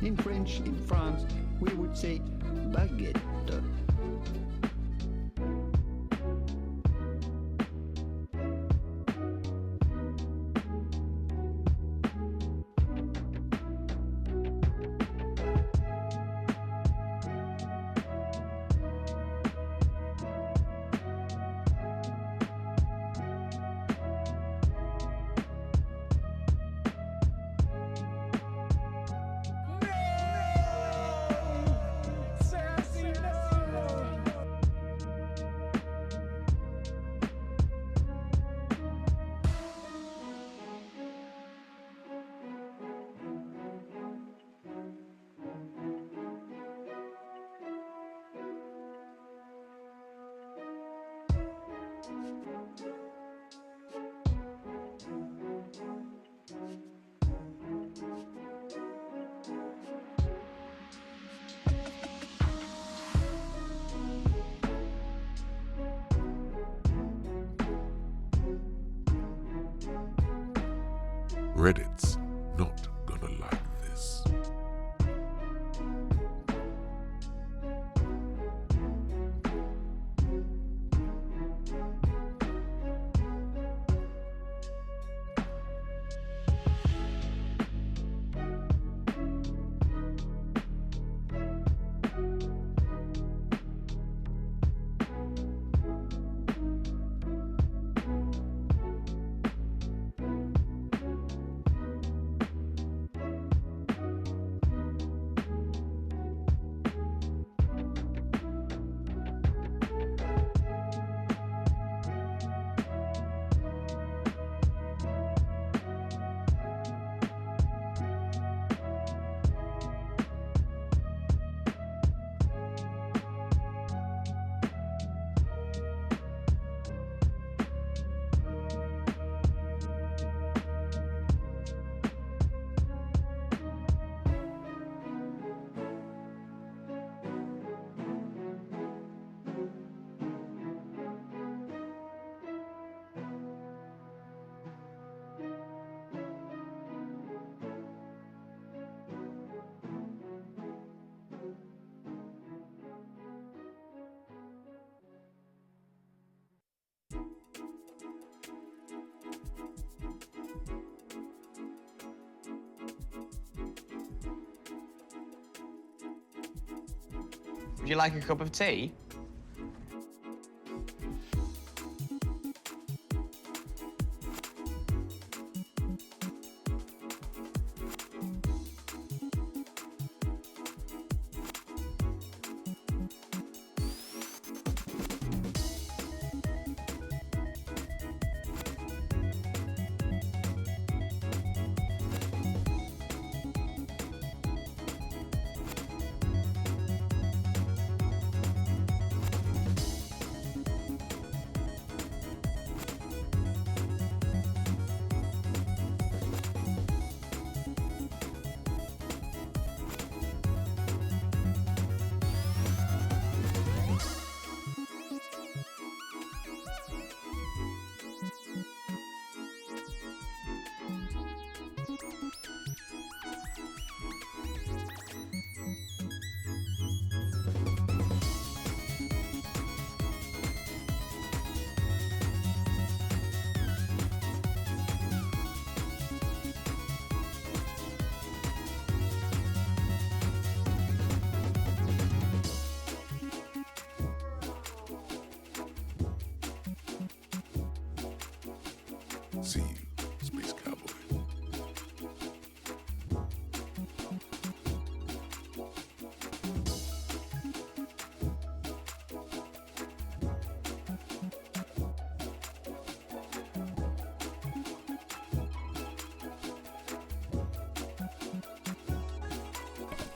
In French, in France, we would say baguette. Reddit's not gonna like this. Would you like a cup of tea? See you, Space Cowboy.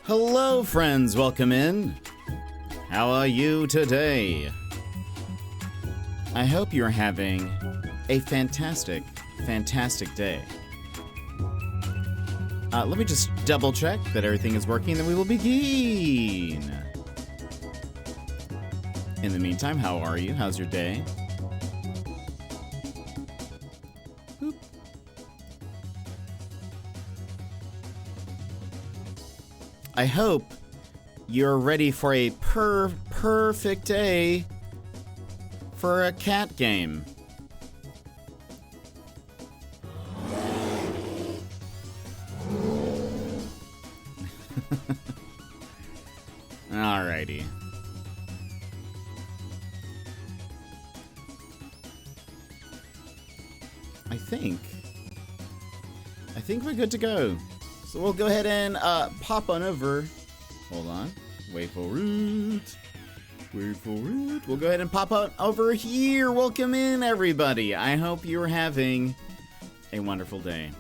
Hello, friends. Welcome in. How are you today? I hope you're having a fantastic, fantastic day. Let me just double check that everything is working, then we will begin. In the meantime, how are you? How's your day? I hope you're ready for a perfect day for a cat game. Alrighty. I think we're good to go. So we'll go ahead and pop on over. Hold on. Wait for it. Wait for it. We'll go ahead and pop on over here. Welcome in, everybody. I hope you're having a wonderful day.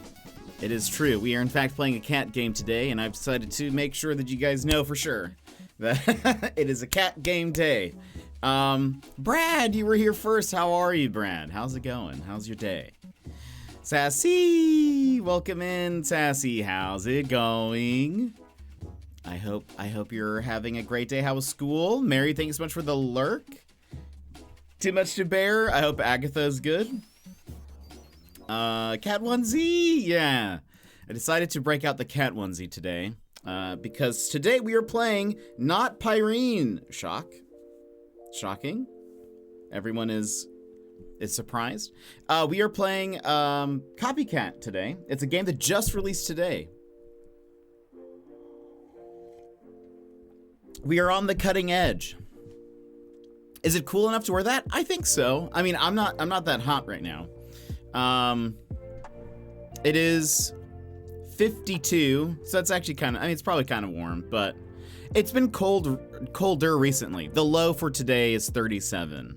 It is true. We are, in fact, playing a cat game today, and I've decided to make sure that you guys know for sure that it is a cat game day. Brad, you were here first. How are you, Brad? How's it going? How's your day? Sassy, welcome in, Sassy. How's it going? I hope you're having a great day. How was school? Mary, thank you so much for the lurk. Too much to bear. I hope Agatha's good. Cat onesie, yeah. I decided to break out the cat onesie today because today we are playing not Pyrene. Shocking. Everyone is surprised. We are playing Copycat today. It's a game that just released today. We are on the cutting edge. Is it cool enough to wear that? I think so. I mean, I'm not that hot right now. It is 52, so that's actually kind of, I mean, it's probably kind of warm, but it's been colder recently. The low for today is 37.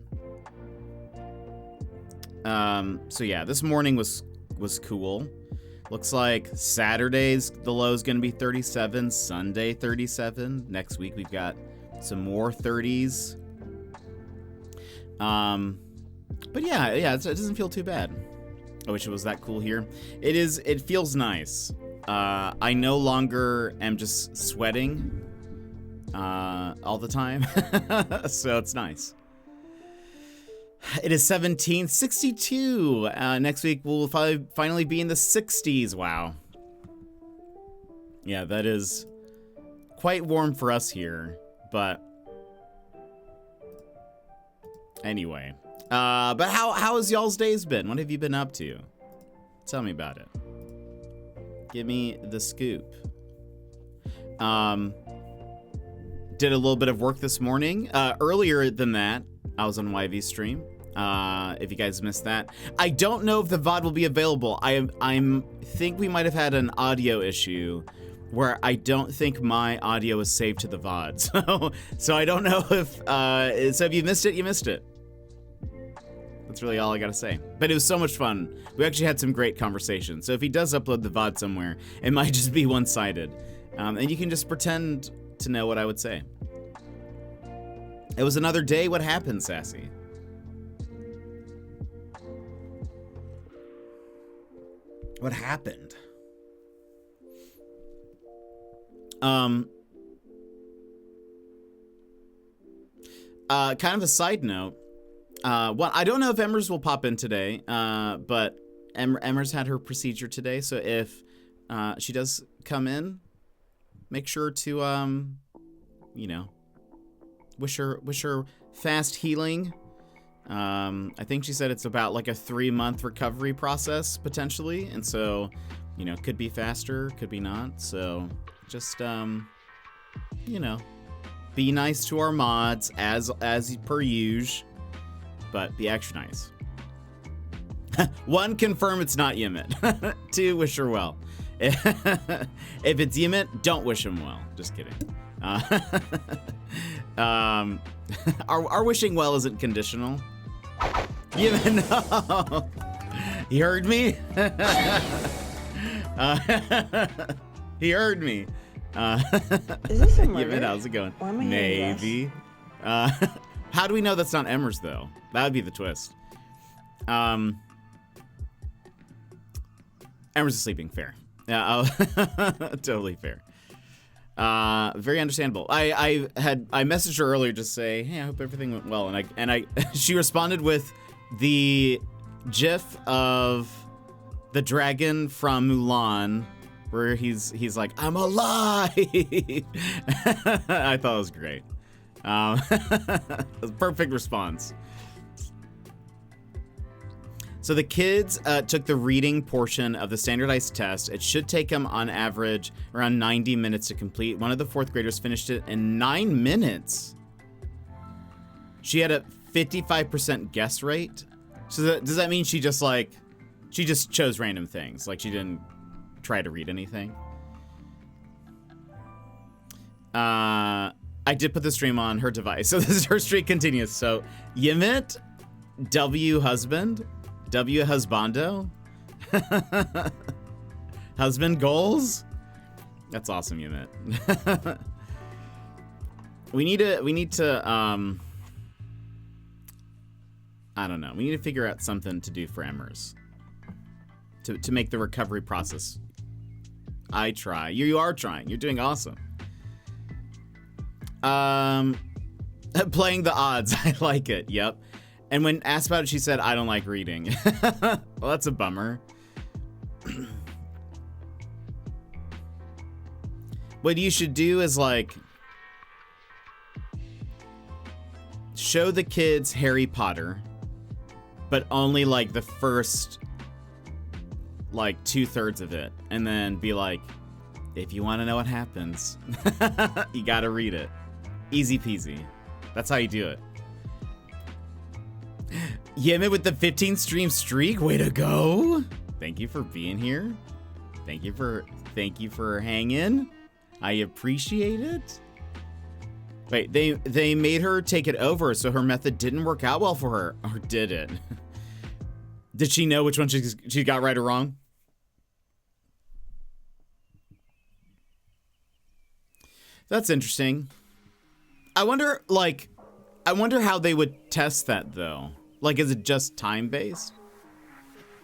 So yeah, this morning was cool. Looks like Saturday's the low is going to be 37, Sunday 37. Next week we've got some more 30s. But yeah, it doesn't feel too bad. I wish it was that cool here. It feels nice. I no longer am just sweating all the time. So it's nice. It is 17, 62. Next week we'll finally be in the 60s. Wow. Yeah, that is quite warm for us here, but anyway. But how has y'all's days been? What have you been up to? Tell me about it. Give me the scoop. Did a little bit of work this morning. Earlier than that, I was on YV stream. If you guys missed that, I don't know if the VOD will be available. I think we might have had an audio issue where I don't think my audio is saved to the VOD. So I don't know if so if you missed it, you missed it. That's really all I gotta say. But it was so much fun. We actually had some great conversations. So if he does upload the VOD somewhere, it might just be one-sided, and you can just pretend to know what I would say. It was another day. What happened, Sassy? What happened? Kind of a side note. Well, I don't know if Emmers will pop in today, but Emmers had her procedure today, so if she does come in, make sure to, you know, wish her fast healing. I think she said it's about like a 3-month recovery process potentially, and so, you know, could be faster, could be not. So just you know, be nice to our mods as per usual, but be extra nice. 1, confirm it's not Yimit. 2, wish her well. If it's Yimit, don't wish him well. Just kidding. Our wishing well isn't conditional. Yimit, no. He heard me. He heard me. Is this a murder? Yimit, how's it going? Why am I Navy. How do we know that's not Emmers though? That would be the twist. Emmers is sleeping. Fair. Yeah, totally fair. Very understandable. I messaged her earlier to say, hey, I hope everything went well, and I she responded with the GIF of the dragon from Mulan where he's like, I'm alive. I thought it was great. Perfect response. So the kids took the reading portion of the standardized test. It should take them on average around 90 minutes to complete. One of the fourth graders finished it in 9 minutes. She had a 55% guess rate. So does that mean she just chose random things? Like she didn't try to read anything? I did put the stream on her device. So this is her streak continues. So Yimit, W husband, W husbando, husband goals. That's awesome, Yimit. we need to I don't know. We need to figure out something to do for Emmers to make the recovery process. I try. You are trying. You're doing awesome. Playing the odds. I like it. Yep. And when asked about it, she said, I don't like reading. Well, that's a bummer. What you should do is like show the kids Harry Potter, but only like the first like 2/3 of it, and then be like, if you want to know what happens, you gotta read it. Easy peasy. That's how you do it. Yemit with the 15 stream streak. Way to go. Thank you for being here. Thank you for hanging. I appreciate it. Wait, they made her take it over, so her method didn't work out well for her, or did it? Did she know which one she got right or wrong? That's interesting. I wonder how they would test that though. Like, is it just time-based?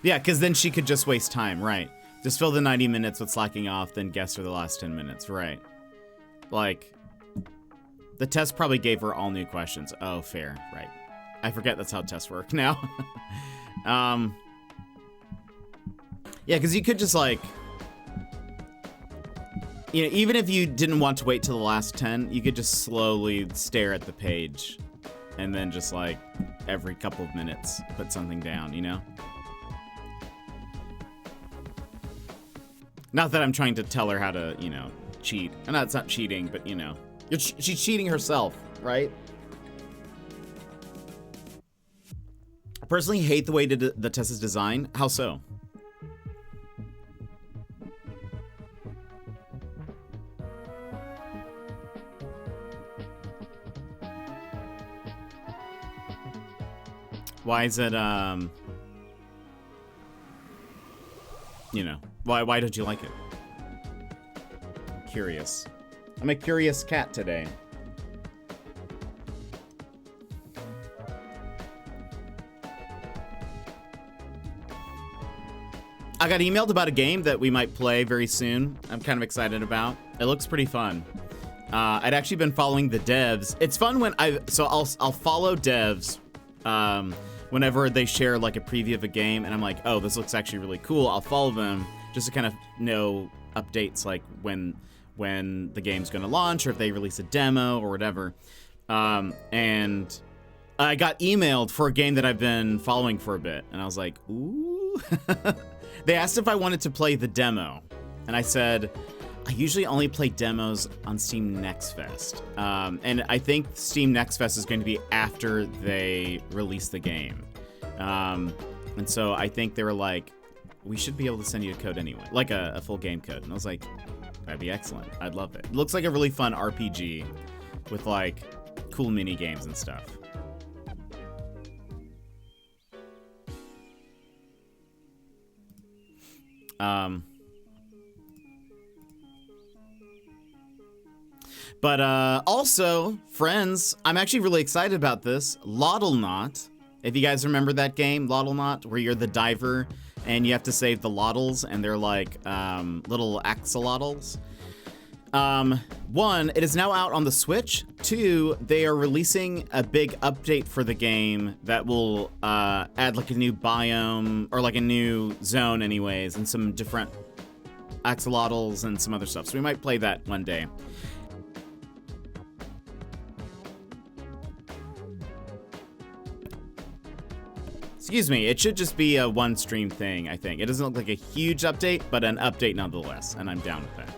Yeah, because then she could just waste time, right? Just fill the 90 minutes with slacking off, then guess for the last 10 minutes, right? Like, the test probably gave her all new questions. Oh, fair, right. I forget that's how tests work now. Yeah, because you could just like, you know, even if you didn't want to wait till the last 10, you could just slowly stare at the page and then just like every couple of minutes put something down, you know? Not that I'm trying to tell her how to, you know, cheat. And it's not cheating, but you know, she's cheating herself, right? I personally hate the way the test is designed. How so? Why is it, you know, why don't you like it? I'm curious. I'm a curious cat today. I got emailed about a game that we might play very soon. I'm kind of excited about. It looks pretty fun. I'd actually been following the devs. It's fun when I'll follow devs whenever they share like a preview of a game, and I'm like, oh, this looks actually really cool. I'll follow them just to kind of know updates, like when the game's going to launch, or if they release a demo or whatever. And I got emailed for a game that I've been following for a bit, and I was like, ooh. They asked if I wanted to play the demo, and I said, I usually only play demos on Steam Next Fest. And I think Steam Next Fest is going to be after they release the game. And so I think they were like, we should be able to send you a code anyway, like a full game code. And I was like, that'd be excellent. I'd love it. It looks like a really fun RPG with like cool mini games and stuff. But also, friends, I'm actually really excited about this. Lottleknot. If you guys remember that game, Lottleknot, where you're the diver and you have to save the lottles, and they're like little axolotls. One, it is now out on the Switch. Two, they are releasing a big update for the game that will add like a new biome, or like a new zone anyways, and some different axolotls and some other stuff. So we might play that one day. Excuse me, it should just be a one stream thing, I think. It doesn't look like a huge update, but an update nonetheless, and I'm down with that.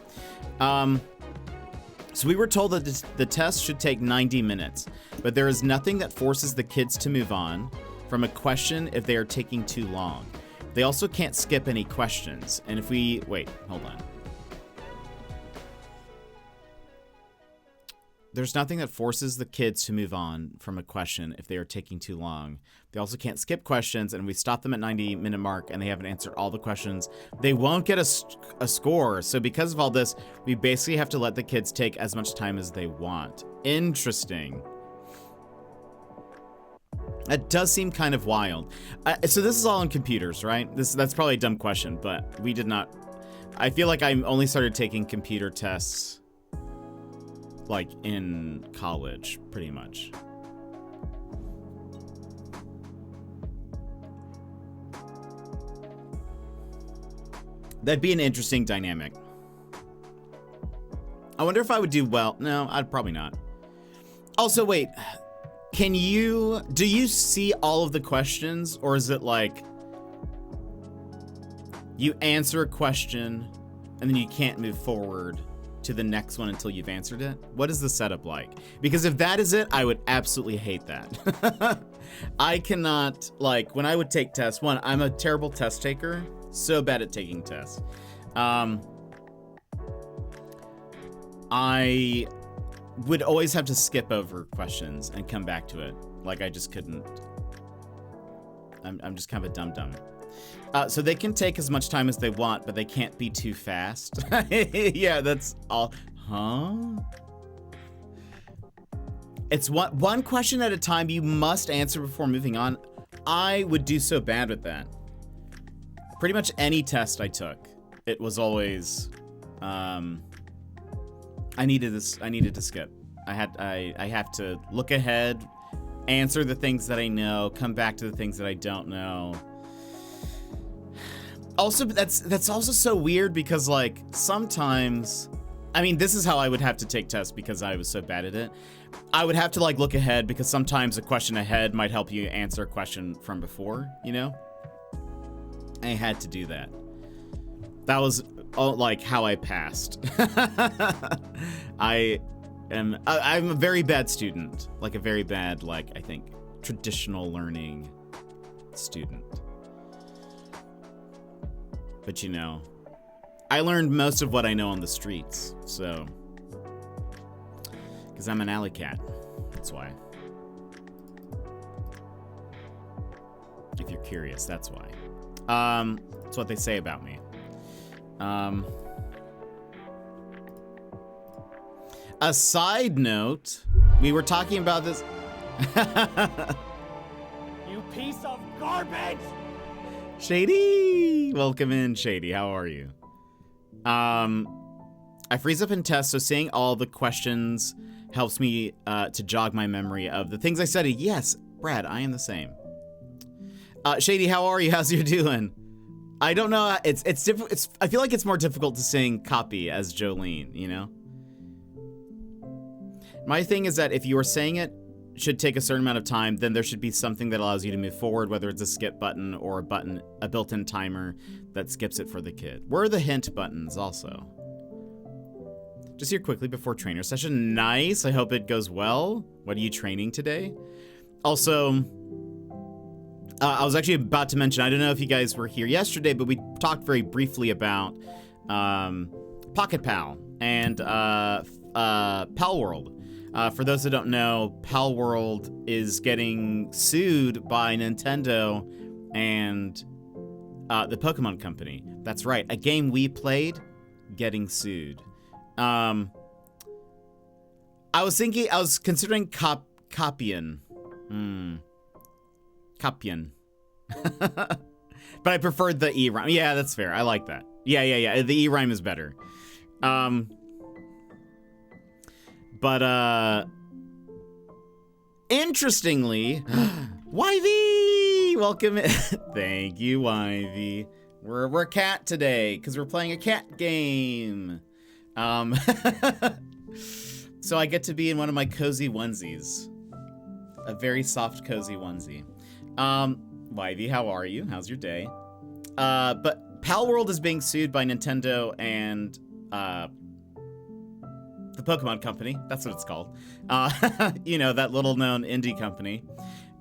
So we were told that the test should take 90 minutes, but there is nothing that forces the kids to move on from a question if they are taking too long. They also can't skip any questions, and if we... Wait, hold on. There's nothing that forces the kids to move on from a question if they are taking too long. They also can't skip questions, and we stop them at 90-minute mark and they haven't answered all the questions. They won't get a score. So because of all this, we basically have to let the kids take as much time as they want. Interesting. That does seem kind of wild. So this is all on computers, right? That's probably a dumb question, but we did not... I feel like I only started taking computer tests like in college, pretty much. That'd be an interesting dynamic. I wonder if I would do well. No, I'd probably not. Also, wait, do you see all of the questions, or is it like you answer a question and then you can't move forward to the next one until you've answered it? What is the setup like? Because if that is it, I would absolutely hate that. I cannot, like, when I would take tests, one, I'm a terrible test taker, so bad at taking tests. I would always have to skip over questions and come back to it. Like, I just couldn't. I'm just kind of a dum-dum. So they can take as much time as they want, but they can't be too fast. Yeah, that's all. Huh? It's one question at a time you must answer before moving on. I would do so bad with that. Pretty much any test I took, it was always, I needed to skip. I have to look ahead, answer the things that I know, come back to the things that I don't know. Also, that's also so weird because, like, sometimes, I mean, this is how I would have to take tests because I was so bad at it. I would have to, like, look ahead because sometimes a question ahead might help you answer a question from before, you know? I had to do that. That was, like, how I passed. I'm a very bad student. Like, a very bad, like, I think, traditional learning student. But, you know, I learned most of what I know on the streets, so. Because I'm an alley cat. That's why. If you're curious, that's why. That's what they say about me. A side note, we were talking about this. You piece of garbage! Shady! Welcome in, Shady. How are you? I freeze up in tests, so seeing all the questions helps me to jog my memory of the things I studied. Yes, Brad, I am the same. Shady, how are you? How's you doing? I don't know. It's different. I feel like it's more difficult to sing copy as Jolene, you know? My thing is that if you are saying it should take a certain amount of time, then there should be something that allows you to move forward, whether it's a skip button or a built-in timer that skips it for the kid. Where are the hint buttons also? Just here quickly before trainer session. Nice. I hope it goes well. What are you training today? Also, I was actually about to mention, I don't know if you guys were here yesterday, but we talked very briefly about Pocket Pal and Pal World. For those that don't know, Pal World is getting sued by Nintendo and the Pokemon Company. That's right, a game we played getting sued. I was considering Copyan. Copyan. But I preferred the E rhyme. Yeah, that's fair. I like that. Yeah. The E rhyme is better. But interestingly, Yvy, welcome in. Thank you, Yvy. We're a cat today because we're playing a cat game. So I get to be in one of my cozy onesies. A very soft, cozy onesie. Wivey, how are you? How's your day? But Pal World is being sued by Nintendo and the Pokemon Company. That's what it's called. You know, that little known indie company.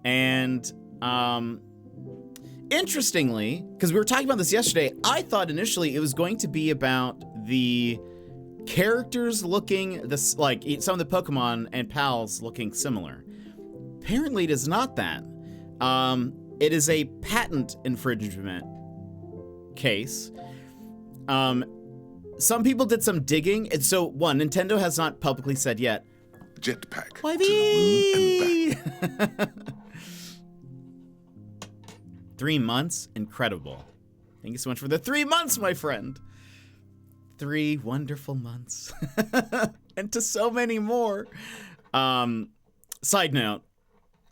And interestingly, because we were talking about this yesterday, I thought initially it was going to be about the characters looking this, like some of the Pokemon and pals looking similar. Apparently it is not that. It is a patent infringement case. Some people did some digging, and so one, Nintendo has not publicly said yet. Jetpack to Wivey! the moon and back. 3 months? Incredible. Thank you so much for the 3 months, my friend. 3 wonderful months. And to so many more. Side note,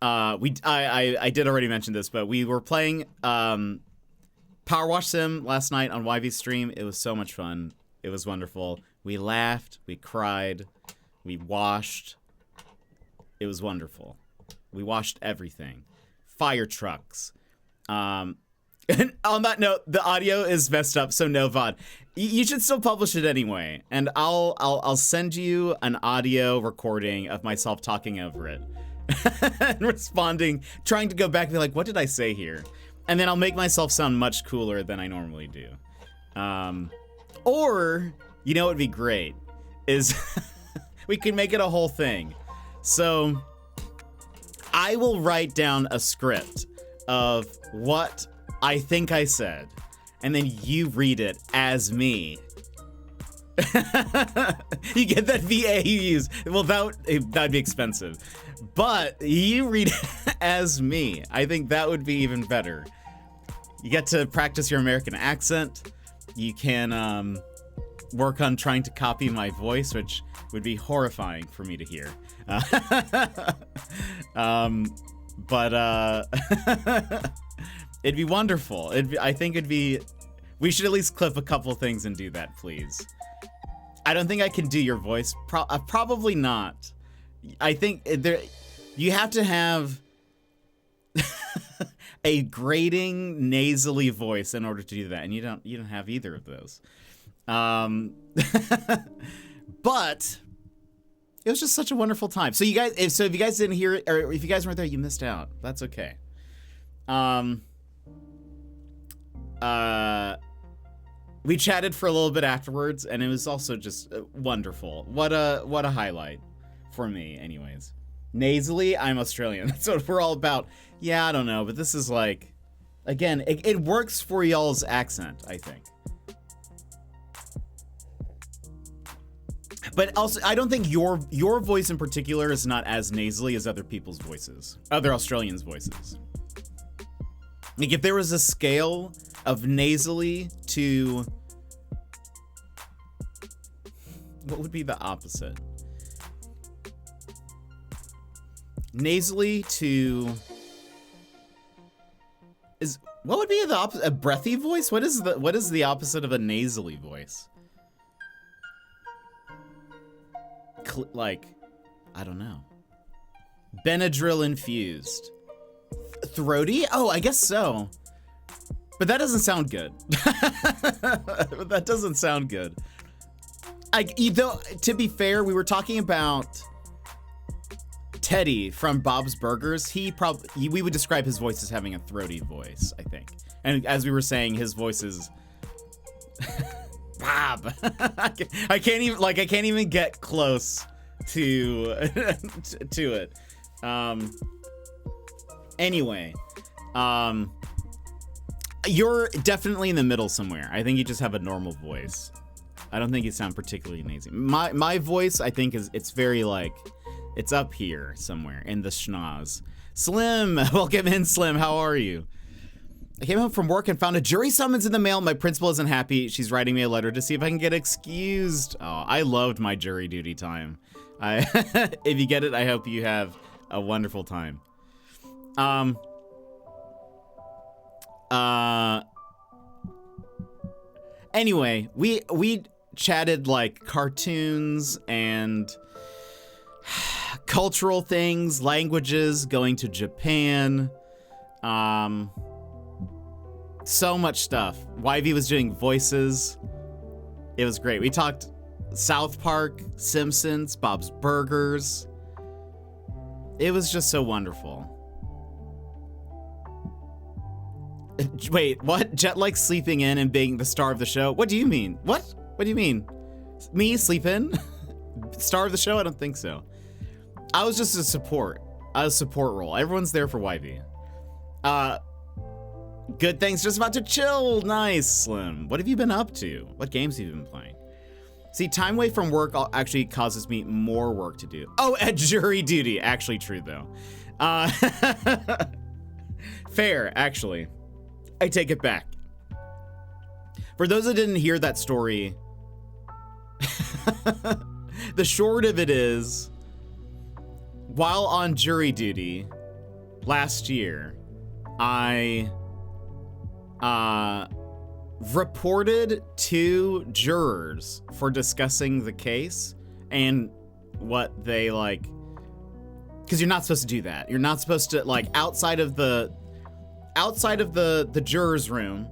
I did already mention this, but we were playing Power Wash Sim last night on Wivey's stream. It was so much fun. It was wonderful. We laughed, we cried, we washed. It was wonderful. We washed everything. Fire trucks. And on that note, the audio is messed up, so no VOD. You should still publish it anyway, and I'll send you an audio recording of myself talking over it and responding, trying to go back and be like, what did I say here? And then I'll make myself sound much cooler than I normally do. Or, you know what would be great is we can make it a whole thing. So I will write down a script of what I think I said, and then you read it as me. You get that VA you use. Well, that'd be expensive. But you read it as me. I think that would be even better. You get to practice your American accent. You can work on trying to copy my voice, which would be horrifying for me to hear. But it'd be wonderful. I think it'd be... We should at least clip a couple things and do that, please. I don't think I can do your voice. Probably not. I think you have to have a grating, nasally voice in order to do that, and you don't have either of those. But it was just such a wonderful time. So if you guys didn't hear it, or if you guys weren't there, you missed out. That's okay. We chatted for a little bit afterwards, and it was also just wonderful. What a highlight for me, anyways. Nasally, I'm Australian. That's what we're all about. Yeah, I don't know, but this is like, again, it works for y'all's accent, I think. But also, I don't think your voice in particular is not as nasally as other people's voices, other Australians' voices. Like, if there was a scale of nasally to... What would be the opposite? Nasally to... What would be the opposite? A breathy voice? What is the opposite of a nasally voice? Like, I don't know. Benadryl infused. Throaty? Oh, I guess so. But that doesn't sound good. That doesn't sound good. To be fair, we were talking about Teddy from Bob's Burgers. We would describe his voice as having a throaty voice, I think. And as we were saying, his voice is Bob. I can't even get close to it. Anyway, you're definitely in the middle somewhere. I think you just have a normal voice. I don't think you sound particularly nasally. My voice, I think, it's very like, it's up here somewhere in the schnoz. Slim, welcome in, Slim. How are you? I came home from work and found a jury summons in the mail. My principal isn't happy. She's writing me a letter to see if I can get excused. Oh, I loved my jury duty time. If you get it, I hope you have a wonderful time. Anyway, we chatted like cartoons and cultural things, languages, going to Japan, so much stuff. YV was doing voices. It was great. We talked South Park, Simpsons, Bob's Burgers. It was just so wonderful. Wait, what? Jet likes sleeping in and being the star of the show? What do you mean? What? What do you mean? Me sleep in? Star of the show? I don't think so. I was just a support. I was a support role. Everyone's there for YV. Good things, just about to chill. Nice, Slim. What have you been up to? What games have you been playing? See, time away from work actually causes me more work to do. Oh, at jury duty. Actually true, though. Fair, actually. I take it back. For those that didn't hear that story, the short of it is, while on jury duty last year, I reported 2 jurors for discussing the case and what they like, because you're not supposed to do that. You're not supposed to, like, outside of the jurors room,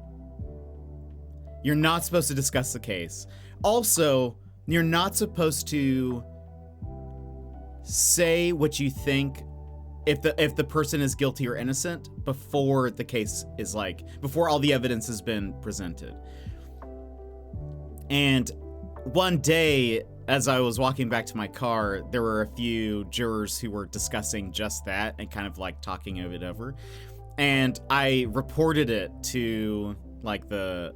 you're not supposed to discuss the case. Also, you're not supposed to say what you think if the person is guilty or innocent before the case is, like, before all the evidence has been presented. And one day, as I was walking back to my car, there were a few jurors who were discussing just that and kind of like talking it over. And I reported it to like the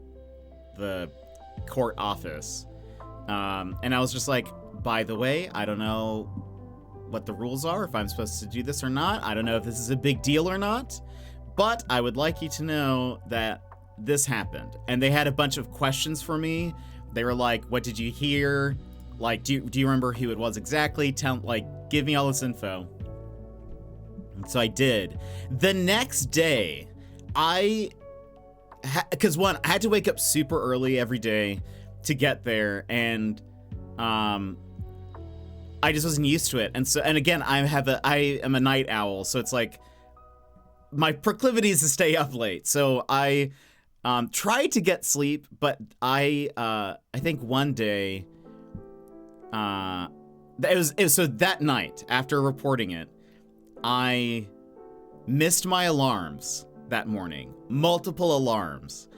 court office. And I was just like, by the way, I don't know what the rules are, if I'm supposed to do this or not. I don't know if this is a big deal or not, but I would like you to know that this happened. And they had a bunch of questions for me. They were like, what did you hear? Like, do you remember who it was exactly? Give me all this info. And so I did. The next day, because one, I had to wake up super early every day to get there, and I just wasn't used to it. And again, I am a night owl, so it's like my proclivity is to stay up late. So I tried to get sleep, but I think one day, it was so that night after reporting it, I missed my alarms that morning, multiple alarms.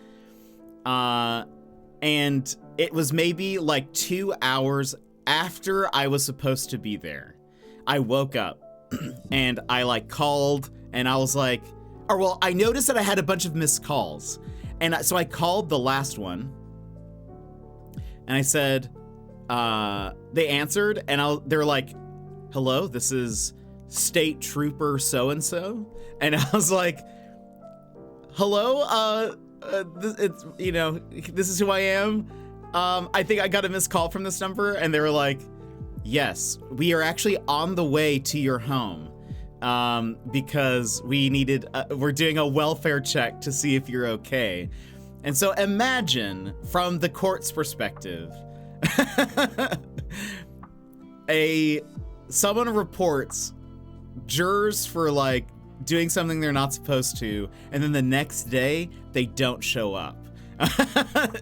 And it was maybe like 2 hours after I was supposed to be there. I woke up and I like called, and I was like, I noticed that I had a bunch of missed calls. And so I called the last one and I said, they answered, and they were like, hello, this is State Trooper so-and-so. And I was like, hello, this is who I am. I think I got a missed call from this number. And they were like, yes, we are actually on the way to your home. Because we're doing a welfare check to see if you're okay. And so imagine, from the court's perspective, someone reports jurors for like doing something they're not supposed to, and then the next day they don't show up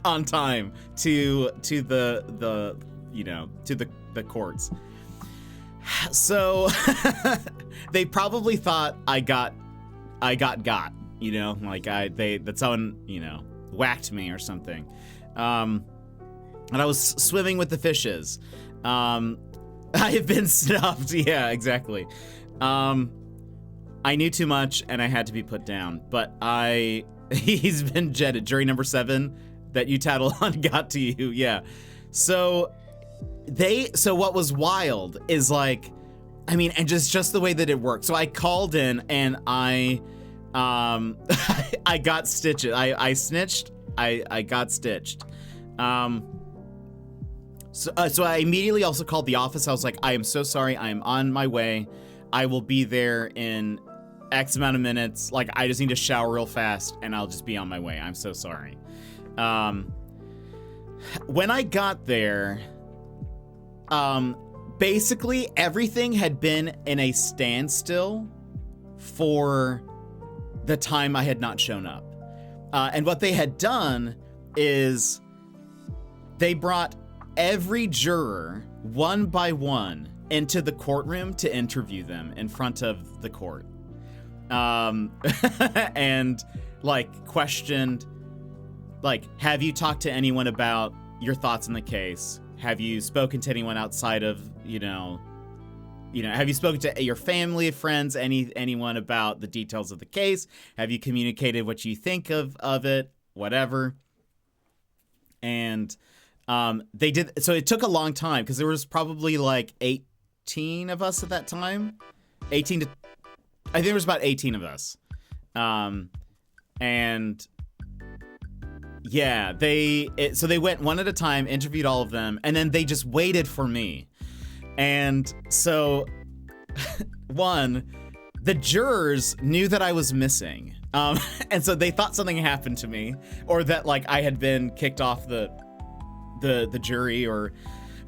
on time to the courts. So they probably thought I got, that someone, whacked me or something. And I was swimming with the fishes. I have been snuffed. Yeah, exactly. I knew too much and I had to be put down, but he's been jetted. Jury number 7 that you tattled on got to you. Yeah. So what was wild is like, and just the way that it worked. So I called in and I got stitches. I snitched. I got stitched. So I immediately also called the office. I was like, I am so sorry. I am on my way. I will be there in X amount of minutes. Like, I just need to shower real fast and I'll just be on my way. I'm so sorry. when I got there, basically everything had been in a standstill for the time I had not shown up. And what they had done is they brought every juror one by one into the courtroom to interview them in front of the court. And like questioned, like, have you talked to anyone about your thoughts on the case? Have you spoken to anyone outside of, have you spoken to your family, friends, anyone about the details of the case? Have you communicated what you think of it? Whatever. And they did. So it took a long time because there was probably like 18 of us at that time. I think there was about 18 of us. And yeah, so they went one at a time, interviewed all of them, and then they just waited for me. And so, the jurors knew that I was missing. And so they thought something happened to me, or that like I had been kicked off the jury or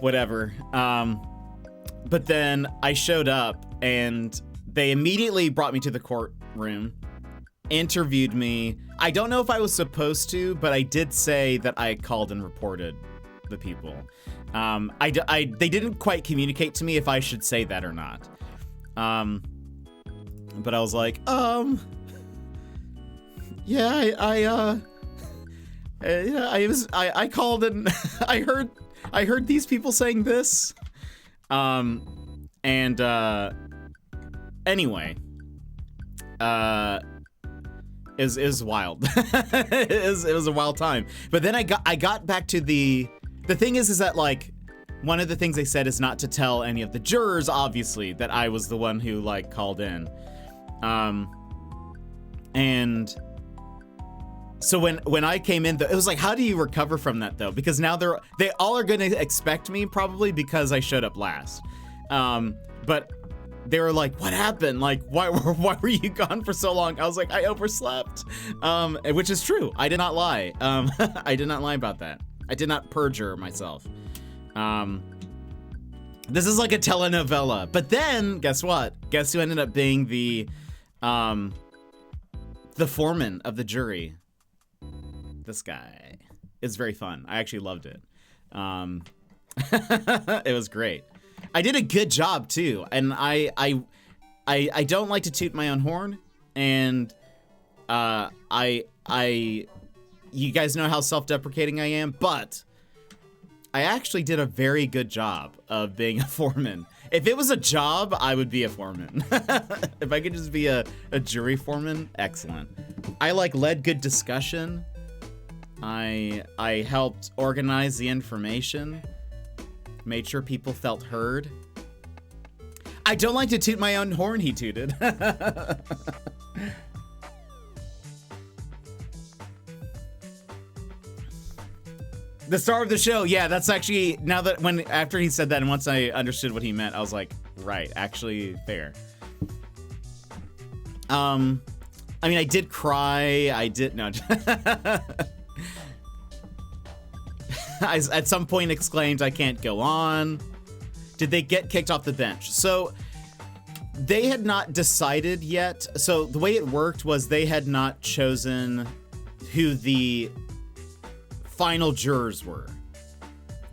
whatever. But then I showed up and they immediately brought me to the courtroom, interviewed me. I don't know if I was supposed to, but I did say that I called and reported the people. They didn't quite communicate to me if I should say that or not. But I was like, yeah, I called and I heard these people saying this. Anyway, it was wild. it was a wild time. But then I got back to the thing is that like one of the things they said is not to tell any of the jurors, obviously, that I was the one who like called in. And so when I came in, it was like, how do you recover from that though? Because now they all are going to expect me probably because I showed up last. But they were like, what happened? Like, why were you gone for so long? I was like, I overslept. Which is true. I did not lie. I did not lie about that. I did not perjure myself. This is like a telenovela. But then, guess what? Guess who ended up being the foreman of the jury? This guy. It's very fun. I actually loved it. It was great. I did a good job too, and I don't like to toot my own horn, and you guys know how self-deprecating I am, but I actually did a very good job of being a foreman. If it was a job, I would be a foreman. If I could just be a jury foreman, excellent. I led good discussion. I helped organize the information. Made sure people felt heard. I don't like to toot my own horn, he tooted. The star of the show, yeah, that's actually, after he said that and once I understood what he meant, I was like, right, actually fair. I mean, I did cry, no. I at some point exclaimed, I can't go on. Did they get kicked off the bench? So they had not decided yet. So the way it worked was they had not chosen who the final jurors were.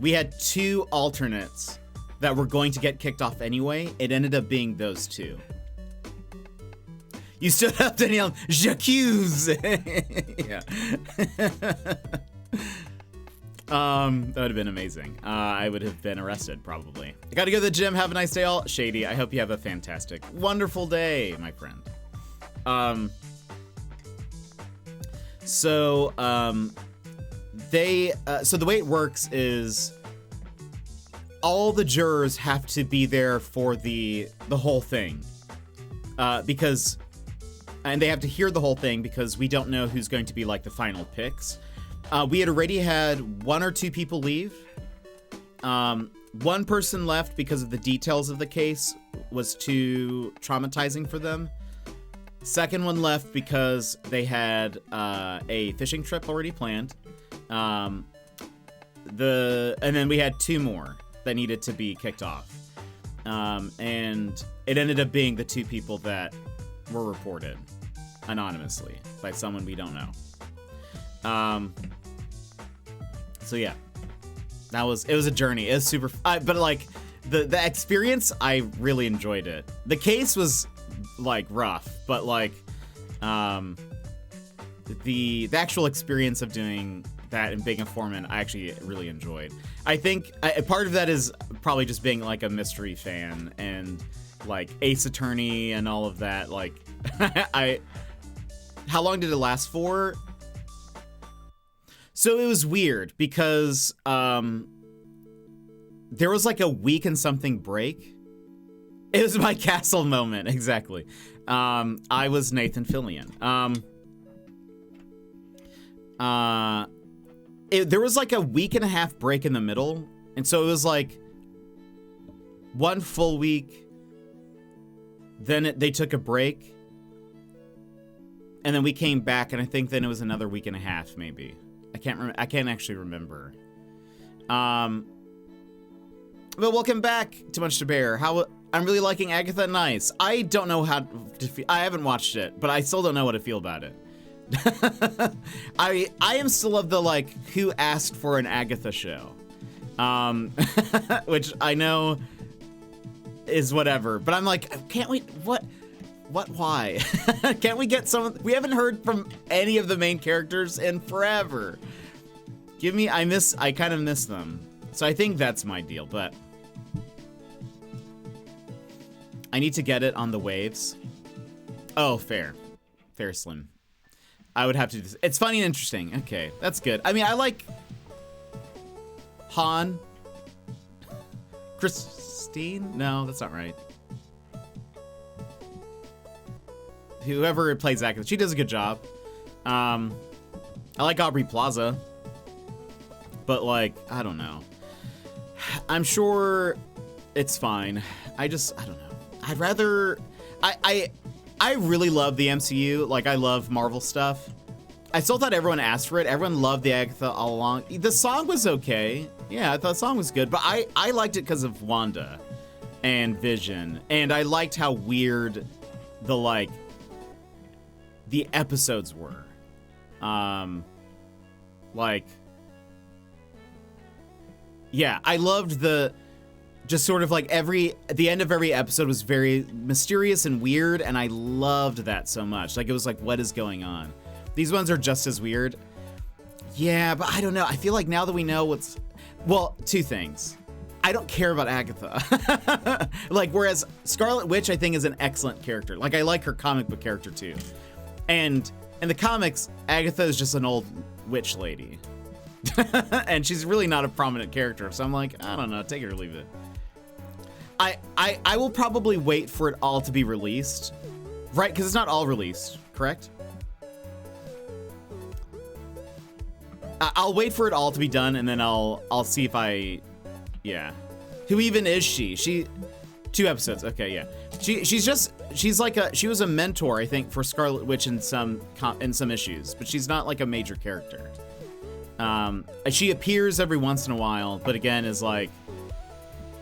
We had two alternates that were going to get kicked off anyway. It ended up being those two. You stood up, Danielle. J'accuse. Yeah. That would have been amazing. I would have been arrested, probably. I gotta go to the gym. Have a nice day, all. Shady, I hope you have a fantastic, wonderful day, my friend. So the way it works is all the jurors have to be there for the whole thing. And they have to hear the whole thing because we don't know who's going to be like the final picks. We had already had one or two people leave. One person left because of the details of the case was too traumatizing for them. Second one left because they had a fishing trip already planned. and then we had 2 more that needed to be kicked off. And it ended up being the 2 people that were reported anonymously by someone we don't know. So yeah, it was a journey. It was super, but like the experience, I really enjoyed it. The case was like rough, but like, the actual experience of doing that and being a foreman, I actually really enjoyed. I think part of that is probably just being like a mystery fan and like Ace Attorney and all of that. Like, how long did it last for? So it was weird because there was like a week and something break. It was my castle moment, exactly. I was Nathan Fillion. There was like a week and a half break in the middle, and so it was like 1 full week, then they took a break, and then we came back, and I think then it was another week and a half, maybe. I can't actually remember. But welcome back to Much to Bear. I'm really liking Agatha. Nice. I don't know how to feel. I haven't watched it, but I still don't know how to feel about it. I am still of the like who asked for an Agatha show, which I know is whatever, but I'm like, can't we? What? Why? Can't we get some? We haven't heard from any of the main characters in forever. I kind of miss them, so I think that's my deal. But I need to get it on the waves. Oh, fair, Slim. I would have to do this. It's funny and interesting. Okay, that's good. I mean, I like Han. Christine? No, that's not right. Whoever plays Agatha, she does a good job. I like Aubrey Plaza. But like, I don't know. I'm sure it's fine. I don't know. I'd rather... I really love the MCU. Like, I love Marvel stuff. I still thought everyone asked for it. Everyone loved the Agatha all along. The song was okay. Yeah, I thought the song was good. But I liked it because of Wanda and Vision. And I liked how weird the episodes were. Yeah, I loved just sort of like the end of every episode was very mysterious and weird, and I loved that so much. Like, it was like, what is going on? These ones are just as weird. Yeah, but I don't know. I feel like now that we know well, 2 things. I don't care about Agatha. Like, whereas Scarlet Witch, I think, is an excellent character. Like, I like her comic book character too. And in the comics, Agatha is just an old witch lady. And she's really not a prominent character, so I'm like, I don't know, take it or leave it. I will probably wait for it all to be released, right? Because it's not all released, correct? I'll wait for it all to be done, and then I'll see if yeah. Who even is she? 2 episodes. Okay, yeah. She was a mentor, I think, for Scarlet Witch in some issues, but she's not like a major character. She appears every once in a while, but again is like,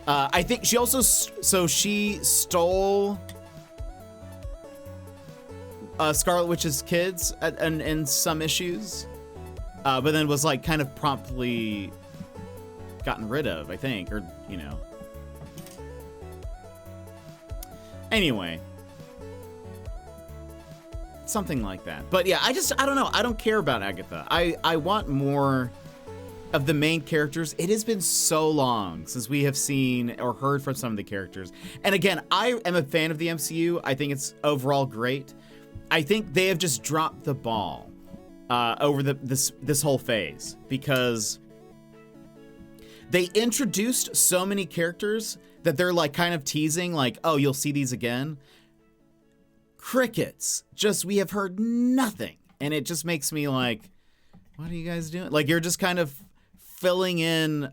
I think she also, she stole Scarlet Witch's kids in some issues, but then was like kind of promptly gotten rid of, I think, or, you know. Anyway. Something like that. But yeah, I don't know. I don't care about Agatha. I want more of the main characters. It has been so long since we have seen or heard from some of the characters. And again, I am a fan of the MCU. I think it's overall great. I think they have just dropped the ball over this whole phase, because they introduced so many characters that they're like kind of teasing, like, oh, you'll see these again. Crickets. We have heard nothing. And it just makes me like, what are you guys doing? Like, you're just kind of filling in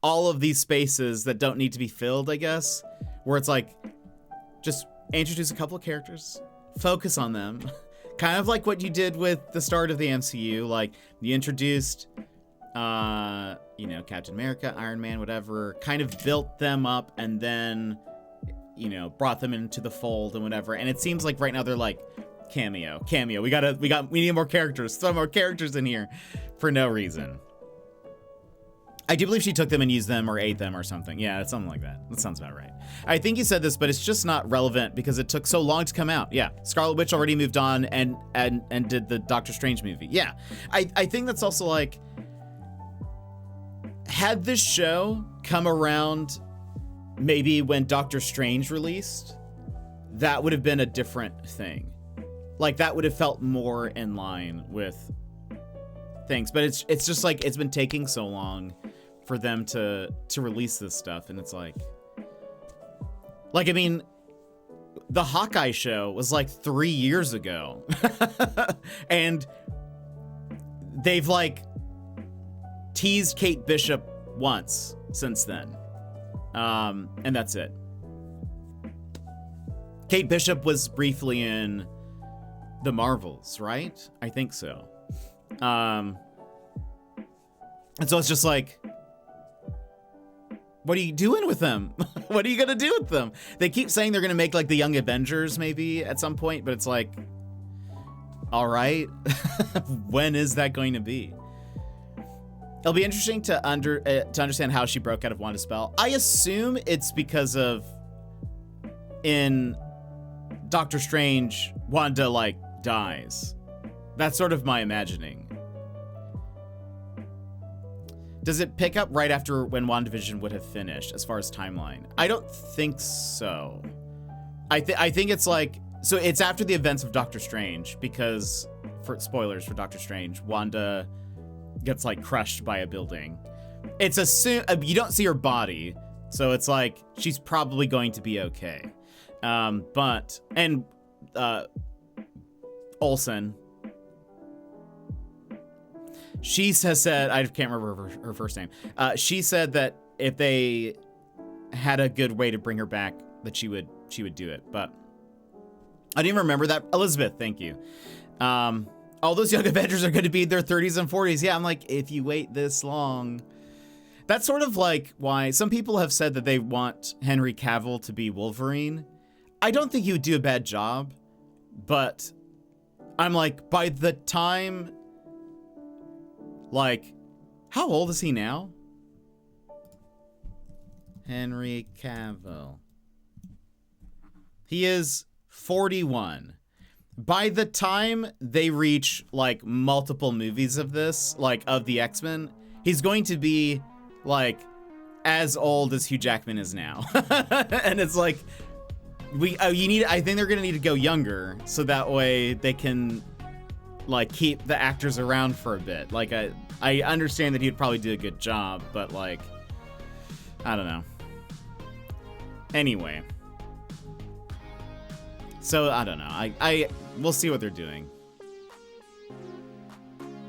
all of these spaces that don't need to be filled, I guess. Where it's like, just introduce a couple of characters, focus on them. Kind of like what you did with the start of the MCU. Like, you introduced you know, Captain America, Iron Man, whatever, kind of built them up and then, you know, brought them into the fold and whatever. And it seems like right now they're like, cameo. We need more characters. Throw more characters in here for no reason. I do believe she took them and used them or ate them or something. Yeah, it's something like that. That sounds about right. I think you said this, but it's just not relevant because it took so long to come out. Yeah, Scarlet Witch already moved on and did the Doctor Strange movie. Yeah, I think that's also like, had this show come around maybe when Doctor Strange released, that would have been a different thing. Like, that would have felt more in line with things. But it's just like, it's been taking so long for them to release this stuff, and it's like, I mean, the Hawkeye show was like 3 years ago, and they've like teased Kate Bishop once since then, and that's it. Kate Bishop was briefly in the Marvels, right? I think so. And so it's just like, what are you doing with them? What are you gonna do with them? They keep saying they're gonna make like the Young Avengers maybe at some point, but it's like, all right, when is that going to be? It'll be interesting to understand how she broke out of Wanda's spell. I assume it's because of in Doctor Strange, Wanda like dies. That's sort of my imagining. Does it pick up right after when WandaVision would have finished as far as timeline? I don't think so. I think it's like, so it's after the events of Doctor Strange, because, for spoilers for Doctor Strange, Wanda gets like crushed by a building. It's you don't see her body, so it's like she's probably going to be okay. Olsen, she has said, I can't remember her first name. She said that if they had a good way to bring her back, that she would do it. But I didn't even remember that. Elizabeth, thank you. All those Young Avengers are going to be in their 30s and 40s. Yeah, I'm like, if you wait this long. That's sort of like why some people have said that they want Henry Cavill to be Wolverine. I don't think he would do a bad job, but I'm like, by the time, like, how old is he now? Henry Cavill. He is 41. By the time they reach like multiple movies of this, like of the X-Men, he's going to be like as old as Hugh Jackman is now. And it's like, I think they're gonna need to go younger so that way they can like keep the actors around for a bit. Like I understand that he'd probably do a good job, but like, I don't know. Anyway. So I don't know. We'll see what they're doing.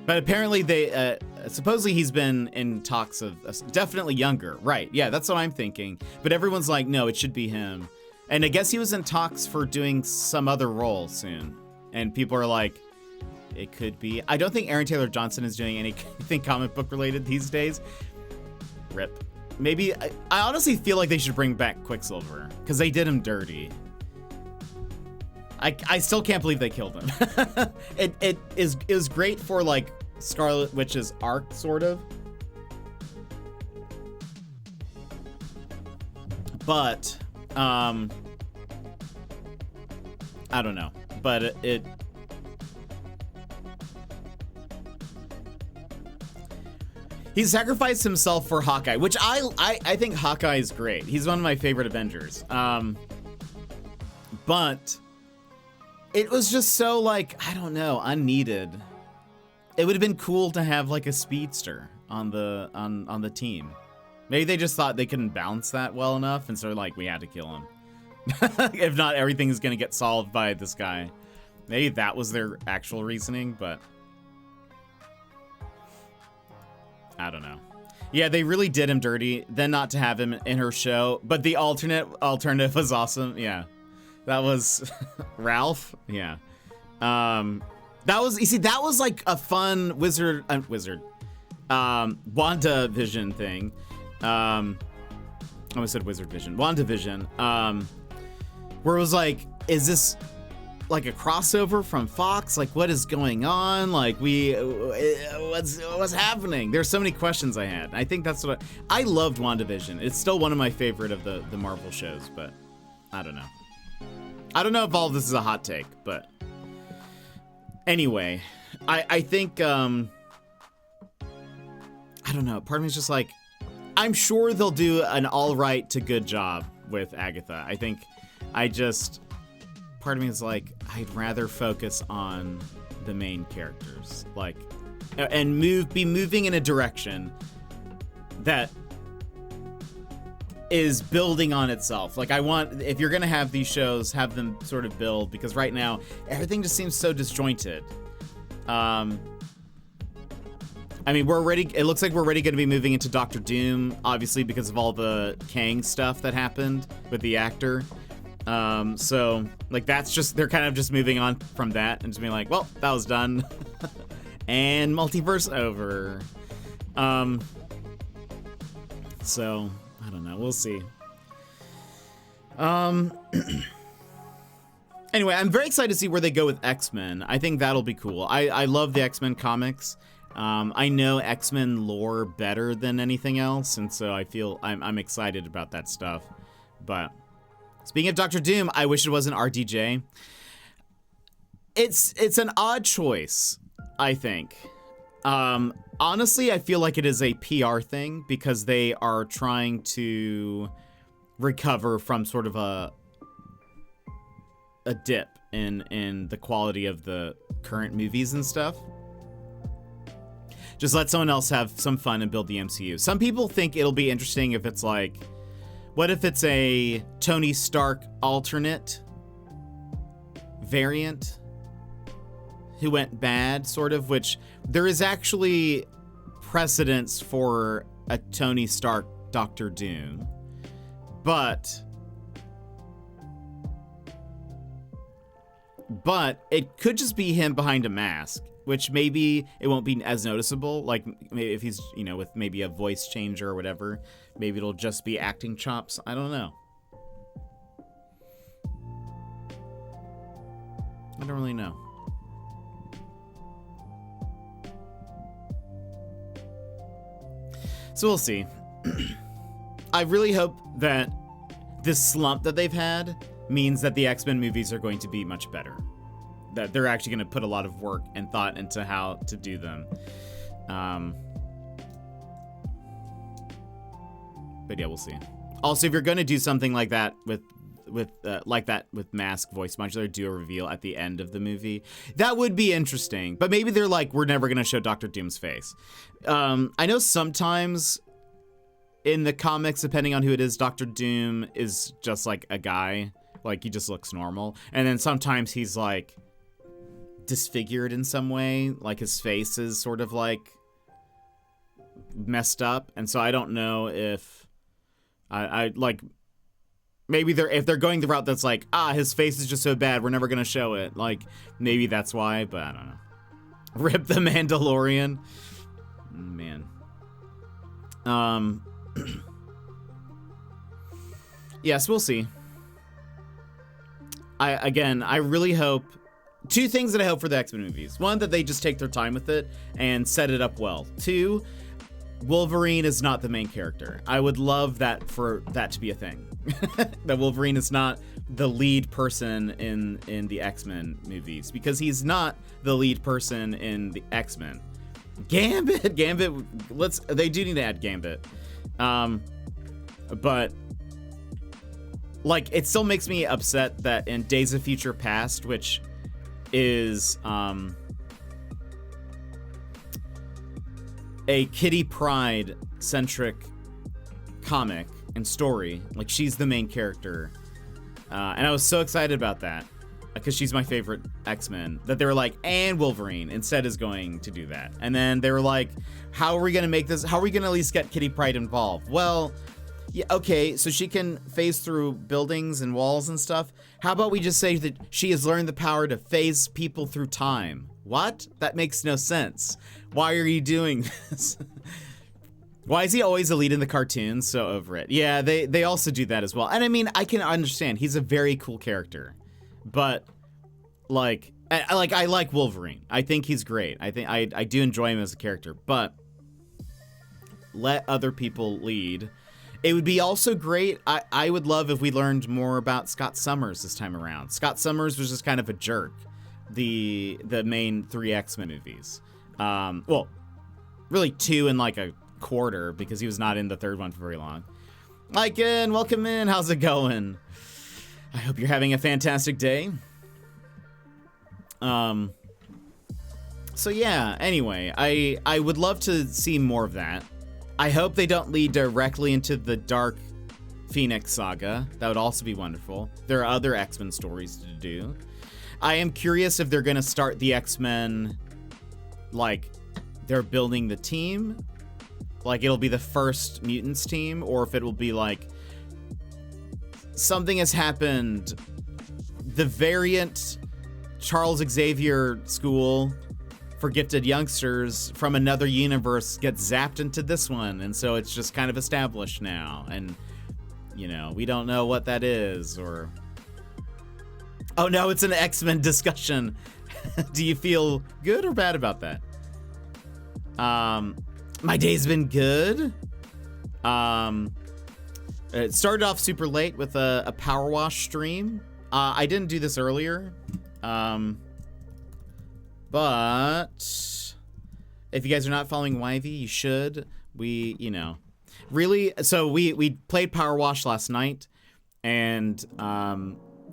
But apparently they, supposedly he's been in talks of definitely younger. Right. Yeah, that's what I'm thinking. But everyone's like, no, it should be him. And I guess he was in talks for doing some other role soon. And people are like, it could be. I don't think Aaron Taylor Johnson is doing anything comic book related these days. Rip. Maybe, I honestly feel like they should bring back Quicksilver because they did him dirty. I still can't believe they killed him. It was great for like Scarlet Witch's arc, sort of. But, I don't know. But he sacrificed himself for Hawkeye, which I think Hawkeye is great. He's one of my favorite Avengers. But it was just so like, I don't know, unneeded. It would have been cool to have like a speedster on the team. Maybe they just thought they couldn't balance that well enough, and so like, we had to kill him. If not, everything is gonna get solved by this guy. Maybe that was their actual reasoning, but I don't know. Yeah, they really did him dirty. Then not to have him in her show, but the alternative was awesome. Yeah. That was Ralph. Yeah. That was like a fun WandaVision thing. I almost said Wizard Vision. WandaVision. Where it was like, is this like a crossover from Fox? Like, what is going on? Like, what's happening? There's so many questions I had. I think that's what I loved WandaVision. It's still one of my favorite of the Marvel shows, but I don't know. I don't know if all of this is a hot take, but anyway, I think, I don't know. Part of me is just like, I'm sure they'll do an all right to good job with Agatha. I think part of me is like, I'd rather focus on the main characters, like, and be moving in a direction that is building on itself. Like, I want, if you're gonna have these shows, have them sort of build, because right now everything just seems so disjointed. I mean, it looks like we're already going to be moving into Doctor Doom, obviously, because of all the Kang stuff that happened with the actor. So, like, they're kind of just moving on from that and just being like, well, that was done. And multiverse over. So, I don't know. We'll see. Anyway, I'm very excited to see where they go with X-Men. I think that'll be cool. I love the X-Men comics. I know X-Men lore better than anything else, and so I feel I'm excited about that stuff. But speaking of Doctor Doom, I wish it wasn't RDJ. It's an odd choice, I think. Honestly, I feel like it is a PR thing because they are trying to recover from sort of a dip in the quality of the current movies and stuff. Just let someone else have some fun and build the MCU. Some people think it'll be interesting if it's like, what if it's a Tony Stark alternate variant who went bad, sort of, which there is actually precedence for a Tony Stark Doctor Doom, but it could just be him behind a mask, which maybe it won't be as noticeable. Like, maybe if he's, with maybe a voice changer or whatever, maybe it'll just be acting chops. I don't know. I don't really know. So we'll see. I really hope that this slump that they've had means that the X-Men movies are going to be much better. That they're actually going to put a lot of work and thought into how to do them. But yeah, we'll see. Also, if you're going to do something like that with mask voice modulator, do a reveal at the end of the movie, that would be interesting. But maybe they're like, we're never going to show Doctor Doom's face. I know sometimes in the comics, depending on who it is, Doctor Doom is just like a guy. Like, he just looks normal. And then sometimes he's like disfigured in some way. Like, his face is sort of like messed up. And so I don't know if I like, maybe if they're going the route that's like, his face is just so bad, we're never gonna show it. Like, maybe that's why, but I don't know. Rip the Mandalorian. Man. Yes, we'll see. I really hope, two things that I hope for the X-Men movies. One, that they just take their time with it and set it up well. Two, Wolverine is not the main character. I would love that for that to be a thing. That Wolverine is not the lead person in the X-Men movies, because he's not the lead person in the X-Men. Gambit, they do need to add Gambit. But like, it still makes me upset that in Days of Future Past, which is a Kitty Pryde centric comic and story, like, she's the main character, and I was so excited about that because she's my favorite X-Men, that they were like, and Wolverine instead is going to do that. And then they were like, how are we gonna make this, how are we gonna at least get Kitty Pryde involved? Well, yeah, okay, so she can phase through buildings and walls and stuff. How about we just say that she has learned the power to phase people through time? what? That makes no sense. Why are you doing this? Why is he always the lead in the cartoons? So over it. Yeah, they also do that as well. And I mean, I can understand. He's a very cool character. But, like, I like Wolverine. I think he's great. I think I do enjoy him as a character. But let other people lead. It would be also great. I would love if we learned more about Scott Summers this time around. Scott Summers was just kind of a jerk. The main 3 X-Men movies. Well, really 2 and like a quarter because he was not in the 3rd one for very long. Lycan, welcome in. How's it going? I hope you're having a fantastic day. So yeah, anyway, I would love to see more of that. I hope they don't lead directly into the Dark Phoenix saga. That would also be wonderful. There are other X-Men stories to do. I am curious if they're gonna start the X-Men like they're building the team. Like it'll be the first mutants team, or if it will be like something has happened. The variant Charles Xavier school for gifted youngsters from another universe gets zapped into this one, and so it's just kind of established now. And you know, we don't know what that is, or oh no, it's an X-Men discussion. Do you feel good or bad about that? My day's been good. It started off super late with a power wash stream. I didn't do this earlier. But if you guys are not following Wivey, you should. We, you know, really, so we played Power Wash last night, and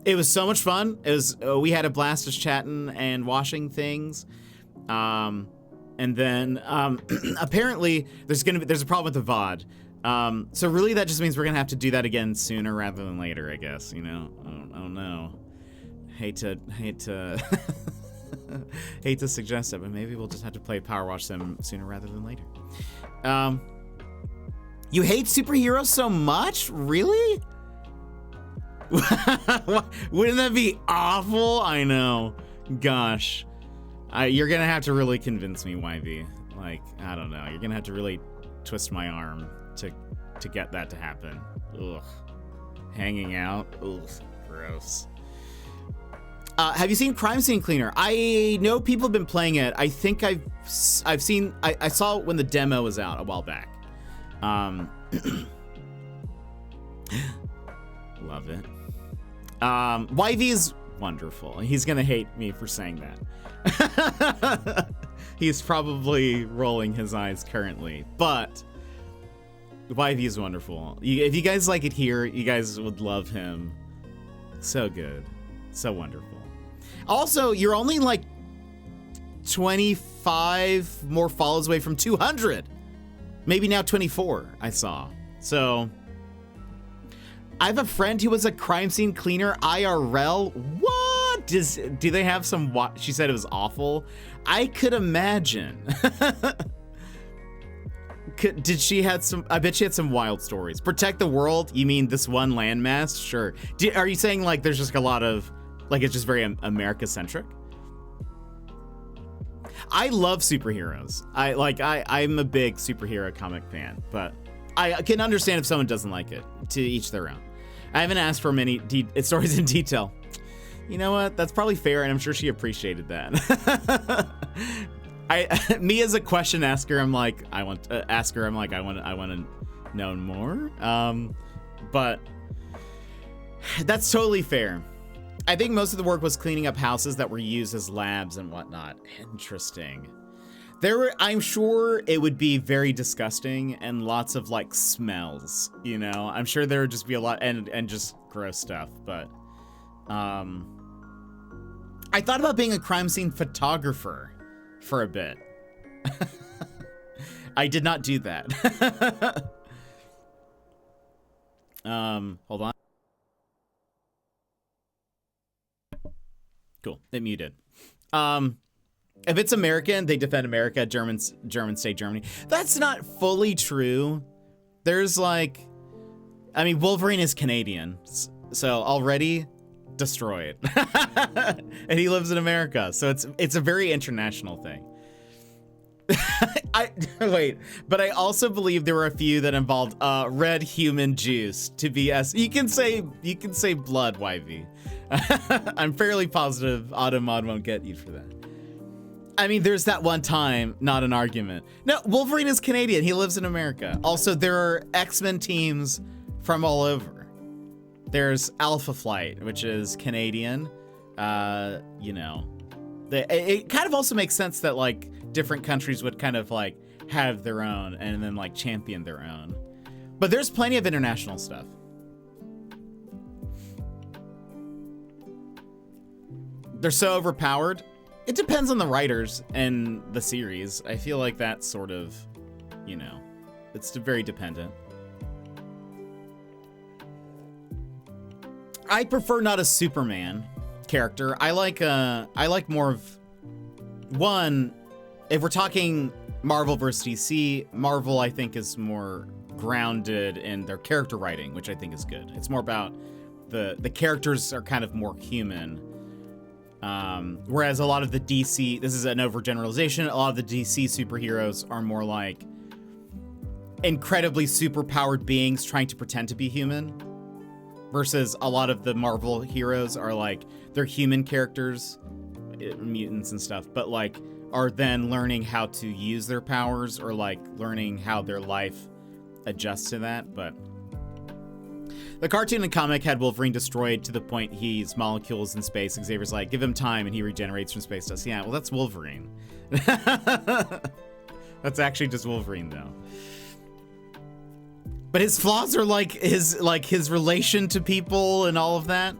it was so much fun. It was we had a blast just chatting and washing things. And then apparently there's a problem with the VOD. So really that just means we're gonna have to do that again sooner rather than later, I guess, you know. I don't know. Hate to hate to suggest it, but maybe we'll just have to play Power Wash them sooner rather than later. You hate superheroes so much? Really? Wouldn't that be awful? I know. Gosh. You're gonna have to really convince me, YV. Like, I don't know. You're gonna have to really twist my arm to get that to happen. Ugh. Hanging out. Ugh. Gross. Have you seen Crime Scene Cleaner? I know people have been playing it. I think I've seen. I saw it when the demo was out a while back. Love it. YV is wonderful. He's gonna hate me for saying that. He's probably rolling his eyes currently, but YV is wonderful. If you guys like it here, you guys would love him. So good. So wonderful. Also, you're only like 25 more follows away from 200. Maybe now 24, I saw. So, I have a friend who was a crime scene cleaner IRL. What? Do they have some, she said it was awful. I could imagine. Did she had some, I bet she had some wild stories. Protect the world? You mean this one landmass? Sure. Are you saying like there's just a lot of, like it's just very America-centric? I love superheroes. I'm a big superhero comic fan, but I can understand if someone doesn't like it. To each their own. I haven't asked for many stories in detail. You know what? That's probably fair, and I'm sure she appreciated that. Me as a question asker, I'm like, I want to know more. But that's totally fair. I think most of the work was cleaning up houses that were used as labs and whatnot. Interesting. I'm sure it would be very disgusting and lots of like smells, you know? I'm sure there would just be a lot and just gross stuff, but I thought about being a crime scene photographer for a bit. I did not do that. Hold on. Cool, it muted. If it's American, they defend America, German state Germany. That's not fully true. There's like, I mean, Wolverine is Canadian, so already destroyed. And he lives in America, so it's a very international thing. But I also believe there were a few that involved red human juice to be you can say blood, YV. I'm fairly positive Automod won't get you for that. I mean, there's that one time, not an argument. No, Wolverine is Canadian. He lives in America. Also, there are X-Men teams from all over. There's Alpha Flight, which is Canadian. You know, it kind of also makes sense that like different countries would kind of like have their own and then like champion their own. But there's plenty of international stuff. They're so overpowered. It depends on the writers and the series. I feel like that's sort of, you know, it's very dependent. I prefer not a Superman character. I like more of one. If we're talking Marvel versus DC, Marvel I think is more grounded in their character writing, which I think is good. It's more about the characters are kind of more human. Whereas a lot of the DC, this is an overgeneralization, a lot of the DC superheroes are more like incredibly superpowered beings trying to pretend to be human. Versus a lot of the Marvel heroes are like, they're human characters, mutants and stuff, but like are then learning how to use their powers or like learning how their life adjusts to that. But the cartoon and comic had Wolverine destroyed to the point he's molecules in space. Xavier's like, give him time and he regenerates from space dust. Yeah, well, that's Wolverine. That's actually just Wolverine, though. But his flaws are like his relation to people and all of that.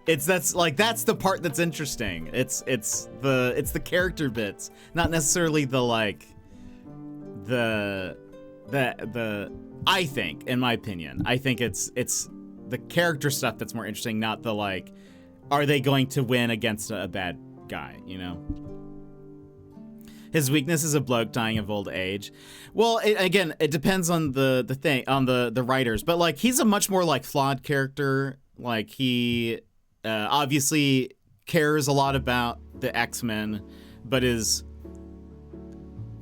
That's the part that's interesting. It's the character bits, not necessarily the I think, in my opinion, I think it's the character stuff that's more interesting, not the like, are they going to win against a bad guy, you know? His weakness is a bloke dying of old age. Well, it depends on the writers, but like he's a much more like flawed character. Like he obviously cares a lot about the X-Men, but is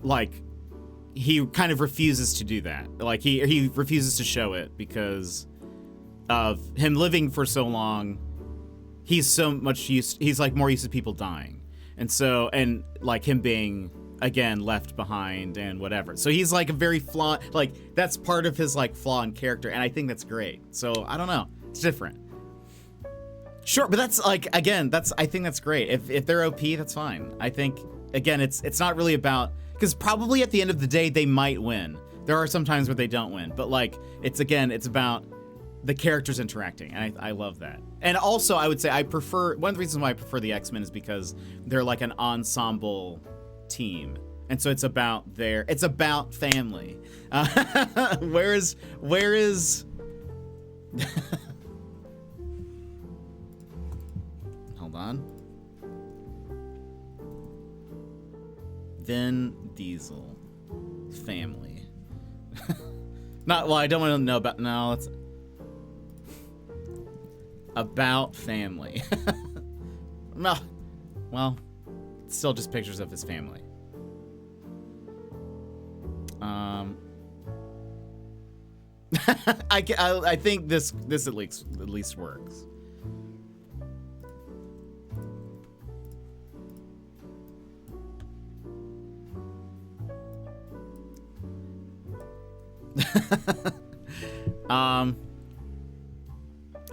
like, he kind of refuses to do that. Like he refuses to show it because of him living for so long. He's so much used. He's like more used to people dying, and like him being again left behind and whatever. So he's like a very flawed. Like that's part of his like flaw in character, and I think that's great. So I don't know. It's different. Sure, but that's like again. I think that's great. If they're OP, that's fine. I think again, it's not really about. Because probably at the end of the day, they might win. There are some times where they don't win. But like, it's about the characters interacting. And I love that. And also, I would say one of the reasons why I prefer the X-Men is because they're like an ensemble team. And so it's about family. Where is hold on. Vin Diesel family. I don't want to know about. No, it's about family. No, well, it's still just pictures of his family. I think this at least works.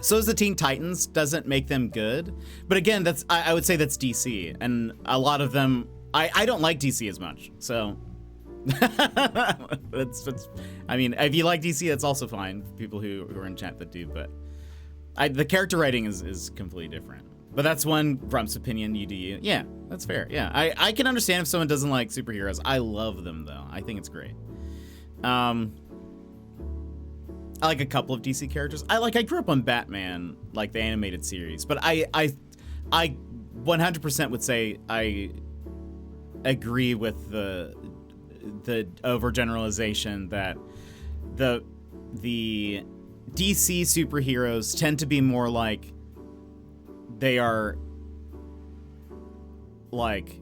So is the Teen Titans. Doesn't make them good, but again, I would say that's DC, and a lot of them I don't like DC as much. So I mean, if you like DC, that's also fine. People who are in chat that do, but the character writing is completely different. But that's one Grump's opinion. You do you. Yeah, that's fair. Yeah, I can understand if someone doesn't like superheroes. I love them though. I think it's great. I like a couple of DC characters. I grew up on Batman, like the animated series, but I 100% would say I agree with the overgeneralization that the DC superheroes tend to be more like they are like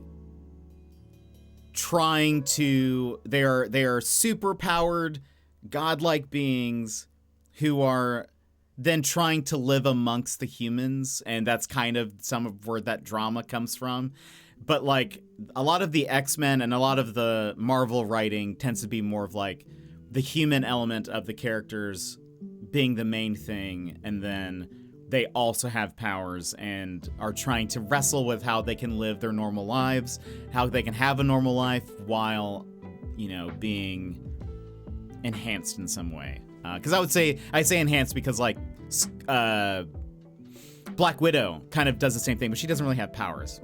trying to, they are super powered godlike beings who are then trying to live amongst the humans, and that's kind of some of where that drama comes from. But like a lot of the X-Men and a lot of the Marvel writing tends to be more of like the human element of the characters being the main thing, and then they also have powers and are trying to wrestle with how they can live their normal lives, how they can have a normal life while, you know, being enhanced in some way. Because I say enhanced because like Black Widow kind of does the same thing, but she doesn't really have powers.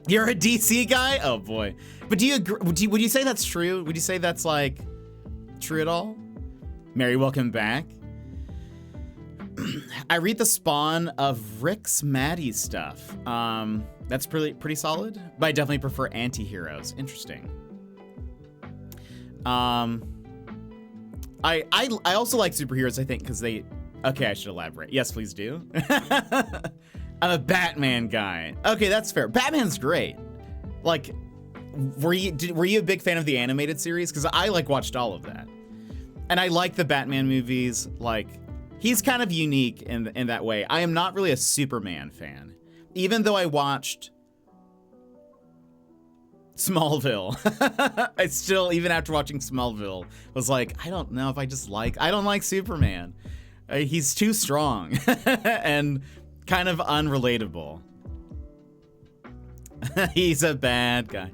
You're a DC guy? Oh boy. But do you agree, would you say that's true? Would you say that's like true at all? Mary, welcome back. I read the spawn of Rick's Maddie stuff. That's pretty solid, but I definitely prefer anti-heroes. Interesting. I also like superheroes, I think, because they... Okay, I should elaborate. Yes, please do. I'm a Batman guy. Okay, that's fair. Batman's great. Like, were you a big fan of the animated series? Because I like watched all of that, and I like the Batman movies. Like, he's kind of unique in that way. I am not really a Superman fan, even though I watched Smallville. I still, even after watching Smallville, was like, I don't know if I don't like Superman. He's too strong and kind of unrelatable. He's a bad guy.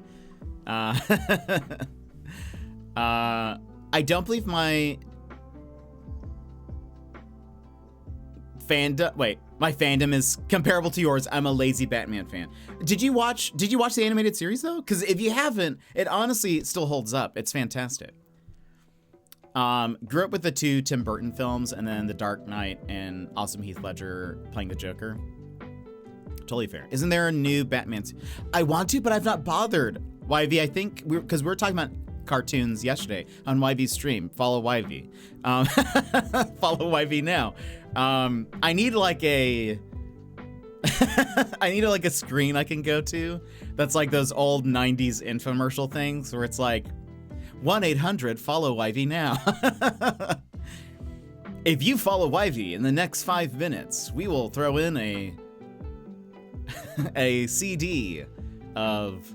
I don't believe my fandom is comparable to yours. I'm a lazy Batman fan. Did you watch the animated series though? Because if you haven't, it honestly still holds up. It's fantastic. Grew up with the 2 Tim Burton films and then The Dark Knight and awesome Heath Ledger playing the Joker. Totally fair. Isn't there a new Batman? I want to, but I've not bothered. YV, I think because we were talking about cartoons yesterday on YV's stream. Follow YV. Follow YV now. I need like a screen I can go to that's like those old 90s infomercial things where it's like 1-800 follow YV now. If you follow YV in the next 5 minutes, we will throw in a CD of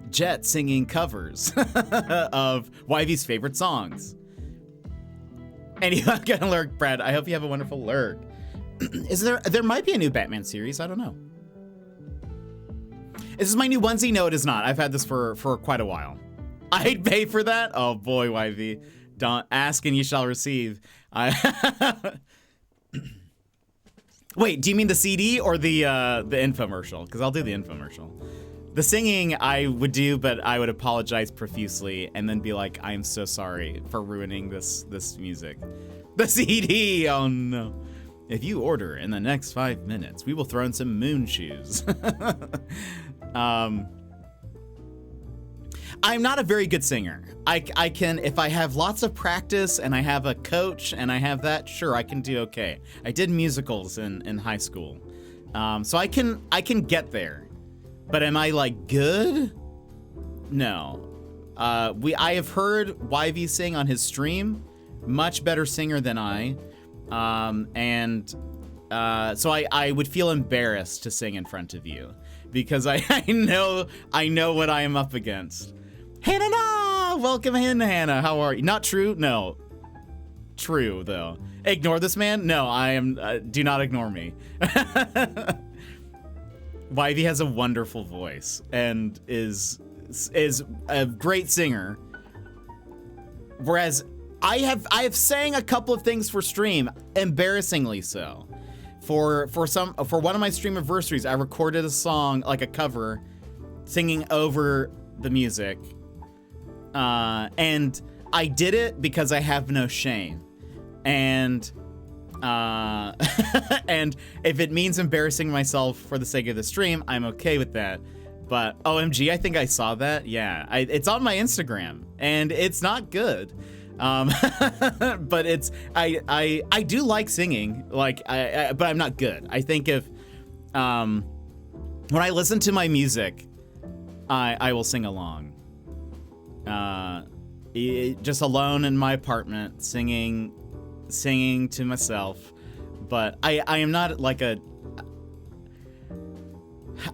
Jet singing covers of YV's favorite songs. Anyway, I'm gonna lurk, Brad. I hope you have a wonderful lurk. There might be a new Batman series. I don't know. Is this my new onesie? No, it is not. I've had this for quite a while. I'd pay for that? Oh boy, YV. Don't ask and you shall receive. Wait, do you mean the CD or the infomercial? Because I'll do the infomercial. The singing I would do, but I would apologize profusely and then be like, I'm so sorry for ruining this music. The CD, oh no. If you order in the next 5 minutes, we will throw in some moon shoes. I'm not a very good singer. I can, if I have lots of practice and I have a coach and I have that, sure, I can do okay. I did musicals in high school. So I can get there. But am I like good? No. I have heard YV sing on his stream. Much better singer than I. So I would feel embarrassed to sing in front of you because I know what I am up against. Hannah, welcome in, Hannah. How are you? Not true? No. True, though. Ignore this man? No, I am. Do not ignore me. YV has a wonderful voice and is a great singer. Whereas I have sang a couple of things for stream, embarrassingly so. For one of my stream anniversaries, I recorded a song, like a cover, singing over the music. And I did it because I have no shame. And and if it means embarrassing myself for the sake of the stream, I'm okay with that. But OMG, I think I saw that. Yeah, it's on my Instagram and it's not good. But I do like singing, like but I'm not good. I think if When I listen to my music, I will sing along. Just alone in my apartment, singing to myself. But I am not like a...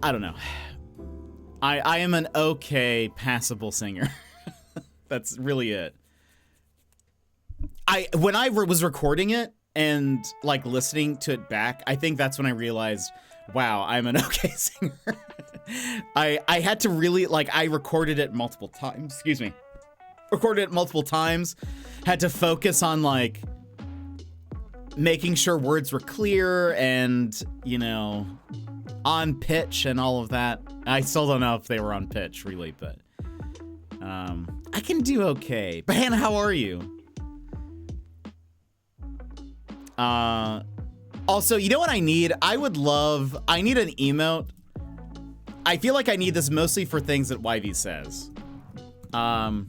I don't know. I am an okay, passable singer. That's really it. When I was recording it and like listening to it back, I think that's when I realized, wow, I'm an okay singer. I had to really, like, I recorded it multiple times. Excuse me. Recorded it multiple times. Had to focus on, like, making sure words were clear and, you know, on pitch and all of that. I still don't know if they were on pitch, really, but I can do okay. But Hannah, how are you? Also, you know what I need? I need an emote. I feel like I need this mostly for things that YV says. I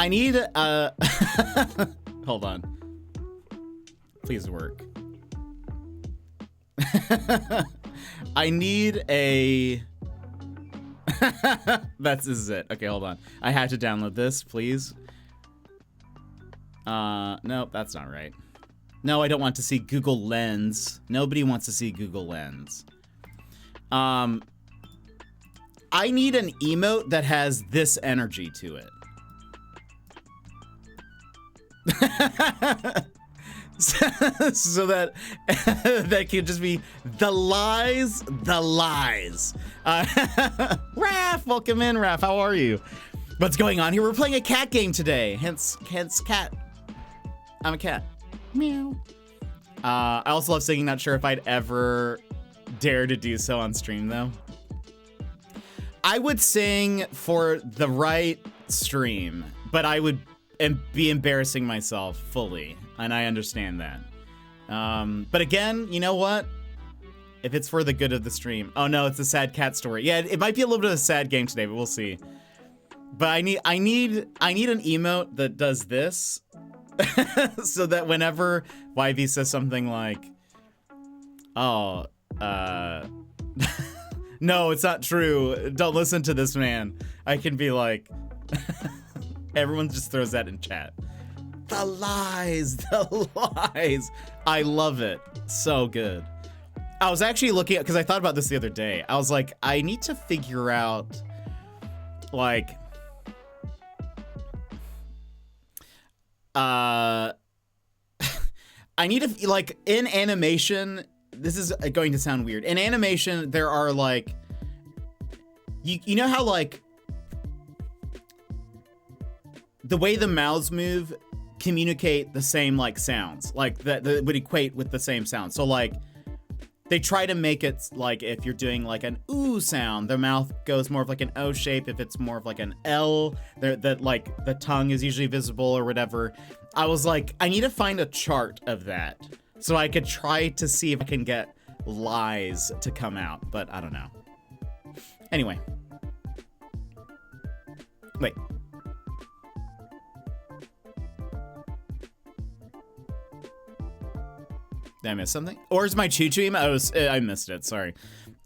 need hold on. Please work. I need a this is it. Okay, hold on. I have to download this, please. Nope, that's not right. No, I don't want to see Google Lens. Nobody wants to see Google Lens. I need an emote that has this energy to it. So that that could just be the lies. Raph, welcome in, Raph. How are you? What's going on here? We're playing a cat game today. Hence cat. I'm a cat. Meow. I also love singing. Not sure if I'd ever dare to do so on stream though. I would sing for the right stream, but I would be embarrassing myself fully, and I understand that. But again, you know what? If it's for the good of the stream. Oh no, it's a sad cat story. Yeah, it might be a little bit of a sad game today, but we'll see. But I need an emote that does this, so that whenever YV says something like, "Oh, no, it's not true. Don't listen to this man," I can be like. Everyone just throws that in chat. The lies. I love it. So good. I was actually looking at, because I thought about this the other day. I was like, I need to figure out, like, I need to, like, in animation, this is going to sound weird. In animation, there are, like, you know how, like, the way the mouths move communicate the same like sounds, like that would equate with the same sound. So like they try to make it like if you're doing like an ooh sound, the mouth goes more of like an O shape. If it's more of like an L, that like the tongue is usually visible or whatever. I was like, I need to find a chart of that so I could try to see if I can get lies to come out, but I don't know. Anyway. Wait. Did I miss something? Or is my choo-choo emote? I missed it, sorry.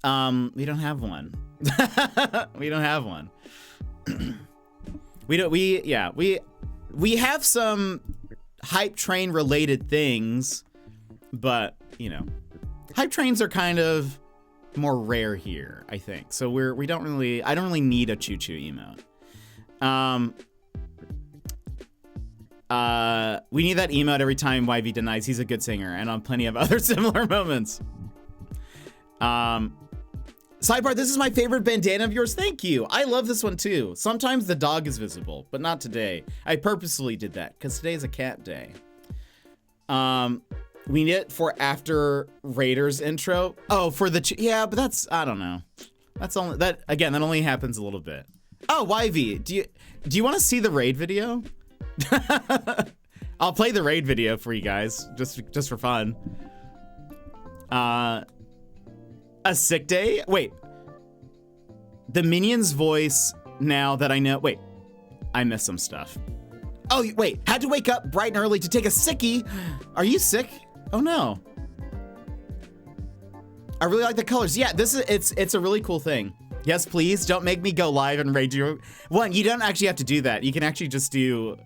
We don't have one. We don't have one. We have some hype train related things, but you know, hype trains are kind of more rare here, I think. So I don't really need a choo-choo emote. We need that emote every time YV denies he's a good singer, and on plenty of other similar moments. Sidebar, this is my favorite bandana of yours. Thank you. I love this one too. Sometimes the dog is visible, but not today. I purposely did that because today is a cat day. We need it for after Raiders intro. Oh, for the yeah, but that's, I don't know. That's only that again. That only happens a little bit. Oh, YV, do you want to see the raid video? I'll play the raid video for you guys, just for fun. A sick day? Wait. The Minion's voice, now that I know... Wait. I missed some stuff. Oh, wait, had to wake up bright and early to take a sickie. Are you sick? Oh no. I really like the colors. Yeah, it's a really cool thing. Yes, please, don't make me go live and raid you. One, you don't actually have to do that. You can actually just do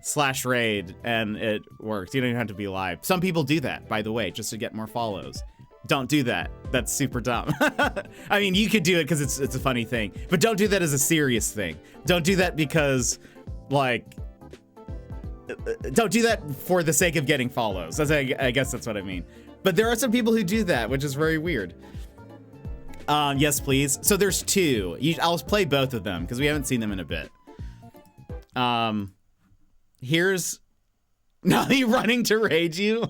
/raid and it works. You don't even have to be live. Some people do that, by the way, just to get more follows. Don't do that. That's super dumb. I mean, you could do it because it's a funny thing, but don't do that as a serious thing. Don't do that because, like, don't do that for the sake of getting follows. I guess that's what I mean. But there are some people who do that, which is very weird. Yes, please. So there's two. I'll play both of them because we haven't seen them in a bit. Here's... No, you running to raid you?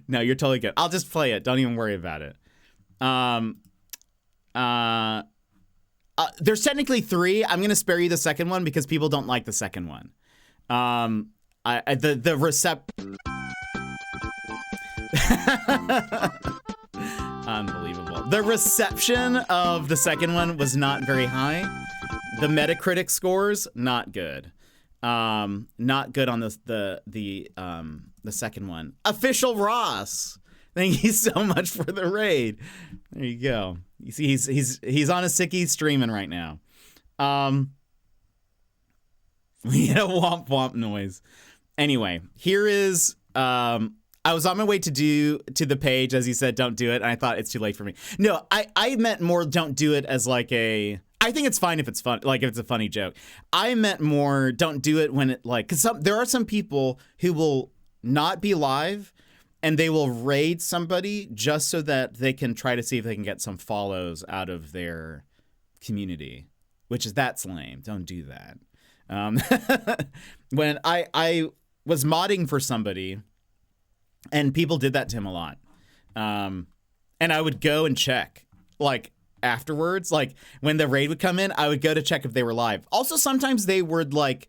No, you're totally good. I'll just play it. Don't even worry about it. There's technically three. I'm going to spare you the second one because people don't like the second one. Unbelievable. The reception of the second one was not very high. The Metacritic scores, not good. Not good on the second one. Official Ross, thank you so much for the raid. There you go. You see, he's on a sickie streaming right now. We had a womp womp noise. Anyway, here is I was on my way to the page as you said, don't do it, and I thought it's too late for me. No, I meant more don't do it as like a, I think it's fine if it's fun, like if it's a funny joke. I meant more don't do it when it like, because there are some people who will not be live and they will raid somebody just so that they can try to see if they can get some follows out of their community, that's lame. Don't do that. When I was modding for somebody and people did that to him a lot. And I would go and check like afterwards, like when the raid would come in, I would go to check if they were live. Also, sometimes they would like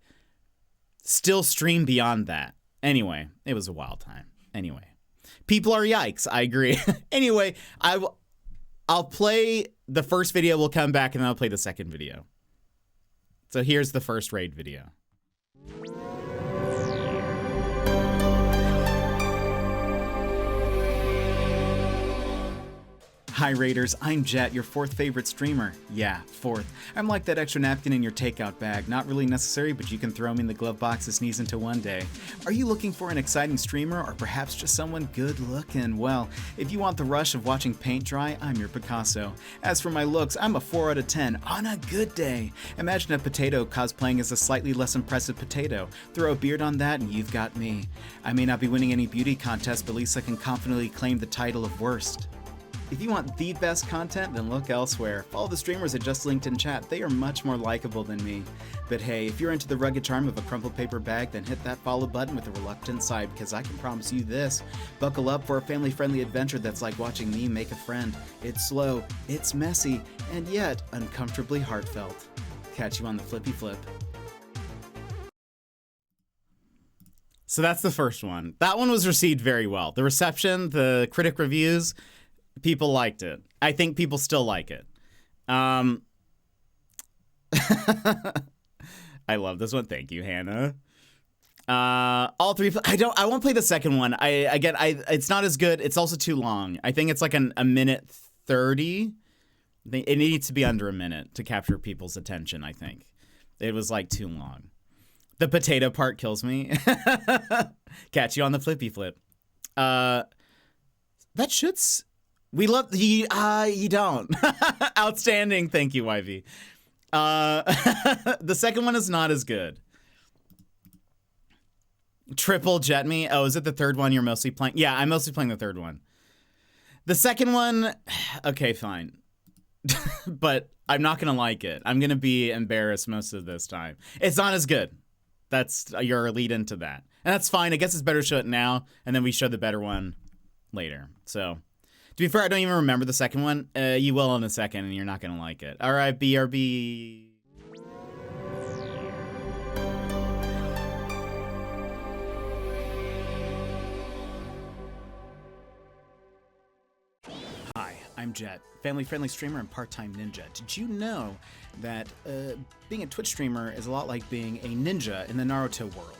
still stream beyond that. Anyway, it was a wild time. Anyway, people are yikes. I agree. Anyway, I'll play the first video. We'll come back and then I'll play the second video. So here's the first raid video. Hi Raiders, I'm Jet, your fourth favorite streamer. Yeah, fourth. I'm like that extra napkin in your takeout bag. Not really necessary, but you can throw me in the glove box to sneeze into one day. Are you looking for an exciting streamer or perhaps just someone good looking? Well, if you want the rush of watching paint dry, I'm your Picasso. As for my looks, I'm a 4 out of 10 on a good day. Imagine a potato cosplaying as a slightly less impressive potato. Throw a beard on that and you've got me. I may not be winning any beauty contest, but at least I can confidently claim the title of worst. If you want the best content, then look elsewhere. Follow the streamers I just linked in chat. They are much more likable than me. But hey, if you're into the rugged charm of a crumpled paper bag, then hit that follow button with a reluctant sigh, because I can promise you this. Buckle up for a family-friendly adventure that's like watching me make a friend. It's slow, it's messy, and yet uncomfortably heartfelt. Catch you on the flippy flip. So that's the first one. That one was received very well. The reception, the critic reviews, people liked it. I think people still like it. I love this one. Thank you, Hannah. All three. I won't play the second one. It's not as good. It's also too long. I think it's like a minute 30. It needs to be under a minute to capture people's attention. I think it was like too long. The potato part kills me. Catch you on the flippy flip. That should. We love you. You don't. Outstanding. Thank you, YV. The second one is not as good. Triple jet me. Oh, is it the third one you're mostly playing? Yeah, I'm mostly playing the third one. The second one, okay, fine. But I'm not gonna like it. I'm gonna be embarrassed most of this time. It's not as good. That's your lead into that, and that's fine. I guess it's better to show it now, and then we show the better one later. So. To be fair, I don't even remember the second one. You will in a second, and you're not going to like it. All right, BRB. Hi, I'm Jet, family-friendly streamer and part-time ninja. Did you know that being a Twitch streamer is a lot like being a ninja in the Naruto world?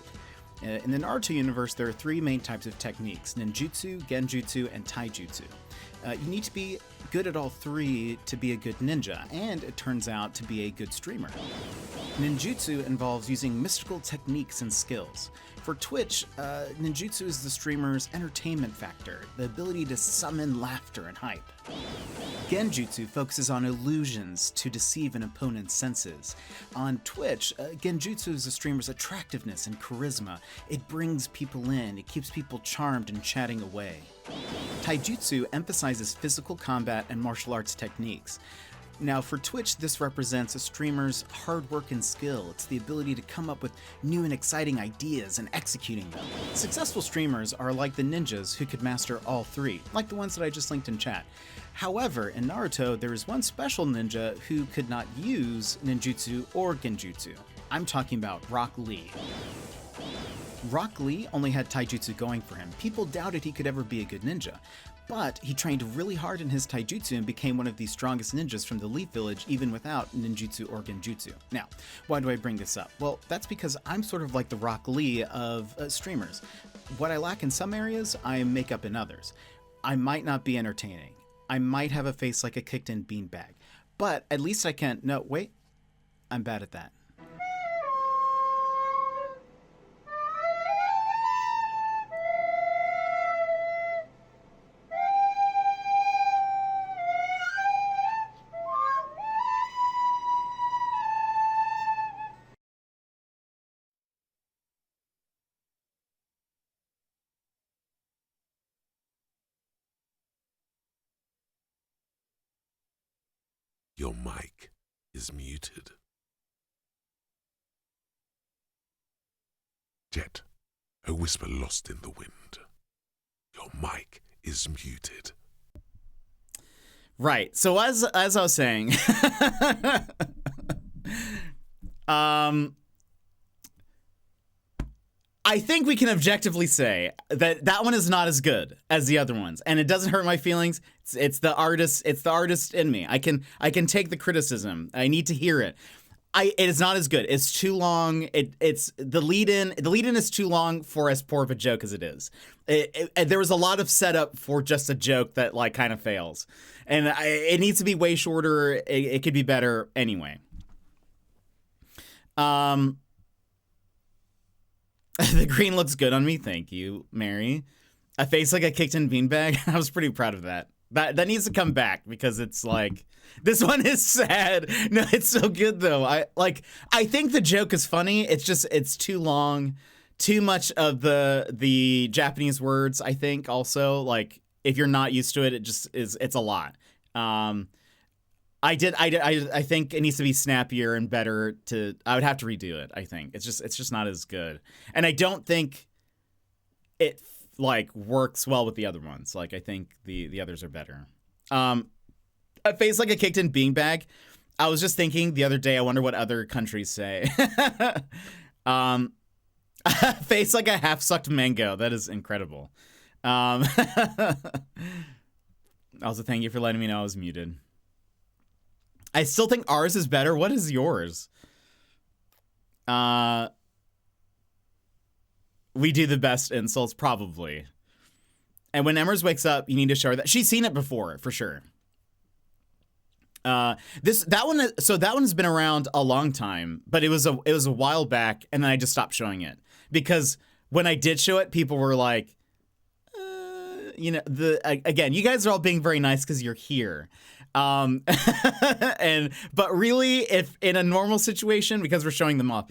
In the Naruto universe, there are 3 main types of techniques: ninjutsu, genjutsu, and taijutsu. You need to be good at all 3 to be a good ninja, and it turns out to be a good streamer. Ninjutsu involves using mystical techniques and skills. For Twitch, ninjutsu is the streamer's entertainment factor, the ability to summon laughter and hype. Genjutsu focuses on illusions to deceive an opponent's senses. On Twitch, Genjutsu is the streamer's attractiveness and charisma. It brings people in, it keeps people charmed and chatting away. Taijutsu emphasizes physical combat and martial arts techniques. Now, for Twitch, this represents a streamer's hard work and skill. It's the ability to come up with new and exciting ideas and executing them. Successful streamers are like the ninjas who could master all 3, like the ones that I just linked in chat. However, in Naruto, there is one special ninja who could not use ninjutsu or genjutsu. I'm talking about Rock Lee. Rock Lee only had taijutsu going for him. People doubted he could ever be a good ninja. But he trained really hard in his taijutsu and became one of the strongest ninjas from the Leaf Village, even without ninjutsu or genjutsu. Now, why do I bring this up? Well, that's because I'm sort of like the Rock Lee of streamers. What I lack in some areas, I make up in others. I might not be entertaining. I might have a face like a kicked-in beanbag. But at least I can... No, wait. I'm bad at that. Your mic is muted. Jet, a whisper lost in the wind. Your mic is muted. Right. So as I was saying, I think we can objectively say that that one is not as good as the other ones, and it doesn't hurt my feelings. It's the artist. It's the artist in me. I can take the criticism. I need to hear it. It is not as good. It's too long. It's the lead in. The lead in is too long for as poor of a joke as it is. There was a lot of setup for just a joke that like kind of fails, and it needs to be way shorter. It could be better anyway. The green looks good on me. Thank you, Mary. A face like a kicked-in beanbag. I was pretty proud of that. That needs to come back because it's like this one is sad. No, it's so good though. I think the joke is funny. It's too long, too much of the Japanese words. I think also like if you're not used to it, it's a lot. I think it needs to be snappier and better. I would have to redo it. I think it's just not as good, and I don't think it like works well with the other ones. Like I think the others are better. A face like a kicked-in beanbag. I was just thinking the other day. I wonder what other countries say. A face like a half-sucked mango. That is incredible. Also, thank you for letting me know I was muted. I still think ours is better. What is yours? We do the best insults, probably. And when Emmers wakes up, you need to show her that. She's seen it before, for sure. That one's been around a long time, but it was a while back, and then I just stopped showing it. Because when I did show it, people were like, again, you guys are all being very nice because you're here. But really, if in a normal situation, because we're showing them off,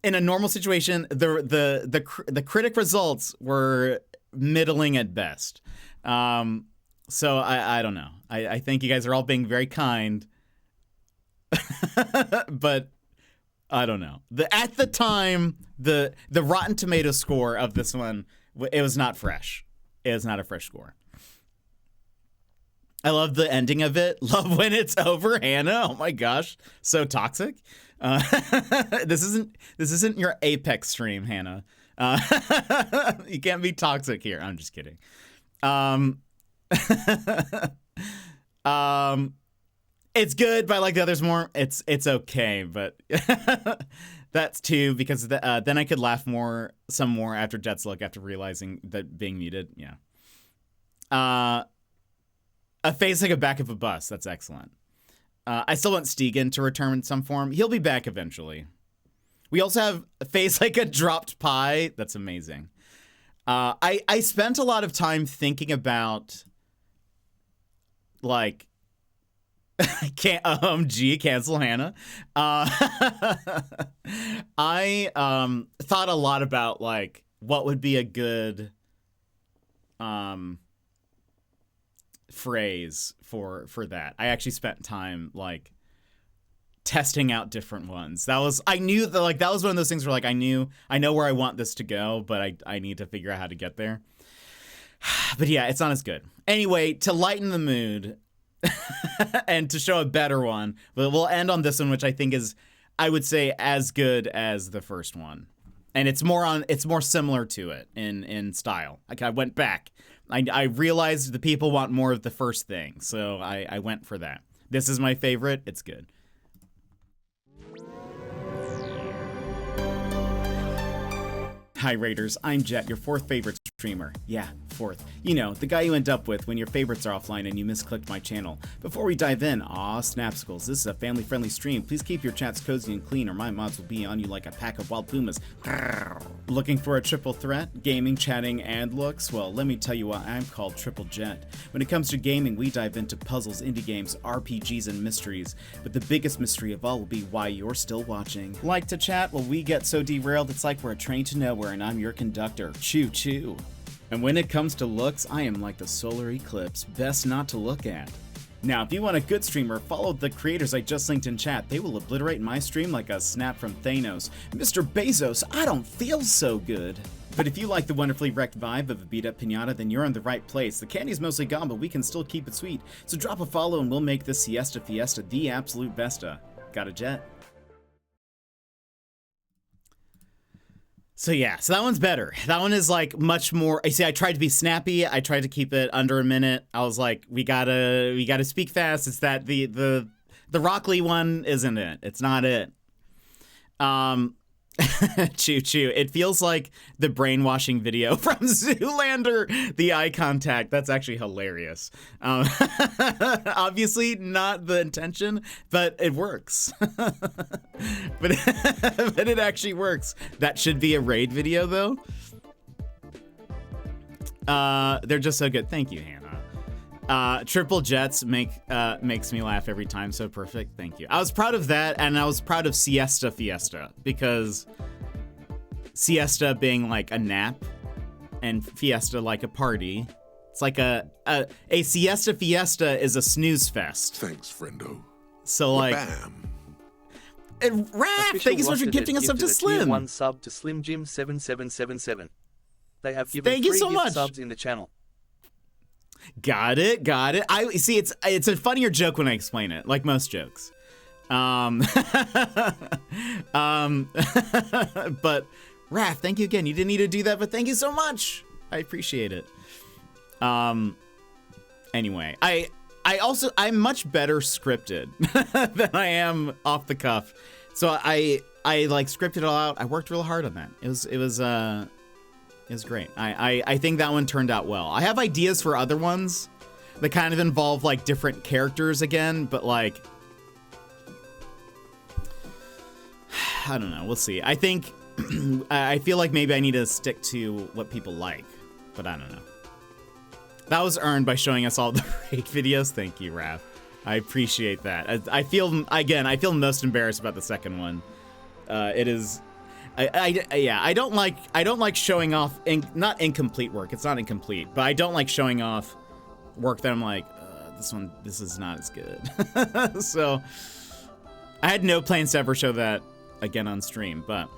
in a normal situation, the critic results were middling at best. So I don't know. I think you guys are all being very kind, but I don't know. At the time, the Rotten Tomato score of this one, it was not fresh. It was not a fresh score. I love the ending of it. Love when it's over, Hannah. Oh my gosh, so toxic. This isn't your Apex stream, Hannah. You can't be toxic here. I'm just kidding. It's good, but I like the others more. It's okay, but That's two, because then I could laugh some more after Jet's look, after realizing that being muted. Yeah. A face like a back of a bus. That's excellent. I still want Stegan to return in some form. He'll be back eventually. We also have a face like a dropped pie. That's amazing. I spent a lot of time thinking about, like, cancel Hannah. I thought a lot about, like, what would be a good phrase for that. I actually spent time, like, testing out different ones. I knew that, like, that was one of those things where, like, I know where I want this to go, but I need to figure out how to get there. But yeah, it's not as good. Anyway, to lighten the mood and to show a better one, but we'll end on this one, which I think is, I would say, as good as the first one. And it's more similar to it in style. Like, I went back. I realized the people want more of the first thing, so I went for that. This is my favorite. It's good. Hi Raiders, I'm Jet, your fourth favorite streamer. Yeah, fourth. You know, the guy you end up with when your favorites are offline and you misclicked my channel. Before we dive in, Snapsicles, this is a family-friendly stream. Please keep your chats cozy and clean or my mods will be on you like a pack of wild pumas. Looking for a triple threat? Gaming, chatting, and looks? Well, let me tell you why I'm called Triple Jet. When it comes to gaming, we dive into puzzles, indie games, RPGs, and mysteries. But the biggest mystery of all will be why you're still watching. Like to chat? Well, we get so derailed it's like we're a train to nowhere and I'm your conductor. Choo choo. And when it comes to looks, I am like the solar eclipse, best not to look at. Now, if you want a good streamer, follow the creators I just linked in chat. They will obliterate my stream like a snap from Thanos. Mr. Bezos, I don't feel so good. But if you like the wonderfully wrecked vibe of a beat-up pinata, then you're in the right place. The candy's mostly gone, but we can still keep it sweet. So drop a follow and we'll make this Siesta Fiesta the absolute besta. Got a Jet? So yeah, so that one's better. That one is like much more. I see. I tried to be snappy. I tried to keep it under a minute. I was like, we gotta speak fast. It's that the Rockley one isn't it? It's not it. Choo choo. It feels like the brainwashing video from Zoolander. The eye contact. That's actually hilarious. Obviously not the intention, but it works. but it actually works. That should be a raid video though. They're just so good. Thank you, Hannah. Triple Jets makes me laugh every time. So perfect. Thank you. I was proud of that, and I was proud of Siesta Fiesta because siesta being like a nap and fiesta like a party. It's like a Siesta Fiesta is a snooze fest. Thanks, friendo. So like, Bam. and Raph, thank you so much for gifting us up to Slim. One sub to Slim Jim 7777. They have given Thank you 3 so gift much. subs in the channel. Got it. I see. It's a funnier joke when I explain it, like most jokes. But Raph, thank you again. You didn't need to do that, but thank you so much. I appreciate it. Anyway, I'm much better scripted than I am off the cuff. So I like scripted it all out. I worked real hard on that. It was great. I think that one turned out well. I have ideas for other ones that kind of involve like different characters again, but like, I don't know. We'll see. I think, I feel like maybe I need to stick to what people like, but I don't know. That was earned by showing us all the raid videos. Thank you, Raph. I appreciate that. I feel most embarrassed about the second one. It is, I don't like showing off, not incomplete work. It's not incomplete, but I don't like showing off work that I'm like, this is not as good. So I had no plans to ever show that again on stream, but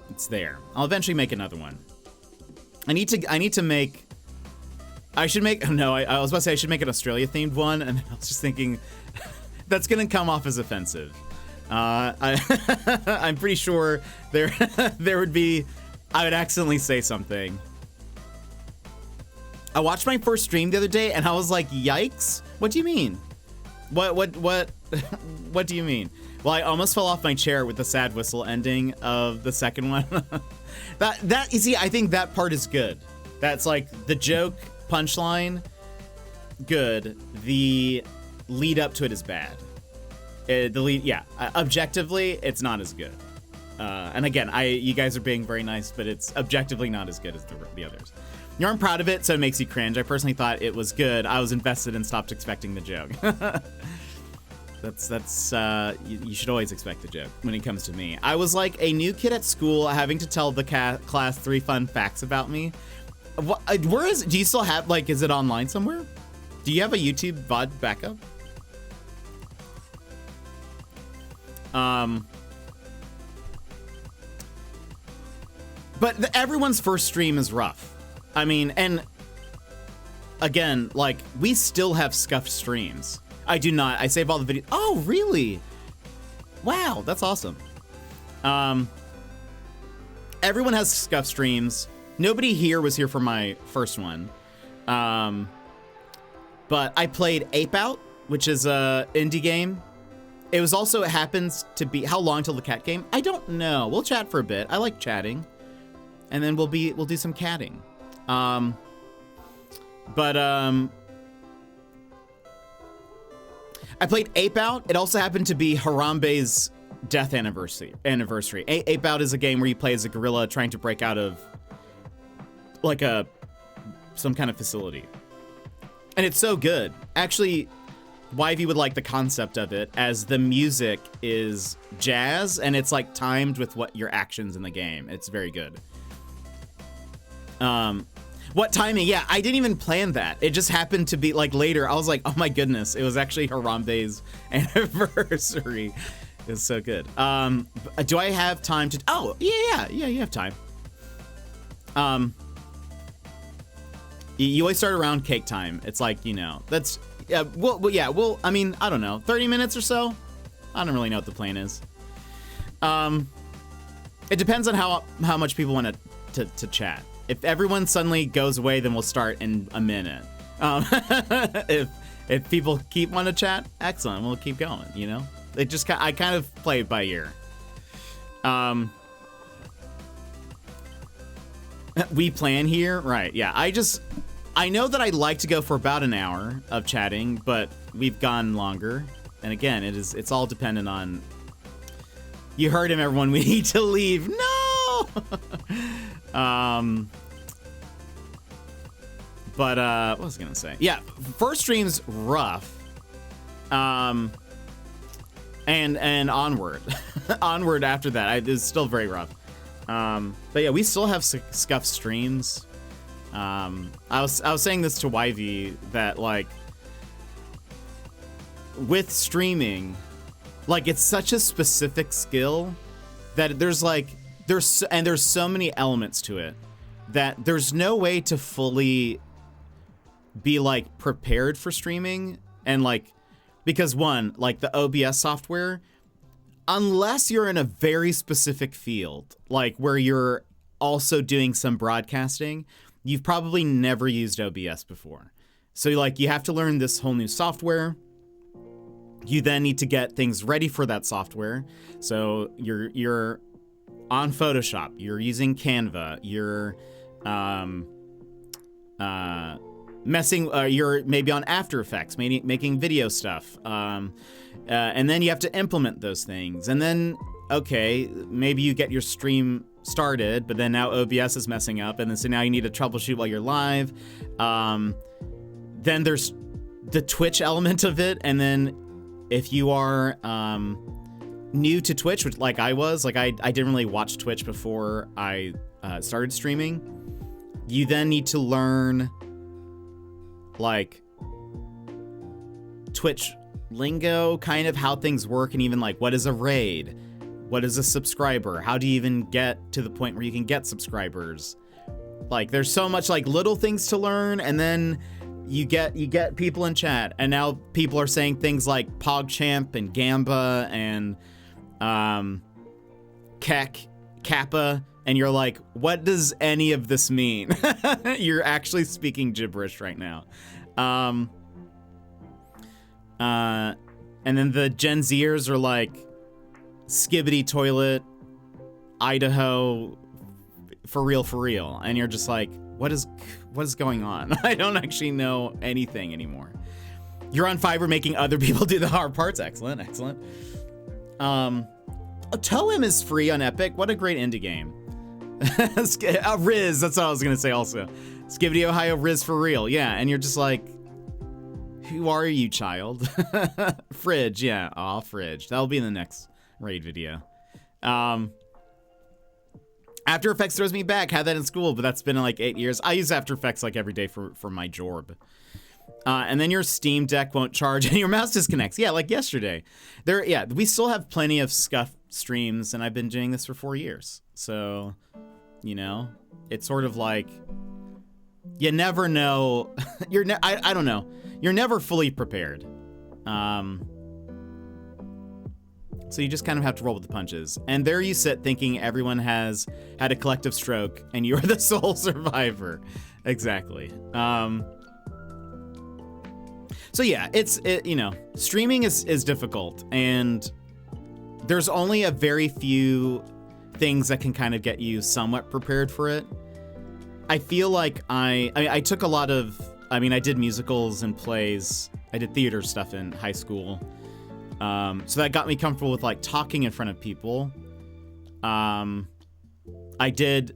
it's there. I'll eventually make another one. I should make an Australia themed one, and I was just thinking that's gonna come off as offensive. I'm pretty sure there would be, I would accidentally say something. I watched my first stream the other day and I was like, yikes, what do you mean? What What do you mean? Well, I almost fell off my chair with the sad whistle ending of the second one. that you see, I think that part is good. That's like the joke punchline, good. The lead up to it is bad. Objectively, it's not as good. And again, you guys are being very nice, but it's objectively not as good as the others. You aren't proud of it, so it makes you cringe. I personally thought it was good. I was invested and stopped expecting the joke. You should always expect a joke when it comes to me. I was like a new kid at school having to tell the class 3 fun facts about me. Do you still have, like, is it online somewhere? Do you have a YouTube VOD backup? But everyone's first stream is rough. I mean, and again, like, we still have scuffed streams. I do not. I save all the videos. Oh, really? Wow, that's awesome. Everyone has scuffed streams. Nobody here was here for my first one. But I played Ape Out, which is a indie game. It happens to be, how long till the cat game? I don't know. We'll chat for a bit. I like chatting. And then we'll do some catting. I played Ape Out. It also happened to be Harambe's death anniversary. Ape Out is a game where you play as a gorilla trying to break out of like some kind of facility. And it's so good. Actually, Wivey would like the concept of it, as the music is jazz and it's like timed with what your actions in the game. It's very good. What timing? Yeah, I didn't even plan that. It just happened to be like later. I was like, oh my goodness, it was actually Harambe's anniversary. It was so good. Do I have time to? Oh, yeah, you have time. You always start around cake time. It's like, that's, I mean, I don't know, 30 minutes or so? I don't really know what the plan is. It depends on how much people want to chat. If everyone suddenly goes away, then we'll start in a minute. If people keep wanting to chat, excellent, we'll keep going, I kind of play it by ear. We plan here, right? Yeah, I know that I like to go for about an hour of chatting, but we've gone longer. And again, it's all dependent on. You heard him, everyone. We need to leave. No. What was I gonna say? Yeah, first stream's rough. And onward, onward after that, it's still very rough. But yeah, we still have scuffed streams. I was saying this to Yv that, like, with streaming, like, it's such a specific skill that there's so many elements to it that there's no way to fully be like prepared for streaming. And like, because one, like the OBS software, unless you're in a very specific field, like where you're also doing some broadcasting, you've probably never used OBS before. So like, you have to learn this whole new software. You then need to get things ready for that software. So you're on Photoshop, you're using Canva, you're you're maybe on After Effects, making video stuff. And then you have to implement those things. And then, okay, maybe you get your stream started, but then now OBS is messing up. And then so now you need to troubleshoot while you're live. Then there's the Twitch element of it. And then if you are new to Twitch, which like I was, like I didn't really watch Twitch before I started streaming, you then need to learn like Twitch lingo, kind of how things work, and even like what is a raid, what is a subscriber, how do you even get to the point where you can get subscribers. Like there's so much like little things to learn, and then you get people in chat, and now people are saying things like PogChamp and Gamba and Keck, Kappa, and you're like, what does any of this mean? You're actually speaking gibberish right now. And And then the Gen Zers are like Skibbity Toilet, Idaho, for real. And you're just like, what is going on? I don't actually know anything anymore. You're on Fiverr making other people do the hard parts. Excellent. Toem is free on Epic. What a great indie game. Riz, that's what I was gonna say also. Skibbity Ohio Riz for real. Yeah, and you're just like, who are you, child? Fridge, yeah. Aw, Fridge. That'll be in the next raid video. After Effects throws me back. Had that in school, but that's been in like 8 years. I use After Effects like every day for my job. And then your Steam Deck won't charge and your mouse disconnects. Yeah, like yesterday. We still have plenty of scuff streams, and I've been doing this for 4 years. So, you know, it's sort of like, you never know. I don't know. You're never fully prepared. So you just kind of have to roll with the punches. And there you sit thinking everyone has had a collective stroke and you're the sole survivor. Exactly. So yeah, you know, streaming is difficult, and there's only a very few things that can kind of get you somewhat prepared for it. I feel like I took a lot of, I did musicals and plays. I did theater stuff in high school. So that got me comfortable with like talking in front of people. I did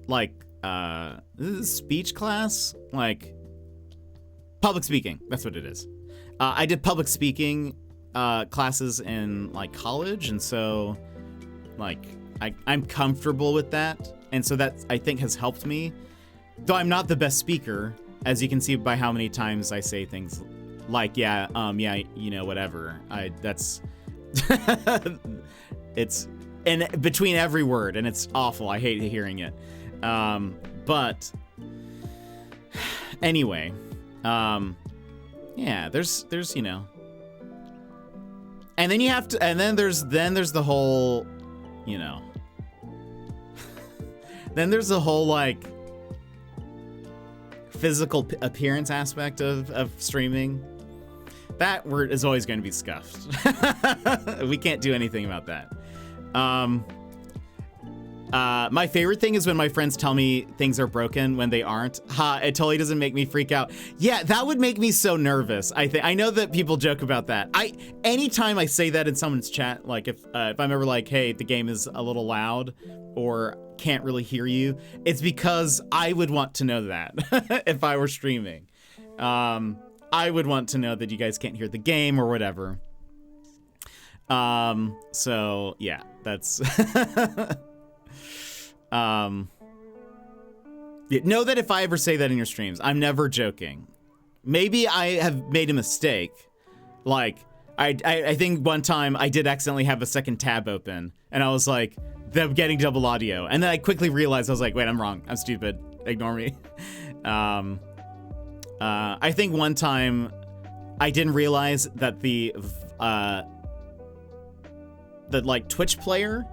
like speech class, like public speaking. That's what it is. I did public speaking classes in like college, and so like I'm comfortable with that, and so that I think has helped me. Though I'm not the best speaker, as you can see by how many times I say things like yeah, you know, whatever. That's it's in between every word, and it's awful. I hate hearing it. But anyway, yeah, there's you know, and then you have to, and then there's the whole, you know, then there's the whole like physical appearance aspect of streaming. That word is always going to be scuffed. We can't do anything about that. My favorite thing is when my friends tell me things are broken when they aren't. It totally doesn't make me freak out. Yeah, that would make me so nervous. I know that people joke about that. Anytime I say that in someone's chat, like if I'm ever like, hey, the game is a little loud or can't really hear you, it's because I would want to know that if I were streaming. I would want to know that you guys can't hear the game or whatever. So yeah, that's know that if I ever say that in your streams, I'm never joking. Maybe I have made a mistake. Like I think one time I did accidentally have a second tab open, and I was like, them getting double audio, and then I quickly realized I was like, wait, I'm wrong. I'm stupid. Ignore me. I think one time I didn't realize that the like Twitch player,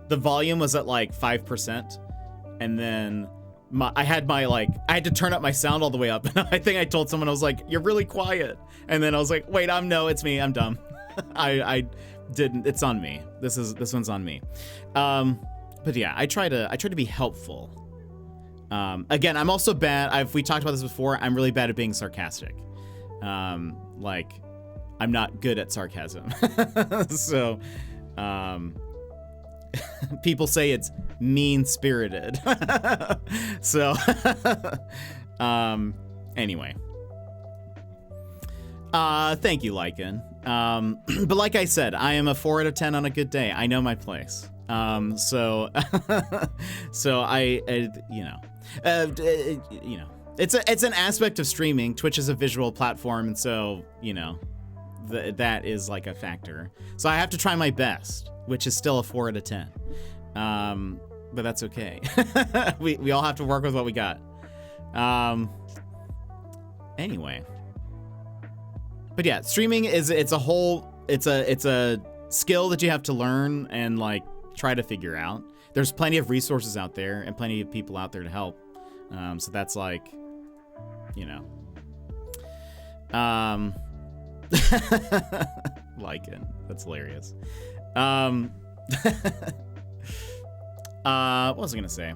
the volume was at like 5%, and then I had to turn up my sound all the way up, and I think I told someone, I was like, you're really quiet, and then I was like, wait, no, it's me, I'm dumb. I didn't, it's on me. This one's on me. But yeah, I try to be helpful. Again, I'm also bad. We talked about this before. I'm really bad at being sarcastic. Like, I'm not good at sarcasm. So, people say it's mean-spirited. So, anyway. Thank you, Lycan. But like I said, I am a 4 out of 10 on a good day. I know my place. So I you know, it's an aspect of streaming. Twitch is a visual platform, and so, you know, that is like a factor. So I have to try my best, which is still a 4 out of 10. But that's okay. we all have to work with what we got. Anyway. But yeah, streaming it's a skill that you have to learn and like try to figure out. There's plenty of resources out there and plenty of people out there to help. So that's like, you know. Lycan. That's hilarious. What was I gonna say?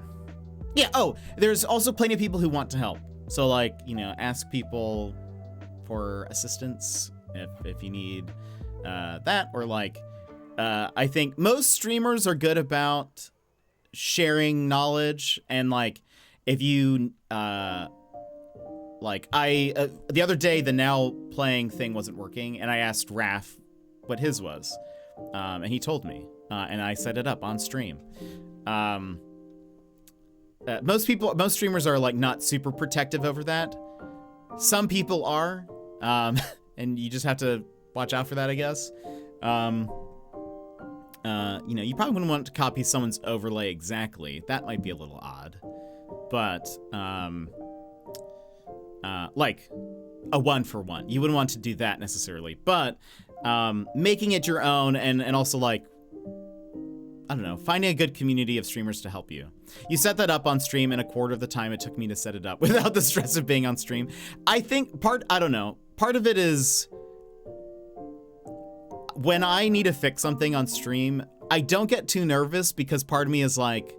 Yeah, oh, there's also plenty of people who want to help. So like, you know, ask people for assistance if you need that, or like, I think most streamers are good about sharing knowledge, and like, if you, like the other day, the now playing thing wasn't working, and I asked Raph what his was, and he told me, and I set it up on stream. Most streamers are like not super protective over that. Some people are, and you just have to watch out for that, I guess. You know, you probably wouldn't want to copy someone's overlay exactly. That might be a little odd, but like a 1-for-1, you wouldn't want to do that necessarily. But making it your own, and also like, I don't know, finding a good community of streamers to help you. You set that up on stream in a quarter of the time it took me to set it up without the stress of being on stream. I think I don't know, part of it is when I need to fix something on stream, I don't get too nervous because part of me is like,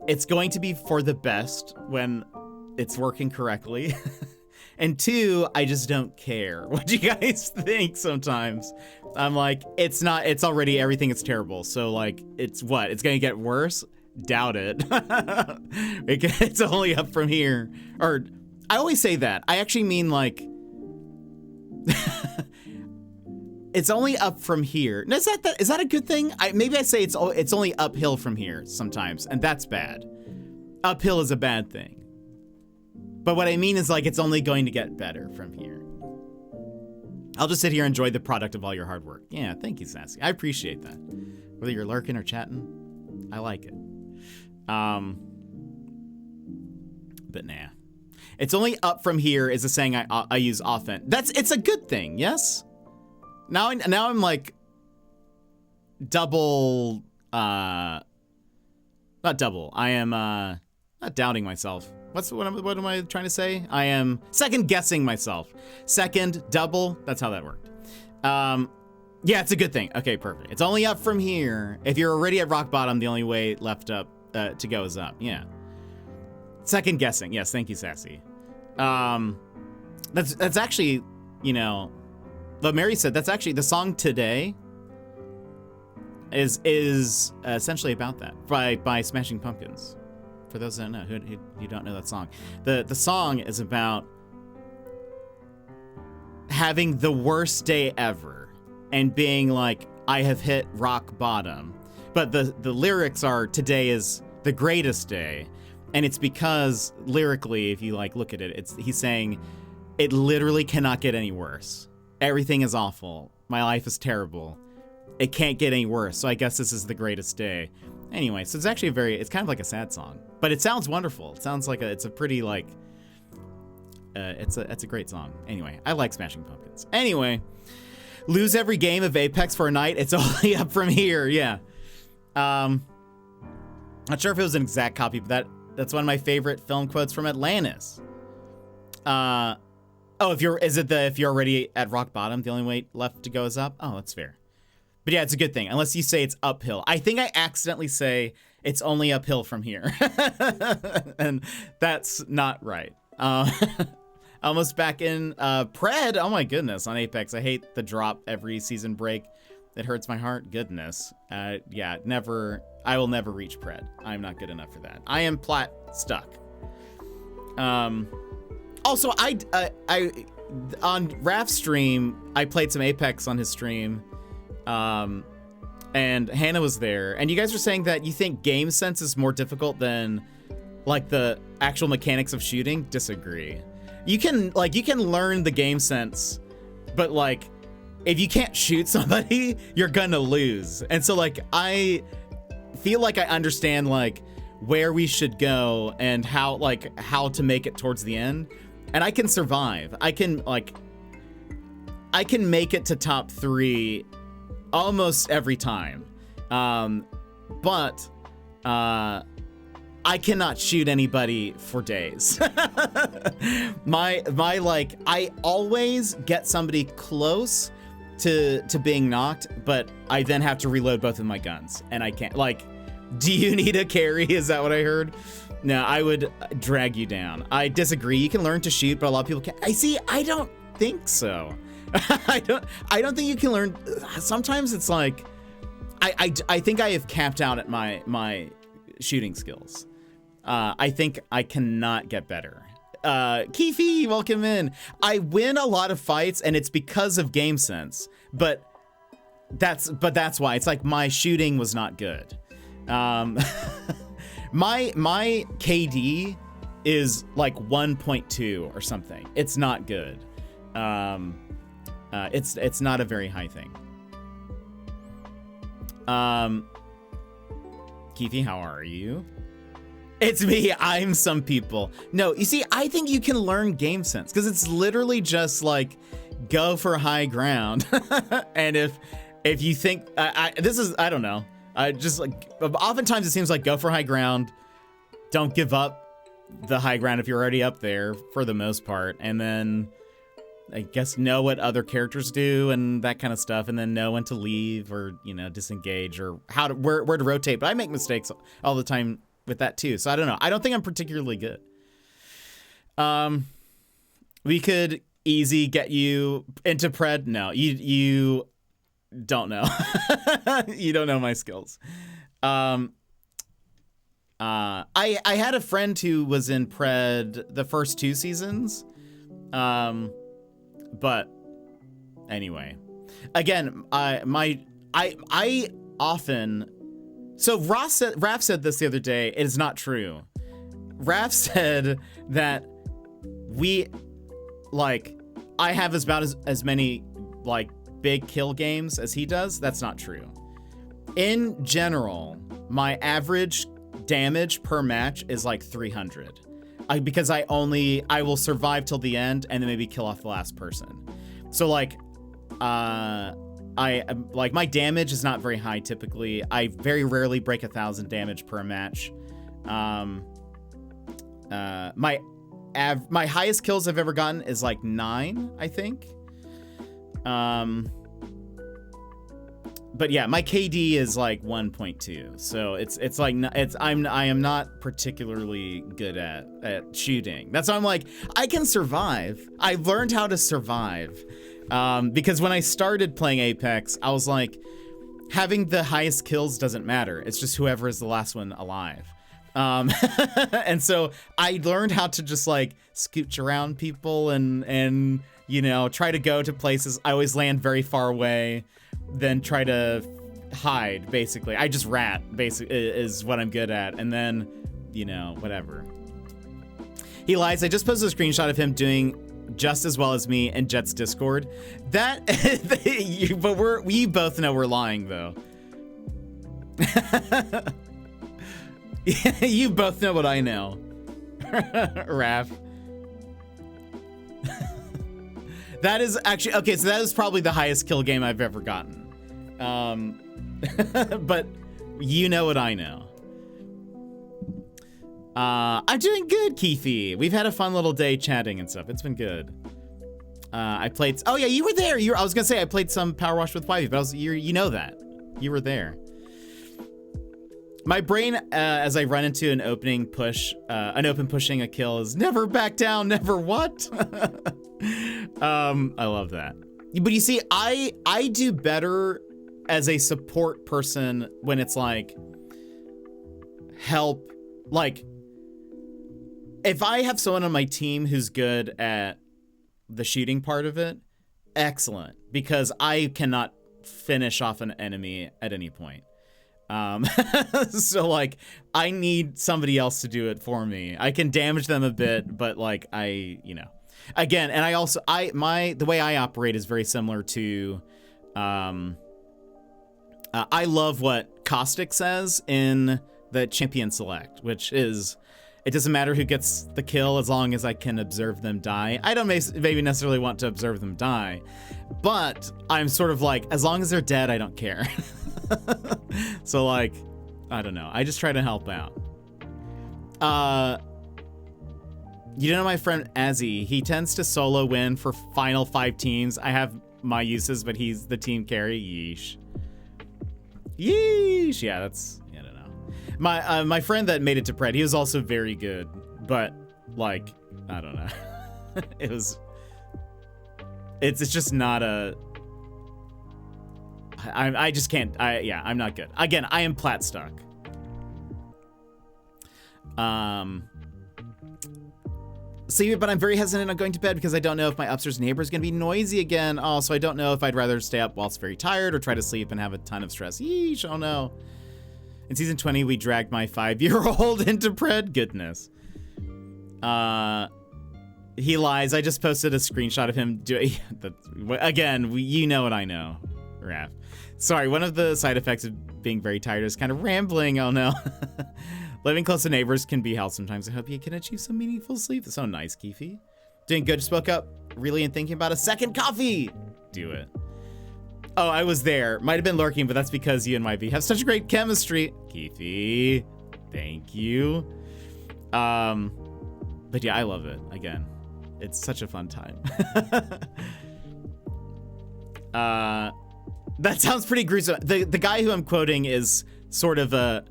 it's going to be for the best when it's working correctly. And two, I just don't care what you guys think sometimes. I'm like, it's already, everything is terrible. So like, it's going to get worse? Doubt it. It's only up from here. Or, I always say that. I actually mean like, it's only up from here. Is that a good thing? Maybe I say it's only uphill from here sometimes, and that's bad. Uphill is a bad thing. But what I mean is like, it's only going to get better from here. I'll just sit here and enjoy the product of all your hard work. Yeah, thank you, Sassy. I appreciate that. Whether you're lurking or chatting, I like it. But nah. It's only up from here is a saying I use often. It's a good thing, yes? Now I'm like double, not double. I am not doubting myself. What am I trying to say? I am second guessing myself. Second, double, that's how that worked. Yeah, it's a good thing. Okay, perfect. It's only up from here. If you're already at rock bottom, the only way left up to go is up. Yeah. Second guessing. Yes, thank you, Sassy. That's actually, you know, but Mary said that's actually the song Today is essentially about that by Smashing Pumpkins. For those that don't know, who don't know that song, the song is about having the worst day ever and being like, I have hit rock bottom. But the lyrics are, today is the greatest day, and it's because lyrically, if you like look at it, he's saying it literally cannot get any worse. Everything is awful. My life is terrible. It can't get any worse. So I guess this is the greatest day. Anyway, so it's actually it's kind of like a sad song, but it sounds wonderful. It sounds like it's a pretty like, it's a great song. Anyway, I like Smashing Pumpkins. Anyway, lose every game of Apex for a night. It's only up from here. Yeah. Not sure if it was an exact copy, but that's one of my favorite film quotes from Atlantis. If you're already at rock bottom, the only way left to go is up. Oh, that's fair. But yeah, it's a good thing, unless you say it's uphill. I think I accidentally say it's only uphill from here. And that's not right. Almost back in Pred. Oh my goodness, on Apex. I hate the drop every season break. It hurts my heart. Goodness. Yeah, I will never reach Pred. I'm not good enough for that. I am plat stuck. Also, I on Raph's stream, I played some Apex on his stream. And Hannah was there, and you guys were saying that you think game sense is more difficult than like the actual mechanics of shooting. Disagree. You can learn the game sense, but like if you can't shoot somebody, you're gonna lose. And so like I feel like I understand like where we should go and how to make it towards the end, and I can survive. I can make it to top 3 almost every time. But I cannot shoot anybody for days. my like, I always get somebody close to being knocked, but I then have to reload both of my guns, and I can't. Like, do you need a carry? Is that what I heard? No, I would drag you down. I disagree. You can learn to shoot, but a lot of people can't. I don't think so. I don't think you can learn. Sometimes it's like, I think I have capped out at my shooting skills. I think I cannot get better. Keefe, welcome in. I win a lot of fights, and it's because of game sense. But that's why. It's like my shooting was not good. My KD is like 1.2 or something. It's not good. It's not a very high thing. Keefe, how are you? It's me. I'm some people. No, you see, I think you can learn game sense because it's literally just like go for high ground. And if you think I don't know. I just like, oftentimes it seems like go for high ground. Don't give up the high ground if you're already up there for the most part. And then I guess know what other characters do and that kind of stuff. And then know when to leave or, disengage or where to rotate. But I make mistakes all the time with that too. So I don't know. I don't think I'm particularly good. We could easy get you into pred. No, you don't know. You don't know my skills. I had a friend who was in pred the first 2 seasons. But anyway, again, I often, so Raph said this the other day. It is not true. Raph said that I have about as many like big kill games as he does. That's not true. In general, my average damage per match is like 300. Because I will survive till the end and then maybe kill off the last person. So like, my damage is not very high typically. I very rarely break 1,000 damage per match. My highest kills I've ever gotten is like 9, I think. But yeah, my KD is like 1.2, so I am not particularly good at shooting. That's why I'm like, I can survive. I've learned how to survive, because when I started playing Apex, I was like, having the highest kills doesn't matter. It's just whoever is the last one alive. And so I learned how to just like scooch around people and try to go to places. I always land very far away. Then try to hide, basically. I just rat, basically, is what I'm good at. And then, whatever. He lies. I just posted a screenshot of him doing just as well as me in Jet's Discord. But we both know we're lying, though. You both know what I know. Raph. That is actually, okay, so that is probably the highest kill game I've ever gotten. But you know what I know. I'm doing good, Keefe. We've had a fun little day chatting and stuff. It's been good. I played, oh yeah, you were there. I was gonna say I played some Power Wash with Wivey, but you know that. You were there. My brain, as I run into an open pushing a kill is never back down, never what? I love that. But you see, I do better as a support person when it's like help. Like if I have someone on my team who's good at the shooting part of it, excellent, because I cannot finish off an enemy at any point. So like I need somebody else to do it for me. I can damage them a bit, but like again, and I also the way I operate is very similar to I love what Caustic says in the champion select, which is it doesn't matter who gets the kill as long as I can observe them die. I don't maybe necessarily want to observe them die, but I'm sort of like, as long as they're dead, I don't care. So like, I don't know. I just try to help out. You know my friend Azzy, he tends to solo win for final 5 teams. I have my uses, but he's the team carry. Yeesh. Yeesh. Yeah, that's, I don't know. My friend that made it to Pred, he was also very good, but like, I don't know. It's just not a, I just can't, I'm not good. Again, I am plat stuck. See, but I'm very hesitant on going to bed because I don't know if my upstairs neighbor is going to be noisy again. Also, I don't know if I'd rather stay up whilst very tired or try to sleep and have a ton of stress. Yeesh, oh no. In season 20, we dragged my 5-year-old into Pred. Goodness. He lies. I just posted a screenshot of him doing... Again, you know what I know, Raph. Sorry, one of the side effects of being very tired is kind of rambling. Oh no. Living close to neighbors can be hell sometimes. I hope you can achieve some meaningful sleep. That's so nice, Keefe. Doing good, spoke up. Really and thinking about a second coffee. Do it. Oh, I was there. Might have been lurking, but that's because you and YV have such great chemistry. Keefe, thank you. But yeah, I love it. Again, it's such a fun time. That sounds pretty gruesome. The guy who I'm quoting is sort of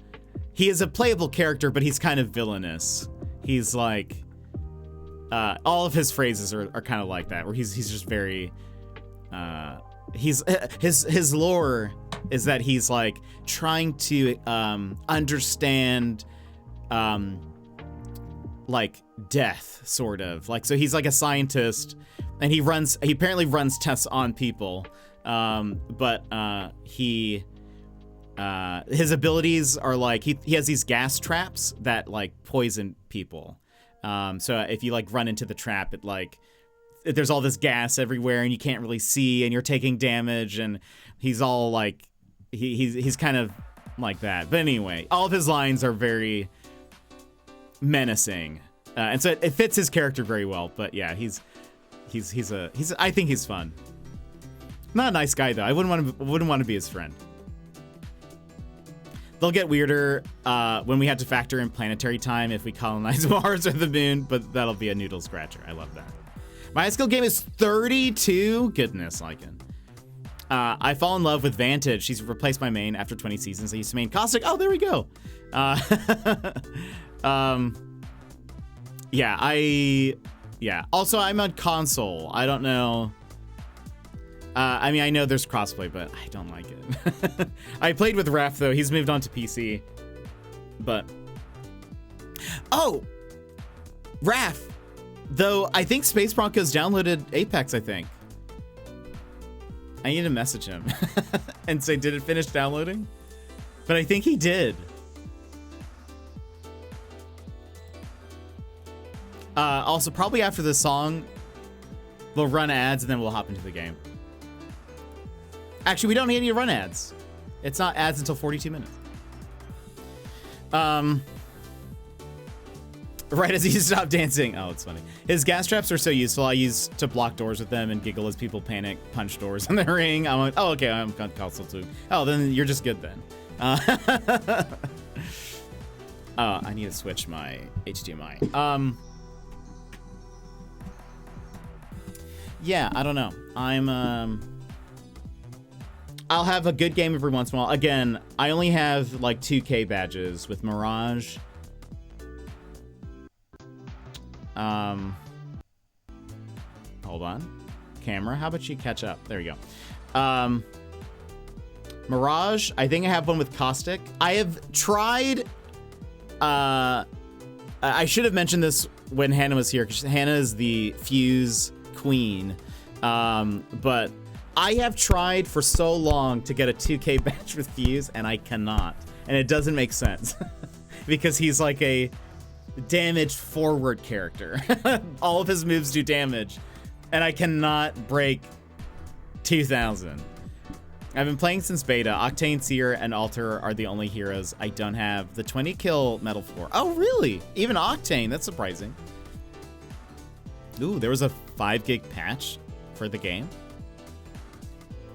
he is a playable character, but he's kind of villainous. He's like, all of his phrases are kind of like that, where he's just very, his lore is that he's like trying to understand like death, sort of like, so he's like a scientist and he apparently runs tests on people, but his abilities are like he has these gas traps that like poison people. So if you like run into the trap, it like there's all this gas everywhere and you can't really see and you're taking damage, and he's all like he's kind of like that. But anyway, all of his lines are very menacing, and so it fits his character very well. But yeah, he's I think he's fun. Not a nice guy though. I wouldn't want to be his friend. They'll get weirder when we have to factor in planetary time if we colonize Mars or the moon, but that'll be a noodle scratcher. I love that. My high school game is 32. Goodness, Lycan. I fall in love with Vantage. She's replaced my main after 20 seasons. I used to main Caustic. Oh, there we go. Yeah. Also, I'm on console. I don't know. I mean, I know there's crossplay, but I don't like it. I played with Raph, though. He's moved on to PC. But... Oh! Raph! Though, I think Space Broncos downloaded Apex, I think. I need to message him and say, did it finish downloading? But I think he did. Also, probably after this song, we'll run ads and then we'll hop into the game. Actually, we don't need any run ads. It's not ads until 42 minutes. Right as he stopped dancing. Oh, it's funny. His gas traps are so useful. I use to block doors with them and giggle as people panic, punch doors in the ring. I'm like, oh, okay, I'm on console too. Oh, then you're just good then. I need to switch my HDMI. Yeah, I don't know. I'll have a good game every once in a while. Again, I only have like 2K badges with Mirage. Hold on. Camera, how about you catch up? There you go. Mirage, I think I have one with Caustic. I have tried... I should have mentioned this when Hannah was here, because Hannah is the Fuse queen. But I have tried for so long to get a 2K badge with Fuse, and I cannot. And it doesn't make sense. Because he's like a damage forward character. All of his moves do damage. And I cannot break 2000. I've been playing since beta. Octane, Seer, and Alter are the only heroes I don't have the 20 kill medal for. Oh, really? Even Octane? That's surprising. Ooh, there was a 5 gig patch for the game.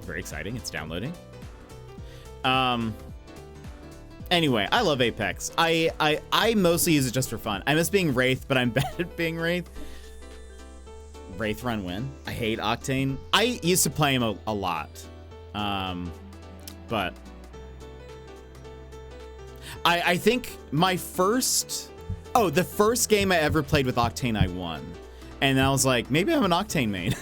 Very exciting. It's downloading. Anyway, I love Apex. I mostly use it just for fun. I miss being Wraith, but I'm bad at being Wraith. Wraith run win. I hate Octane. I used to play him a lot. But I think my first... Oh, the first game I ever played with Octane, I won. And I was like, maybe I'm an Octane main.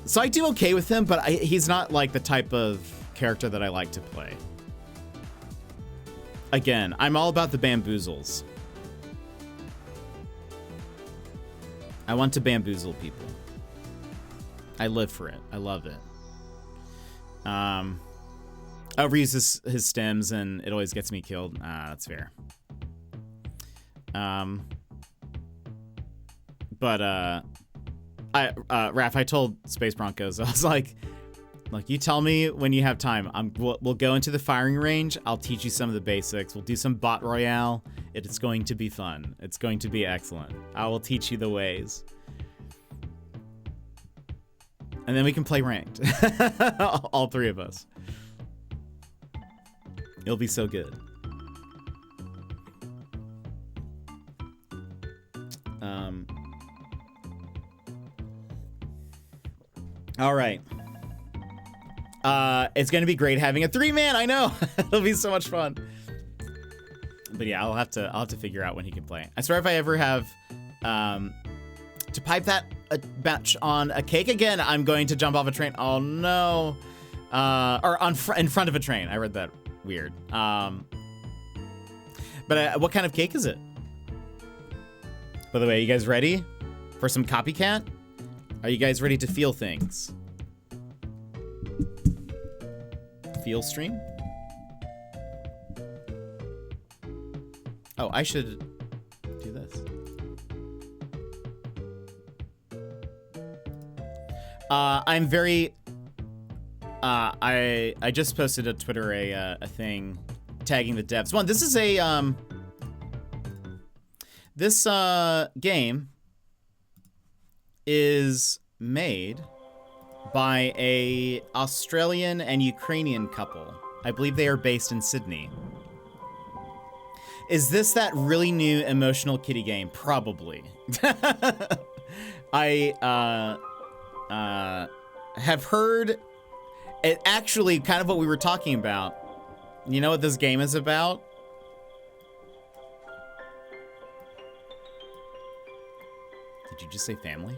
So I do okay with him, but he's not like the type of character that I like to play. Again, I'm all about the bamboozles. I want to bamboozle people. I live for it. I love it. Overuse his stems and it always gets me killed. That's fair. Raph, I told Space Broncos, I was like, look, you tell me when you have time. We'll go into the firing range. I'll teach you some of the basics. We'll do some bot royale. It's going to be fun. It's going to be excellent. I will teach you the ways. And then we can play ranked. All three of us. It'll be so good. All right. It's gonna be great having a 3-man. I know. It'll be so much fun. But yeah, I'll have to figure out when he can play. I swear if I ever have to pipe that a batch on a cake again, I'm going to jump off a train. Oh no. Or in front of a train. I read that weird. But what kind of cake is it? By the way, are you guys ready for some Copycat? Are you guys ready to feel things? Feel stream? Oh, I should do this. I'm very... I just posted on Twitter a thing tagging the devs. One, this is a... This game is made by a Australian and Ukrainian couple. I believe they are based in Sydney. Is this that really new emotional kitty game? Probably. I have heard it actually kind of what we were talking about. You know what this game is about? Did you just say family?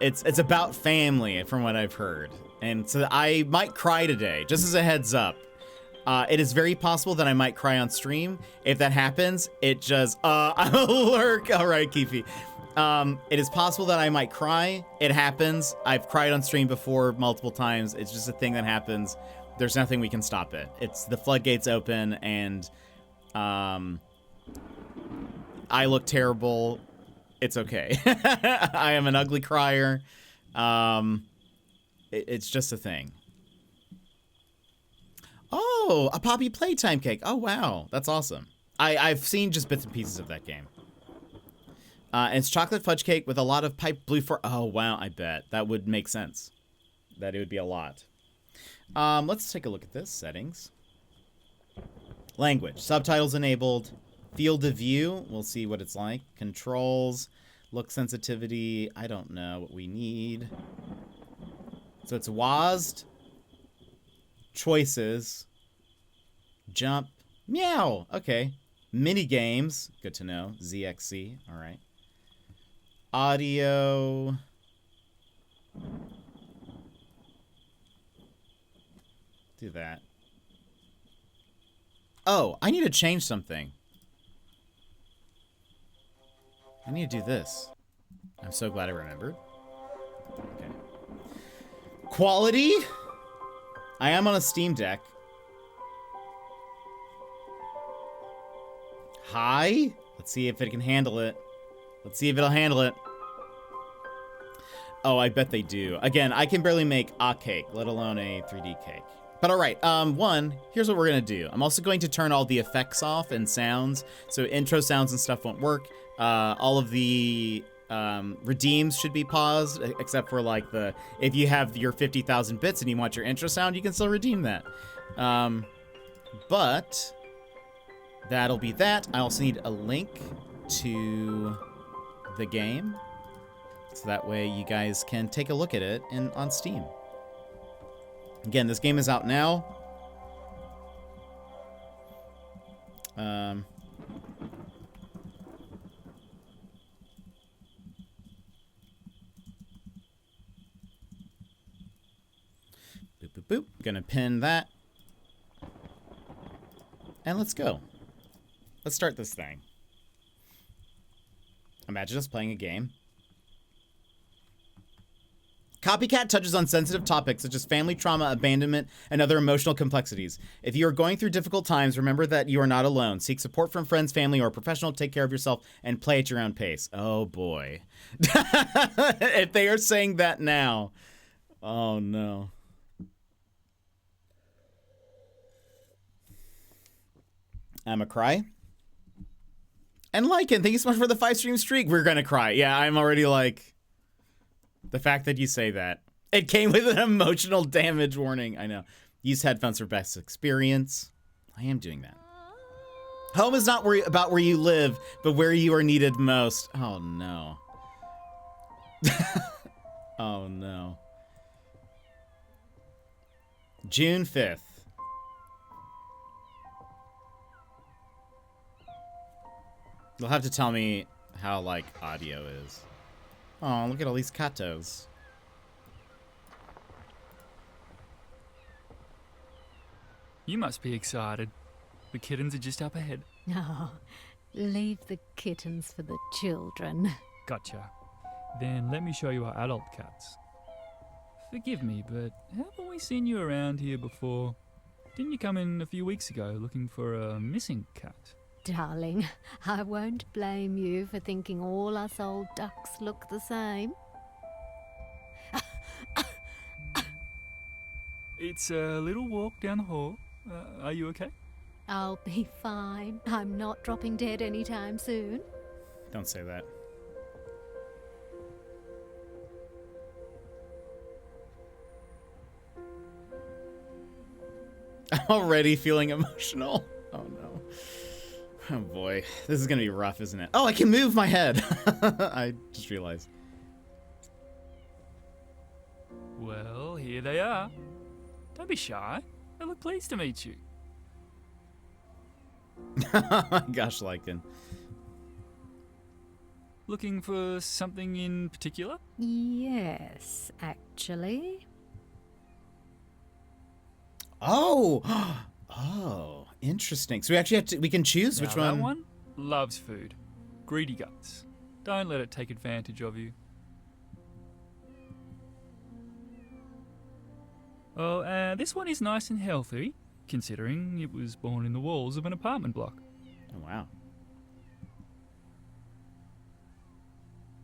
It's about family from what I've heard. And so I might cry today, just as a heads up. It is very possible that I might cry on stream. If that happens, it just, I'm a lurk. All right, Keefy. It is possible that I might cry. It happens. I've cried on stream before multiple times. It's just a thing that happens. There's nothing we can stop it. It's the floodgates open and, I look terrible. It's okay. I am an ugly crier. It's just a thing. Oh, a Poppy Playtime cake. Oh, wow. That's awesome. I've seen just bits and pieces of that game. And it's chocolate fudge cake with a lot of piped blue for... Oh, wow. I bet. That would make sense. That it would be a lot. Let's take a look at this. Settings. Language. Subtitles enabled. Field of view, we'll see what it's like. Controls, look sensitivity, I don't know what we need. So it's WASD, choices, jump, meow, okay. Mini games, good to know, ZXC, all right. Audio. Do that. Oh, I need to change something. I need to do this. I'm so glad I remembered. Okay. Quality? I am on a Steam Deck. High? Let's see if it can handle it. Let's see if it'll handle it. Oh, I bet they do. Again, I can barely make a cake, let alone a 3D cake. But all right, here's what we're gonna do. I'm also going to turn all the effects off and sounds, so intro sounds and stuff won't work. All of the Redeems should be paused, except for like if you have your 50,000 bits and you want your intro sound, you can still redeem that. But that'll be that. I also need a link to the game, so that way you guys can take a look at it on Steam. Again, this game is out now. Boop, boop, boop. Gonna pin that. And let's go. Let's start this thing. Imagine us playing a game. Copycat touches on sensitive topics such as family trauma, abandonment, and other emotional complexities. If you are going through difficult times, remember that you are not alone. Seek support from friends, family, or a professional. Take care of yourself and play at your own pace. Oh boy. If they are saying that now. Oh no. I'm a cry. And Lycan, thank you so much for the 5-stream streak. We're gonna cry. Yeah, I'm already like... The fact that you say that. It came with an emotional damage warning. I know. Use headphones for best experience. I am doing that. Home is not about where you live, but where you are needed most. Oh, no. Oh, no. June 5th. You'll have to tell me how, like, audio is. Oh, look at all these katos. You must be excited. The kittens are just up ahead. No, leave the kittens for the children. Gotcha. Then let me show you our adult cats. Forgive me, but haven't we seen you around here before? Didn't you come in a few weeks ago looking for a missing cat? Darling, I won't blame you for thinking all us old ducks look the same. It's a little walk down the hall. Are you okay? I'll be fine. I'm not dropping dead anytime soon. Don't say that. I'm already feeling emotional. Oh no. Oh boy, this is gonna be rough, isn't it? Oh, I can move my head. I just realized. Well, here they are. Don't be shy. They look pleased to meet you. Oh my gosh, Lycan. Looking for something in particular? Yes, actually. Oh, oh, interesting. So we actually have to, we can choose which Now, one. That one loves food. Greedy guts. Don't let it take advantage of you. Oh, this one is nice and healthy, considering it was born in the walls of an apartment block. Oh, wow.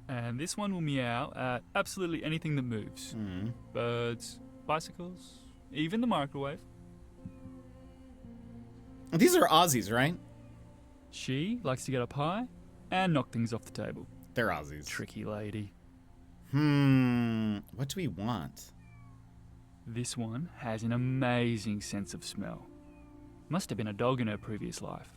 And this one will meow at absolutely anything that moves. Birds, bicycles, even the microwave. These are Aussies, right? She likes to get up high and knock things off the table. They're Aussies. Tricky lady. What do we want? This one has an amazing sense of smell. Must have been a dog in her previous life.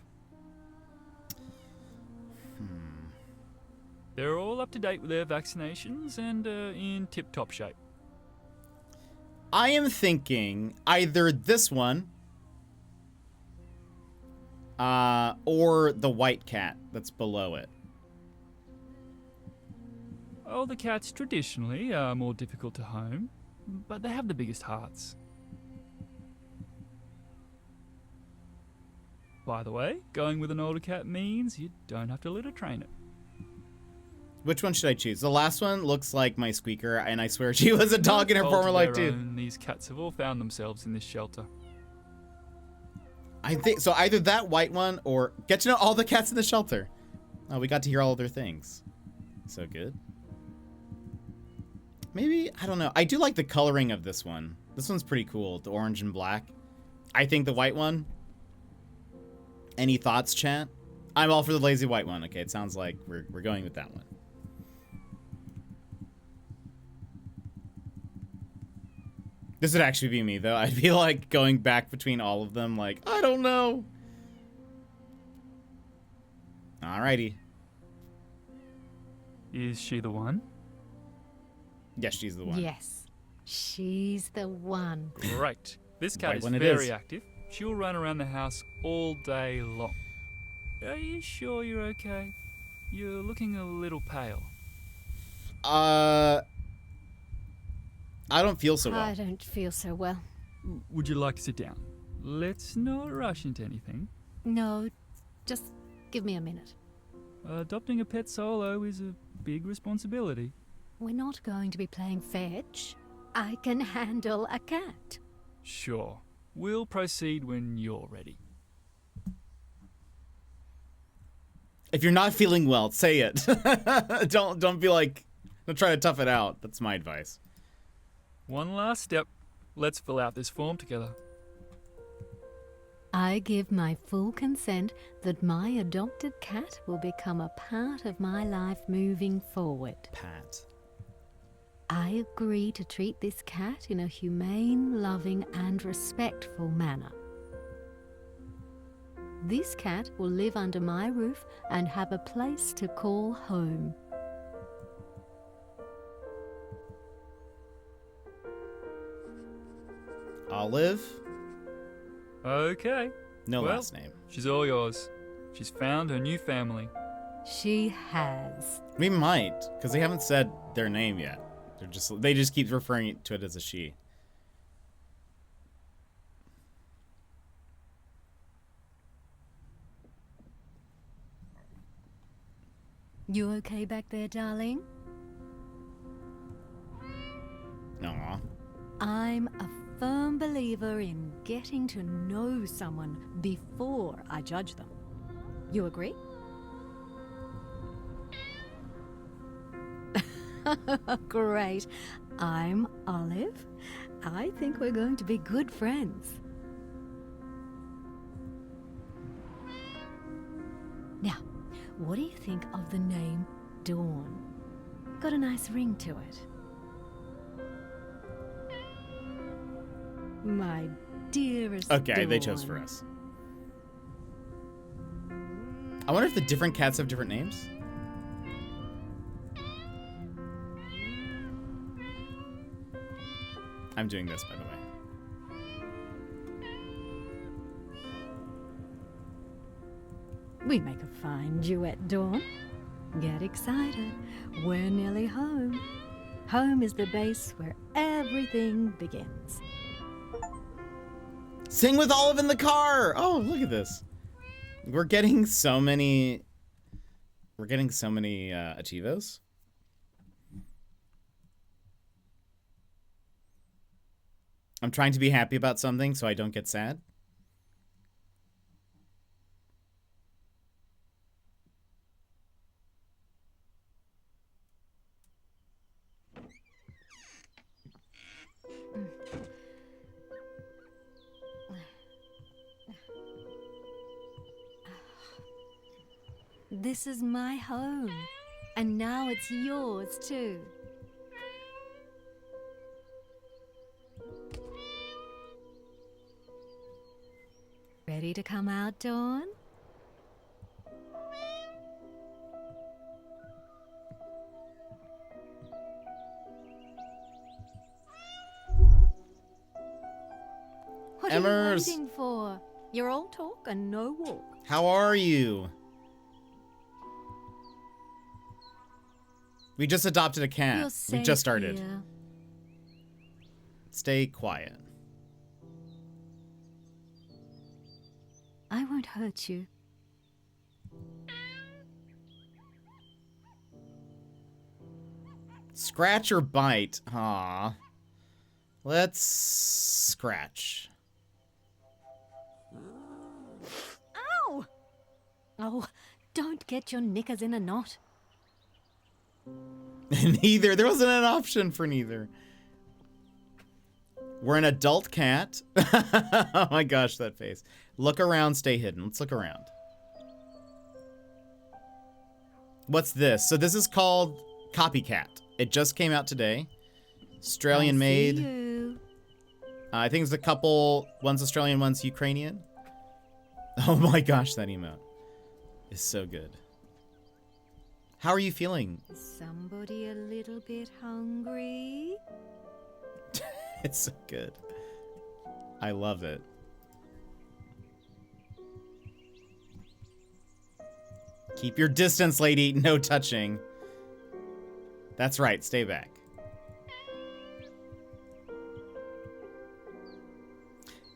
They're all up to date with their vaccinations and in tip-top shape. I am thinking either this one or the white cat that's below it. Oh, the cats traditionally are more difficult to home, but they have the biggest hearts. By the way, going with an older cat means you don't have to litter train it. Which one should I choose? The last one looks like my squeaker, and I swear she was a dog in her former life too. These cats have all found themselves in this shelter. I think so. Either that white one or get to know all the cats in the shelter. Oh, we got to hear all of their things. So good. Maybe, I don't know. I do like the coloring of this one. This one's pretty cool. The orange and black. I think the white one. Any thoughts, chat? I'm all for the lazy white one. Okay, it sounds like we're going with that one. This would actually be me, though. I'd be, like, going back between all of them, like, I don't know. Alrighty. Is she the one? Yes, she's the one. Yes, she's the one. Great. This cat Right is when it very is. active. She'll run around the house all day long. Are you sure you're okay? You're looking a little pale. I don't feel so well. I don't feel so well. Would you like to sit down? Let's not rush into anything. No, just give me a minute. Adopting a pet solo is a big responsibility. We're not going to be playing fetch. I can handle a cat. Sure. We'll proceed when you're ready. If you're not feeling well, say it. Don't be like, don't try to tough it out. That's my advice. One last step. Let's fill out this form together. I give my full consent that my adopted cat will become a part of my life moving forward. Pat. I agree to treat this cat in a humane, loving, and respectful manner. This cat will live under my roof and have a place to call home. Olive? Okay. No Well, last name. She's all yours. She's found her new family. She has. We might, because they haven't said their name yet. They just keep referring to it as a she. You okay back there, darling? Aw. I'm a firm believer in getting to know someone before I judge them. You agree? Great. I'm Olive. I think we're going to be good friends. Now, what do you think of the name Dawn? Got a nice ring to it. My dearest Okay, they chose Dawn. for us. I wonder if the different cats have different names? I'm doing this, by the way. We make a fine duet, Dawn. Get excited. We're nearly home. Home is the base where everything begins. Sing with Olive in the car! Oh, look at this. We're getting so many... Achievos. I'm trying to be happy about something so I don't get sad. This is my home, and now it's yours too. Ready to come out, Dawn? What are you Emmers. waiting for? You're all talk and no walk. How are you? We just adopted a cat. You're We safe just started. here. Stay quiet. I won't hurt you. Scratch or bite? Aw. Let's scratch. Ow! Oh, don't get your knickers in a knot. Neither. There wasn't an option for neither. We're an adult cat. Oh my gosh, that face. Look around, stay hidden. Let's look around. What's this? So this is called Copycat. It just came out today. Australian I see made. you. I think it's a couple. One's Australian, one's Ukrainian. Oh my gosh, that emote is so good. How are you feeling? Somebody a little bit hungry? It's so good. I love it. Keep your distance, lady. No touching. That's right. Stay back.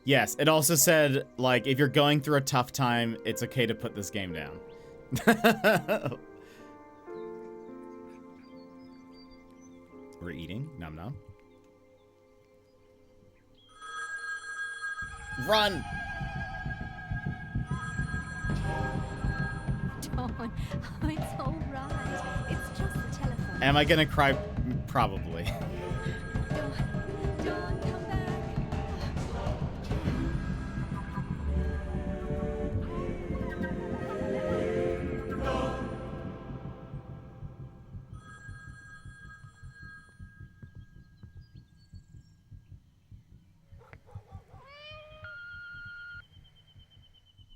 Yes, it also said, like, if you're going through a tough time, it's okay to put this game down. We're eating. Nom nom. Run! Dawn, oh, it's all right. It's just the telephone. Am I gonna cry? Probably. Dawn, come back.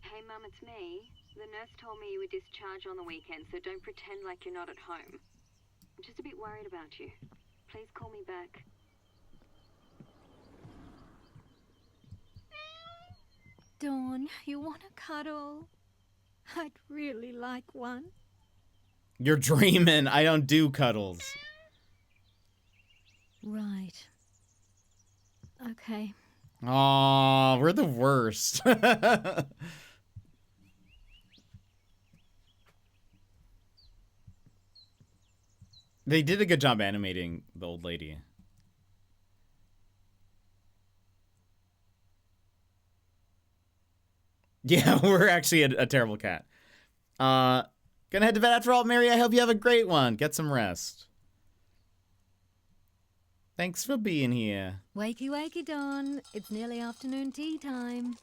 Hey Mum, it's me. The nurse told me you were discharged on the weekend, so don't pretend like you're not at home. I'm just a bit worried about you. Please call me back. Dawn, you want a cuddle? I'd really like one. You're dreaming. I don't do cuddles. Right. Okay. Aw, we're the worst. They did a good job animating the old lady. Yeah, we're actually a terrible cat. Gonna head to bed after all, Mary. I hope you have a great one. Get some rest. Thanks for being here. Wakey, wakey, Dawn. It's nearly afternoon tea time.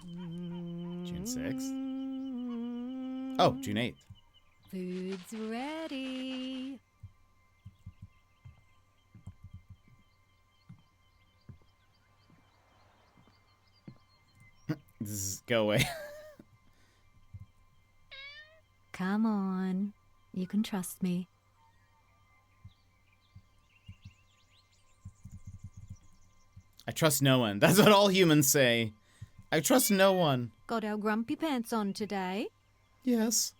June 6th. Oh, June 8th. Food's ready. Go away. Come on. You can trust me. I trust no one. That's what all humans say. I trust no one. Got our grumpy pants on today. Yes.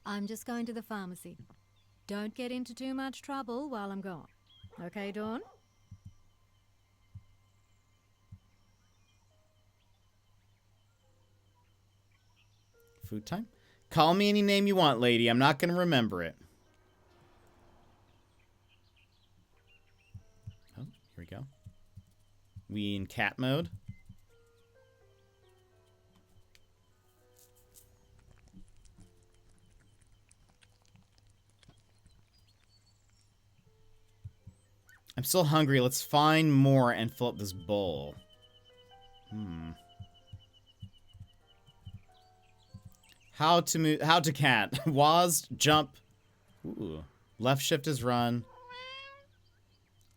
I'm just going to the pharmacy. Don't get into too much trouble while I'm gone. Okay, Dawn? Food time? Call me any name you want, lady. I'm not going to remember it. Oh, here we go. We in cat mode. I'm still hungry. Let's find more and fill up this bowl. How to move? How to cat? Waz, jump. Ooh. Left shift is run.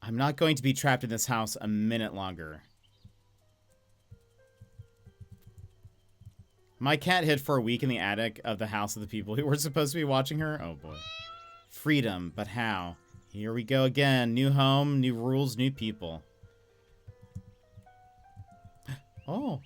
I'm not going to be trapped in this house a minute longer. My cat hid for a week in the attic of the house of the people who were supposed to be watching her. Oh boy. Freedom, but how? Here we go again. New home, new rules, new people. Oh.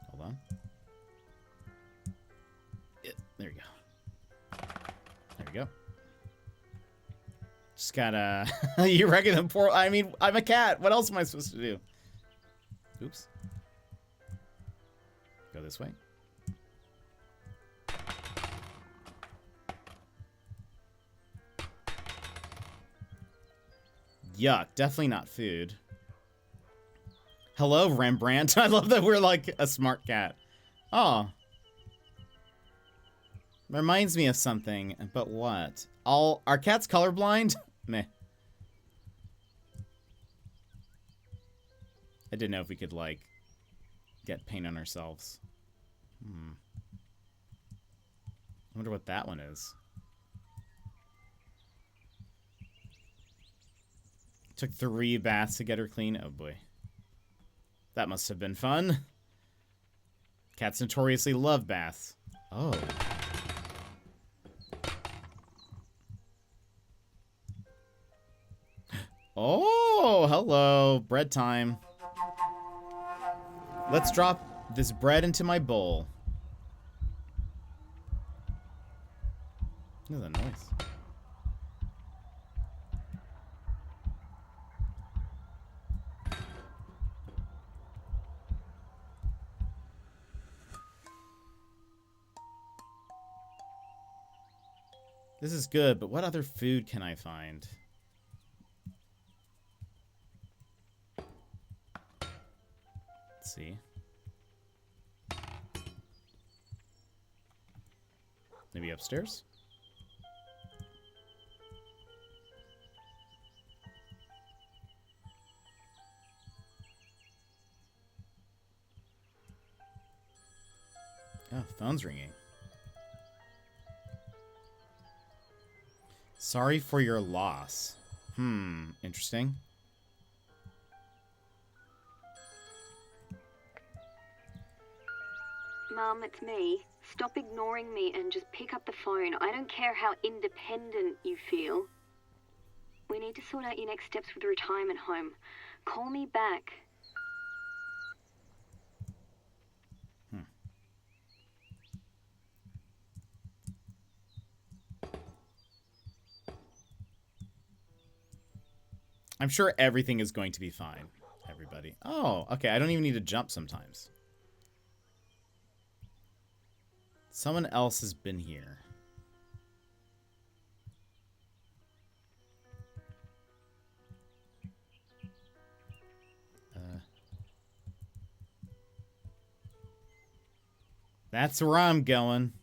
Hold on. There you go. There we go. Just gotta... You reckon the poor... I mean, I'm a cat. What else am I supposed to do? Oops. Go this way. Yuck. Definitely not food. Hello, Rembrandt. I love that we're like a smart cat. Oh. Reminds me of something, but what? Are cats colorblind? Meh. I didn't know if we could, like, get paint on ourselves. I wonder what that one is. Took 3 baths to get her clean. Oh, boy. That must have been fun. Cats notoriously love baths. Oh. Oh, hello. Bread time. Let's drop this bread into my bowl. What is that noise? This is good, but what other food can I find? Let's see. Maybe upstairs? Oh, phone's ringing. Sorry for your loss. Interesting. Mum, it's me. Stop ignoring me and just pick up the phone. I don't care how independent you feel. We need to sort out your next steps with the retirement home. Call me back. I'm sure everything is going to be fine, everybody. Oh, okay. I don't even need to jump sometimes. Someone else has been here. That's where I'm going.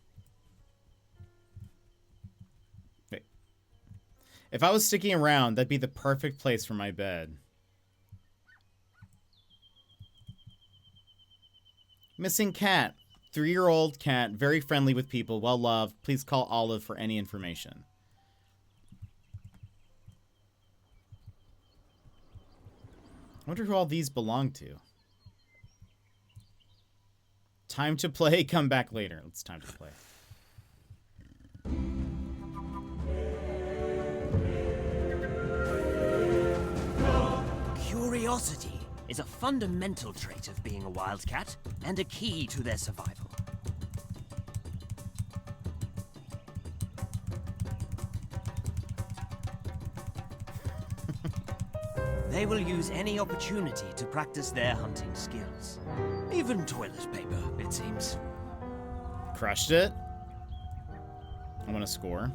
Wait. If I was sticking around, that'd be the perfect place for my bed. Missing cat. 3-year-old cat, very friendly with people, well loved. Please call Olive for any information. I wonder who all these belong to. Time to play, come back later. It's time to play. Curiosity is a fundamental trait of being a wildcat and a key to their survival. They will use any opportunity to practice their hunting skills. Even toilet paper, it seems. Crushed it. I want to score.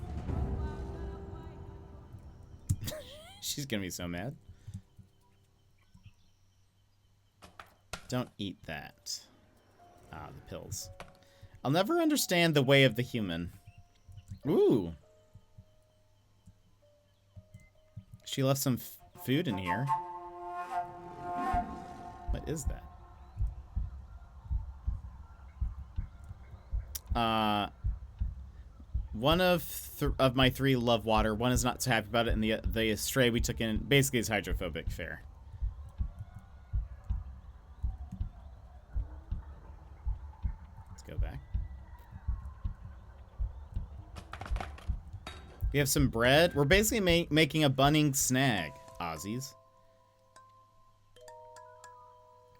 She's gonna be so mad. Don't eat that. Ah, the pills. I'll never understand the way of the human. Ooh. She left some food in here. What is that? One of my 3 love water. One is not so happy about it, and the stray we took in basically is hydrophobic. Fair. Let's go back. We have some bread. We're basically making a bunning snag. Aussies.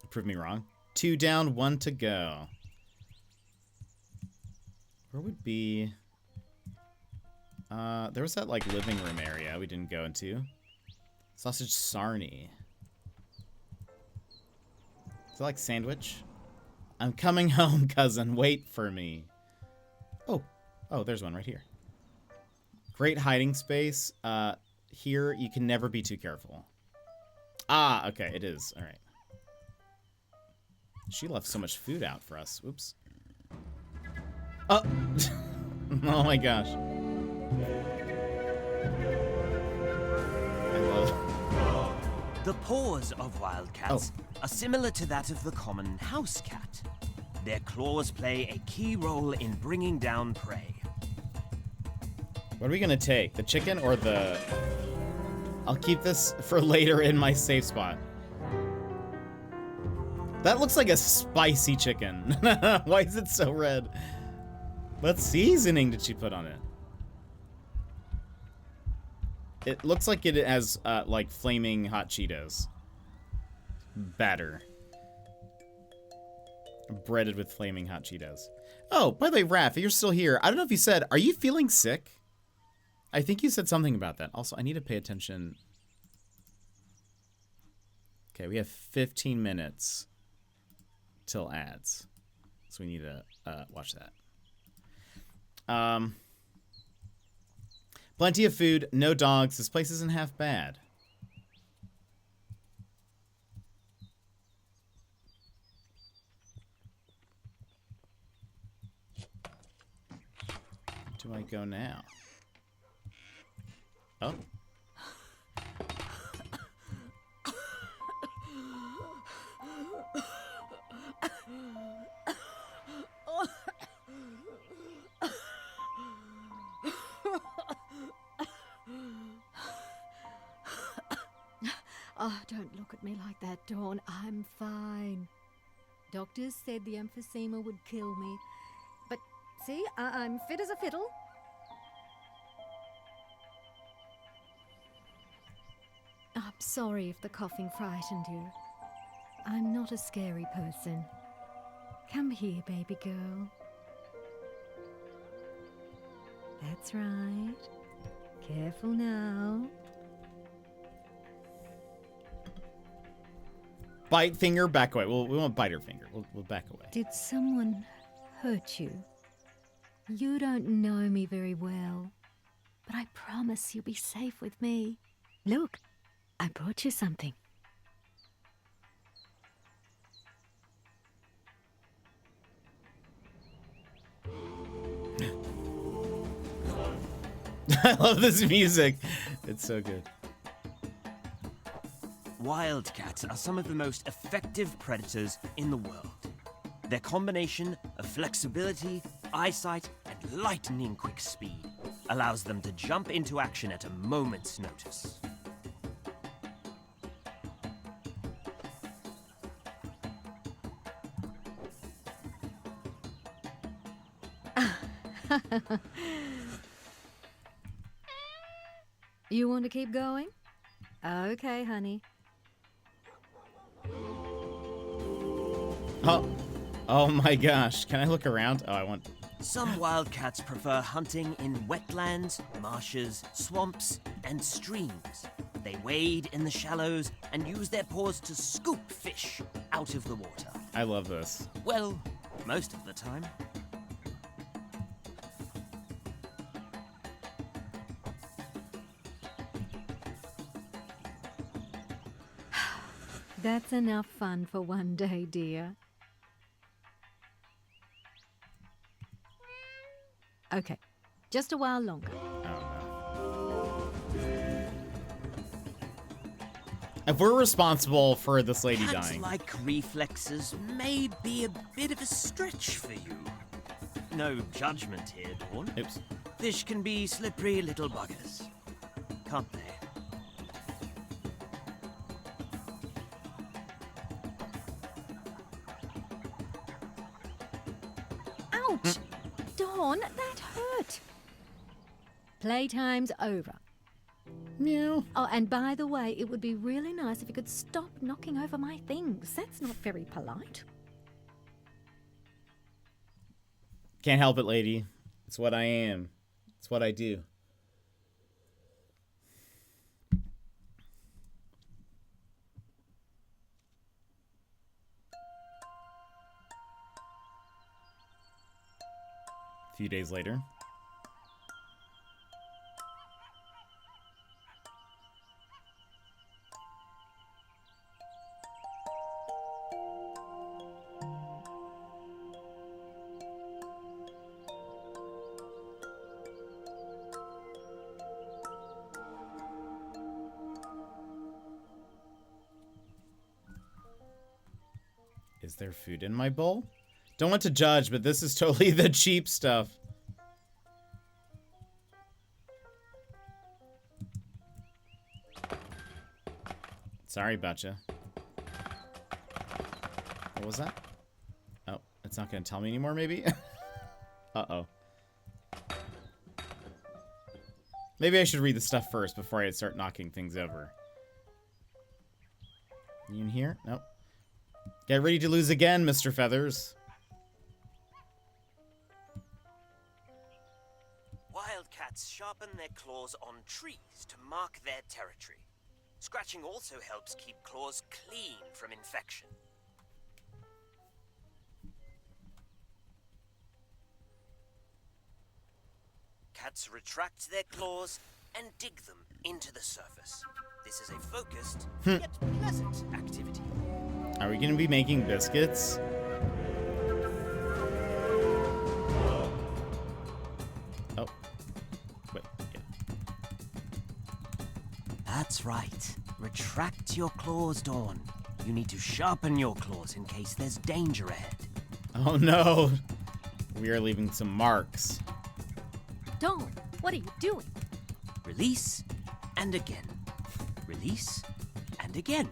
Prove me wrong. 2 down, 1 to go. Where would be... there was that, like, living room area we didn't go into. Sausage sarnie. Is it like sandwich? I'm coming home, cousin. Wait for me. Oh. Oh, there's one right here. Great hiding space. Here, you can never be too careful. Ah, okay, it is. All right. She left so much food out for us. Oops. Oh! Oh my gosh. I love... The paws of wildcats are similar to that of the common house cat. Their claws play a key role in bringing down prey. What are we gonna take? The chicken or the... I'll keep this for later in my safe spot. That looks like a spicy chicken. Why is it so red? What seasoning did she put on it? It looks like it has, like, flaming hot Cheetos. Batter. Breaded with flaming hot Cheetos. Oh, by the way, Raph, you're still here. I don't know if you said, are you feeling sick? I think you said something about that. Also, I need to pay attention. Okay, we have 15 minutes till ads. So we need to watch that. Plenty of food, no dogs. This place isn't half bad. Where do I go now? Oh. Oh, don't look at me like that, Dawn. I'm fine. Doctors said the emphysema would kill me. But see, I'm fit as a fiddle. I'm sorry if the coughing frightened you. I'm not a scary person. Come here, baby girl. That's right. Careful now. Bite finger, back away. We won't bite her finger. We'll back away. Did someone hurt you? You don't know me very well, but I promise you'll be safe with me. Look, I brought you something. I love this music. It's so good. Wildcats are some of the most effective predators in the world. Their combination of flexibility, eyesight, and lightning-quick speed allows them to jump into action at a moment's notice. You want to keep going? Okay, honey. Oh my gosh. Can I look around? Oh, I want... Some wildcats prefer hunting in wetlands, marshes, swamps, and streams. They wade in the shallows and use their paws to scoop fish out of the water. I love this. Well, most of the time. That's enough fun for one day, dear. Okay, just a while longer. Oh, no. If we're responsible for this lady dying... Cat-like reflexes may be a bit of a stretch for you. No judgment here, Dawn. Oops. Fish can be slippery little buggers, can't they? Ouch! Dawn, that hurt. Playtime's over. Meow. Oh, and by the way, it would be really nice if you could stop knocking over my things. That's not very polite. Can't help it, lady. It's what I am. It's what I do. A few days later. Is there food in my bowl? Don't want to judge, but this is totally the cheap stuff. Sorry about you. What was that? Oh, it's not going to tell me anymore, maybe? Uh-oh. Maybe I should read the stuff first before I start knocking things over. You in here? Nope. Get ready to lose again, Mr. Feathers. Wildcats sharpen their claws on trees to mark their territory. Scratching also helps keep claws clean from infection. Cats retract their claws and dig them into the surface. This is a focused, yet pleasant activity. Are we going to be making biscuits? Oh. Wait. Yeah. That's right. Retract your claws, Dawn. You need to sharpen your claws in case there's danger ahead. Oh no. We are leaving some marks. Dawn, what are you doing? Release, and again. Release, and again.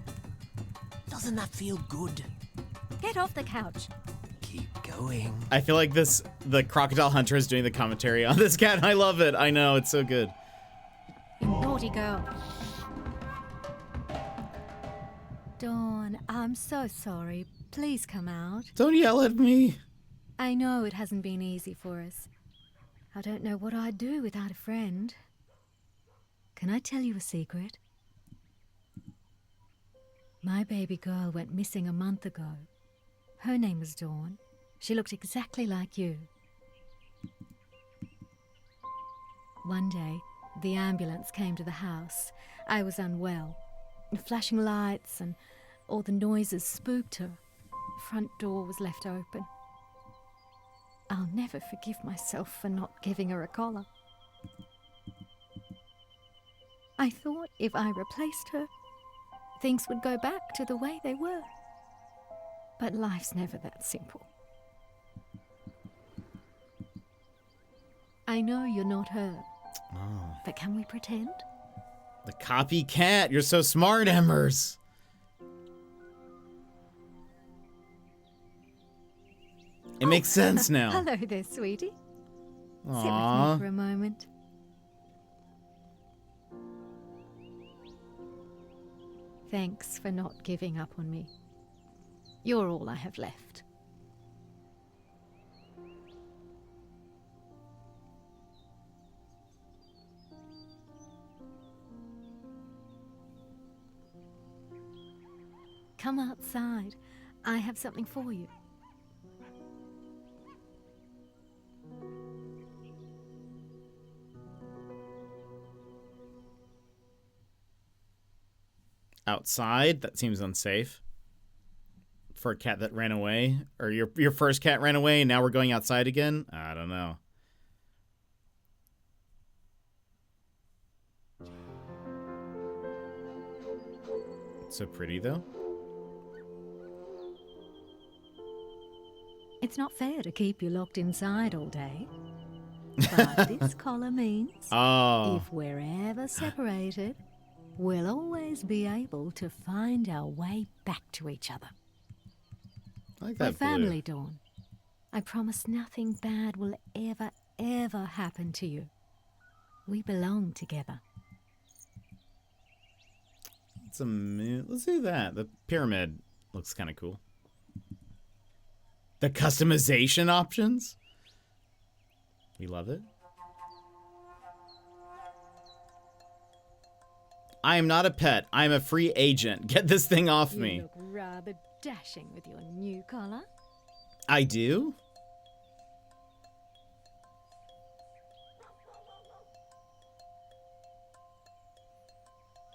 Doesn't that feel good? Get off the couch. Keep going. I feel like the crocodile hunter is doing the commentary on this cat, and I love it. I know, it's so good. You naughty girl. Dawn, I'm so sorry. Please come out. Don't yell at me. I know it hasn't been easy for us. I don't know what I'd do without a friend. Can I tell you a secret? My baby girl went missing a month ago. Her name was Dawn. She looked exactly like you. One day, the ambulance came to the house. I was unwell. Flashing lights and all the noises spooked her. The front door was left open. I'll never forgive myself for not giving her a collar. I thought if I replaced her, things would go back to the way they were. But life's never that simple. I know you're not her, but can we pretend? The copycat. You're so smart, Embers. It makes sense now. Hello there, sweetie. Sit with Aww. me for a moment. Thanks for not giving up on me. You're all I have left. Come outside. I have something for you. Outside? That seems unsafe. For a cat that ran away? Or your first cat ran away and now we're going outside again? I don't know. It's so pretty though. It's not fair to keep you locked inside all day. But this collar means if we're ever separated, we'll always be able to find our way back to each other. I like We're that blue. family, Dawn. I promise nothing bad will ever happen to you. We belong together. It's a let's do that. The pyramid looks kind of cool. The customization options? We love it. I am not a pet. I am a free agent. Get this thing off me. You look rather dashing with your new collar. I do?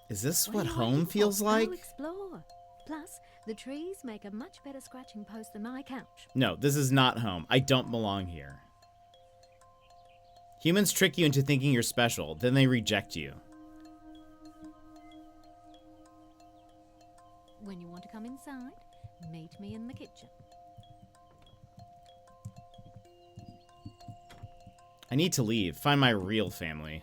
Is this what are you home waiting feels for? like? Go explore. Plus, the trees make a much better scratching post than my couch. No, this is not home. I don't belong here. Humans trick you into thinking you're special, then they reject you. When you want to come inside, Meet me in the kitchen. I need to leave. Find my real family.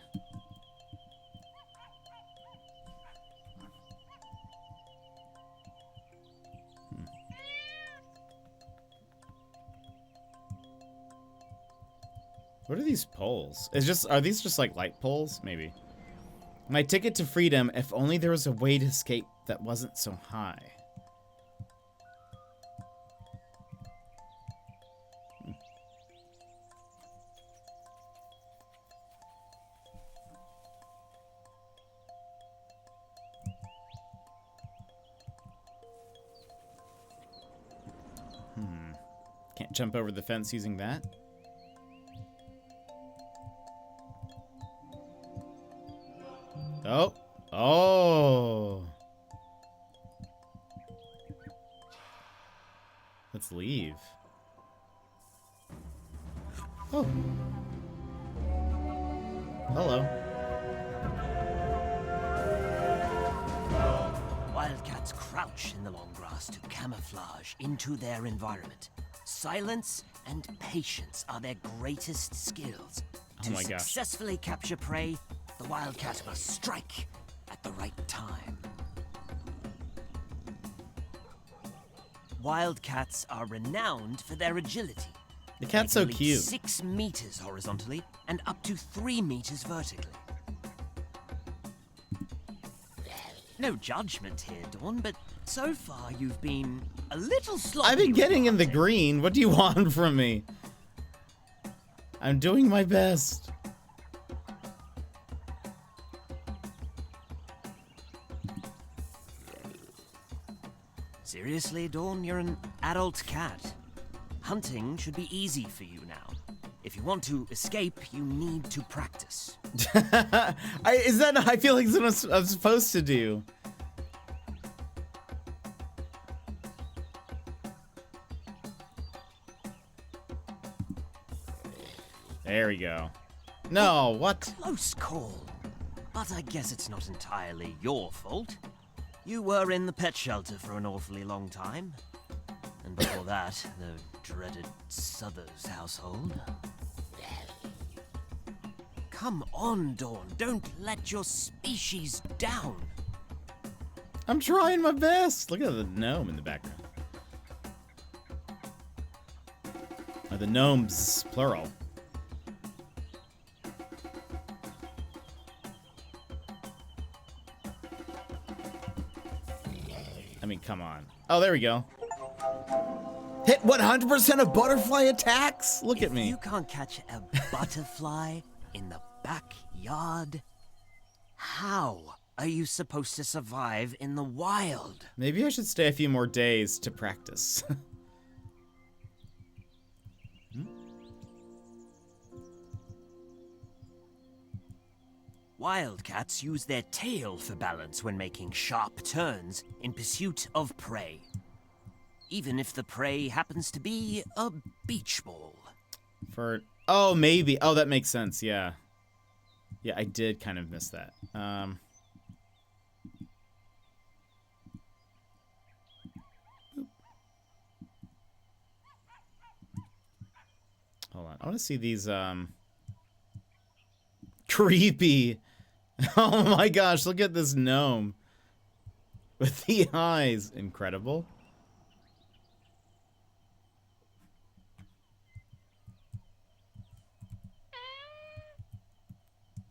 What are these poles? Are these just like light poles? Maybe. My ticket to freedom, if only there was a way to escape that wasn't so high. Can't jump over the fence using that. Oh. Oh. Let's leave. Oh. Hello. Wildcats crouch in the long grass to camouflage into their environment. Silence and patience are their greatest skills. Oh my gosh. To successfully capture prey, the wildcat must strike at the right time. Wildcats are renowned for their agility. The cat's They so can leap cute. 6 meters horizontally and up to 3 meters vertically. No judgment here, Dawn, but so far you've been a little sloppy. I've been with getting in the hunting. green. What do you want from me? I'm doing my best. Seriously, Dawn, you're an adult cat. Hunting should be easy for you now. If you want to escape, you need to practice. I feel like it's what I'm supposed to do. There we go. No, what? Close call. But I guess it's not entirely your fault. You were in the pet shelter for an awfully long time. And before that, the dreaded Suthers household. Come on, Dawn. Don't let your species down. I'm trying my best. Look at the gnome in the background. Oh, the gnomes, plural. I mean, come on. Oh, there we go. Hit 100% of butterfly attacks? Look at me. You can't catch a butterfly in the backyard. How are you supposed to survive in the wild? Maybe I should stay a few more days to practice. Wildcats use their tail for balance when making sharp turns in pursuit of prey. Even if the prey happens to be a beach ball. Oh, maybe. Oh, that makes sense. Yeah. Yeah, I did kind of miss that. Hold on. I want to see these, creepy. Oh my gosh, look at this gnome. With the eyes. Incredible.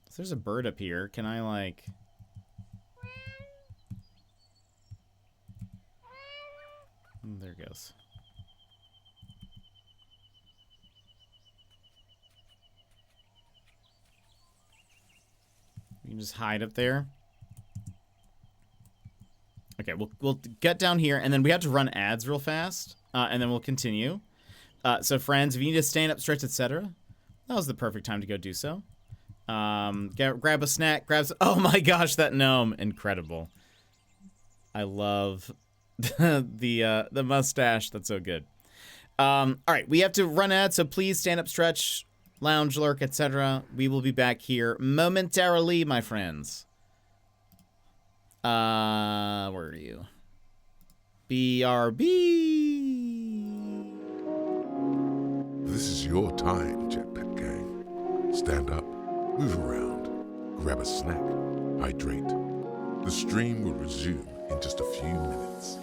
So there's a bird up here. Can I, like... There it goes. You can just hide up there. Okay, we'll get down here, and then we have to run ads real fast, and then we'll continue. So, friends, if you need to stand up, stretch, etc., that was the perfect time to go do so. Grab a snack, oh my gosh, that gnome, incredible. I love the mustache, that's so good. All right, we have to run ads, so please stand up, stretch, lounge, lurk, etc. We will be back here momentarily, my friends. Where are you? BRB. This is your time, Jetpack Gang. Stand up, move around, grab a snack, hydrate. The stream will resume in just a few minutes.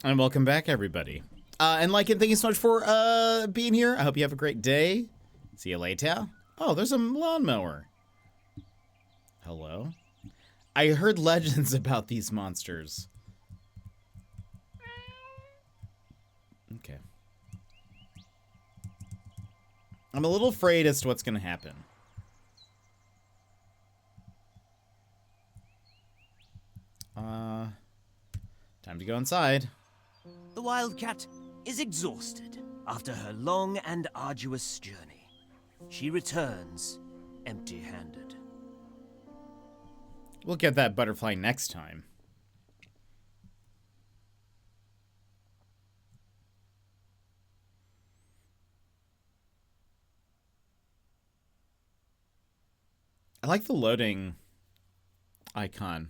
And welcome back, everybody. And Lycan, thank you so much for being here. I hope you have a great day. See you later. Oh, there's a lawnmower. Hello. I heard legends about these monsters. Okay. I'm a little afraid as to what's going to happen. Time to go inside. The wildcat is exhausted after her long and arduous journey. She returns empty-handed. We'll get that butterfly next time. I like the loading icon.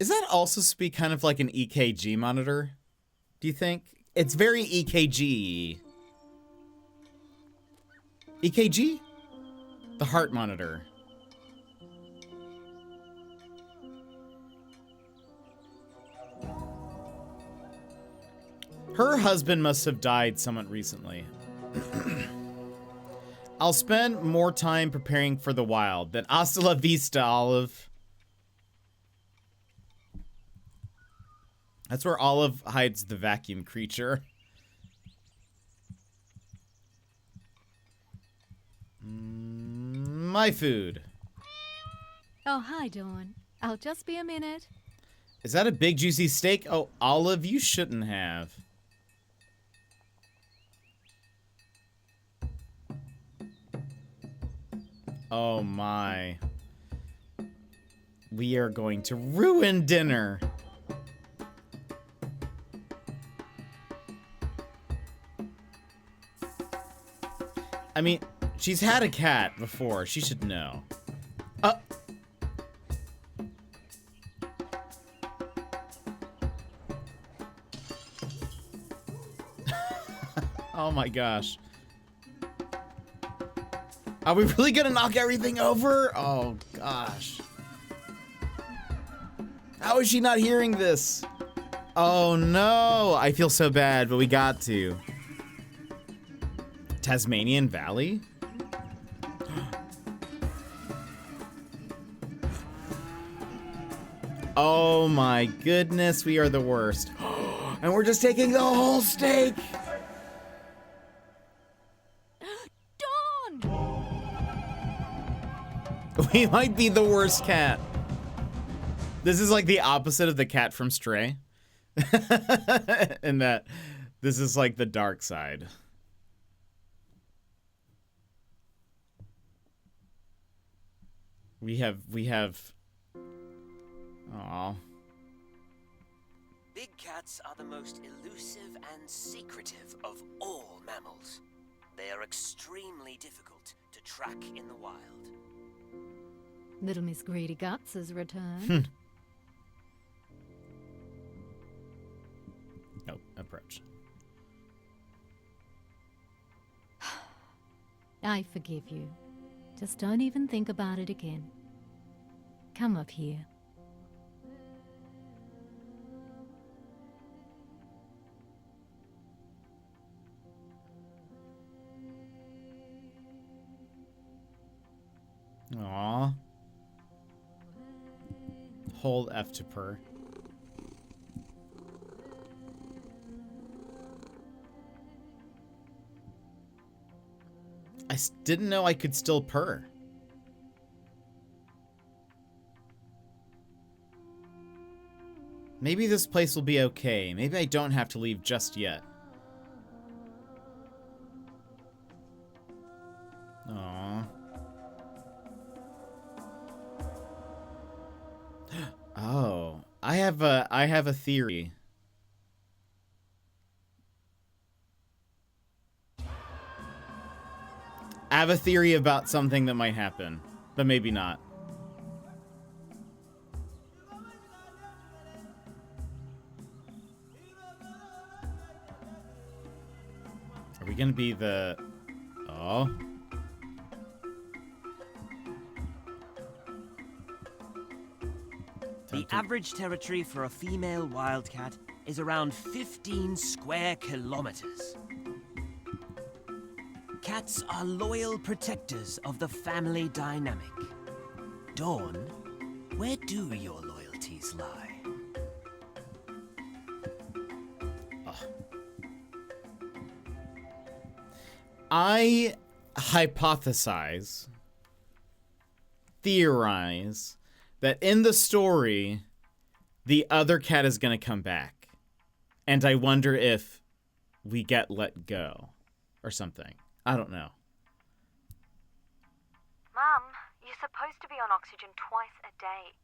Is that also supposed to be kind of like an EKG monitor? Do you think? It's very EKG. EKG? The heart monitor. Her husband must have died somewhat recently. I'll spend more time preparing for the wild than hasta la vista, Olive. That's where Olive hides the vacuum creature. My food. Oh, hi, Dawn. I'll just be a minute. Is that a big juicy steak? Oh, Olive, you shouldn't have. Oh my. We are going to ruin dinner. I mean, she's had a cat before. She should know. Oh my gosh. Are we really gonna knock everything over? Oh gosh. How is she not hearing this? Oh no, I feel so bad, but we got to. Tasmanian Valley? Oh my goodness, we are the worst. And we're just taking the whole steak. We might be the worst cat. This is like the opposite of the cat from Stray. In that this is like the dark side. We have Aw. Big cats are the most elusive and secretive of all mammals. They are extremely difficult to track in the wild. Little Miss Greedy Guts has returned. Nope, approach. I forgive you. Just don't even think about it again. Come up here. Aw. Hold F to purr. I didn't know I could still purr. Maybe this place will be okay. Maybe I don't have to leave just yet. Aww. Oh, I have a theory. I have a theory about something that might happen, but maybe not. Are we gonna be the... Oh. The average territory for a female wildcat is around 15 square kilometers. Cats are loyal protectors of the family dynamic. Dawn, where do your loyalties lie? I hypothesize, theorize, that in the story, the other cat is going to come back. And I wonder if we get let go or something. I don't know. Mum, you're supposed to be on oxygen twice a day.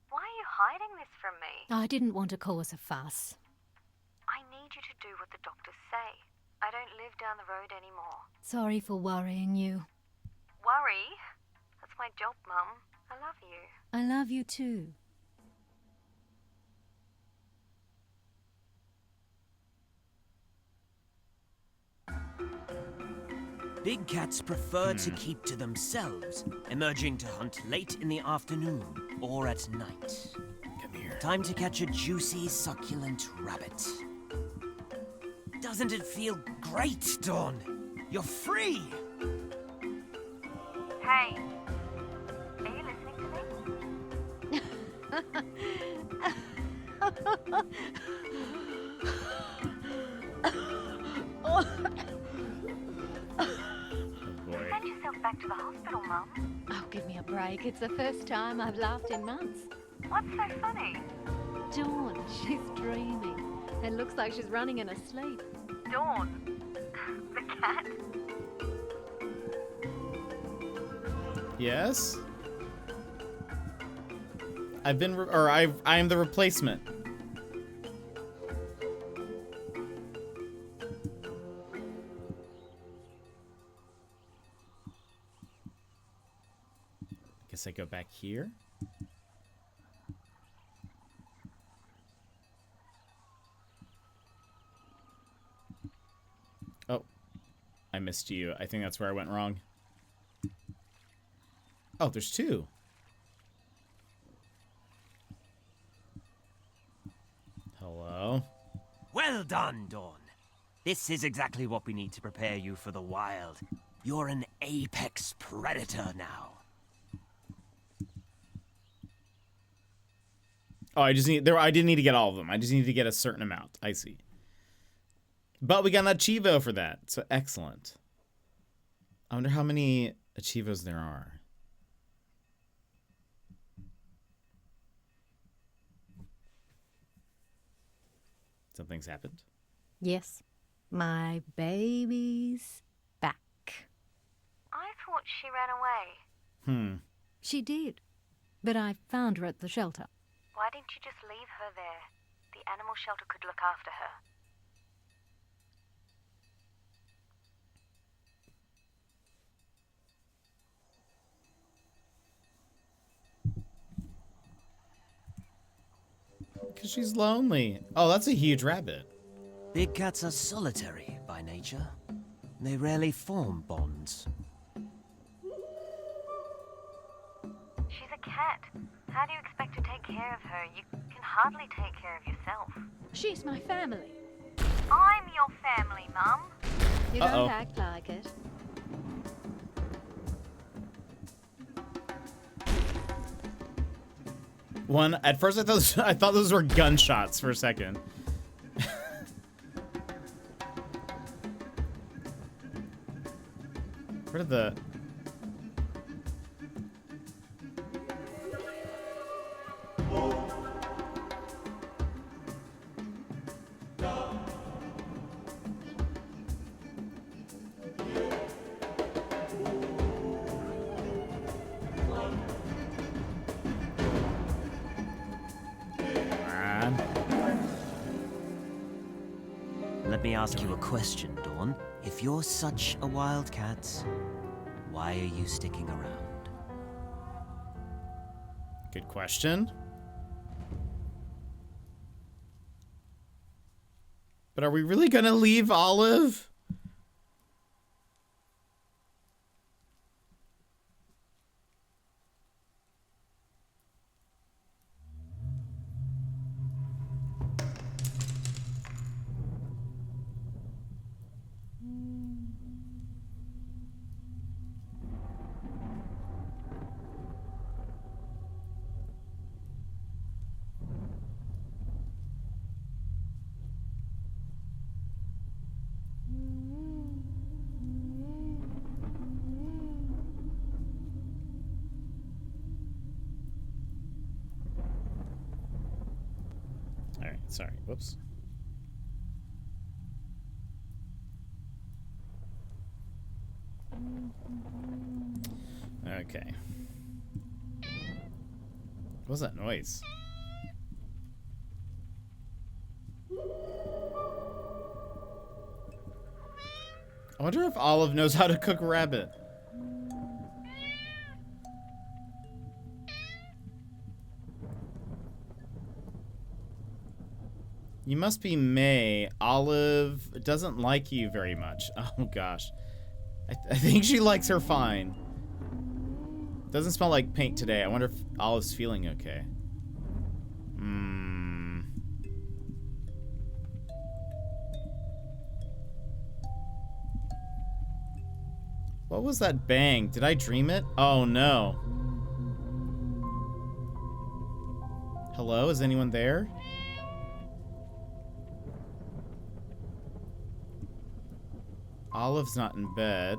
Why are you hiding this from me? I didn't want to cause a fuss. I need you to do what the doctors say. I don't live down the road anymore. Sorry for worrying you. Worry? That's my job, Mum. I love you. I love you too. Big cats prefer to keep to themselves, emerging to hunt late in the afternoon or at night. Come here. Time to catch a juicy, succulent rabbit. Doesn't it feel great, Dawn? You're free! Hey, are you listening to me? Send yourself back to the hospital, Mum. Oh, give me a break. It's the first time I've laughed in months. What's so funny? Dawn, she's dreaming. It looks like she's running in her sleep. Dawn. The cat? Yes? I am the replacement. Guess I go back here. Oh, I missed you. I think that's where I went wrong. Oh, there's two. Hello. Well done, Dawn. This is exactly what we need to prepare you for the wild. You're an apex predator now. Oh, I didn't need to get all of them. I just needed to get a certain amount. I see. But we got an Achievo for that, so excellent. I wonder how many Achievos there are. Something's happened. Yes, my baby's back. I thought she ran away. She did, but I found her at the shelter. Why didn't you just leave her there? The animal shelter could look after her. Because she's lonely. Oh, that's a huge rabbit. Big cats are solitary by nature. They rarely form bonds. She's a cat. How do you expect to take care of her? You can hardly take care of yourself. She's my family. I'm your family, Mum. You don't act like it. At first I thought those were gunshots for a second. Where did the... Let me ask you a question, Dawn. If you're such a wildcat, why are you sticking around? Good question. But are we really gonna leave Olive? Sorry, whoops. Okay. What was that noise? I wonder if Olive knows how to cook rabbit. You must be May. Olive doesn't like you very much. Oh gosh. I think she likes her fine. Doesn't smell like paint today. I wonder if Olive's feeling okay. What was that bang? Did I dream it? Oh no. Hello, is anyone there? Olive's not in bed.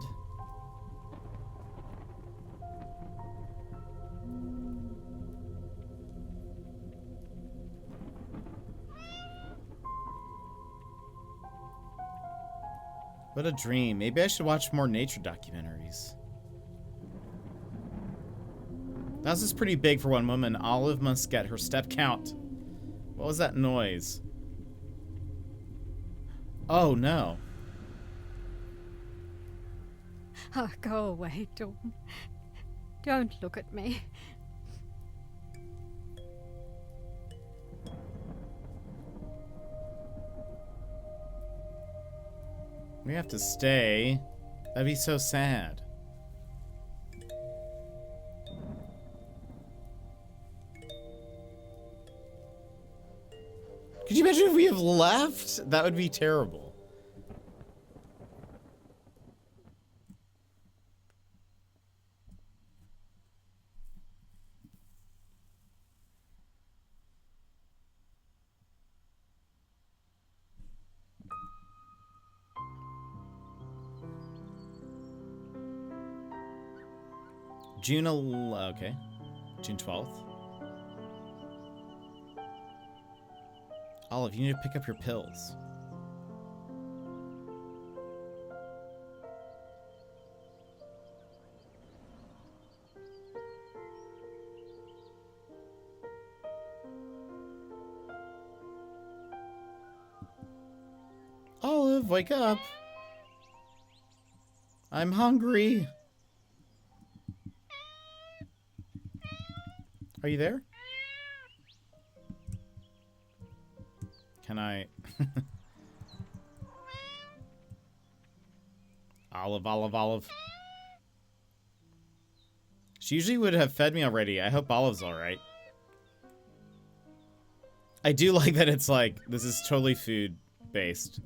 What a dream. Maybe I should watch more nature documentaries. The house is pretty big for one woman. Olive must get her step count. What was that noise? Oh, no. Oh, go away, Dawn. Don't look at me. We have to stay. That'd be so sad. Could you imagine if we have left? That would be terrible. June 12th. Olive, you need to pick up your pills. Olive, wake up. I'm hungry. Are you there? Can I? Olive. She usually would have fed me already. I hope Olive's alright. I do like that it's like, this is totally food based.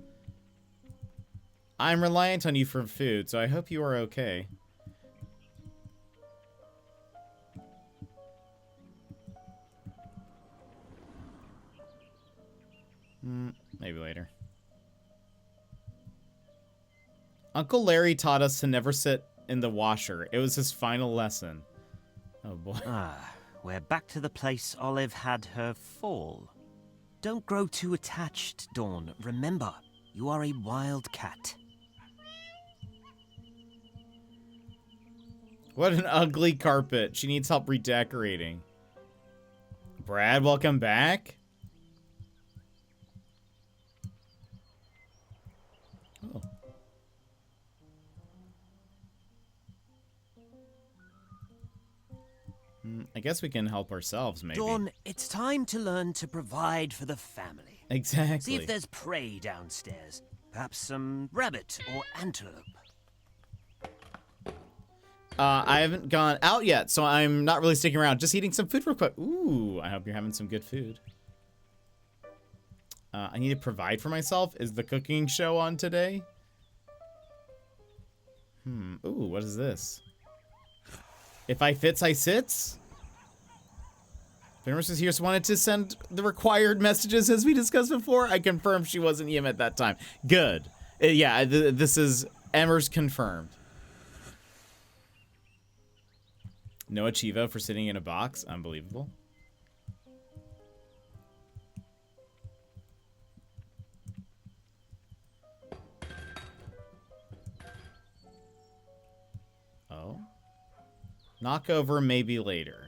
I'm reliant on you for food, so I hope you are okay. Maybe later. Uncle Larry taught us to never sit in the washer. It was his final lesson. Oh boy. We're back to the place Olive had her fall. Don't grow too attached, Dawn. Remember, you are a wild cat. What an ugly carpet. She needs help redecorating. Brad, welcome back. Oh. I guess we can help ourselves, maybe. Dawn, it's time to learn to provide for the family. Exactly. See if there's prey downstairs. Perhaps some rabbit or antelope. I haven't gone out yet, so I'm not really sticking around. Just eating some food real quick. Ooh, I hope you're having some good food. I need to provide for myself. Is the cooking show on today? Ooh, what is this? If I fits, I sits? Venomous is here, so wanted to send the required messages as we discussed before. I confirmed she wasn't EM at that time. Good. Yeah, this is Emmer's confirmed. No Achieva for sitting in a box. Unbelievable. Oh. Knock over maybe later.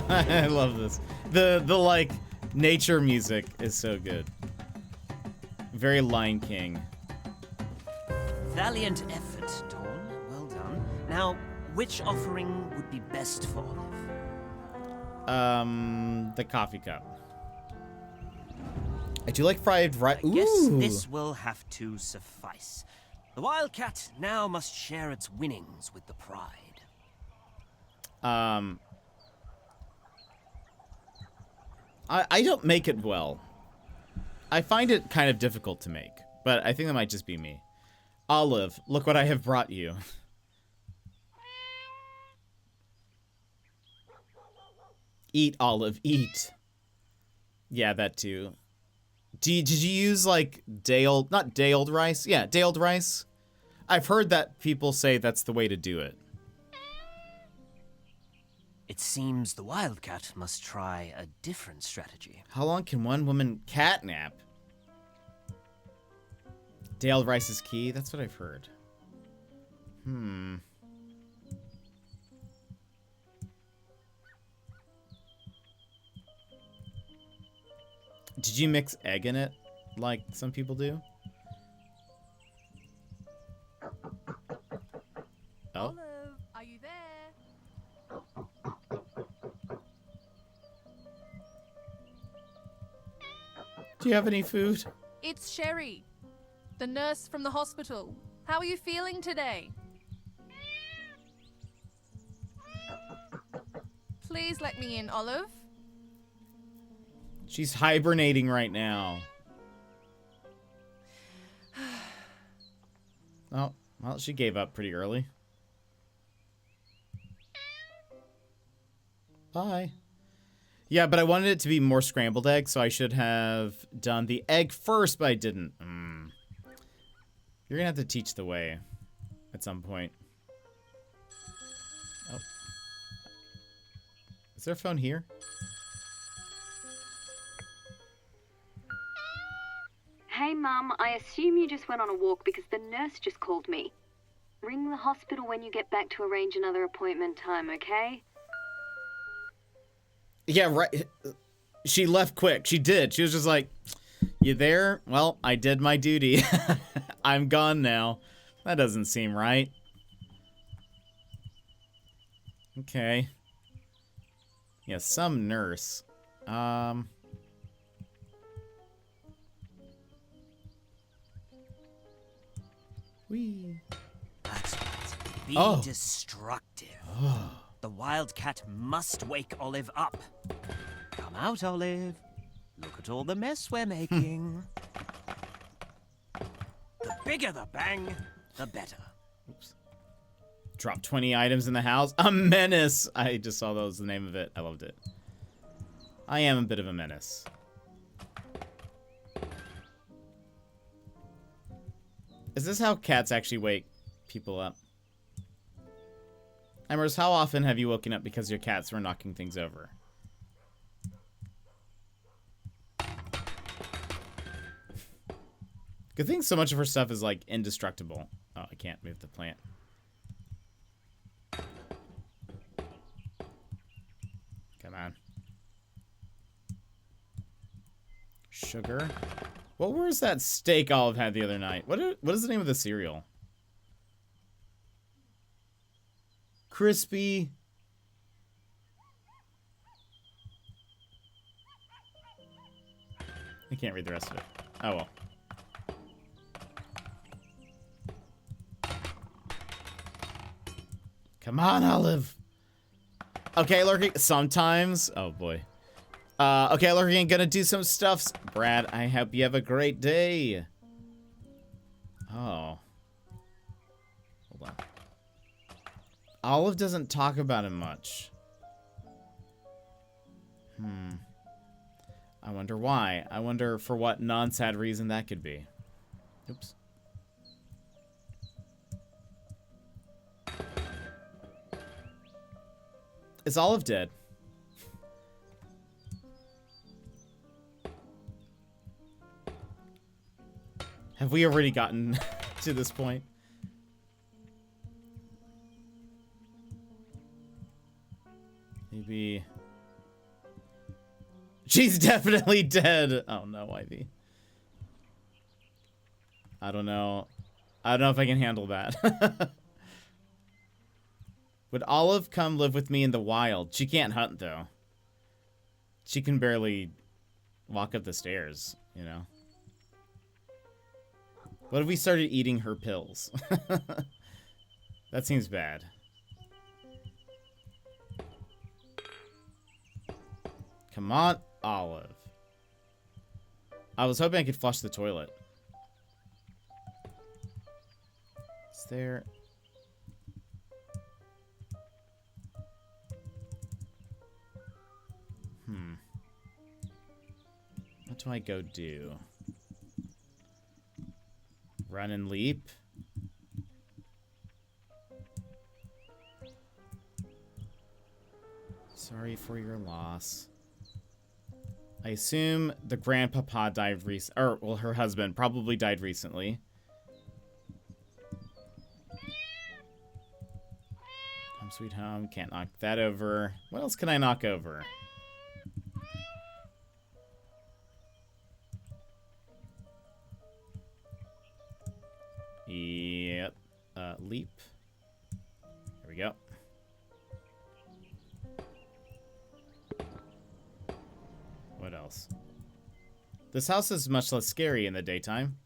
I love this. The like nature music is so good. Very Lion King. Valiant effort, Dawn. Well done. Now, which offering would be best for Olive? The coffee cup. I do like fried rice. I guess this will have to suffice. The wildcat now must share its winnings with the pride. I don't make it well. I find it kind of difficult to make, but I think that might just be me. Olive, look what I have brought you. Eat, Olive, eat. Yeah, that too. Did you use, like, not day-old rice? Yeah, day-old rice. I've heard that people say that's the way to do it. It seems the wildcat must try a different strategy. How long can one woman catnap? Day-old rice is key? That's what I've heard. Did you mix egg in it, like some people do? Oh. Olive, are you there? Do you have any food? It's Sherry, the nurse from the hospital. How are you feeling today? Please let me in, Olive. She's hibernating right now. Oh, well, she gave up pretty early. Bye. Yeah, but I wanted it to be more scrambled egg, so I should have done the egg first, but I didn't. You're gonna have to teach the way at some point. Oh. Is there a phone here? Hey, Mum, I assume you just went on a walk because the nurse just called me. Ring the hospital when you get back to arrange another appointment time, okay? Yeah, right. She left quick. She did. She was just like, you there? Well, I did my duty. I'm gone now. That doesn't seem right. Okay. Yeah, some nurse. Whee. That's right. Be Oh. destructive. The wildcat must wake Olive up. Come out, Olive. Look at all the mess we're making. The bigger the bang, the better. Oops. Drop 20 items in the house. A menace. I just saw that was the name of it. I loved it. I am a bit of a menace. Is this how cats actually wake people up? Emers, how often have you woken up because your cats were knocking things over? Good thing so much of her stuff is, like, indestructible. Oh, I can't move the plant. Come on. Sugar. What was that steak Olive had the other night? What is the name of the cereal? Crispy. I can't read the rest of it. Oh well. Come on, Olive. Okay, lurking. Sometimes. Oh boy. Okay, lurking. Gonna do some stuff. Brad, I hope you have a great day. Oh. Hold on. Olive doesn't talk about him much. I wonder why. I wonder for what non-sad reason that could be. Oops. Is Olive dead? Have we already gotten to this point? Maybe... She's definitely dead! Oh no, Ivy. I don't know. I don't know if I can handle that. Would Olive come live with me in the wild? She can't hunt, though. She can barely walk up the stairs, you know? What if we started eating her pills? That seems bad. Come on, Olive. I was hoping I could flush the toilet. Is there... What do I go do? Run and leap? Sorry for your loss. I assume the grandpapa died or well, her husband probably died recently. Home sweet home. Can't knock that over. What else can I knock over? Yep. Leap. There we go. What else? This house is much less scary in the daytime.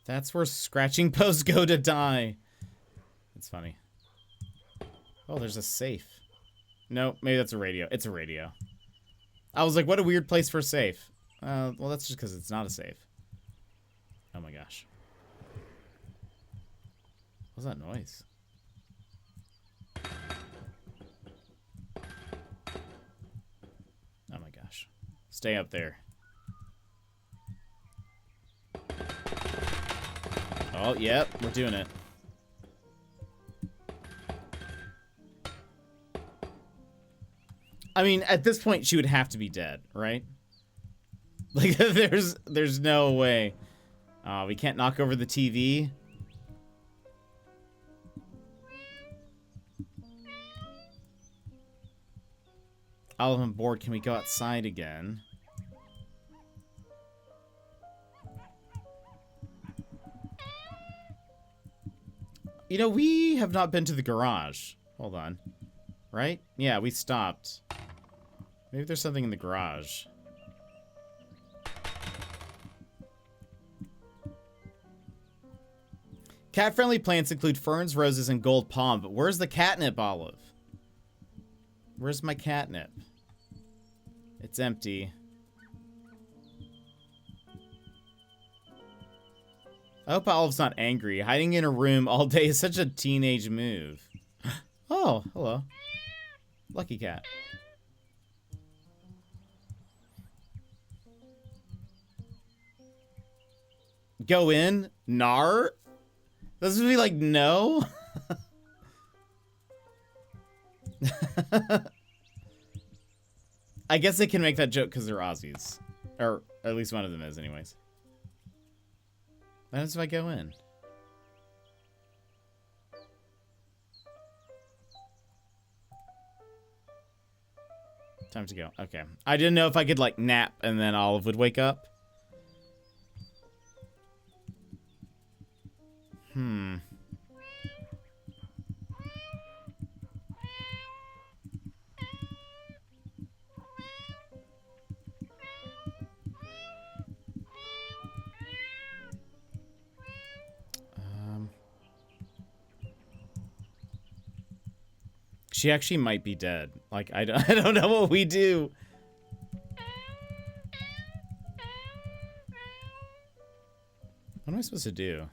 That's where scratching posts go to die. It's funny. Oh, there's a safe. No, maybe that's a radio. It's a radio. I was like, what a weird place for a safe. Well, that's just because it's not a safe. Oh my gosh. What's that noise? Oh my gosh. Stay up there. Oh, yep, we're doing it. I mean, at this point, she would have to be dead, right? Like, there's no way. We can't knock over the TV. Olive on board. Can we go outside again? You know, we have not been to the garage. Hold on. Right? Yeah, we stopped. Maybe there's something in the garage. Cat-friendly plants include ferns, roses, and gold palm. But where's the catnip, Olive? Where's my catnip? It's empty. I hope Olive's not angry. Hiding in a room all day is such a teenage move. Oh, hello. Lucky cat. Go in? Nar? This would be like, no? I guess they can make that joke because they're Aussies. Or at least one of them is, anyways. What happens if I go in? Time to go. Okay. I didn't know if I could, like, nap and then Olive would wake up. She actually might be dead. Like, I don't know what we do. What am I supposed to do?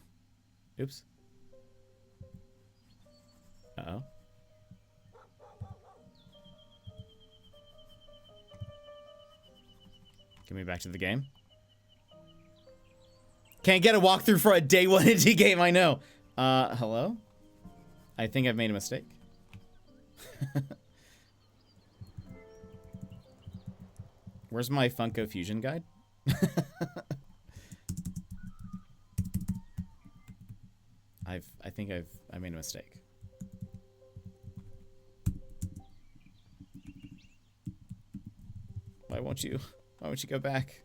Oops. Uh-oh. Get me back to the game. Can't get a walkthrough for a day one indie game, I know. Hello? I think I've made a mistake. Where's my Funko Fusion guide? I think I made a mistake. Why won't you go back?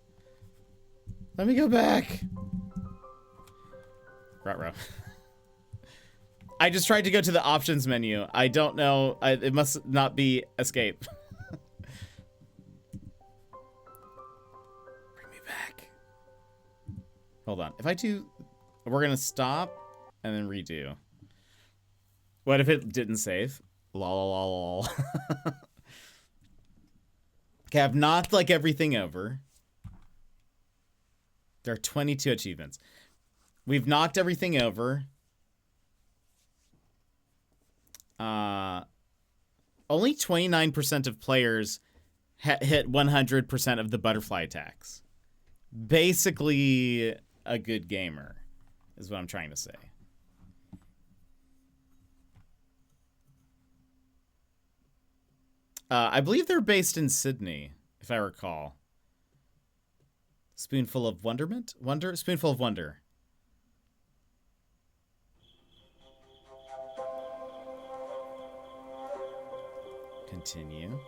Let me go back. Ruh-roh. I just tried to go to the options menu. I don't know. It must not be escape. Bring me back. Hold on. If I do... We're going to stop and then redo. What if it didn't save? Lol. Okay, I've knocked like everything over. There are 22 achievements. We've knocked everything over. Only 29% of players hit 100% of the butterfly attacks. Basically, a good gamer is what I'm trying to say. I believe they're based in Sydney, if I recall. Spoonful of wonderment? Spoonful of wonder. Continue.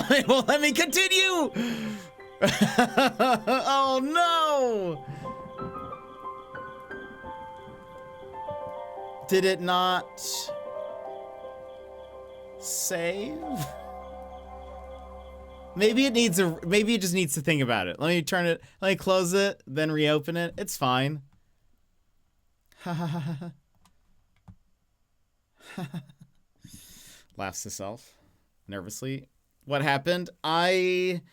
It won't let me continue! Oh no! Did it not save? Maybe it needs maybe it just needs to think about it. Let me close it, then reopen it. It's fine. Laughs to self nervously. What happened? I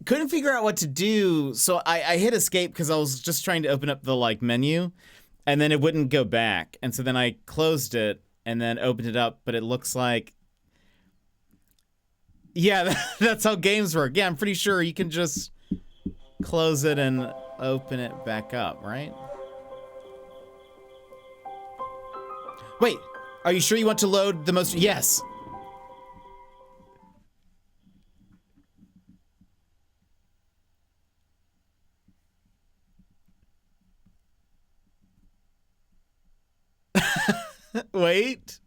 couldn't figure out what to do, so I hit escape because I was just trying to open up the like menu, and then it wouldn't go back. And so then I closed it and then opened it up, but it looks like, yeah, that's how games work. Yeah, I'm pretty sure you can just close it and open it back up, right? Wait, are you sure you want to load the most? Yes. Wait.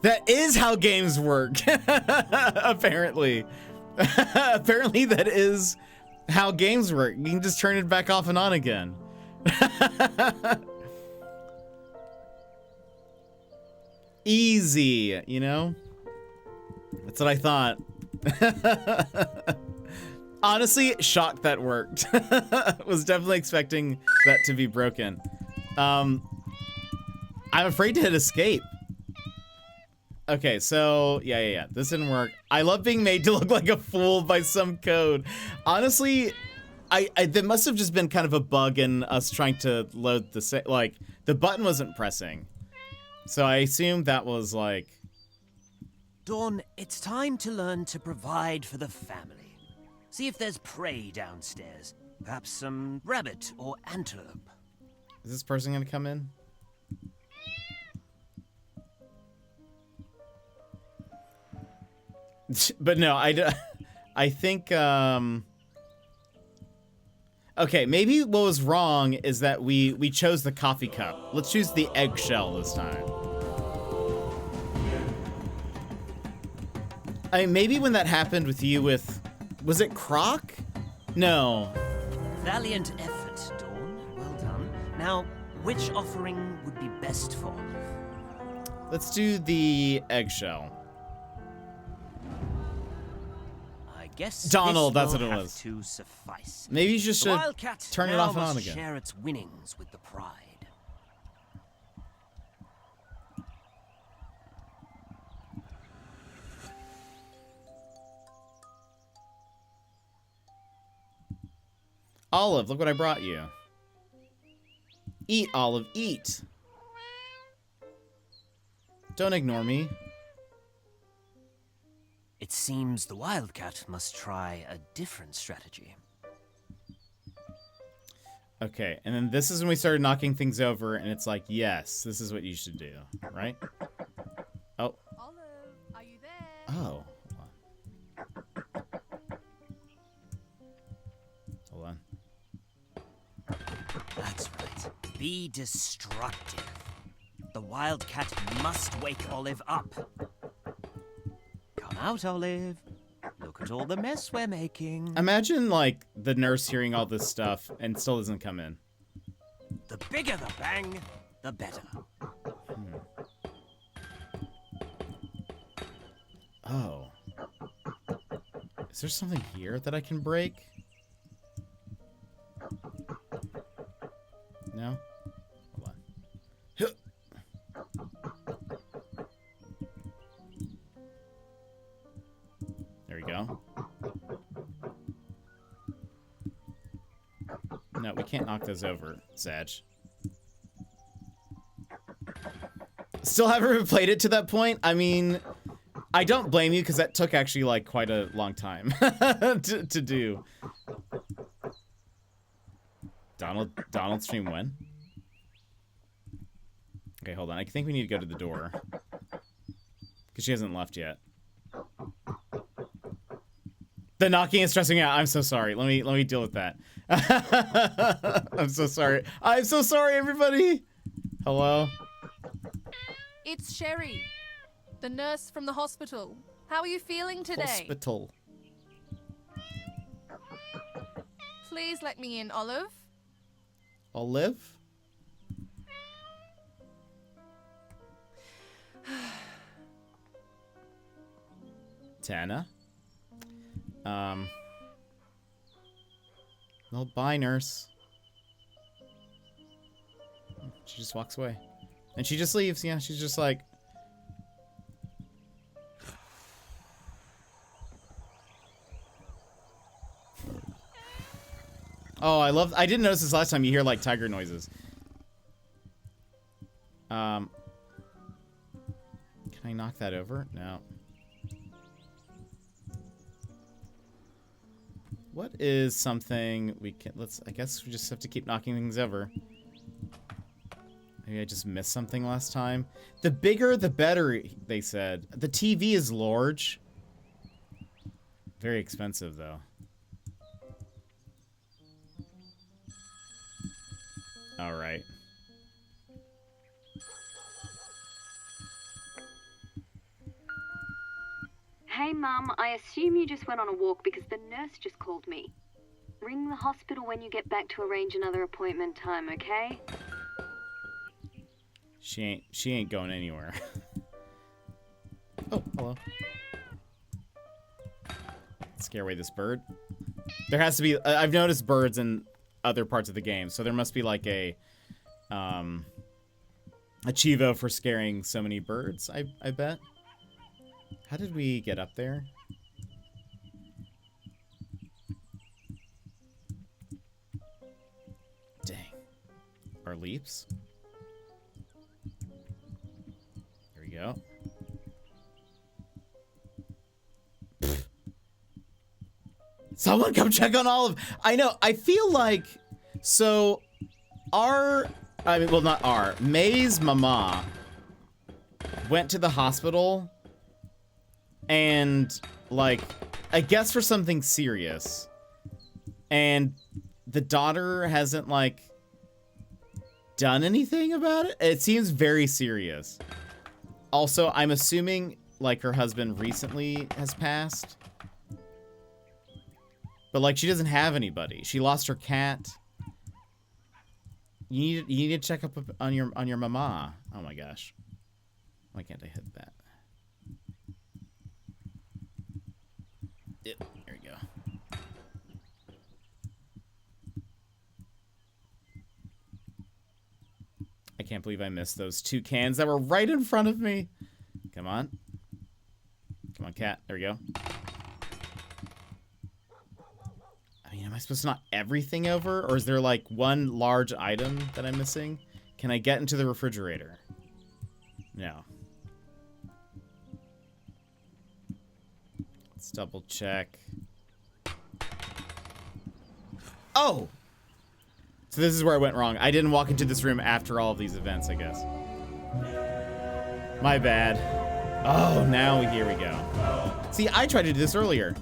That is how games work. Apparently. Apparently that is how games work. You can just turn it back off and on again. Easy, you know? That's what I thought. Honestly, shocked that worked. Was definitely expecting that to be broken. I'm afraid to hit escape. Okay, so yeah. This didn't work. I love being made to look like a fool by some code. Honestly, there must have just been kind of a bug in us trying to load the like the button wasn't pressing. So I assumed that was like. Dawn, it's time to learn to provide for the family. See if there's prey downstairs. Perhaps some rabbit or antelope. Is this person gonna come in? But no, I think, okay, maybe what was wrong is that we chose the coffee cup. Let's choose the eggshell this time. I mean, maybe when that happened with you with, was it Croc? No. Valiant effort, Dawn. Well done. Now, which offering would be best for you? Let's do the eggshell. I guess Donald, this that's will what it have was. to suffice. Maybe you just should Wildcat turn it now off and on must again. share its winnings with the pride. Olive, look what I brought you. Eat, Olive, eat. Don't ignore me. It seems the Wildcat must try a different strategy. Okay, and then this is when we started knocking things over, and it's like, yes, this is what you should do, right? Oh. Olive, are you there? Oh. Hold on. Be destructive. The wildcat must wake Olive up. Come out, Olive. Look at all the mess we're making. Imagine, like, the nurse hearing all this stuff and still doesn't come in. The bigger the bang, the better. Oh. Is there something here that I can break? No? Hold on. There we go. No, we can't knock those over, Sag. Still haven't played it to that point? I mean, I don't blame you because that took actually like quite a long time to do. Donald stream when? Okay, hold on. I think we need to go to the door because she hasn't left yet. The knocking is stressing me out. I'm so sorry. Let me deal with that. I'm so sorry. I'm so sorry, everybody. Hello. It's Sherry, the nurse from the hospital. How are you feeling today? Hospital. Please let me in, Olive. Olive? Tana? Well, bye, nurse. She just walks away. And she just leaves. Yeah, she's just like... Oh, I didn't notice this last time. You hear, like, tiger noises. Can I knock that over? No. What is something we can... I guess we just have to keep knocking things over. Maybe I just missed something last time. The bigger, the better, they said. The TV is large. Very expensive, though. All right. Hey, Mum, I assume you just went on a walk because the nurse just called me. Ring the hospital when you get back to arrange another appointment time, okay? She ain't going anywhere. Oh, hello. Scare away this bird. There has to be... I've noticed birds in other parts of the game, so there must be like a Chivo for scaring so many birds, I bet. How did we get up there? Dang. Our leaps? Here we go. Pfft. Someone come check on Olive. I know, I feel like... So, May's mama went to the hospital and, like, I guess for something serious. And the daughter hasn't, like, done anything about it? It seems very serious. Also, I'm assuming, like, her husband recently has passed. But, like, she doesn't have anybody. She lost her cat. You need to check up on your mama. Oh my gosh. Why can't I hit that? Yep, there we go. I can't believe I missed those 2 cans that were right in front of me. Come on. Come on, cat. There we go. I mean, am I supposed to knock everything over? Or is there, like, one large item that I'm missing? Can I get into the refrigerator? No. Let's double check. Oh! So this is where I went wrong. I didn't walk into this room after all of these events, I guess. My bad. Oh, now here we go. See, I tried to do this earlier.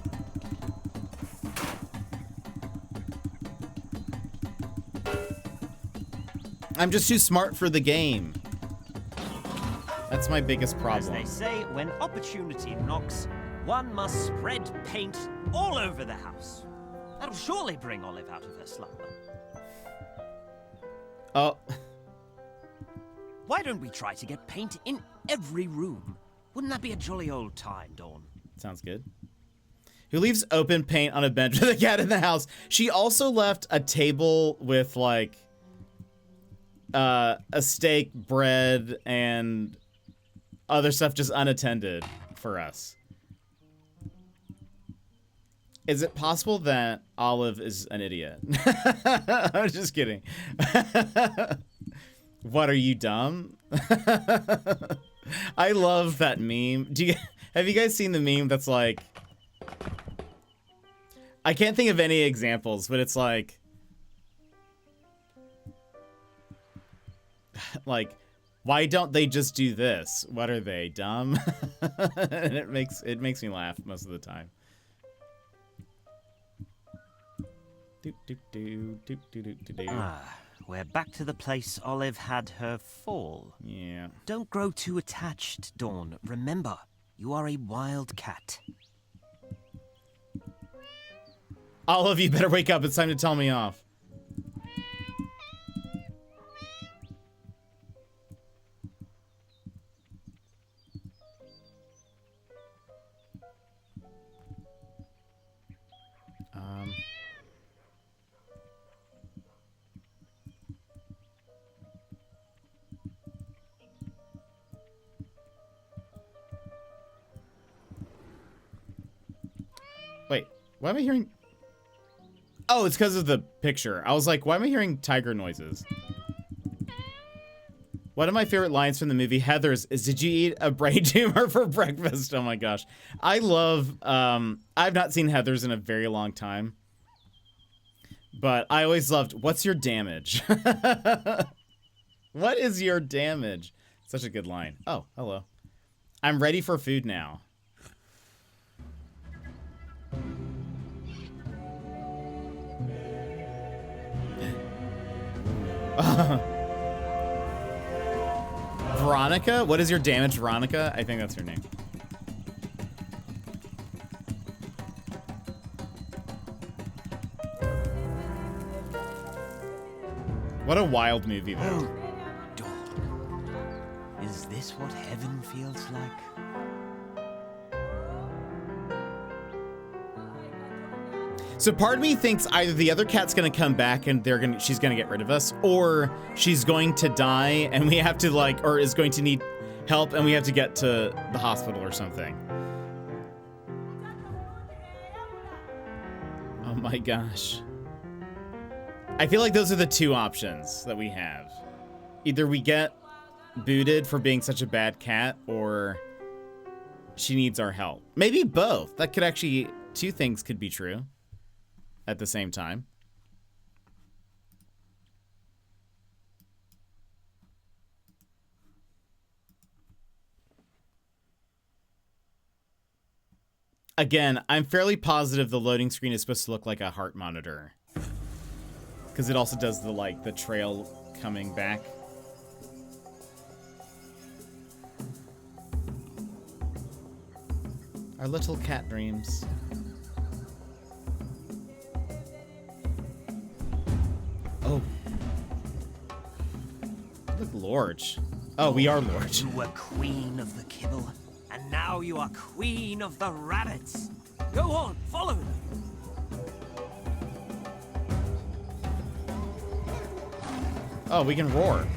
I'm just too smart for the game. That's my biggest problem. As they say, when opportunity knocks, one must spread paint all over the house. That'll surely bring Olive out of her slumber. Oh. Why don't we try to get paint in every room? Wouldn't that be a jolly old time, Dawn? Sounds good. Who leaves open paint on a bench with a cat in the house? She also left a table with like a steak, bread, and other stuff just unattended for us. Is it possible that Olive is an idiot? I was just kidding. What, are you dumb? I love that meme. Have you guys seen the meme that's like, I can't think of any examples, but it's like why don't they just do this? What are they, dumb? And it makes me laugh most of the time. Ah, we're back to the place Olive had her fall. Yeah. Don't grow too attached, Dawn. Remember, you are a wild cat. All of you better wake up. It's time to tell me off. Wait, why am I hearing... Oh, it's because of the picture. I was like, why am I hearing tiger noises? One of my favorite lines from the movie Heathers is, "Did you eat a brain tumor for breakfast?" Oh my gosh. I love, I've not seen Heathers in a very long time. But I always loved, "What's your damage?" What is your damage? Such a good line. Oh, hello. I'm ready for food now. Veronica? What is your damage, Veronica? I think that's her name. What a wild movie, though. Dawn, is this what heaven feels like? So part of me thinks either the other cat's gonna come back and she's gonna get rid of us, or she's going to die and we have to or is going to need help and we have to get to the hospital or something. Oh my gosh. I feel like those are the two options that we have. Either we get booted for being such a bad cat, or she needs our help. Maybe both. That could actually, two things could be true at the same time. Again, I'm fairly positive the loading screen is supposed to look like a heart monitor, because it also does the trail coming back. Our little cat dreams. Oh. Look, Lorge. Oh, we are Lorge. You were queen of the kibble, and now you are queen of the rabbits. Go on, follow them. Oh, we can roar.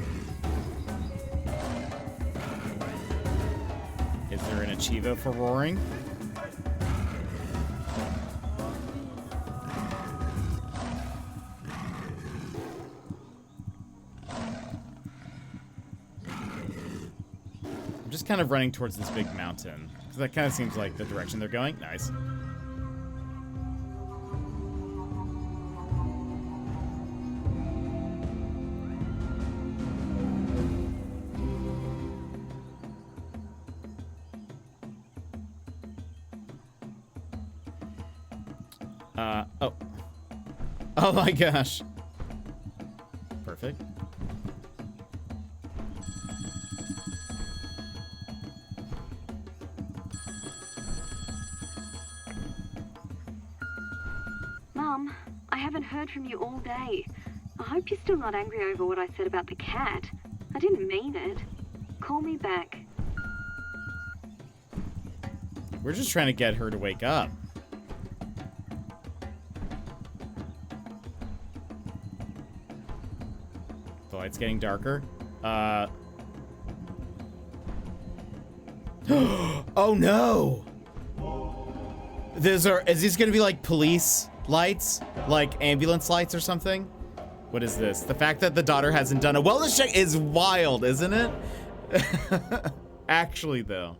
Is there an achievo for roaring? I'm just kind of running towards this big mountain, because that kind of seems like the direction they're going. Nice. Oh. Oh my gosh. Perfect. haven't heard from you all day. I hope you're still not angry over what I said about the cat. I didn't mean it. Call me back. We're just trying to get her to wake up. The light's getting darker. Oh no! Is these gonna be like police lights? Like ambulance lights or something? What is this? The fact that the daughter hasn't done a wellness check is wild, isn't it? Actually, though.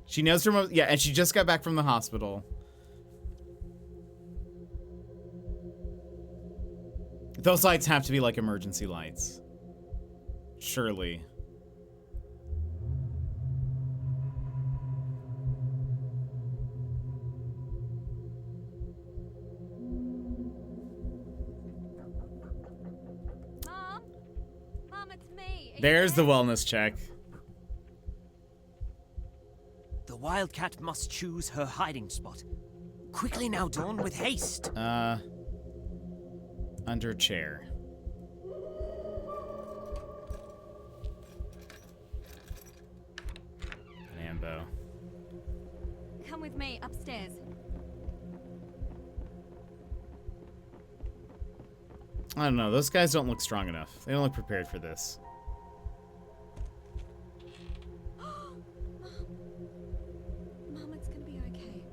She knows her mom, yeah, and she just got back from the hospital. Those lights have to be like emergency lights. Surely. Mom, it's me. There's the wellness check. The wildcat must choose her hiding spot. Quickly now, Dawn, with haste. Under chair. An ambo. Come with me upstairs. I don't know. Those guys don't look strong enough. They don't look prepared for this. Mom, it's gonna be okay.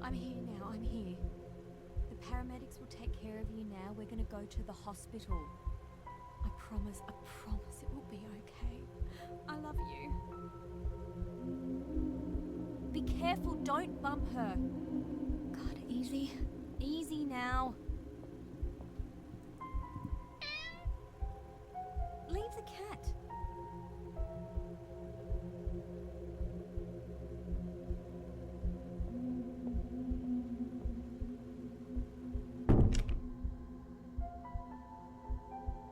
I'm here now, I'm here. The paramedics will take care of you now. We're gonna go to the hospital. I promise it will be okay. I love you. Be careful, don't bump her. God, easy. Easy now. Leave the cat.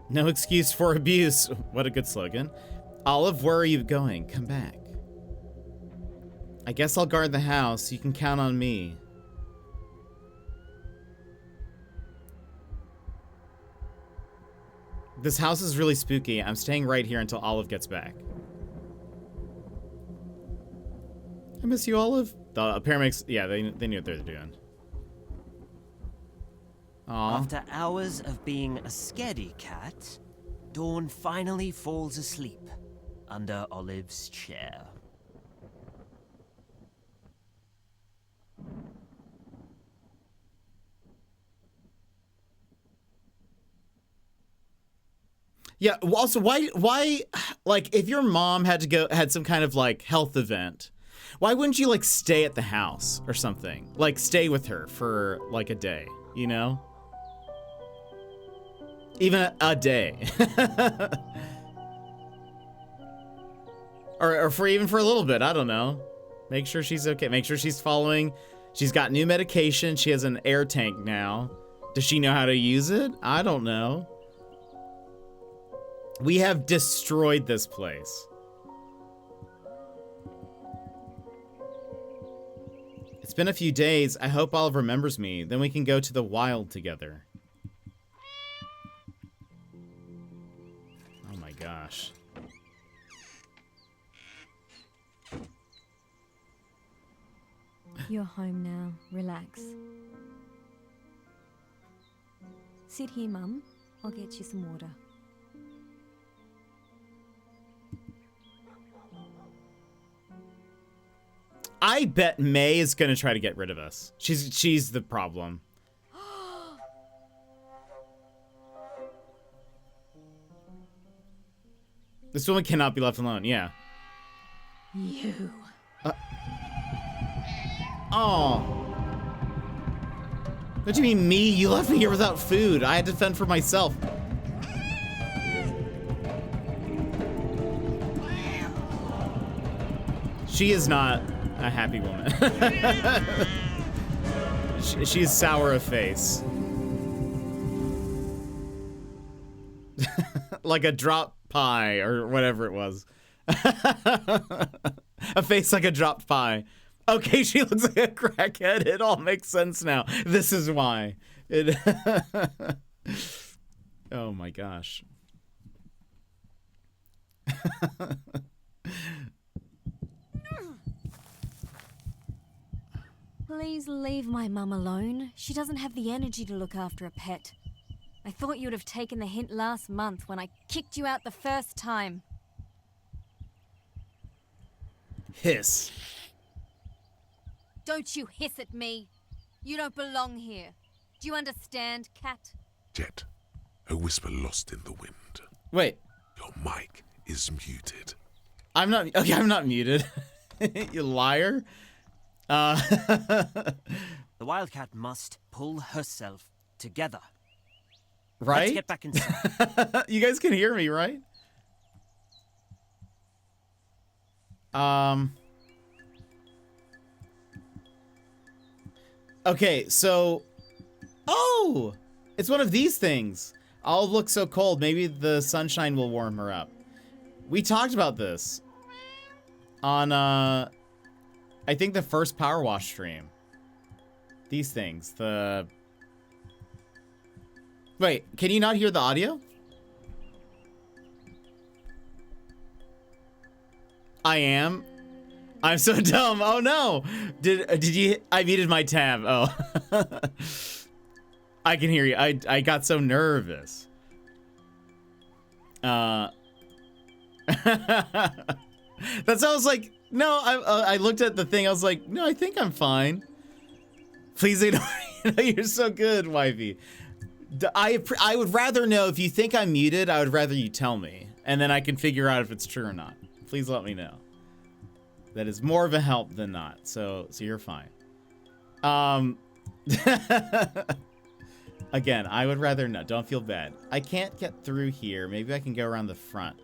No excuse for abuse. What a good slogan. Olive, where are you going? Come back. I guess I'll guard the house. You can count on me. This house is really spooky. I'm staying right here until Olive gets back. I miss you, Olive. The paramedics, yeah, they knew what they were doing. Aww. After hours of being a scaredy cat, Dawn finally falls asleep under Olive's chair. Yeah, also, why, like, if your mom had some kind of, like, health event, why wouldn't you, like, stay at the house or something? Like, stay with her for, like, a day, you know? Even a day. or even for a little bit, I don't know. Make sure she's okay. Make sure she's following. She's got new medication. She has an air tank now. Does she know how to use it? I don't know. We have destroyed this place. It's been a few days. I hope Olive remembers me. Then we can go to the wild together. Oh my gosh. You're home now. Relax. Sit here, Mum. I'll get you some water. I bet May is gonna try to get rid of us. She's the problem. This woman cannot be left alone, yeah. You. Oh. What do you mean me? You left me here without food. I had to fend for myself. She is not a happy woman. She's sour of face. Like a drop pie or whatever it was. A face like a dropped pie. Okay, she looks like a crackhead. It all makes sense now. This is why. It. Oh my gosh. Please leave my mum alone. She doesn't have the energy to look after a pet. I thought you'd have taken the hint last month when I kicked you out the first time. Hiss. Don't you hiss at me. You don't belong here. Do you understand, cat? Jet, a whisper lost in the wind. Wait. Your mic is muted. I'm not. Okay, I'm not muted. You liar. The wildcat must pull herself together. Right? Let's get back inside. You guys can hear me, right? Okay, so... Oh! It's one of these things. I'll look so cold. Maybe the sunshine will warm her up. We talked about this on, I think the first Power Wash stream. These things. The... Wait, can you not hear the audio? I am. I'm so dumb. Oh no. Did you? I muted my tab. Oh. I can hear you. I got so nervous. That sounds like no. I looked at the thing. I was like, no, I think I'm fine. Please ignore me. You're so good, wifey. I would rather know if you think I'm muted. I would rather you tell me, and then I can figure out if it's true or not. Please let me know. That is more of a help than not. So you're fine. Again, I would rather not. Don't feel bad. I can't get through here. Maybe I can go around the front.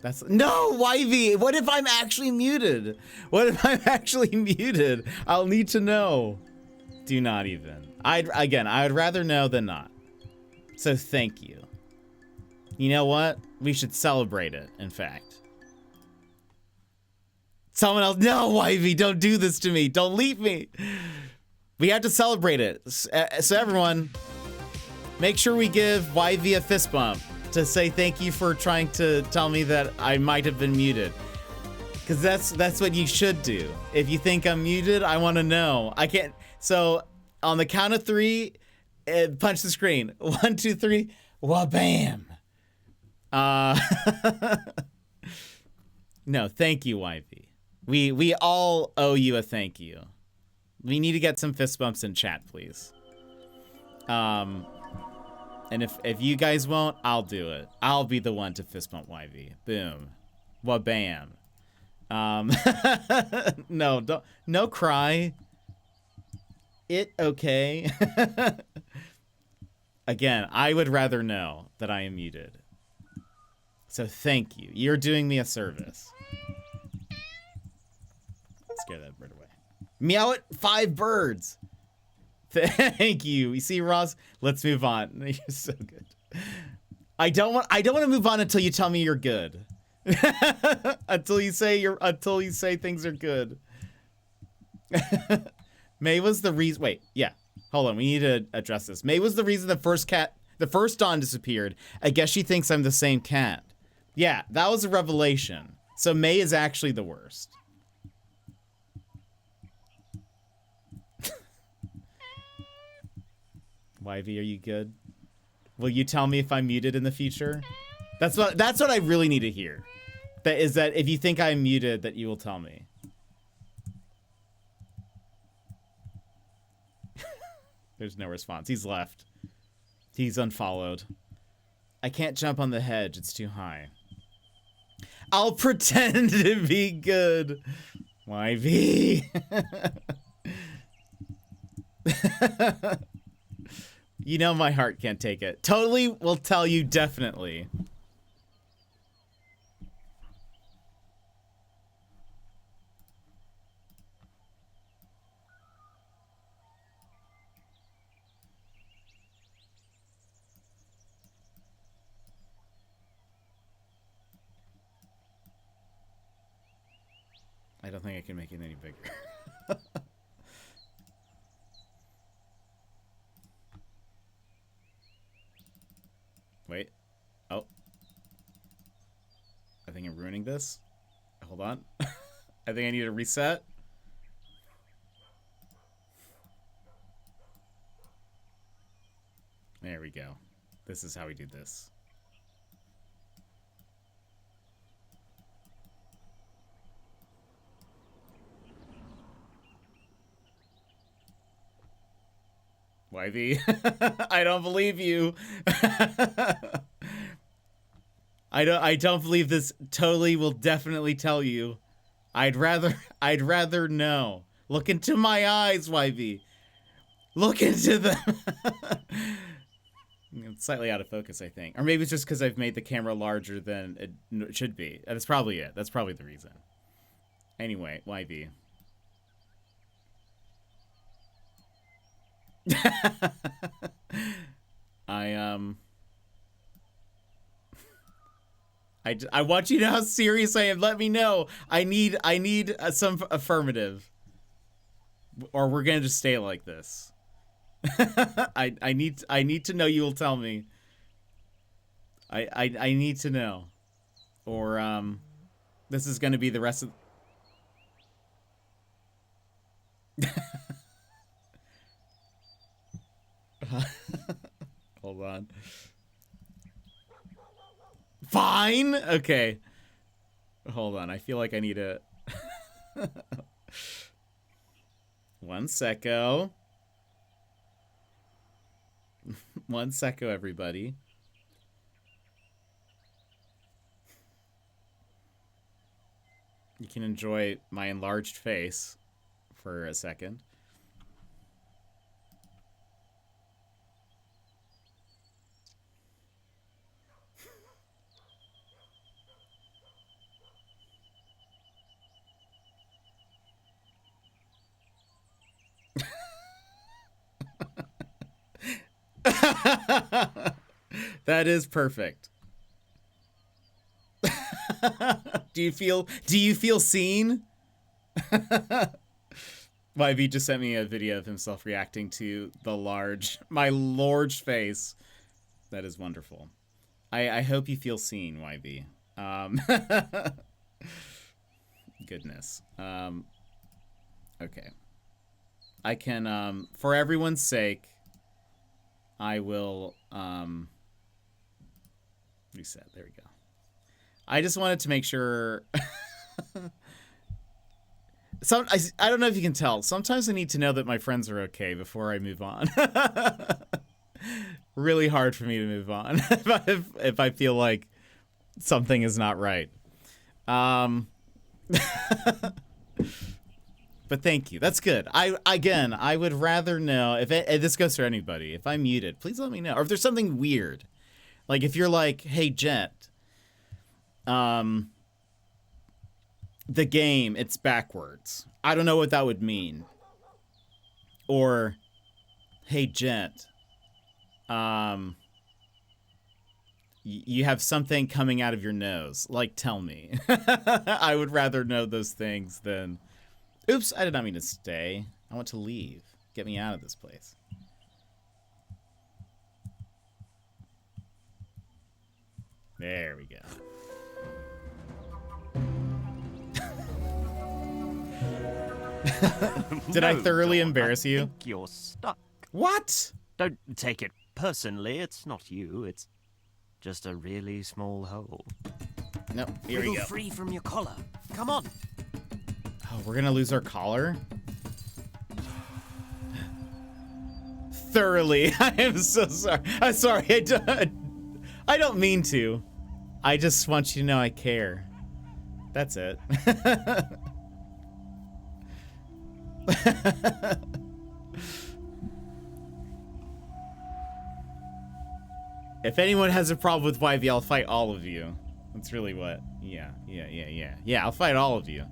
That's no, Wivey. What if I'm actually muted? What if I'm actually muted? I'll need to know. Do not even. I would rather know than not. So thank you. You know what? We should celebrate it, in fact. Someone else, no, Wivey, don't do this to me. Don't leave me. We have to celebrate it. So everyone, make sure we give Wivey a fist bump to say thank you for trying to tell me that I might have been muted. Because that's what you should do. If you think I'm muted, I want to know. I can't. So on the count of 3, punch the screen. 1, 2, 3. Wha-bam. No, thank you, Wivey. We all owe you a thank you. We need to get some fist bumps in chat, please. And if you guys won't, I'll do it. I'll be the one to fist bump Wivey. Boom. Wa-bam. No cry. It okay. Again, I would rather know that I am muted. So thank you. You're doing me a service. Scare that bird away. Meow it, 5 birds. Thank you. You see, Ross? Let's move on. You're so good. I don't want to move on until you tell me you're good. until you say things are good. May was the reason. Wait, yeah. Hold on. We need to address this. May was the reason the first Dawn disappeared. I guess she thinks I'm the same cat. Yeah, that was a revelation. So May is actually the worst. Wivey, are you good? Will you tell me if I'm muted in the future? That's what I really need to hear. That is that if you think I'm muted, that you will tell me. There's no response. He's left. He's unfollowed. I can't jump on the hedge. It's too high. I'll pretend to be good. Wivey. You know my heart can't take it. Totally will tell you definitely. I don't think I can make it any bigger. Wait. Oh. I think I'm ruining this. Hold on. I think I need a reset. There we go. This is how we do this. YV, I don't believe you. I don't believe this. Totally will definitely tell you. I'd rather know. Look into my eyes, YV. Look into them. It's slightly out of focus, I think. Or maybe it's just because I've made the camera larger than it should be. That's probably it. That's probably the reason. Anyway, YV. I want you to know how serious I am. Let me know. I need some affirmative, or we're gonna just stay like this. I need to know. You will tell me. I need to know, or this is gonna be the rest of. Hold on. Fine. Okay. Hold on. I feel like I need a. One secco. One secco, everybody. You can enjoy my enlarged face for a second. That is perfect. Do you feel seen? YV just sent me a video of himself reacting to my large face. That is wonderful. I hope you feel seen, YV. Goodness. Okay. I can, for everyone's sake, I will, reset. There we go. I just wanted to make sure. I don't know if you can tell. Sometimes I need to know that my friends are okay before I move on. Really hard for me to move on if I feel like something is not right. But thank you. That's good. I would rather know if this goes for anybody. If I'm muted, please let me know. Or if there's something weird, like if you're like, "Hey, Jet, the game, it's backwards. I don't know what that would mean." Or, "Hey, Jet, you have something coming out of your nose. Like, tell me." I would rather know those things than. Oops, I did not mean to stay. I want to leave. Get me out of this place. There we go. Did I thoroughly embarrass you? I think you're stuck. What? Don't take it personally. It's not you. It's just a really small hole. No, here we go. Free from your collar. Come on. Oh, we're gonna lose our collar? Thoroughly. I am so sorry. I'm sorry. I don't mean to. I just want you to know I care. That's it. If anyone has a problem with YV, I'll fight all of you. That's really what. Yeah, I'll fight all of you.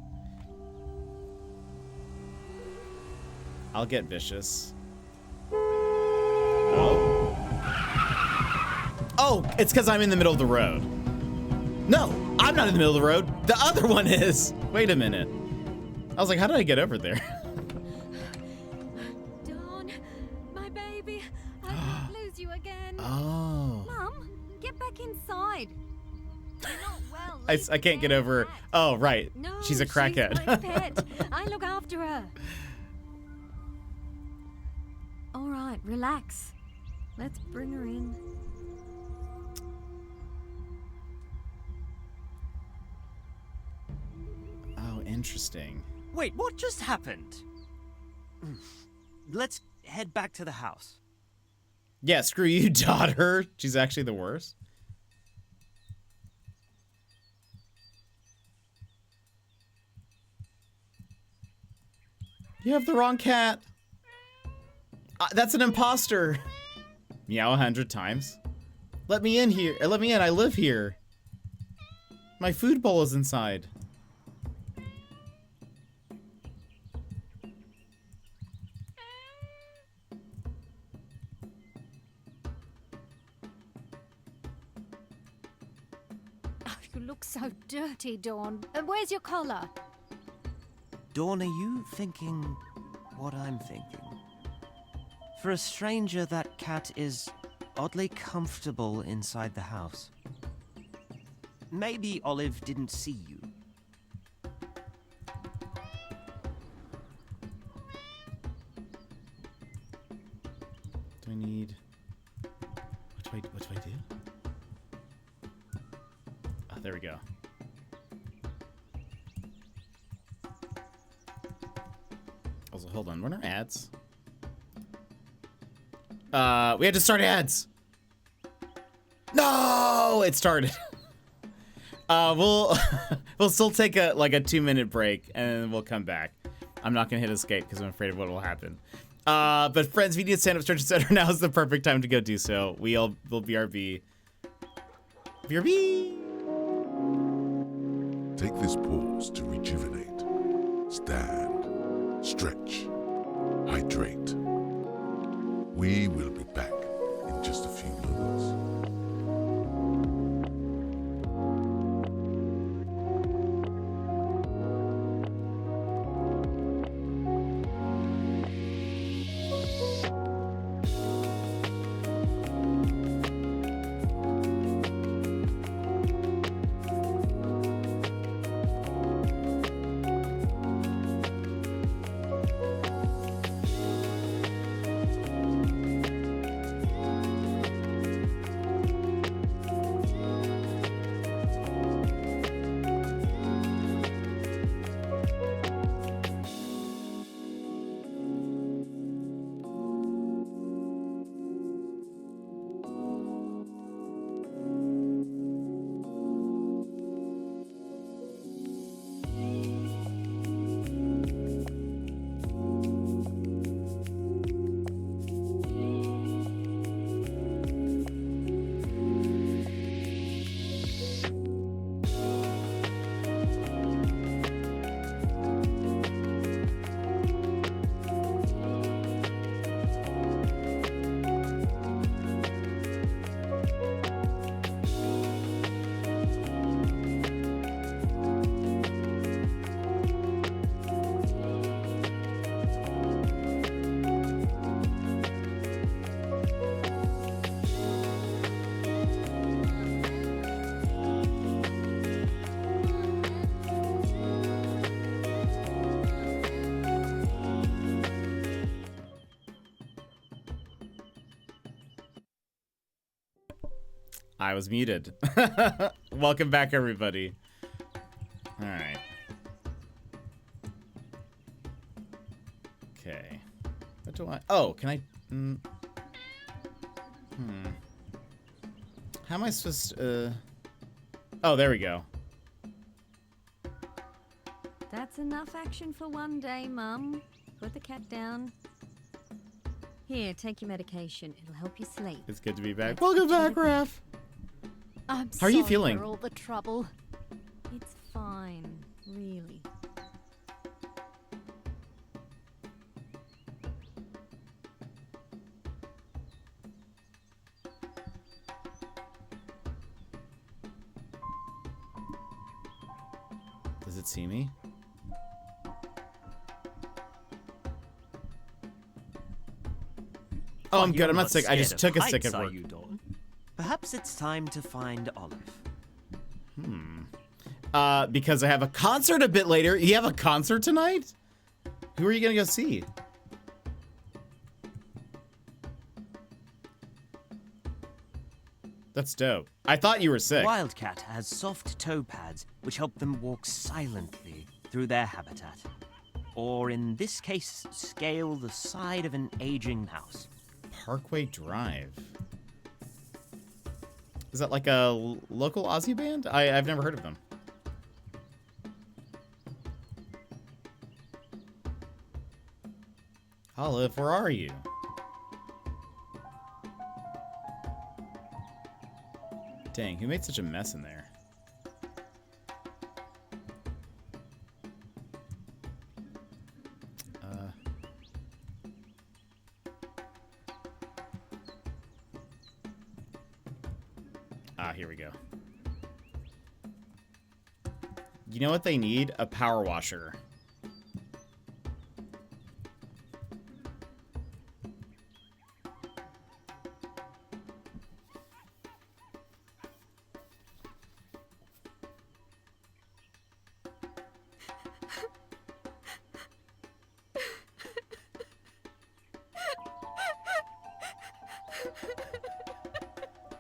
I'll get vicious. Oh, it's because I'm in the middle of the road. No, I'm not in the middle of the road. The other one is. Wait a minute. I was like, how did I get over there? Dawn, my baby, I won't lose you again. Oh. Mum, get back inside. You're not well. I can't get over. Oh, right. No, she's a crackhead. She's my pet. I look after her. All right, relax. Let's bring her in. Oh, interesting. Wait, what just happened? Let's head back to the house. Yeah, screw you, daughter. She's actually the worst. You have the wrong cat. That's an imposter. Meow 100 times. Let me in here. Let me in. I live here. My food bowl is inside. Oh, you look so dirty, Dawn. Where's your collar? Dawn, are you thinking what I'm thinking? For a stranger, that cat is oddly comfortable inside the house. Maybe Olive didn't see you. Do I need... What do I do? Oh, there we go. Also, hold on. When are ads? We had to start ads. No, it started. We'll still take a 2-minute break and then we'll come back. I'm not gonna hit escape because I'm afraid of what will happen. But friends, if you need to stand up, stretch, etc., now is the perfect time to go do so. We'll BRB. BRB. Take this pause to rejuvenate, stand, stretch, hydrate. We will be back in just a few moments. I was muted. Welcome back, everybody. All right. Okay. What do I... Oh, can I... How am I supposed to... Oh, there we go. That's enough action for one day, Mum. Put the cat down. Here, take your medication. It'll help you sleep. It's good to be back. Welcome back, Raph. I'm How are you sorry feeling? for all the trouble. It's fine, really. Does it see me? Oh, I'm You're good. I'm not sick. I scared just of took a sick heights, at are work. you, Dawn? Perhaps it's time to find Olive. Because I have a concert a bit later. You have a concert tonight? Who are you gonna go see? That's dope. I thought you were sick. Wildcat has soft toe pads which help them walk silently through their habitat. Or in this case, scale the side of an aging house. Parkway Drive. Is that like a local Aussie band? I've never heard of them. Olive, where are you? Dang, who made such a mess in there? Here we go. You know what they need? A power washer.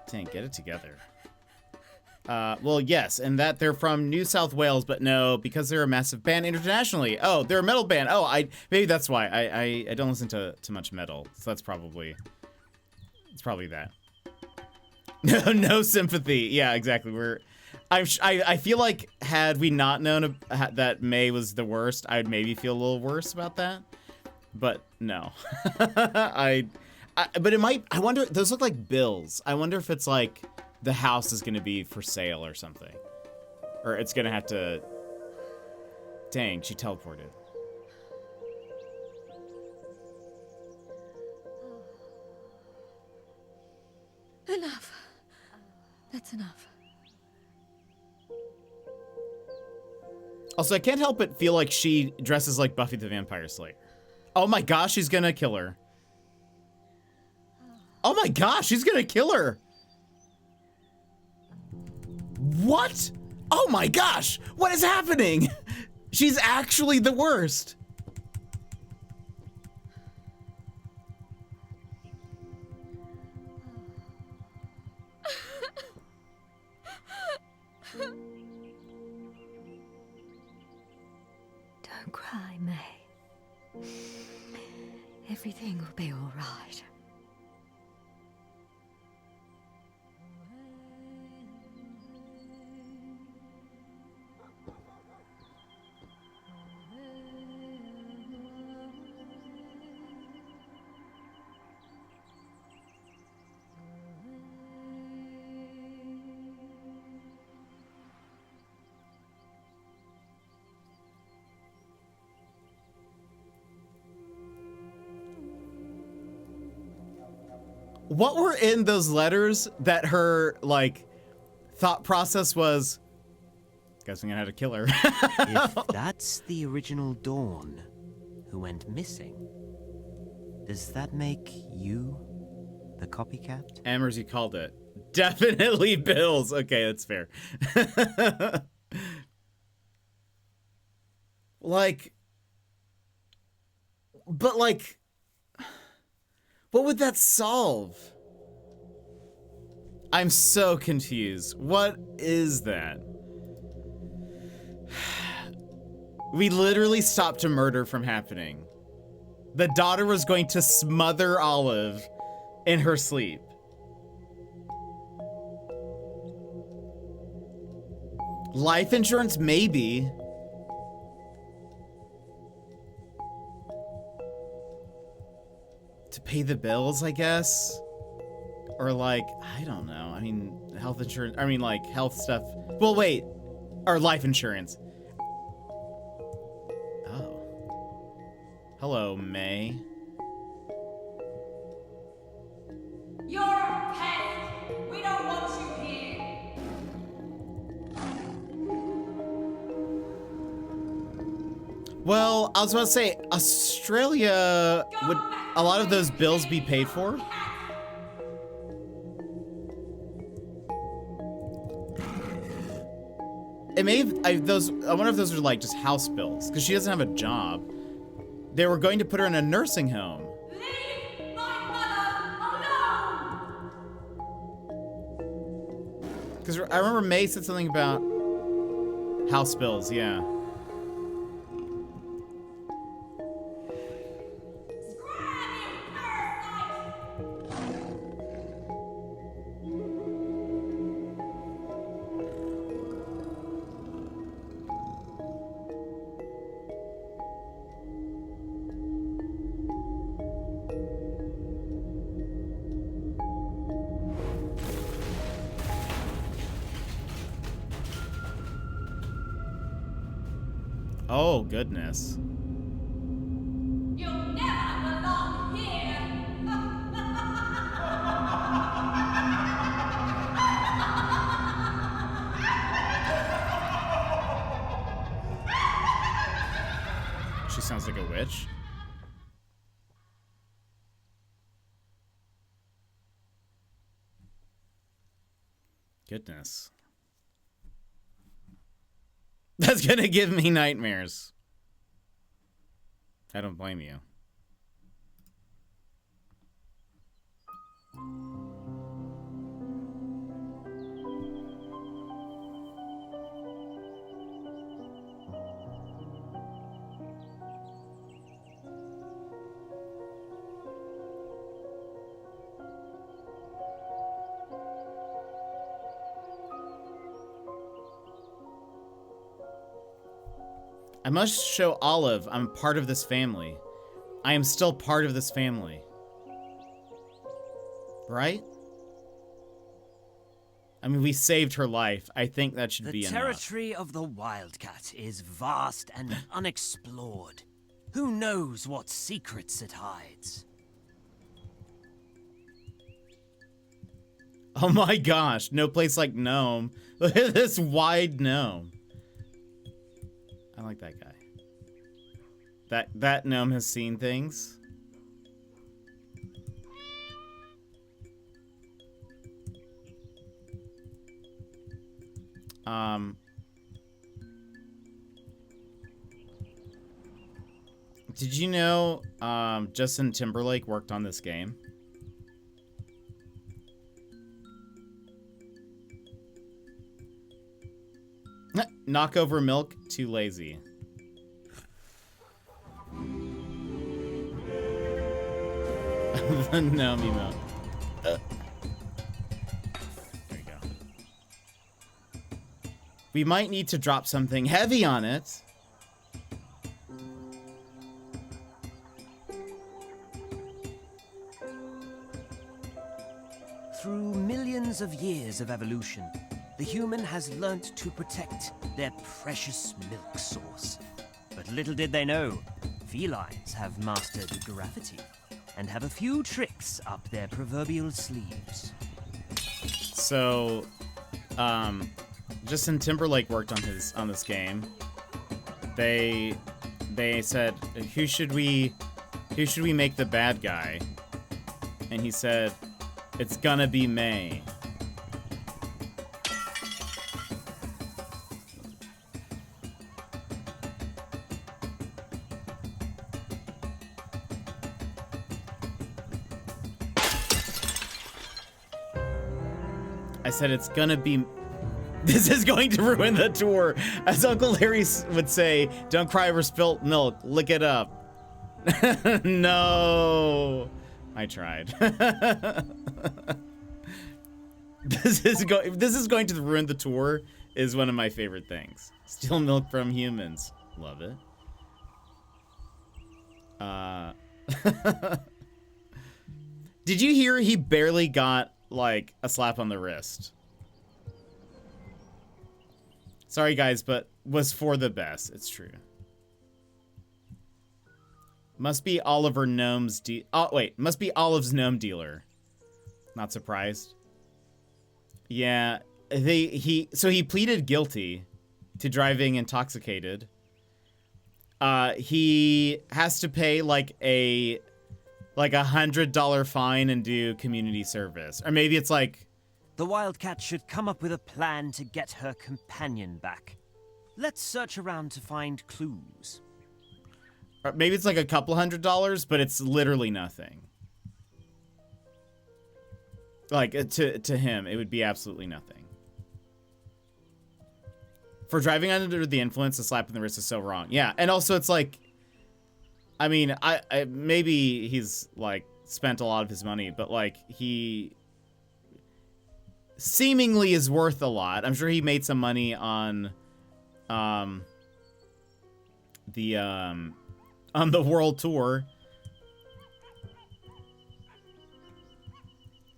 Dang, get it together. Well, yes, and that they're from New South Wales, but no, because they're a massive band internationally. Oh, they're a metal band. Oh, maybe that's why. I don't listen to much metal, so it's probably that. No sympathy. Yeah, exactly. I feel like had we not known that May was the worst, I'd maybe feel a little worse about that. But no, but it might. I wonder. Those look like bills. I wonder if it's like the house is going to be for sale or something, or it's going to have to. Dang, she teleported. Enough. That's enough. Also, I can't help but feel like she dresses like Buffy the Vampire Slayer. Oh my gosh, she's gonna kill her. Oh my gosh, she's gonna kill her. What? Oh my gosh, what is happening? She's actually the worst. Don't cry, May. Everything will be all right. What were in those letters that her, like, thought process was, guess I'm gonna have to kill her. If that's the original Dawn who went missing, does that make you the copycat? Amers, you called it. Definitely Bills. Okay, that's fair. Like, but like, what would that solve? I'm so confused. What is that? We literally stopped a murder from happening. The daughter was going to smother Olive in her sleep. Life insurance, maybe. To pay the bills, I guess. Or like, I don't know. I mean, health insurance, I mean like health stuff. Well, wait, or life insurance. Oh. Hello, May. You're a pest! We don't want you here! Well, I was about to say, Australia would... Go back a lot of those bills be paid for? It may have, I wonder if those are like just house bills, because she doesn't have a job. They were going to put her in a nursing home. Leave my mother alone! Because I remember May said something about house bills, yeah. Oh, goodness. You'll never belong here! She sounds like a witch. Goodness. That's gonna give me nightmares. I don't blame you. I must show Olive I'm part of this family. I am still part of this family. Right? I mean, we saved her life. I think that should be enough. The territory of the Wildcat is vast and unexplored. Who knows what secrets it hides? Oh my gosh, no place like Gnome. Look at this wide gnome. I like that guy. That gnome has seen things. Did you know Justin Timberlake worked on this game? Knock over milk, too lazy. The gnome emote. There you go. We might need to drop something heavy on it. Through millions of years of evolution, the human has learnt to protect their precious milk source. But little did they know, felines have mastered gravity and have a few tricks up their proverbial sleeves. So, Justin Timberlake worked on this game. They said, who should we make the bad guy? And he said, it's gonna be May. I said it's gonna be... This is going to ruin the tour. As Uncle Larry would say, don't cry over spilt milk, lick it up. No. I tried. This is going to ruin the tour is one of my favorite things. Steal milk from humans. Love it. Did you hear he barely got like a slap on the wrist? Sorry guys, but was for the best. It's true. Must be Oliver Gnome's must be Olive's gnome dealer. Not surprised. Yeah, he pleaded guilty to driving intoxicated. He has to pay like a like $100 fine and do community service. Or maybe it's like... The wildcat should come up with a plan to get her companion back. Let's search around to find clues. Or maybe it's like a couple $100, but it's literally nothing. Like, to him, it would be absolutely nothing. For driving under the influence, a slap in the wrist is so wrong. Yeah, and also it's like... I mean, I maybe he's, like, spent a lot of his money, but, like, he... seemingly is worth a lot. I'm sure he made some money on the world tour.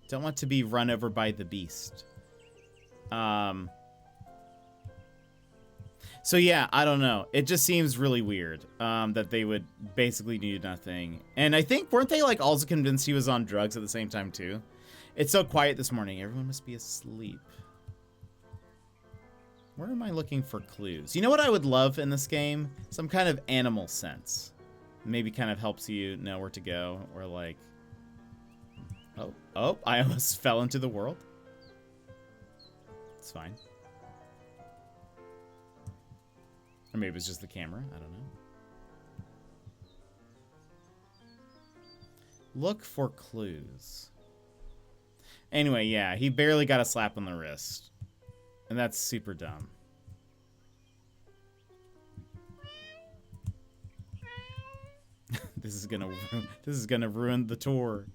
Don't want to be run over by the beast. So yeah, I don't know. It just seems really weird that they would basically do nothing. And I think, weren't they like also convinced he was on drugs at the same time too? It's so quiet this morning. Everyone must be asleep. Where am I looking for clues? You know what I would love in this game? Some kind of animal sense. Maybe kind of helps you know where to go. Or like... Oh, I almost fell into the world. It's fine. Or maybe it's just the camera. I don't know. Look for clues. Anyway, yeah, he barely got a slap on the wrist. And that's super dumb. This is gonna ruin the tour.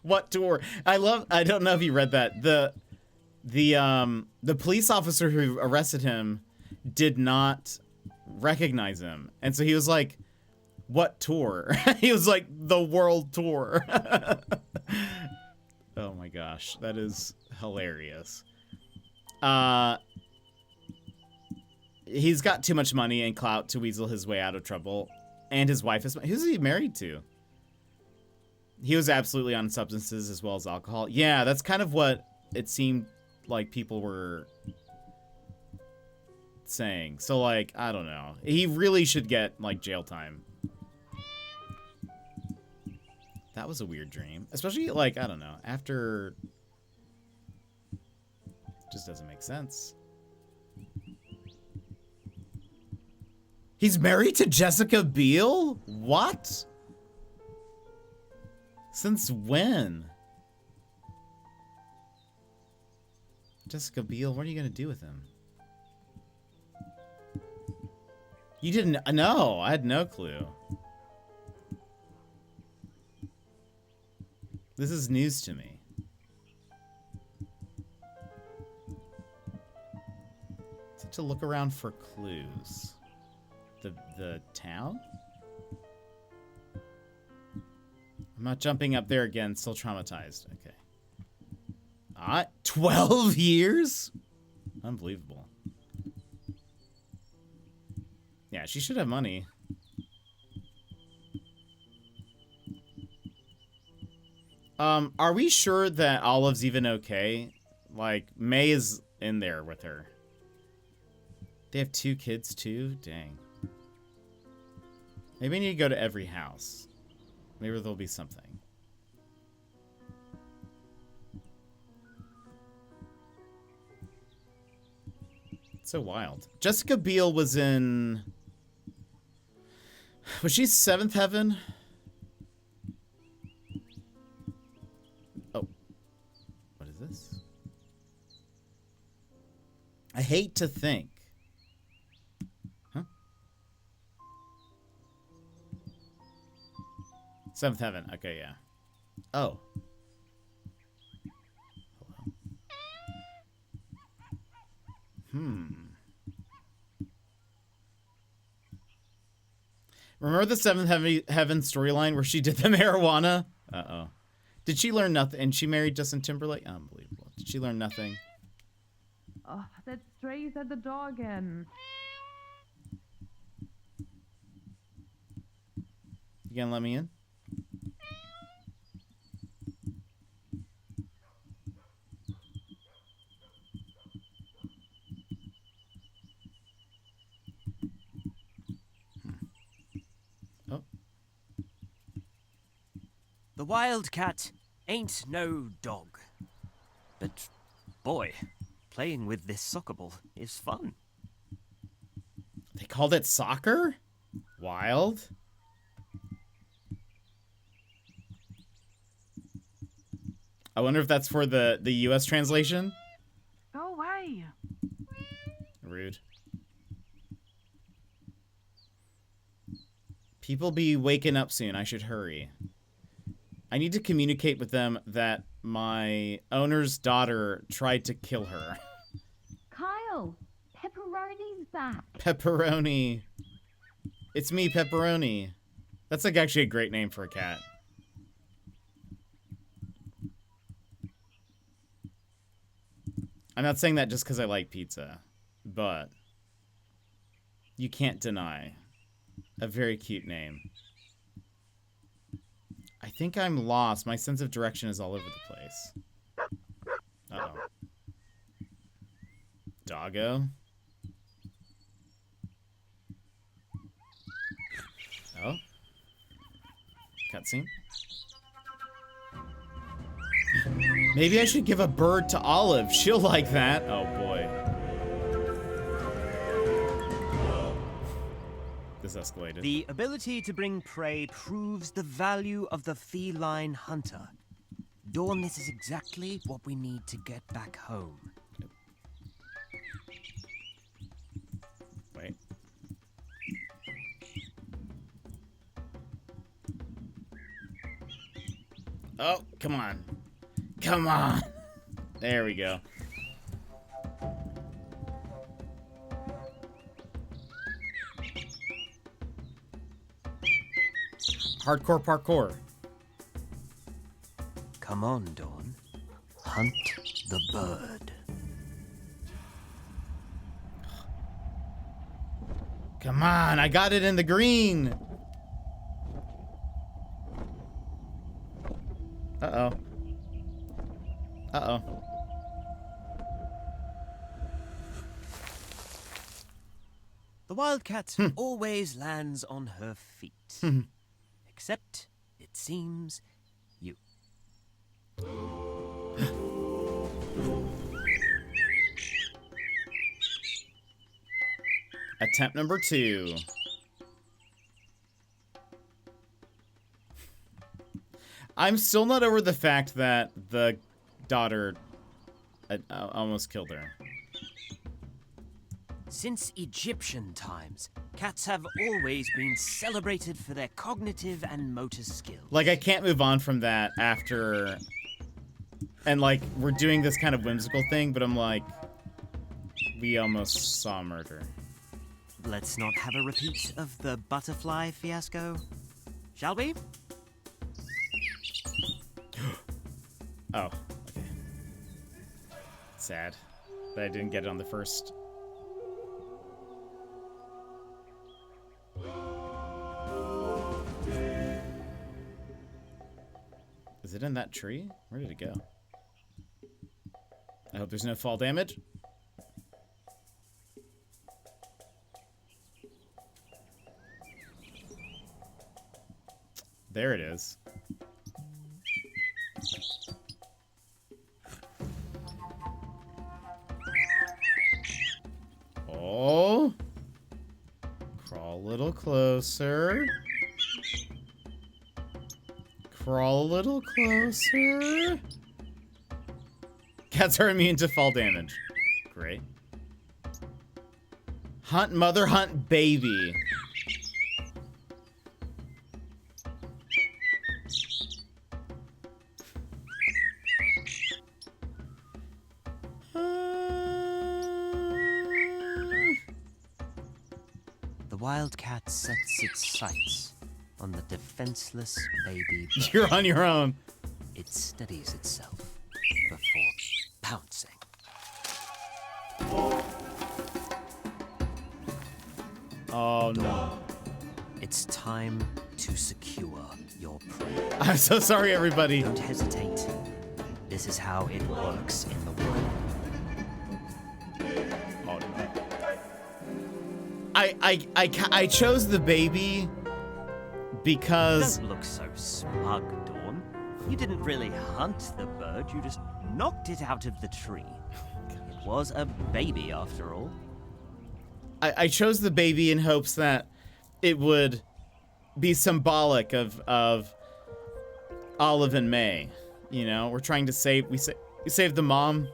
What tour? I don't know if you read that. The police officer who arrested him did not recognize him. And so he was like, what tour? He was like, the world tour. Oh my gosh, that is hilarious. He's got too much money and clout to weasel his way out of trouble. And his wife is... Who's he married to? He was absolutely on substances as well as alcohol. Yeah, that's kind of what it seemed like people were saying. So, like, I don't know. He really should get, like, jail time. That was a weird dream. Especially, like, I don't know. After... Just doesn't make sense. He's married to Jessica Biel? What? Since when? Jessica Biel, what are you gonna do with him? You didn't... No, I had no clue. This is news to me. So to look around for clues. The town? I'm not jumping up there again, still traumatized. Okay. 12 years? Unbelievable. Yeah, she should have money. Are we sure that Olive's even okay? Like, May is in there with her. They have 2 kids too? Dang. Maybe I need to go to every house. Maybe there'll be something. It's so wild. Jessica Biel was in... Was she 7th Heaven? Oh. What is this? I hate to think. Huh? 7th Heaven. Okay, yeah. Oh. Hello. Remember the 7th Heaven storyline where she did the marijuana? Uh-oh. Did she learn nothing? And she married Justin Timberlake? Unbelievable. Did she learn nothing? Oh, that strays at the door again. You gonna let me in? wildcat ain't no dog. But, boy, playing with this soccer ball is fun. They called it soccer? Wild. I wonder if that's for the US translation. Go away. Rude. People be waking up soon. I should hurry. I need to communicate with them that my owner's daughter tried to kill her. Kyle, Pepperoni's back. Pepperoni. It's me, Pepperoni. That's like actually a great name for a cat. I'm not saying that just because I like pizza, but you can't deny a very cute name. I think I'm lost. My sense of direction is all over the place. Uh-oh. Doggo? Oh? Cutscene? Maybe I should give a bird to Olive. She'll like that. Oh, boy. This escalated. The ability to bring prey proves the value of the feline hunter. Dawn, this is exactly what we need to get back home. Wait. Oh, come on. Come on. There we go. Hardcore parkour. Come on, Dawn. Hunt the bird. Come on, I got it in the green. Uh-oh. Uh-oh. The wildcat always lands on her feet. Except, it seems, you. Attempt number 2. I'm still not over the fact that the daughter almost killed her. Since Egyptian times, cats have always been celebrated for their cognitive and motor skills. Like, I can't move on from that after... And, like, we're doing this kind of whimsical thing, but I'm like... We almost saw murder. Let's not have a repeat of the butterfly fiasco, shall we? Oh, okay. Sad that I didn't get it on the first. Is it in that tree? Where did it go? I hope there's no fall damage. There it is. Oh. Crawl a little closer. Crawl a little closer. Cats are immune to fall damage. Great. Hunt mother, hunt baby. The wildcat sets its sights on the defenseless baby bird. You're on your own. It steadies itself before pouncing. Oh no. It's time to secure your prey. I'm so sorry, everybody. Don't hesitate. This is how it works in the wild. Oh no. I chose the baby because... Don't look so smug, Dawn. You didn't really hunt the bird, you just knocked it out of the tree. It was a baby, after all. I chose the baby in hopes that it would be symbolic of Olive and May. You know, we're trying to save, we saved the mom.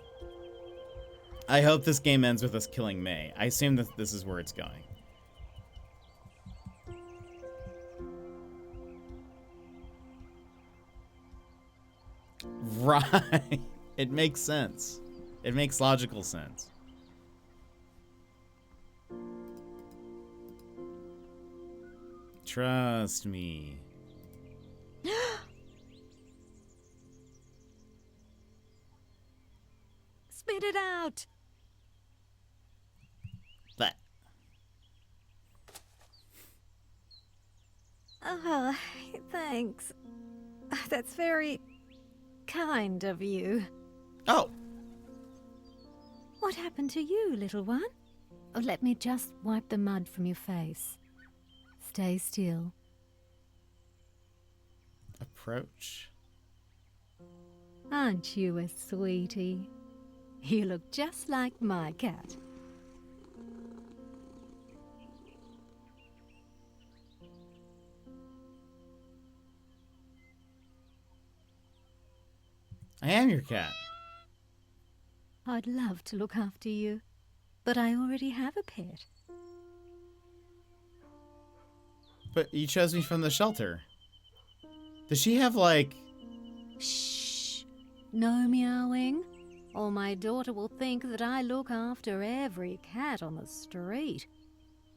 I hope this game ends with us killing May. I assume that this is where it's going. Right. It makes sense. It makes logical sense. Trust me. Spit it out. But. Oh, thanks. That's very kind of you. Oh. What happened to you, little one? Oh, let me just wipe the mud from your face. Stay still. Approach. Aren't you a sweetie? You look just like my cat. I am your cat. I'd love to look after you, but I already have a pet. But you chose me from the shelter. Does she have, like... Shh. No meowing, or my daughter will think that I look after every cat on the street.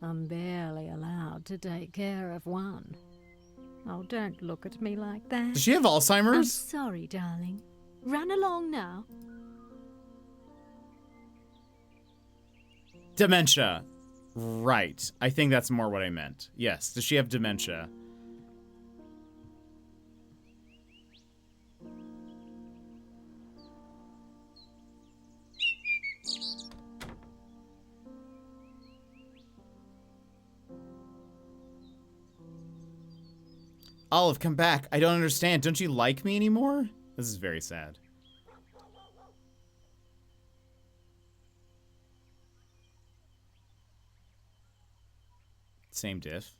I'm barely allowed to take care of one. Oh, don't look at me like that. Does she have Alzheimer's? I'm sorry, darling. Run along now. Dementia. Right. I think that's more what I meant. Yes. Does she have dementia? Olive, come back. I don't understand. Don't you like me anymore? This is very sad. Same diff.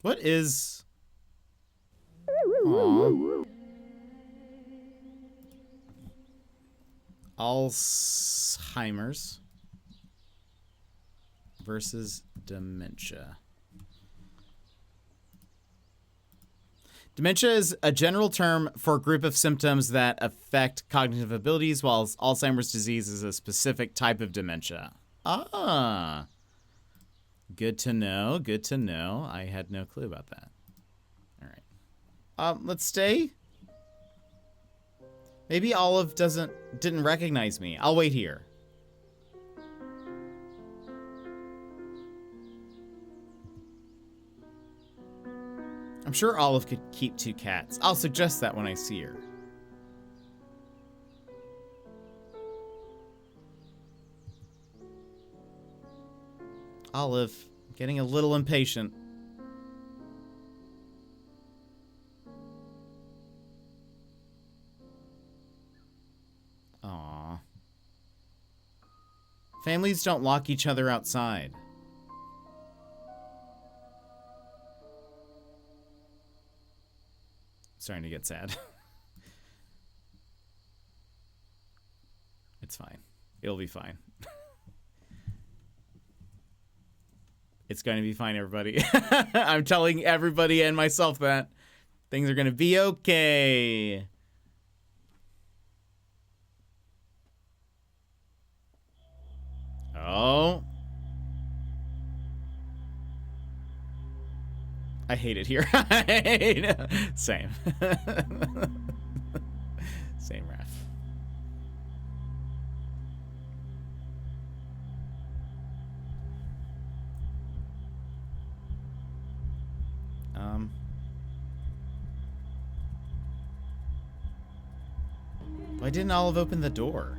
What is... Aww. Alzheimer's versus dementia. Dementia is a general term for a group of symptoms that affect cognitive abilities, while Alzheimer's disease is a specific type of dementia. Ah. Good to know. Good to know. I had no clue about that. All right. Let's stay. Maybe Olive didn't recognize me. I'll wait here. I'm sure Olive could keep 2 cats. I'll suggest that when I see her. Olive, getting a little impatient. Aww. Families don't lock each other outside. Starting to get sad. It's fine. It'll be fine. It's going to be fine, everybody. I'm telling everybody and myself that things are going to be okay. Oh. I hate it here. Same. Same ref. Why didn't Olive open the door?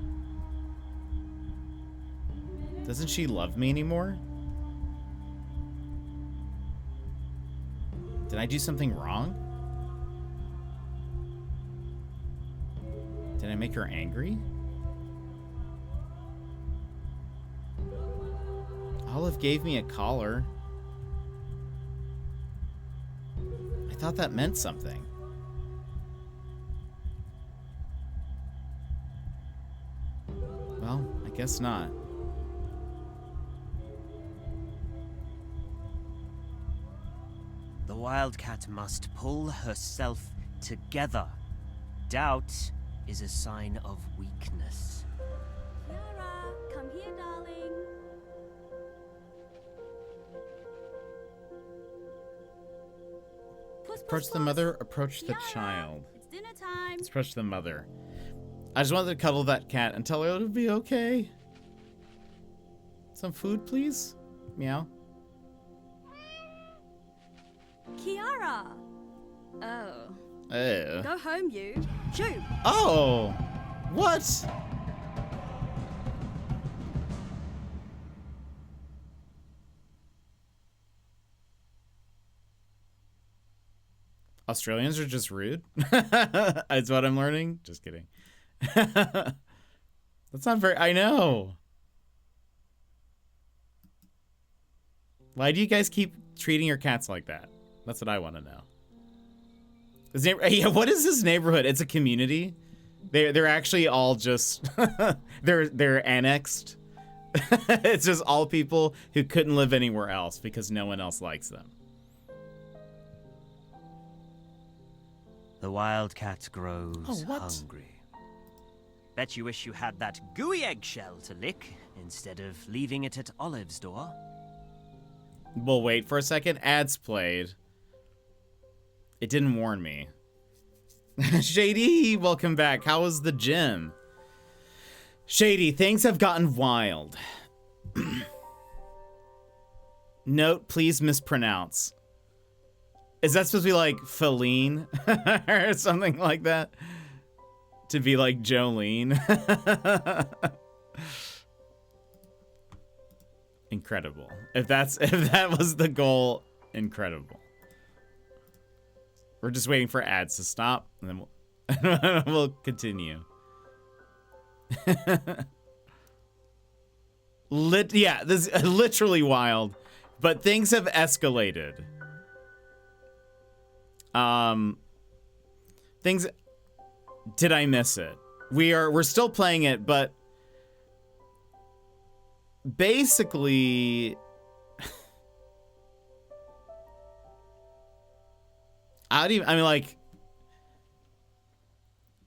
Doesn't she love me anymore? Did I do something wrong? Did I make her angry? Olive gave me a collar. I thought that meant something. Well, I guess not. The wildcat must pull herself together. Doubt is a sign of weakness. Kiara, come here, darling. Approach the mother, approach the child. It's dinner time. Let's approach the mother. I just wanted to cuddle that cat and tell her it'll be okay. Some food, please? Meow. Kiara. Oh. Oh. Go home, you. Shoo. Oh! What? Australians are just rude? That's what I'm learning? Just kidding. That's not very... I know. Why do you guys keep treating your cats like that? That's what I want to know. Yeah, what is this neighborhood? It's a community. They're actually all just they're annexed. It's just all people who couldn't live anywhere else because no one else likes them. The wildcat grows hungry. Bet you wish you had that gooey eggshell to lick instead of leaving it at Olive's door. We'll wait for a second. Ads played. It didn't warn me. Shady, welcome back. How was the gym? Shady, things have gotten wild. Note, please mispronounce. Is that supposed to be like Feline or something like that? To be like Jolene. Incredible. If that was the goal, incredible. We're just waiting for ads to stop, and then we'll continue. Yeah, this is literally wild, but things have escalated. Did I miss it? We're still playing it, but basically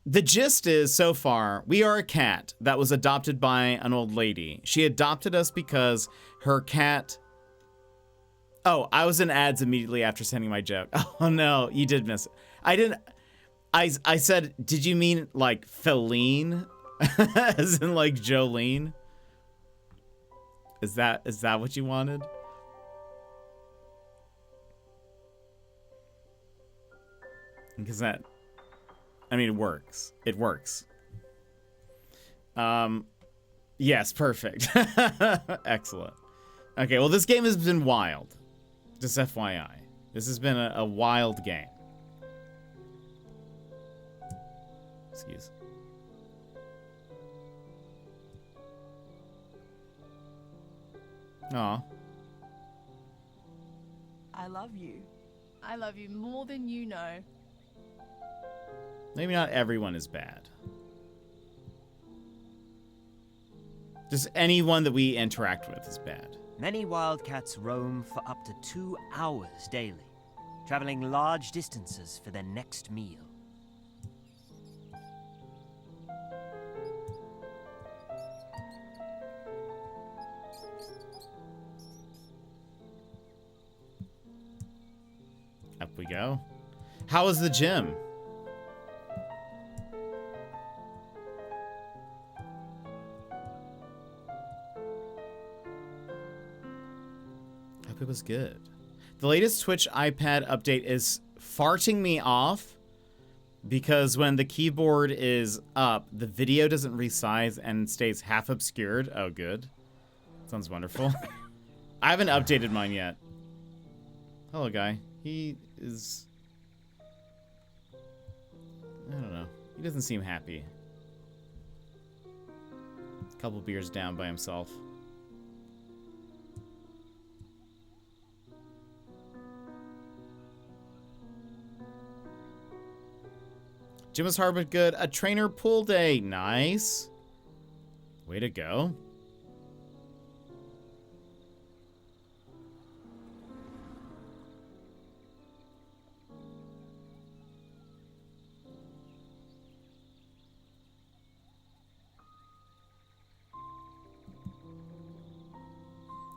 the gist is, so far, we are a cat that was adopted by an old lady. She adopted us because her cat... Oh, I was in ads immediately after sending my joke. Oh no, you did miss it. I didn't... I said, did you mean like Feline? As in like Jolene? Is that what you wanted? Because that, I mean, it works. It works. Yes, perfect. Excellent. Okay, well, this game has been wild. Just FYI. This has been a wild game. Excuse. Aw. I love you. I love you more than you know. Maybe not everyone is bad. Just anyone that we interact with is bad. Many wildcats roam for up to 2 hours daily, traveling large distances for their next meal. Up we go. How was the gym? Hope it was good. The latest Twitch iPad update is farting me off because when the keyboard is up, the video doesn't resize and stays half obscured. Oh, good. Sounds wonderful. I haven't updated mine yet. Hello, guy. He is... I don't know. He doesn't seem happy. A couple beers down by himself. Gym was hard but good. A trainer pool day. Nice. Way to go.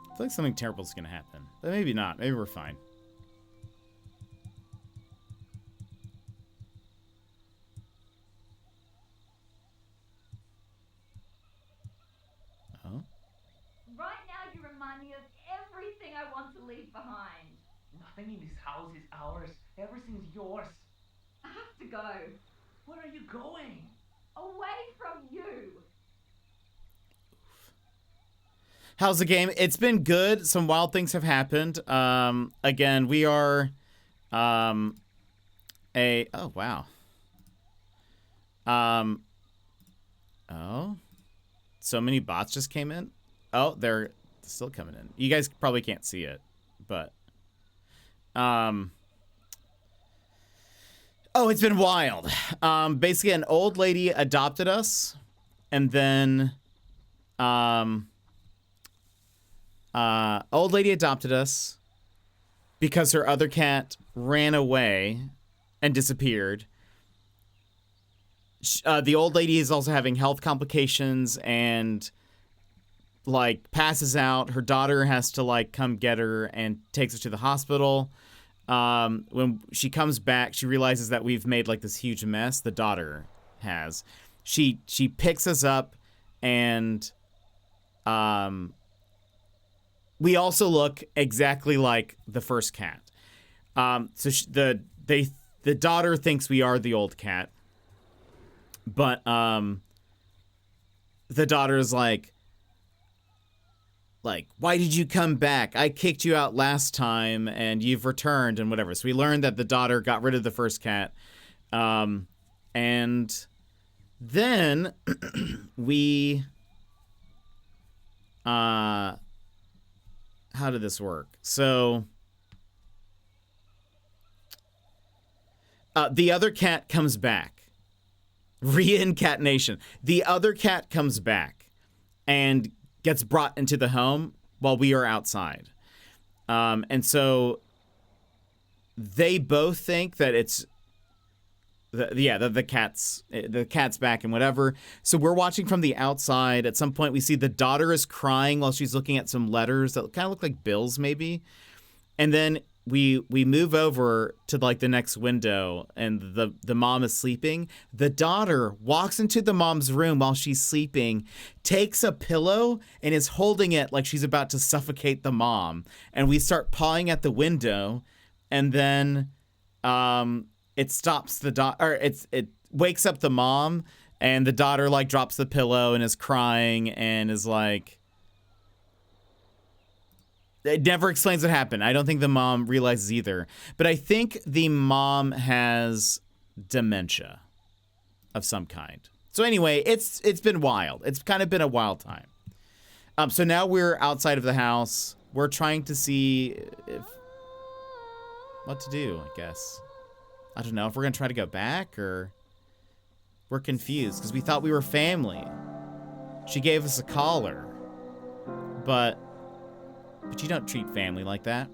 I feel like something terrible is going to happen. But maybe not. Maybe we're fine. Oh? Right now you remind me of everything I want to leave behind. Nothing in this house is ours. Everything's yours. I have to go. Where are you going? Away from you. How's the game? It's been good. Some wild things have happened. Again, we are oh wow. Oh. So many bots just came in. Oh, they're still coming in. You guys probably can't see it, but oh, it's been wild. Basically an old lady adopted us, and then old lady adopted us because her other cat ran away and disappeared. The old lady is also having health complications and like passes out. Her daughter has to like come get her and takes her to the hospital. When she comes back, she realizes that we've made like this huge mess. The daughter has. She picks us up, and we also look exactly like the first cat. So the daughter thinks we are the old cat, but the daughter is like, why did you come back? I kicked you out last time, and you've returned, and whatever. So we learned that the daughter got rid of the first cat, and then we how did this work? So the other cat comes back. Reincarnation. The other cat comes back and gets brought into the home while we are outside. And so they both think that it's the cat's back and whatever. So we're watching from the outside. At some point we see the daughter is crying while she's looking at some letters that kind of look like bills maybe. And then we move over to like the next window, and the mom is sleeping. The daughter walks into the mom's room while she's sleeping, takes a pillow and is holding it like she's about to suffocate the mom. And we start pawing at the window, and then it stops the daughter. It wakes up the mom, and the daughter like drops the pillow and is crying and is like. It never explains what happened. I don't think the mom realizes either. But I think the mom has dementia of some kind. So anyway, it's been wild. It's kind of been a wild time. So now we're outside of the house. We're trying to see what to do, I guess. I don't know if we're going to try to go back, or we're confused because we thought we were family. She gave us a collar, but you don't treat family like that.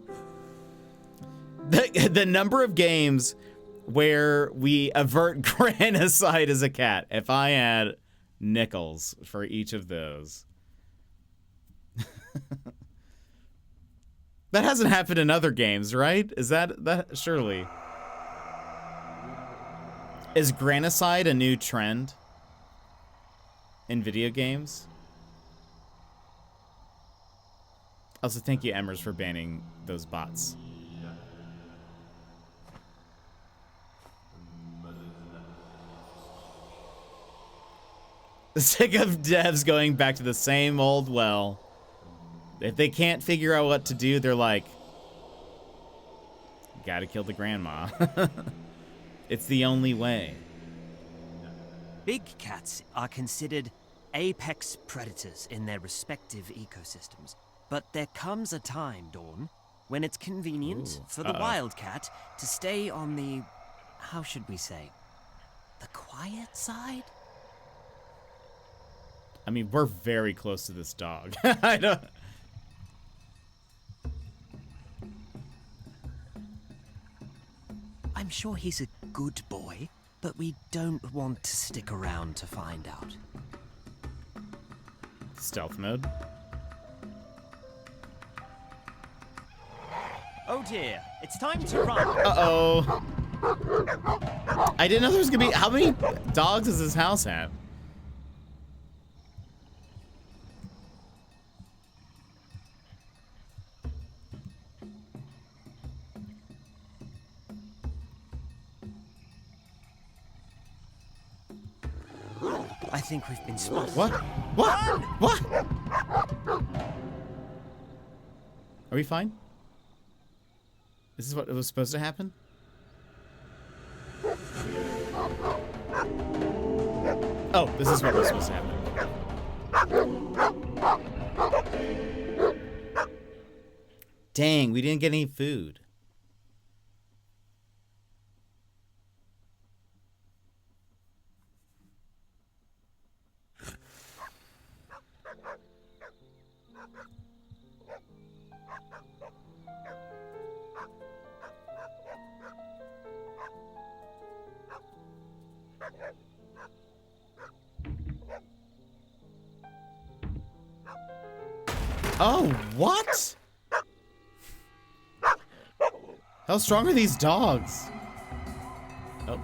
The number of games where we avert granocide as a cat. If I had nickels for each of those. That hasn't happened in other games, right? Is that surely? Is granocide a new trend in video games? Also, thank you, Emmers, for banning those bots. Sick of devs going back to the same old well. If they can't figure out what to do, they're like, Gotta kill the grandma. It's the only way. Big cats are considered apex predators in their respective ecosystems. But there comes a time, Dawn, when it's convenient for the wildcat to stay on the, how should we say, the quiet side? I mean, we're very close to this dog. I don't... I'm sure he's a good boy, but we don't want to stick around to find out. Stealth mode. Oh dear, it's time to run. Uh-oh. I didn't know there was gonna be... How many dogs does this house have? I think we've been spotted. What? What? What? Are we fine? This is what was supposed to happen? Oh, this is what was supposed to happen. Dang, we didn't get any food. Oh, what? How strong are these dogs? Oh.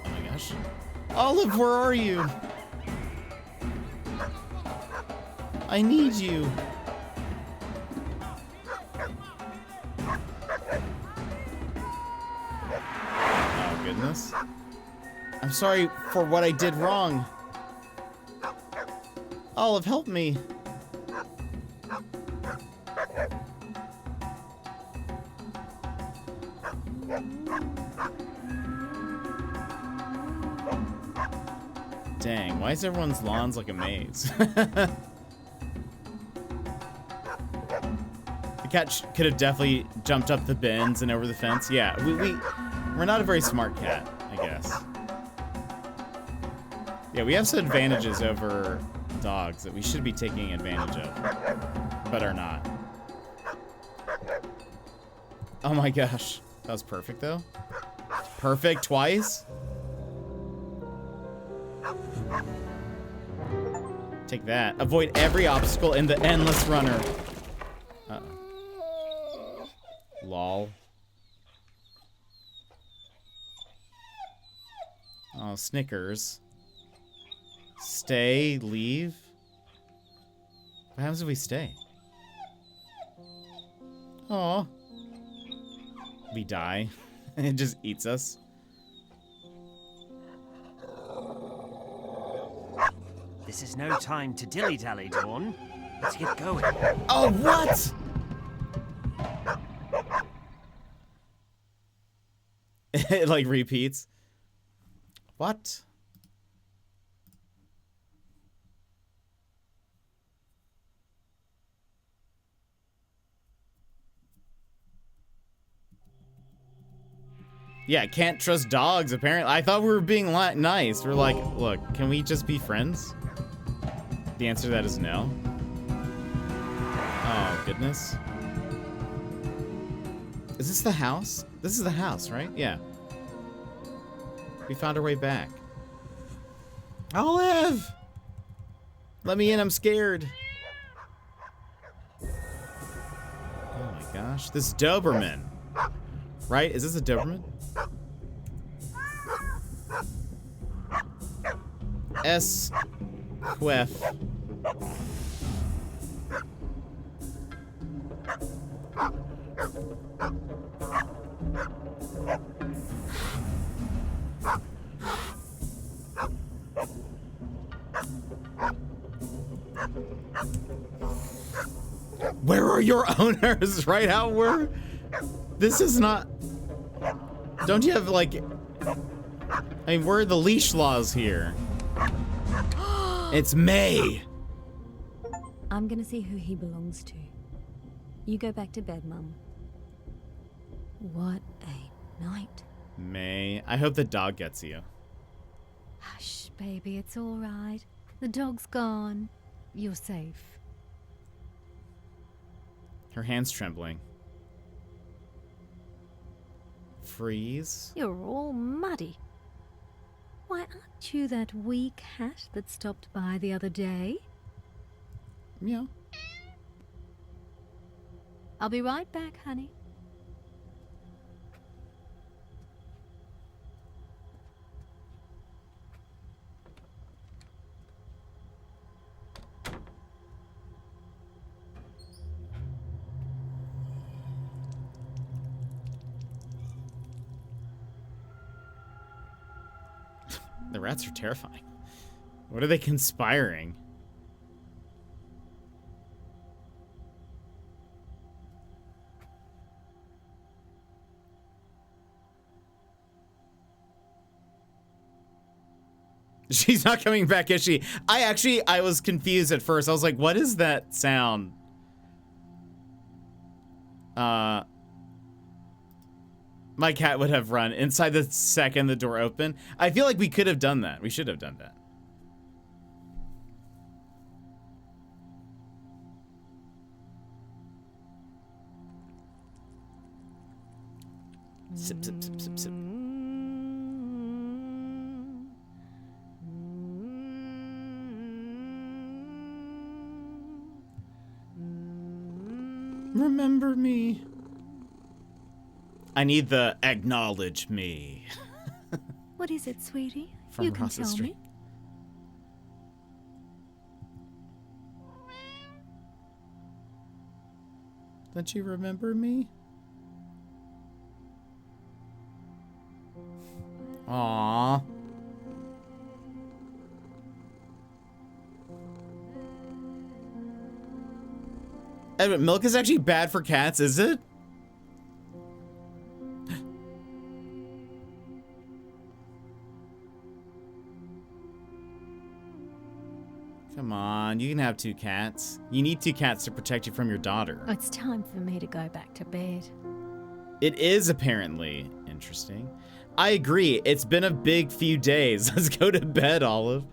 Oh my gosh. Olive, where are you? I need you. Oh, goodness. I'm sorry for what I did wrong. Olive, help me. Dang, why is everyone's lawns like a maze? The cat could have definitely jumped up the bins and over the fence. Yeah, we're not a very smart cat, I guess. Yeah, we have some advantages over dogs that we should be taking advantage of, but are not. Oh my gosh, that was perfect though. Perfect twice. Take that. Avoid every obstacle in the endless runner. Uh-oh. Lol. Oh, Snickers. Stay, leave. What happens if we stay? Aw. We die. It just eats us. This is no time to dilly-dally, Dawn. Let's get going. Oh, what? It like repeats. What? Yeah, can't trust dogs, apparently. I thought we were being nice. We're like, look, can we just be friends? The answer to that is no. Oh, goodness. Is this the house? This is the house, right? Yeah. We found our way back. Olive! Let me in, I'm scared. Oh my gosh. This Doberman. Right? Is this a Doberman? Quef. Where are your owners? Right, how we're... This is not... Don't you have, like... I mean, where are the leash laws here? It's May! I'm gonna see who he belongs to. You go back to bed, Mum. What a night. May, I hope the dog gets you. Hush, baby, it's all right. The dog's gone. You're safe. Her hand's trembling. Freeze. You're all muddy. Why, aren't you that wee cat that stopped by the other day? Yeah. I'll be right back, honey. The rats are terrifying. What are they conspiring? She's not coming back, is she? I was confused at first. I was like, what is that sound? My cat would have run inside the second the door opened. I feel like we could have done that. We should have done that. Sip, sip, sip, sip, sip. Remember me. I need the acknowledge me. What is it, sweetie? From You can Ross's tell stream. me. Don't you remember me? Aww. Edwin, milk is actually bad for cats, is it? Come on, you can have 2 cats. You need 2 cats to protect you from your daughter. It's time for me to go back to bed. It is apparently interesting. I agree. It's been a big few days. Let's go to bed, Olive.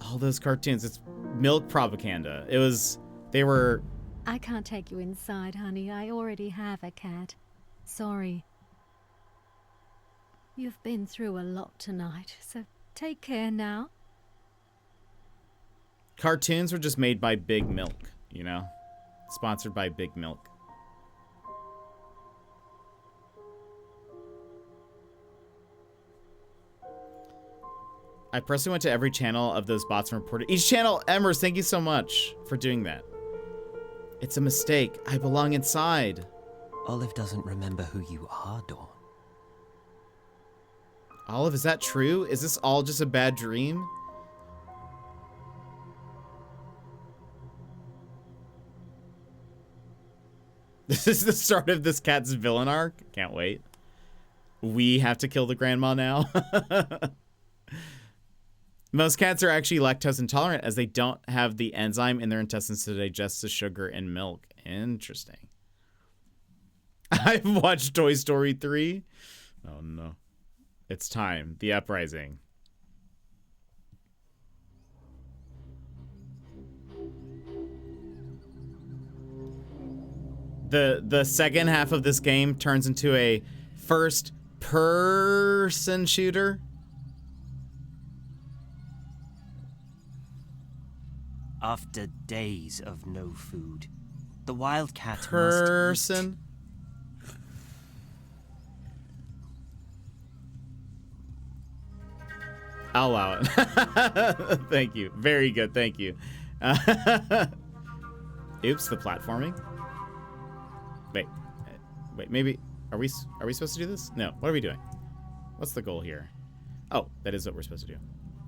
All those cartoons. It's milk propaganda. They were... I can't take you inside, honey. I already have a cat. Sorry. You've been through a lot tonight, so take care now. Cartoons were just made by Big Milk, you know? Sponsored by Big Milk. I personally went to every channel of those bots and reported each channel. Emers, thank you so much for doing that. It's a mistake. I belong inside. Olive doesn't remember who you are, Dawn. Olive, is that true? Is this all just a bad dream? This is the start of this cat's villain arc. Can't wait. We have to kill the grandma now. Most cats are actually lactose intolerant as they don't have the enzyme in their intestines to digest the sugar in milk. Interesting. I've watched Toy Story 3. Oh no. It's time. The Uprising. The second half of this game turns into a first-person shooter. After days of no food, the wildcat Person. I'll allow it. Thank you. Very good. Thank you. Oops, the platforming. Wait. Wait, maybe are we supposed to do this? No. What are we doing? What's the goal here? Oh, that is what we're supposed to do.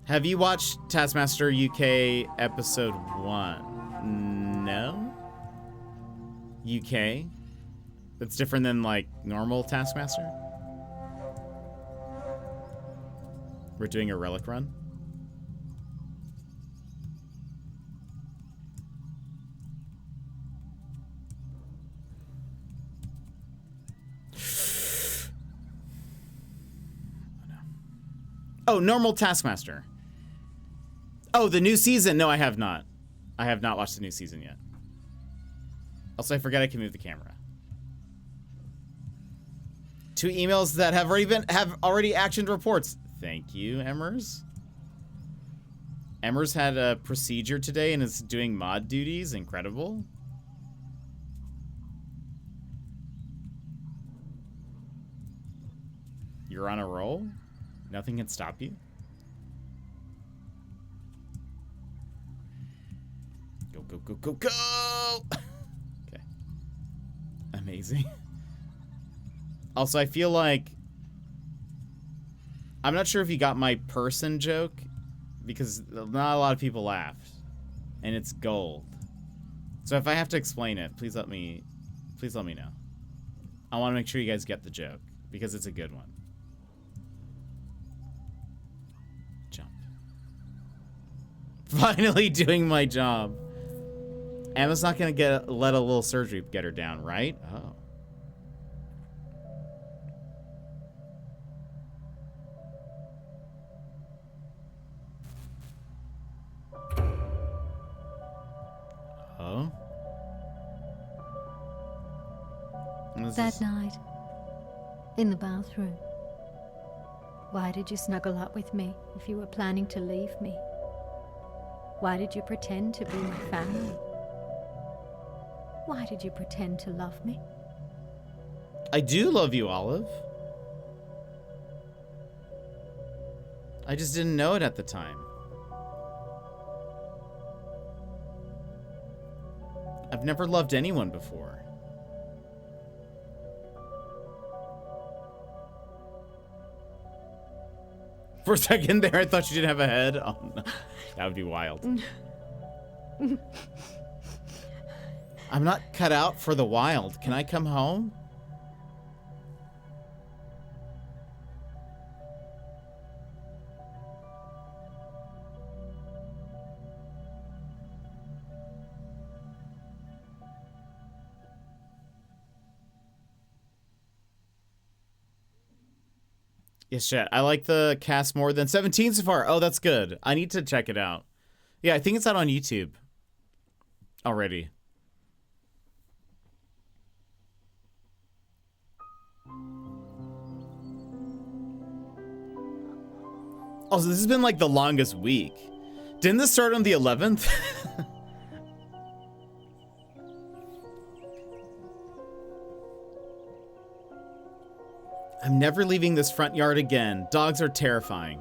Have you watched Taskmaster UK episode 1? No. UK? That's different than like normal Taskmaster? We're doing a relic run? Oh, normal Taskmaster. Oh, the new season. No, I have not. I have not watched the new season yet. Also, I forgot I can move the camera. 2 emails that have already actioned reports. Thank you, Emmers. Emmers had a procedure today and is doing mod duties. Incredible. You're on a roll? Nothing can stop you? Go, go, go, go, go! Okay. Amazing. Also, I feel like... I'm not sure if you got my person joke, because not a lot of people laughed. And it's gold. So if I have to explain it, please let me know. I want to make sure you guys get the joke, because it's a good one. Finally doing my job. Emma's not gonna let a little surgery get her down, right? Oh. Oh. That night, in the bathroom, why did you snuggle up with me if you were planning to leave me? Why did you pretend to be my family? Why did you pretend to love me? I do love you, Olive. I just didn't know it at the time. I've never loved anyone before. For a second there, I thought you didn't have a head. Oh, no. That would be wild. I'm not cut out for the wild. Can I come home? Yes, chat. I like the cast more than 17 so far. Oh, that's good. I need to check it out. Yeah, I think it's out on YouTube already. Also, this has been like the longest week. Didn't this start on the 11th? I'm never leaving this front yard again. Dogs are terrifying.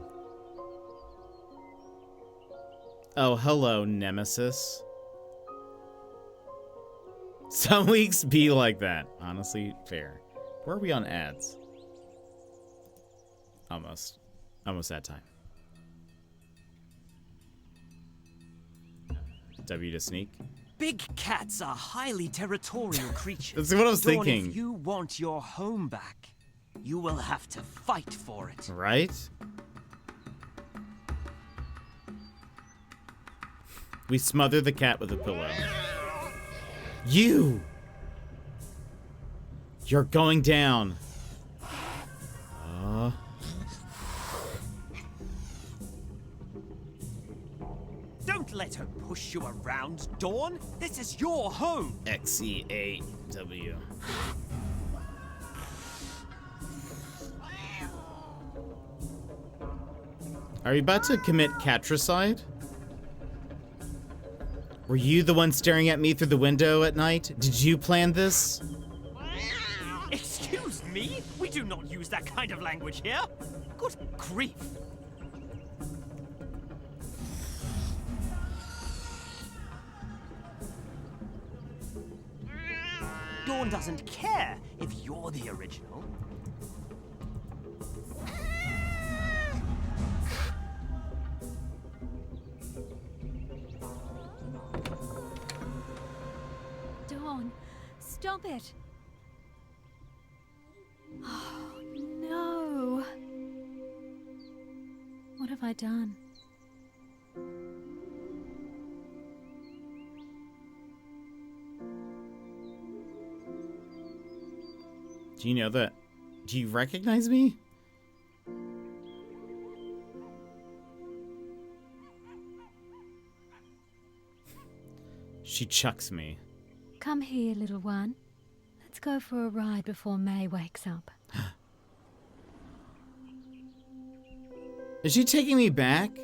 Oh, hello, Nemesis. Some weeks be like that. Honestly, fair. Where are we on ads? Almost. Almost that time. W to sneak. Big cats are highly territorial creatures. That's what I was Dawn, thinking. If you want your home back, you will have to fight for it. Right? We smother the cat with a pillow. You! You're going down. Don't let her push you around, Dawn. This is your home. XCAW. Are you about to commit catricide? Were you the one staring at me through the window at night? Did you plan this? Excuse me? We do not use that kind of language here. Good grief. Dawn doesn't care if you're the original. Dawn, stop it. Oh, no. What have I done? Do you know that? Do you recognize me? She chucks me. Come here, little one. Let's go for a ride before May wakes up. Is she taking me back?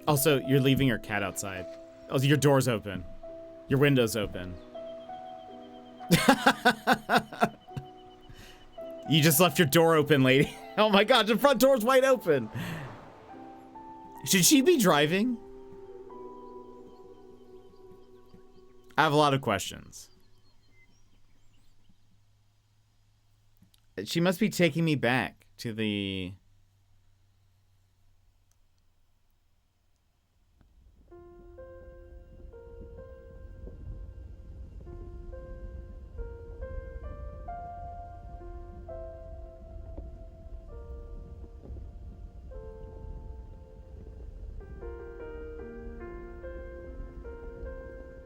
Also, you're leaving your cat outside. Oh, your door's open. Your window's open. You just left your door open, lady. Oh my god, the front door's wide open. Should she be driving? I have a lot of questions. She must be taking me back to the...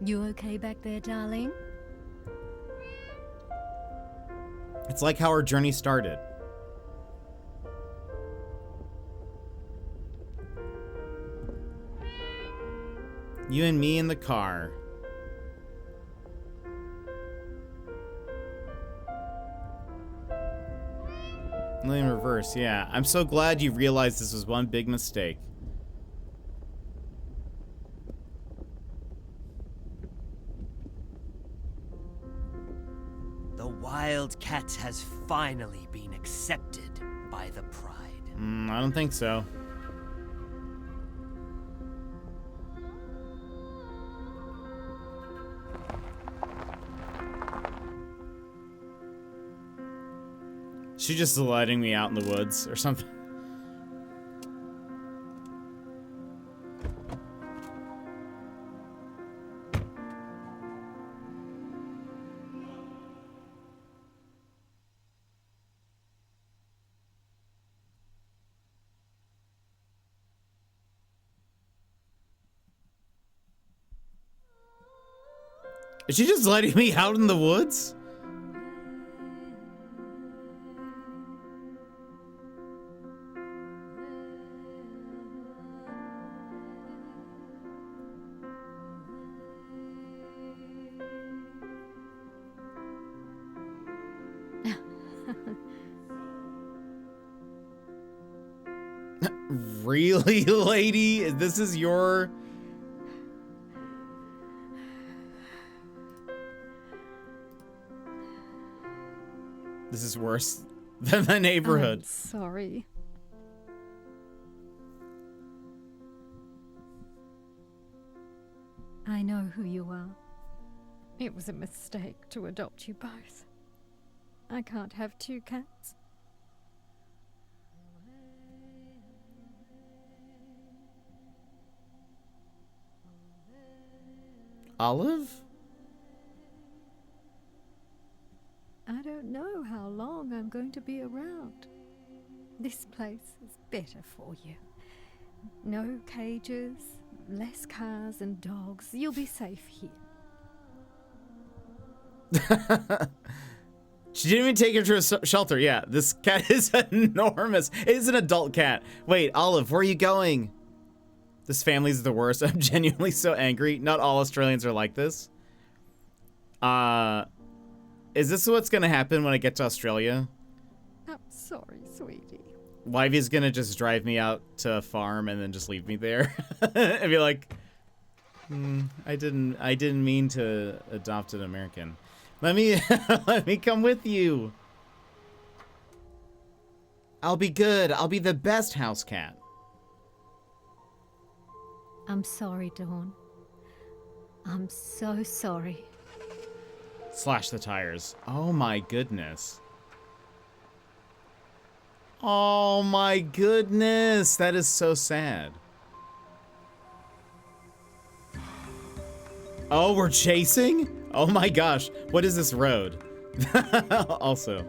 You okay back there, darling? It's like how our journey started. You and me in the car. In reverse, yeah. I'm so glad you realized this was one big mistake. The Wildcat has finally been accepted by the Pride. I don't think so. She just letting me out in the woods or something. Is she just letting me out in the woods? Really, lady? This is your... This is worse than the neighborhood. I'm sorry. I know who you are. It was a mistake to adopt you both. I can't have two cats. Olive? I don't know how long I'm going to be around. This place is better for you. No cages, less cars and dogs. You'll be safe here. She didn't even take her to a shelter. Yeah, this cat is enormous. It is an adult cat. Wait, Olive, where are you going? This family's the worst. I'm genuinely so angry. Not all Australians are like this. Is this what's gonna happen when I get to Australia? I'm sorry, sweetie. Wivey's gonna just drive me out to a farm and then just leave me there. And be like, I didn't mean to adopt an American. Let me let me come with you. I'll be good. I'll be the best house cat. I'm sorry, Dawn. I'm so sorry. Slash the tires. Oh my goodness. Oh my goodness. That is so sad. Oh, we're chasing? Oh my gosh. What is this road? Also.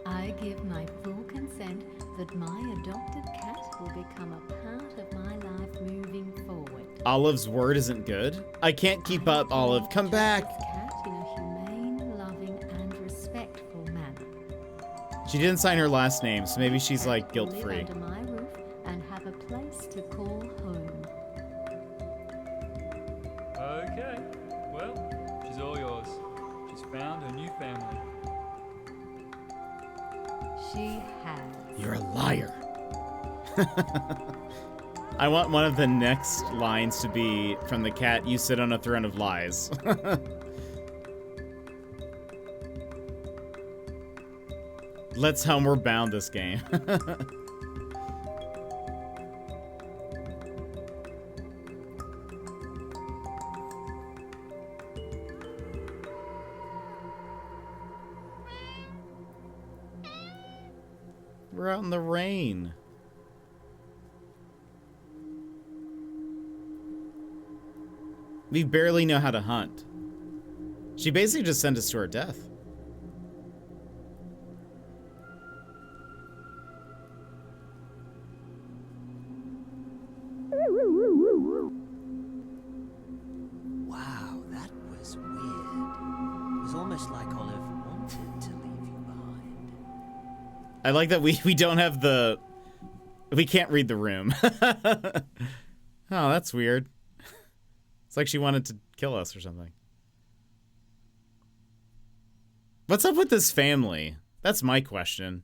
I give my full consent that my adopted cat will become a part of my life moving forward. Olive's word isn't good. I can't keep up, Olive. Come back. Cat in a humane, loving, and respectful manner. She didn't sign her last name, so maybe she's like guilt-free. Live under my roof and have a place to call home. Okay. Well, she's all yours. She's found her new family. She has. You're a liar. I want one of the next lines to be from the cat, "You sit on a throne of lies." Let's homeward bound this game. We're out in the rain. We barely know how to hunt. She basically just sent us to our death. Wow, that was weird. It was almost like Olive wanted to leave you behind. I like that we don't have the... We can't read the room. Oh, that's weird. It's like she wanted to kill us or something. What's up with this family? That's my question.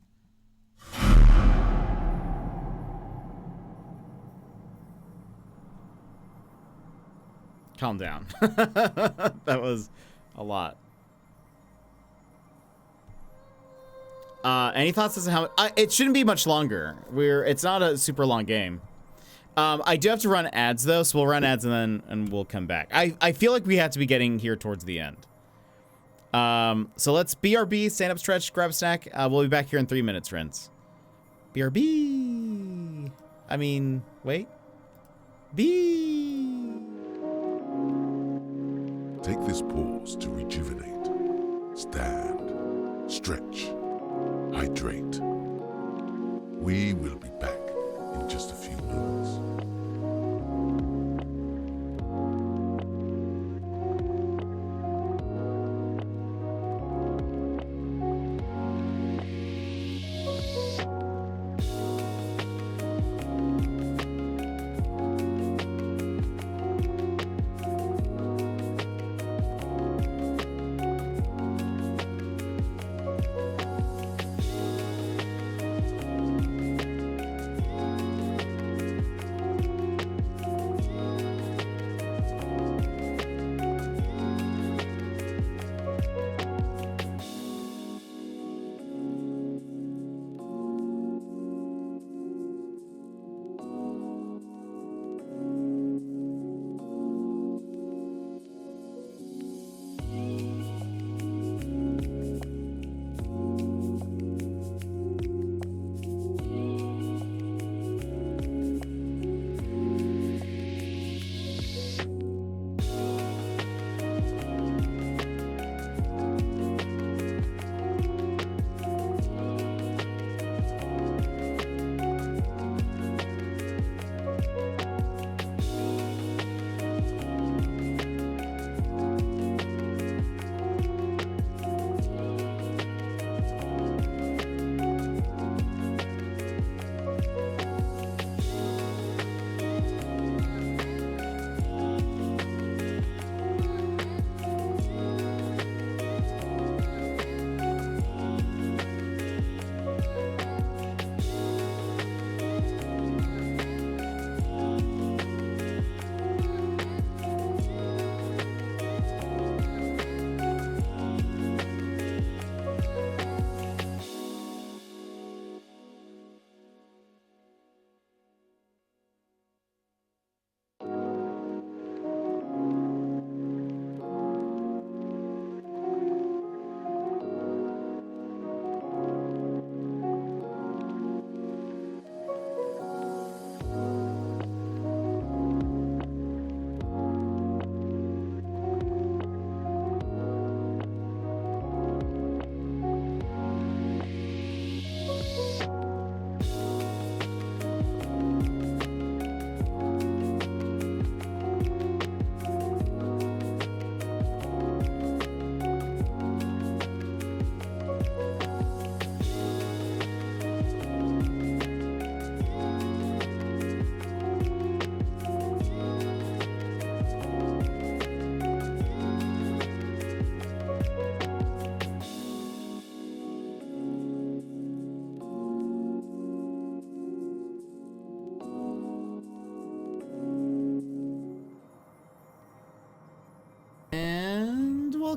Calm down. That was a lot. Any thoughts as to how it shouldn't be much longer. It's not a super long game. I do have to run ads though, so we'll run ads and we'll come back. I feel like we have to be getting here towards the end. So let's BRB, stand up, stretch, grab a snack. We'll be back here in 3 minutes, Renz. BRB. I mean, wait. B. Take this pause to rejuvenate. Stand, stretch, hydrate. We will be back in just a few moments.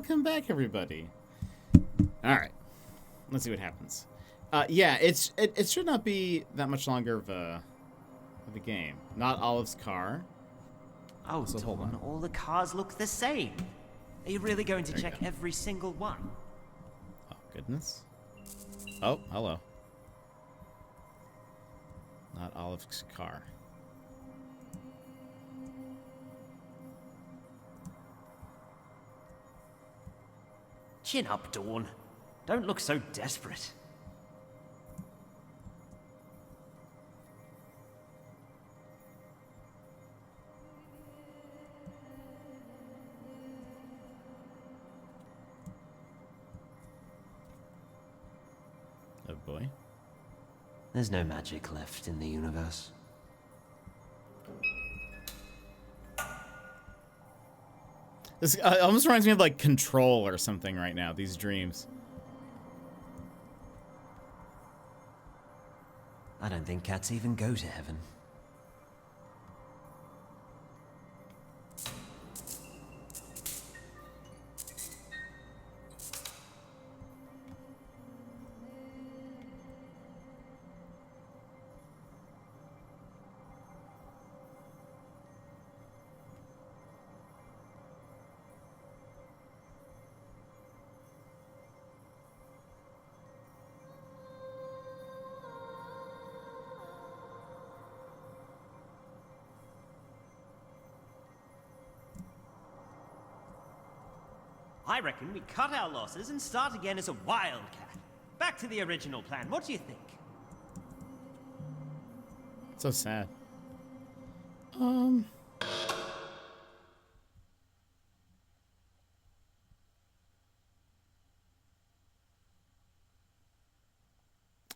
welcome back, everybody. All right, let's see what happens. Yeah, it should not be that much longer of a game. Not Olive's car. Oh, so hold on. All the cars look the same. Are you really going to There you check go. every single one? Oh goodness. Oh, hello. Not Olive's car. Chin up, Dawn. Don't look so desperate. Oh boy. There's no magic left in the universe. This almost reminds me of like Control or something right now, these dreams. I don't think cats even go to heaven. I reckon we cut our losses and start again as a wildcat. Back to the original plan. What do you think? So sad.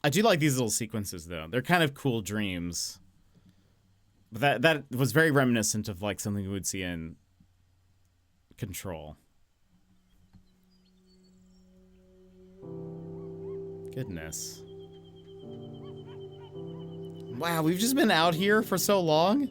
I do like these little sequences though. They're kind of cool dreams. But that was very reminiscent of like something we would see in Control. Goodness. Wow, we've just been out here for so long.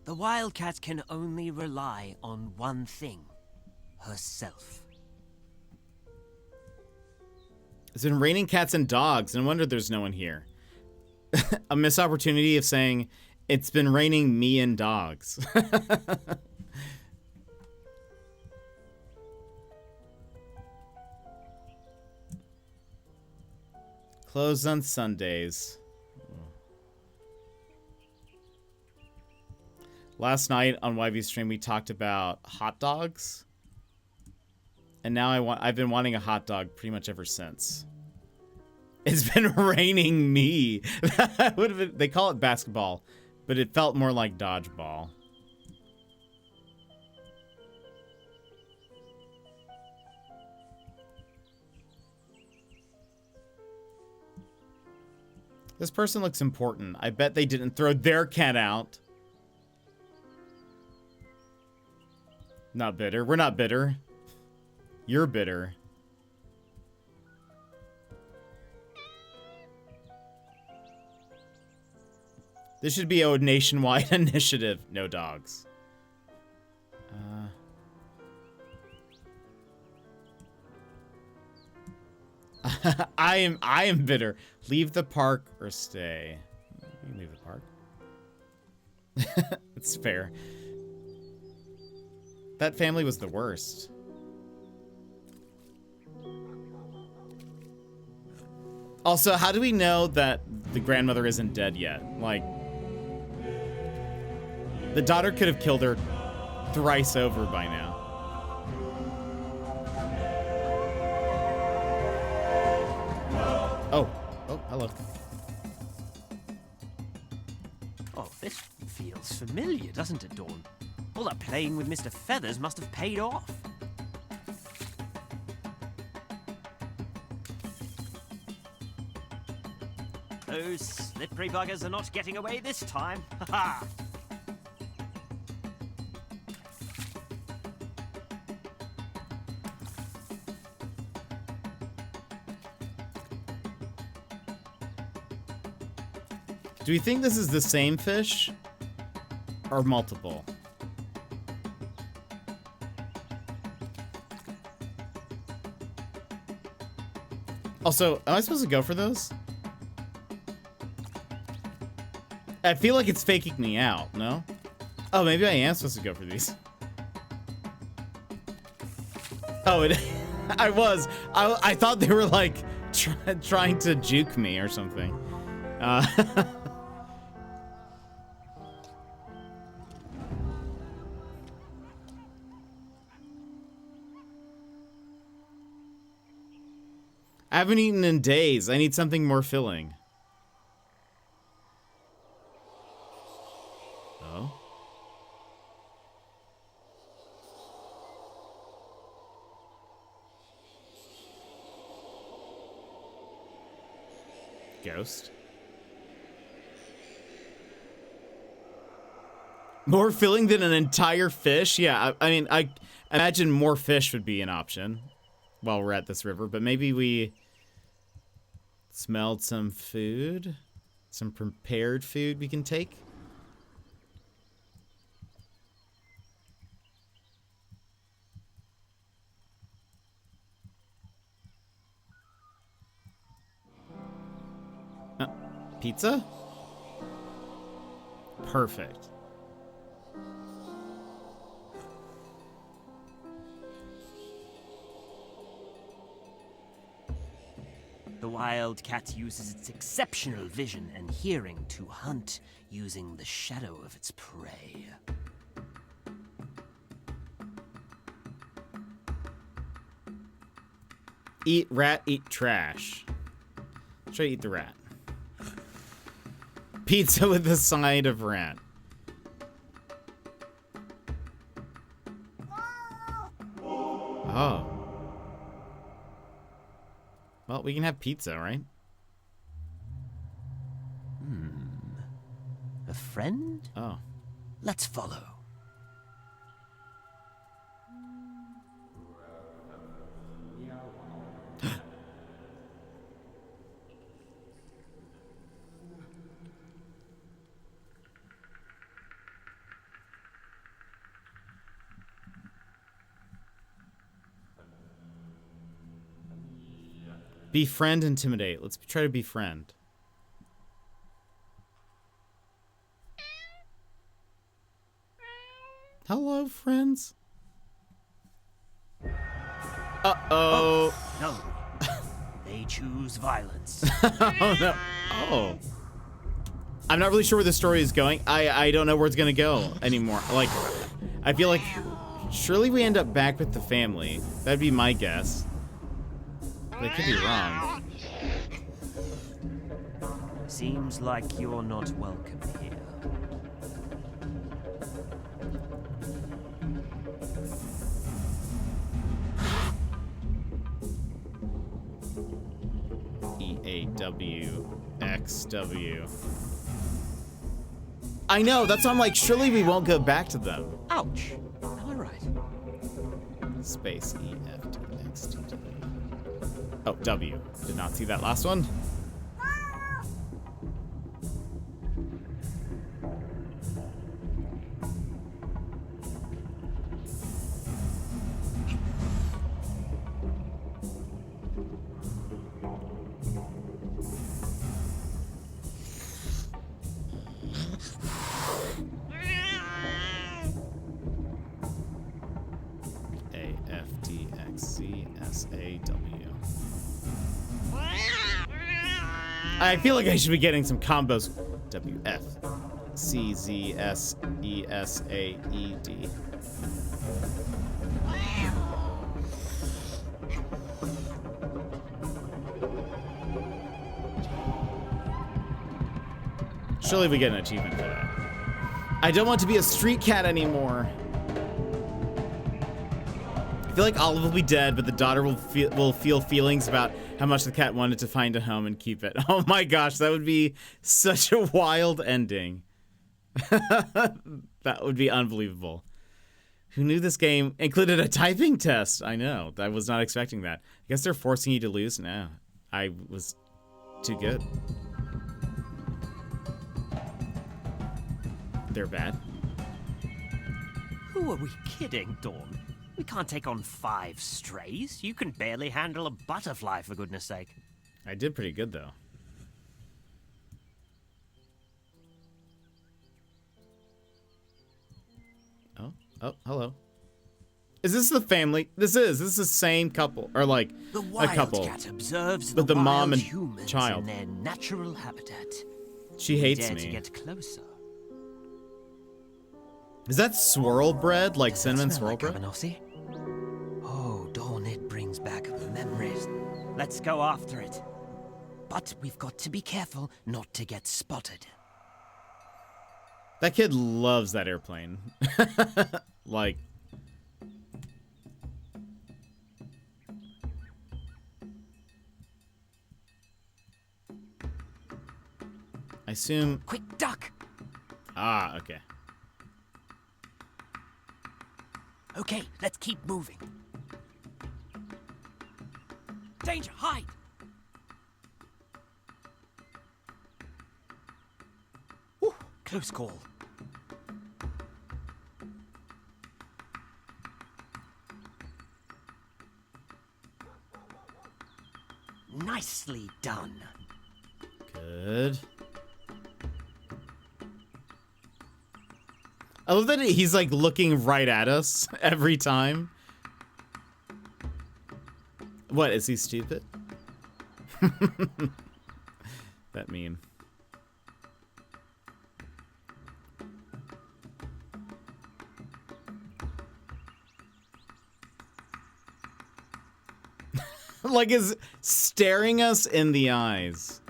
The wildcat can only rely on one thing. Herself. It's been raining cats and dogs. No wonder there's no one here. A missed opportunity of saying, it's been raining me and dogs. Closed on Sundays. Last night on YV stream, we talked about hot dogs. And now I've been wanting a hot dog pretty much ever since. It's been raining me. That would have been, they call it basketball, but it felt more like dodgeball. This person looks important. I bet they didn't throw their cat out. Not bitter. We're not bitter. You're bitter. This should be a nationwide initiative. No dogs. I am bitter. Leave the park or stay. You can leave the park. It's fair. That family was the worst. Also, how do we know that the grandmother isn't dead yet? Like, the daughter could have killed her thrice over by now. Oh, hello. Oh, this feels familiar, doesn't it, Dawn? All that playing with Mr. Feathers must have paid off. Those slippery buggers are not getting away this time. Ha ha! Do we think this is the same fish? Or multiple? Also, am I supposed to go for those? I feel like it's faking me out, no? Oh, maybe I am supposed to go for these. Oh, I was. I thought they were like trying to juke me or something. I haven't eaten in days. I need something more filling. Oh. Ghost. More filling than an entire fish? Yeah, I mean, I imagine more fish would be an option while we're at this river, but maybe we smelled some food, some prepared food we can take. Pizza? Perfect. The wildcat uses its exceptional vision and hearing to hunt using the shadow of its prey. Eat rat, eat trash. Try to eat the rat. Pizza with a side of rat. Oh. Well, we can have pizza, right? A friend? Oh. Let's follow. Befriend, intimidate. Let's try to befriend. Hello, friends. Uh-oh. No. They choose violence. Oh, no. Oh. I'm not really sure where the story is going. I don't know where it's going to go anymore. Like, I feel like surely we end up back with the family. That'd be my guess. But I could be wrong. Seems like you're not welcome here. EAWXW. I know, that's why I'm like, surely we won't go back to them. Ouch. Am I right? Space EFTXTW. Oh, W. Did not see that last one. AFTXCSAW. I feel like I should be getting some combos. WFCZSESAED. Surely we get an achievement for that. I don't want to be a street cat anymore. I feel like Olive will be dead, but the daughter will feel feelings about how much the cat wanted to find a home and keep it. Oh my gosh, that would be such a wild ending. That would be unbelievable. Who knew this game included a typing test? I know. I was not expecting that. I guess they're forcing you to lose now. I was too good. They're bad. Who are we kidding, Dawn? We can't take on 5 strays. You can barely handle a butterfly, for goodness sake. I did pretty good, though. Oh, hello. Is this the family? This is the same couple, or like The a couple. wildcat observes But the mom and humans child. in their natural habitat. She We hates dare me. to get closer. Is that swirl bread, like cinnamon swirl bread? Oh, Dawn, it brings back memories. Let's go after it. But we've got to be careful not to get spotted. That kid loves that airplane. Like. I assume. Quick, duck! Ah, okay. Okay, let's keep moving. Danger, hide! Whew, close call. Nicely done. Good. I love that he's like looking right at us every time. What, is he stupid? That meme. Like is staring us in the eyes.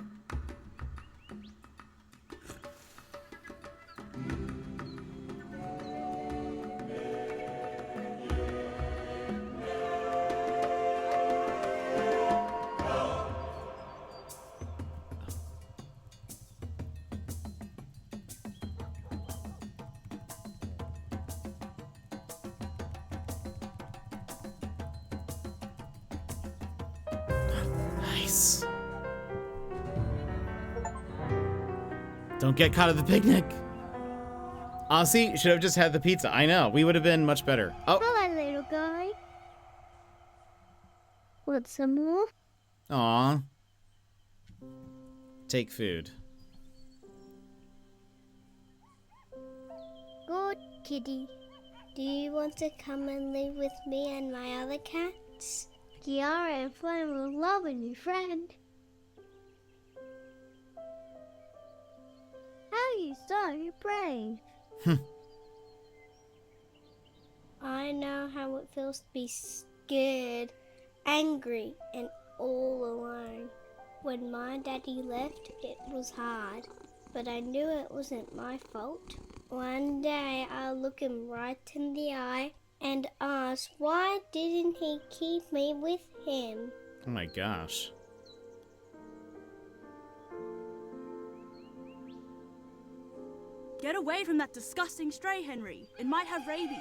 Nice. Don't get caught at the picnic. Honestly, should have just had the pizza. I know, we would have been much better. Oh. Hello, little guy. Want some more? Aw. Take food. Good kitty. Do you want to come and live with me and my other cats? Kiara and Flame will love a new friend. How are you so brave? I know how it feels to be scared, angry, and all alone. When my daddy left, it was hard, but I knew it wasn't my fault. One day I'll look him right in the eye and ask, why didn't he keep me with him? Oh my gosh. Get away from that disgusting stray, Henry. It might have rabies.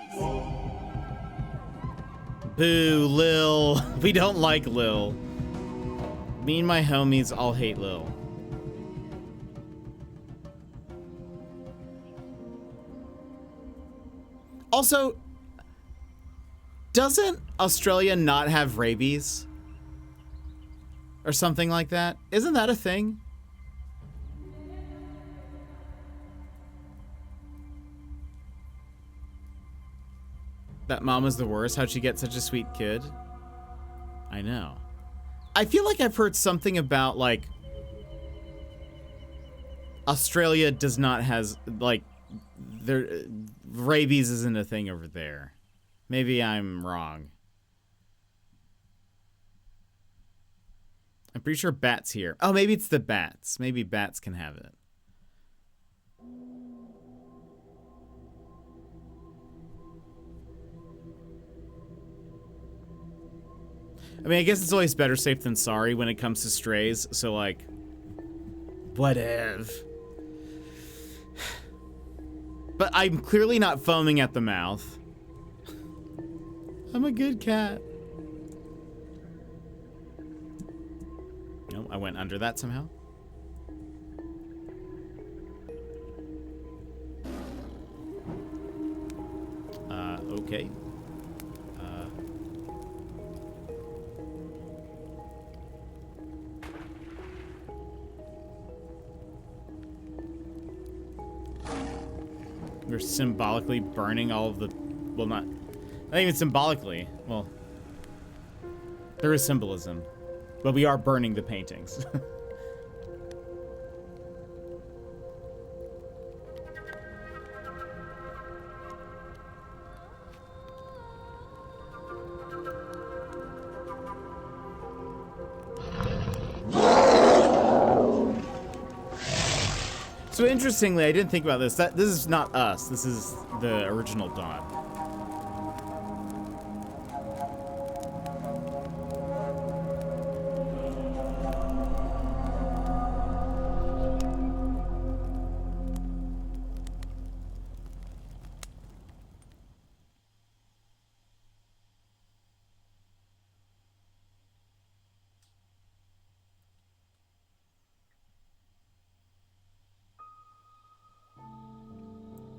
Boo, Lil. We don't like Lil. Me and my homies all hate Lil. Also, doesn't Australia not have rabies? Or something like that? Isn't that a thing? That mama's the worst. How'd she get such a sweet kid? I know. I feel like I've heard something about, like, Australia does not has, like, there, rabies isn't a thing over there. Maybe I'm wrong. I'm pretty sure bats here. Oh, maybe it's the bats. Maybe bats can have it. I mean, I guess it's always better safe than sorry when it comes to strays, so like, whatever. But I'm clearly not foaming at the mouth. I'm a good cat. No, I went under that somehow. Okay. We're symbolically burning all of the, well, not even symbolically. Well, there is symbolism, but we are burning the paintings. So interestingly, I didn't think about this. This is not us. This is the original Dawn.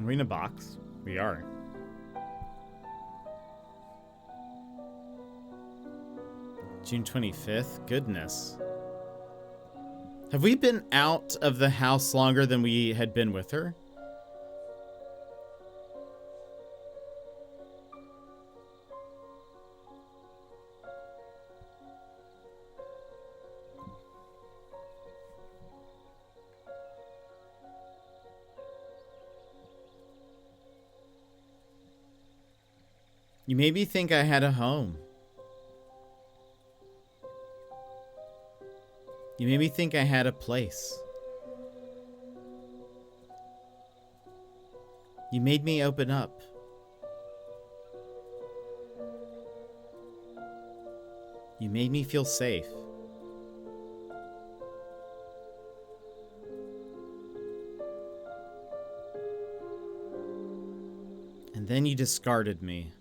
Are we in a box? We are. June 25th? Goodness. Have we been out of the house longer than we had been with her? You made me think I had a home. You made me think I had a place. You made me open up. You made me feel safe. And then you discarded me.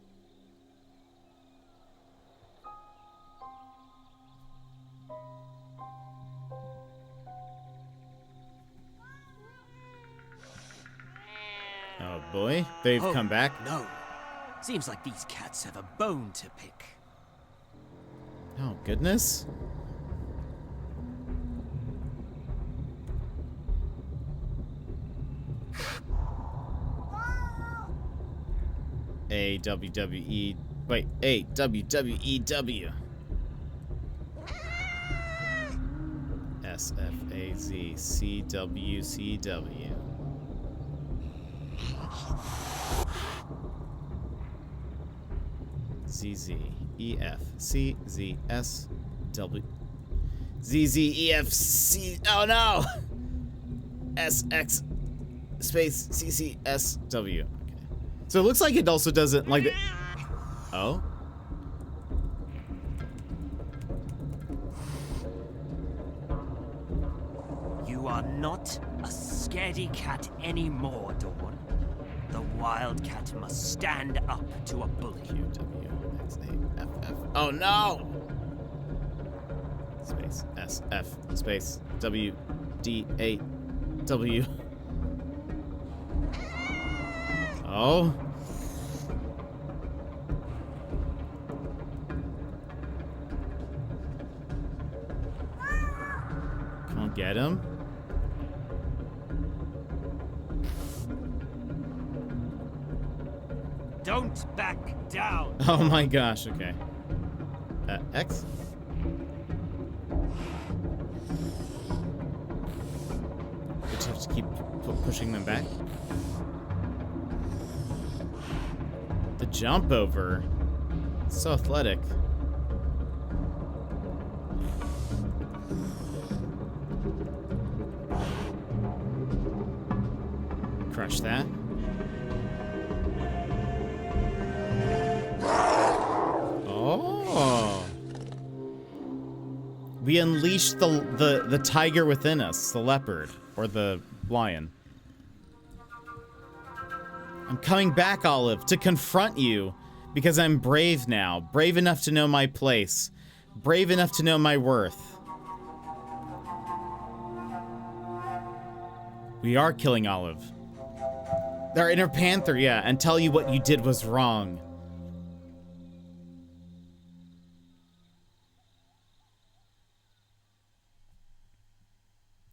Oh boy, they've come back. No. Seems like these cats have a bone to pick. Oh goodness. A-W-W-E... Wait, A-W-W-E-W. S-F-A-Z-C-W-C-W. Z-Z-E-F-C-Z-S-W... Z-Z-E-F-C... Oh no! S-X... space C-C-S-W. So it looks like it also doesn't like it. Oh? You are not a scaredy cat anymore, Dawn. The wildcat must stand up to a bully. Q-W-X-A-F-F. Oh no! Space S-F space W-D-A-W. Oh. Come on, get him. Don't back down. Oh my gosh, okay. X? We just have to keep pushing them back. The jump over. So athletic. Crush that. Oh. We unleashed the tiger within us, the leopard, or the lion. I'm coming back, Olive, to confront you, because I'm brave now. Brave enough to know my place. Brave enough to know my worth. We are killing Olive. Our inner panther, yeah, and tell you what you did was wrong.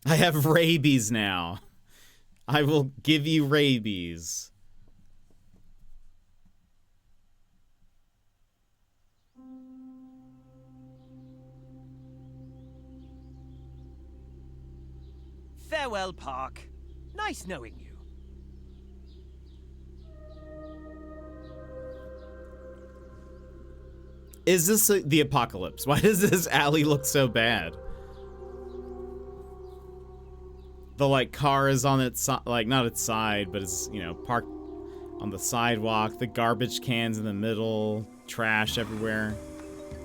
I have rabies now. I will give you rabies. Farewell, Park. Nice knowing you. Is this the apocalypse? Why does this alley look so bad? The, like, car is on its side, like, not its side, but it's, you know, parked on the sidewalk. The garbage cans in the middle. Trash everywhere.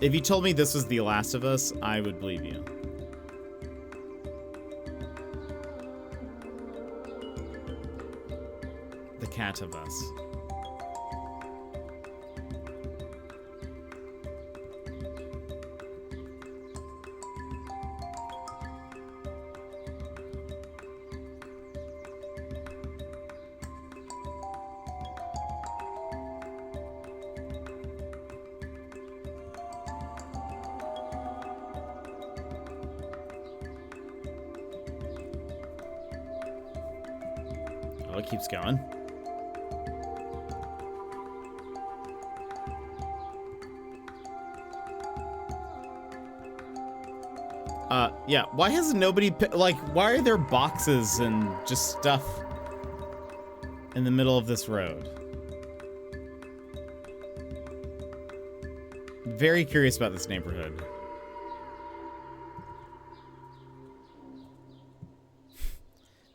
If you told me this was The Last of Us, I would believe you. The cat of us. Oh, it keeps going. Yeah, why has nobody, like, why are there boxes and just stuff in the middle of this road? Very curious about this neighborhood.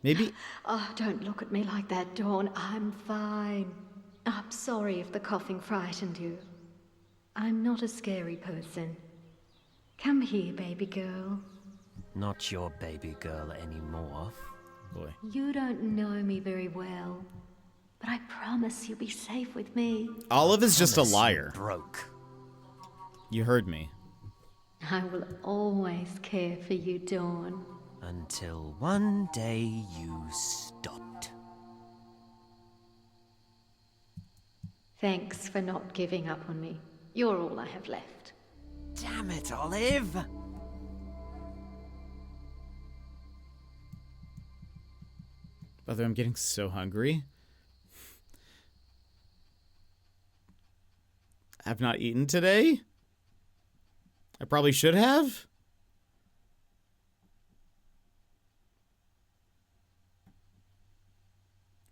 Maybe... Oh, don't look at me like that, Dawn. I'm fine. I'm sorry if the coughing frightened you. I'm not a scary person. Come here, baby girl. Not your baby girl anymore. Boy. You don't know me very well, but I promise you'll be safe with me. Olive is just a liar. Broke. You heard me. I will always care for you, Dawn. Until one day you stopped. Thanks for not giving up on me. You're all I have left. Damn it, Olive! By the way, I'm getting so hungry. I've not eaten today. I probably should have.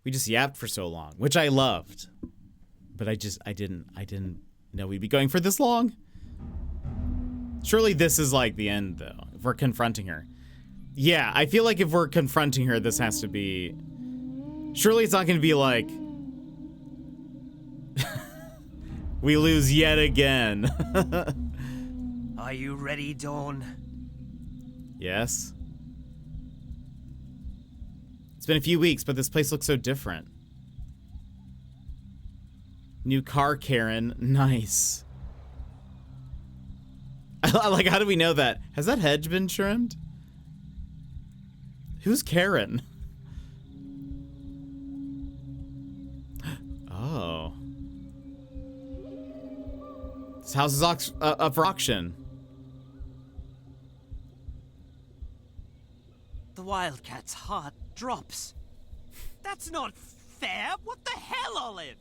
We just yapped for so long, which I loved. But I didn't know we'd be going for this long. Surely this is like the end, though, if we're confronting her. Yeah, I feel like if we're confronting her, this has to be... Surely it's not going to be like... we lose yet again. Are you ready, Dawn? Yes. It's been a few weeks, but this place looks so different. New car, Karen. Nice. Like, how do we know that? Has that hedge been trimmed? Who's Karen? Oh. This house is up for auction. The Wildcat's heart drops. That's not fair. What the hell, Olive?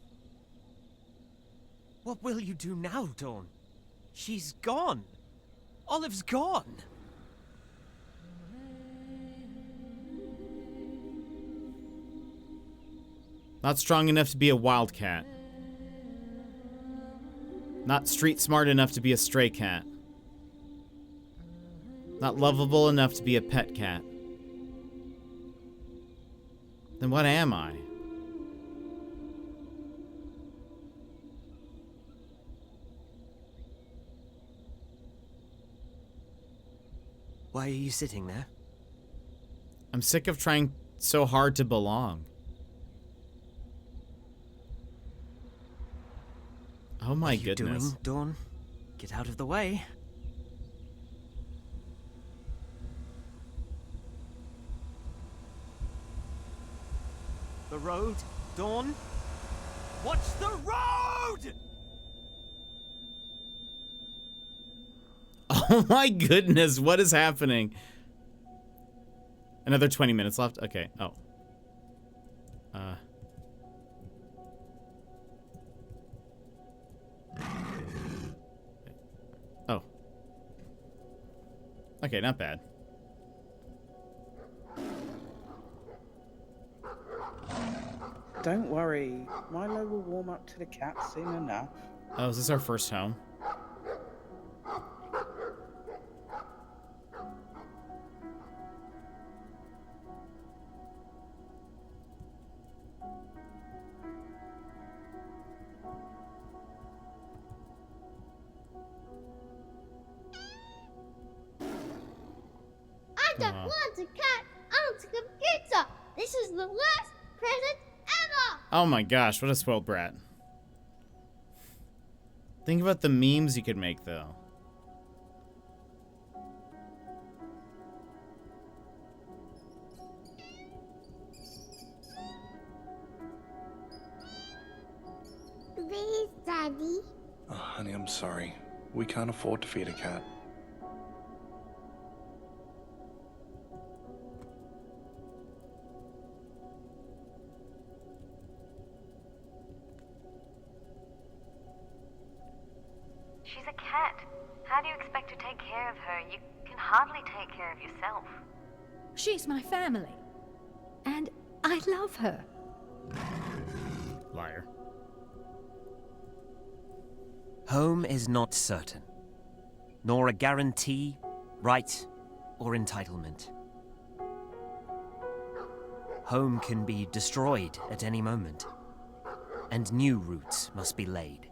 What will you do now, Dawn? She's gone. Olive's gone. Not strong enough to be a wildcat. Not street smart enough to be a stray cat. Not lovable enough to be a pet cat. Then what am I? Why are you sitting there? I'm sick of trying so hard to belong. Oh my goodness. What are you doing, Dawn? Get out of the way. The road, Dawn? Watch the road! Oh my goodness, what is happening? Another 20 minutes left? Okay, oh. Oh. Okay, not bad. Don't worry, Milo will warm up to the cat soon enough. Oh, is this our first home? I don't want a cat. I want a computer. This is the worst present ever. Oh my gosh, what a spoiled brat. Think about the memes you could make, though. Please, Daddy. Oh, honey, I'm sorry. We can't afford to feed a cat. She's a cat. How do you expect to take care of her? You can hardly take care of yourself. She's my family. And I love her. Liar. Home is not certain, nor a guarantee, right, or entitlement. Home can be destroyed at any moment, and new roots must be laid.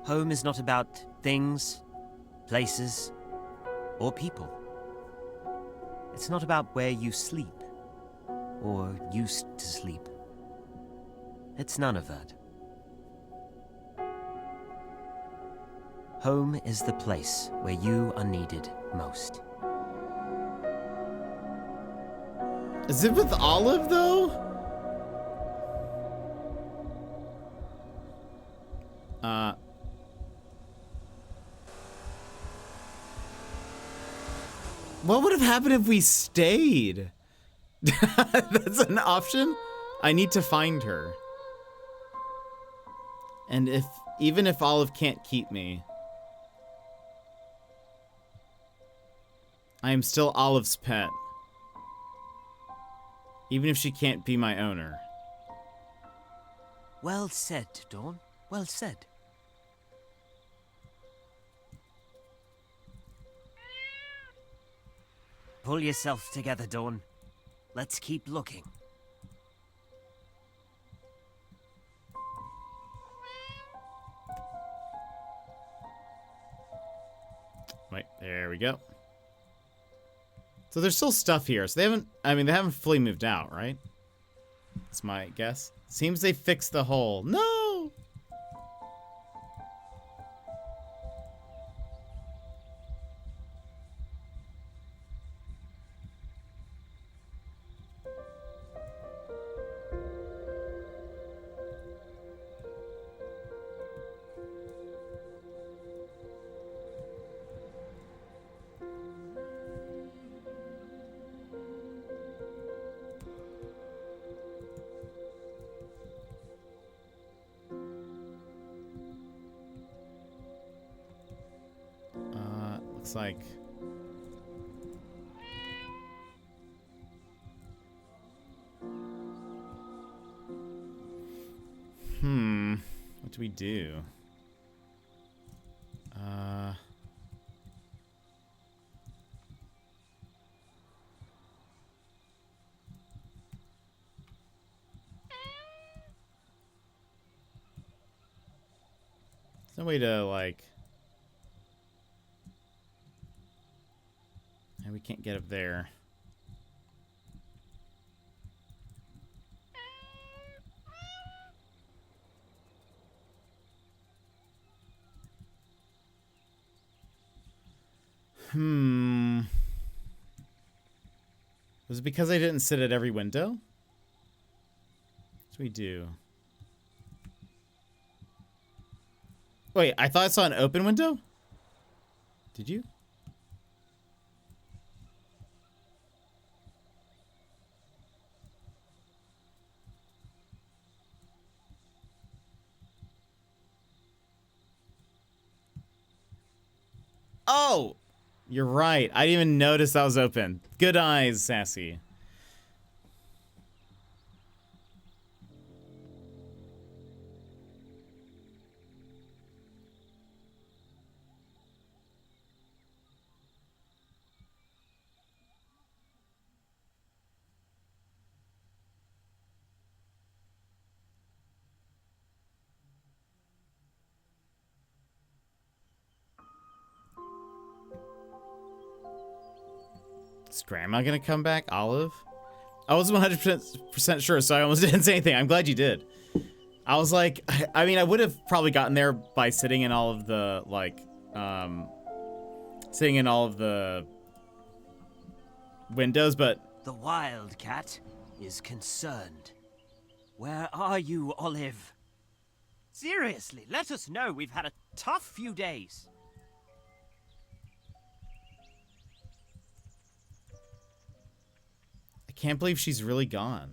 Home is not about things, places, or people. It's not about where you sleep, or used to sleep. It's none of that. Home is the place where you are needed most. Is it with Olive, though? What would have happened if we stayed? That's an option? I need to find her. And even if Olive can't keep me, I am still Olive's pet. Even if she can't be my owner. Well said, Dawn. Well said. Pull yourself together, Dawn. Let's keep looking. Wait, there we go. So there's still stuff here. So they haven't fully moved out, right? That's my guess. Seems they fixed the hole. No! Looks like... What do we do? There's no way to, like... We can't get up there. Was it because I didn't sit at every window? What do we do? Wait, I thought I saw an open window? Did you? Oh! You're right. I didn't even notice that was open. Good eyes, Sassy. Is Grandma gonna come back? Olive? I wasn't 100% sure, so I almost didn't say anything. I'm glad you did. I was like, I mean, I would have probably gotten there by sitting in all of the, like, sitting in all of the windows, but... The wildcat is concerned. Where are you, Olive? Seriously, let us know. We've had a tough few days. I can't believe she's really gone.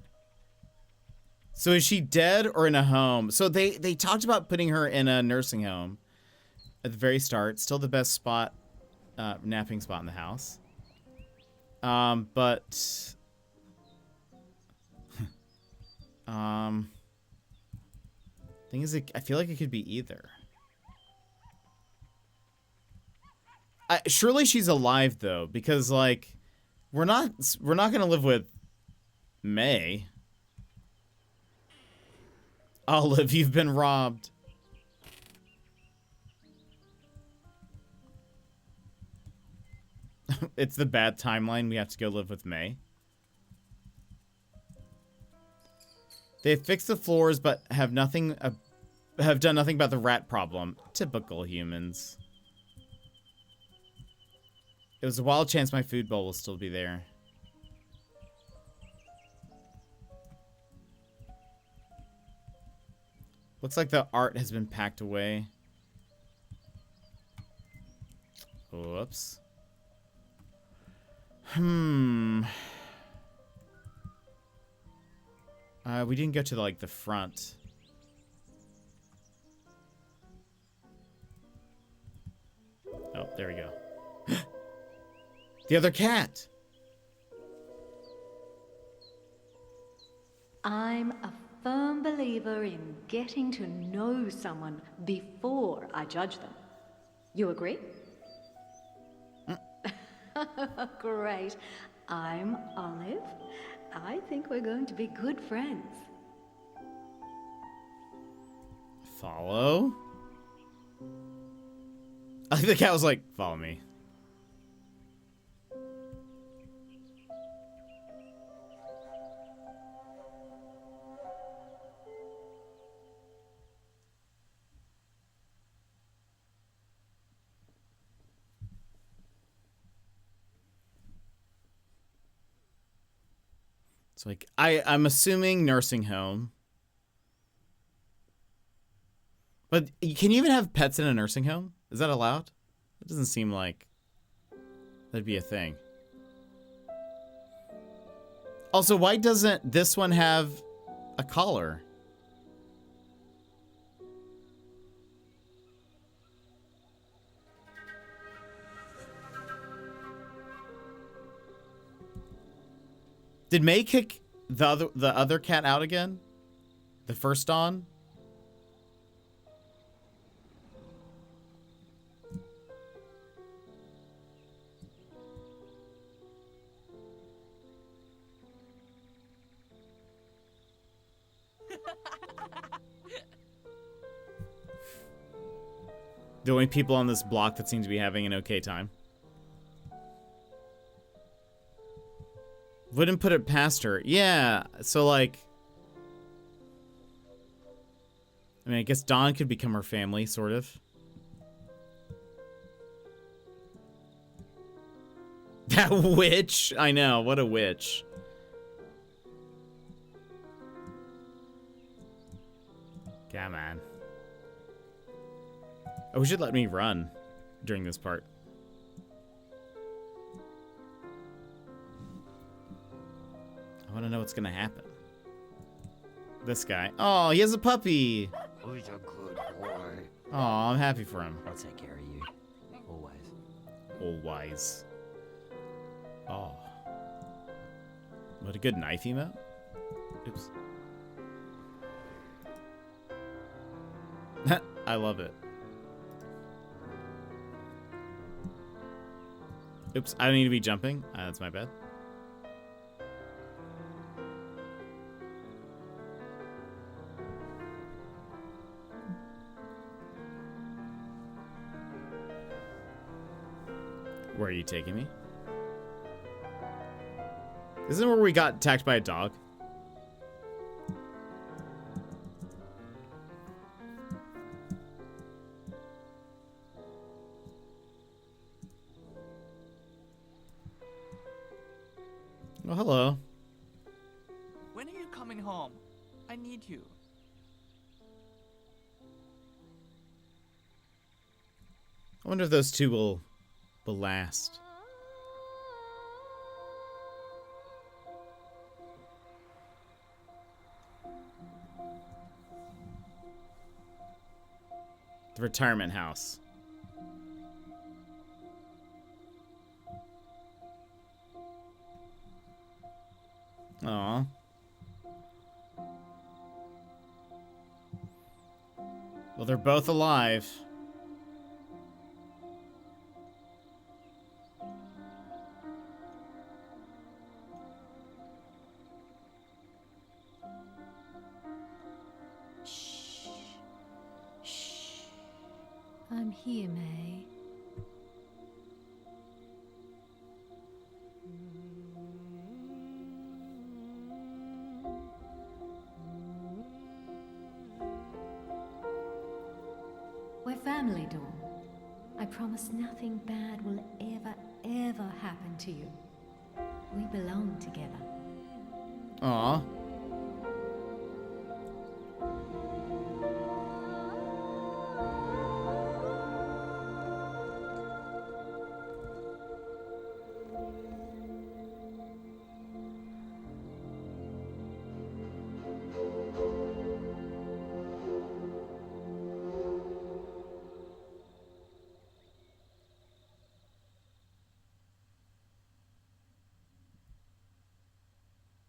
So is she dead or in a home? So they talked about putting her in a nursing home at the very start. Still the best spot, napping spot in the house. But thing is, I feel like it could be either. Surely she's alive though, because like we're not gonna live with May. Olive, you've been robbed. It's the bad timeline. We have to go live with May. They have fixed the floors, but have done nothing about the rat problem. Typical humans. It was a wild chance my food bowl will still be there. Looks like the art has been packed away. Whoops. We didn't go to the front. Oh, there we go. The other cat. I'm a firm believer in getting to know someone before I judge them. You agree? Great. I'm Olive. I think we're going to be good friends. Follow? I think the cat was like, follow me. It's like, I'm assuming nursing home. But can you even have pets in a nursing home? Is that allowed? It doesn't seem like that'd be a thing. Also, why doesn't this one have a collar? Did May kick the other cat out again? The first Dawn? The only people on this block that seem to be having an okay time. Wouldn't put it past her. Yeah, so like... I mean, I guess Dawn could become her family, sort of. That witch! I know, what a witch. Come on. I wish you'd let me run during this part. I want to know what's going to happen. This guy. Oh, he has a puppy. Who's a good boy? Oh, I'm happy for him. I'll take care of you. Always. Always. Oh. What a good knife emote. Oops. I love it. Oops, I don't need to be jumping. That's my bad. Where are you taking me? Isn't it where we got attacked by a dog? Oh, hello. When are you coming home? I need you. I wonder if those two will last. The retirement house. Aw. Well, they're both alive. I'm here, May. We're family, Dawn. I promise nothing bad will ever happen to you. We belong together. Aw.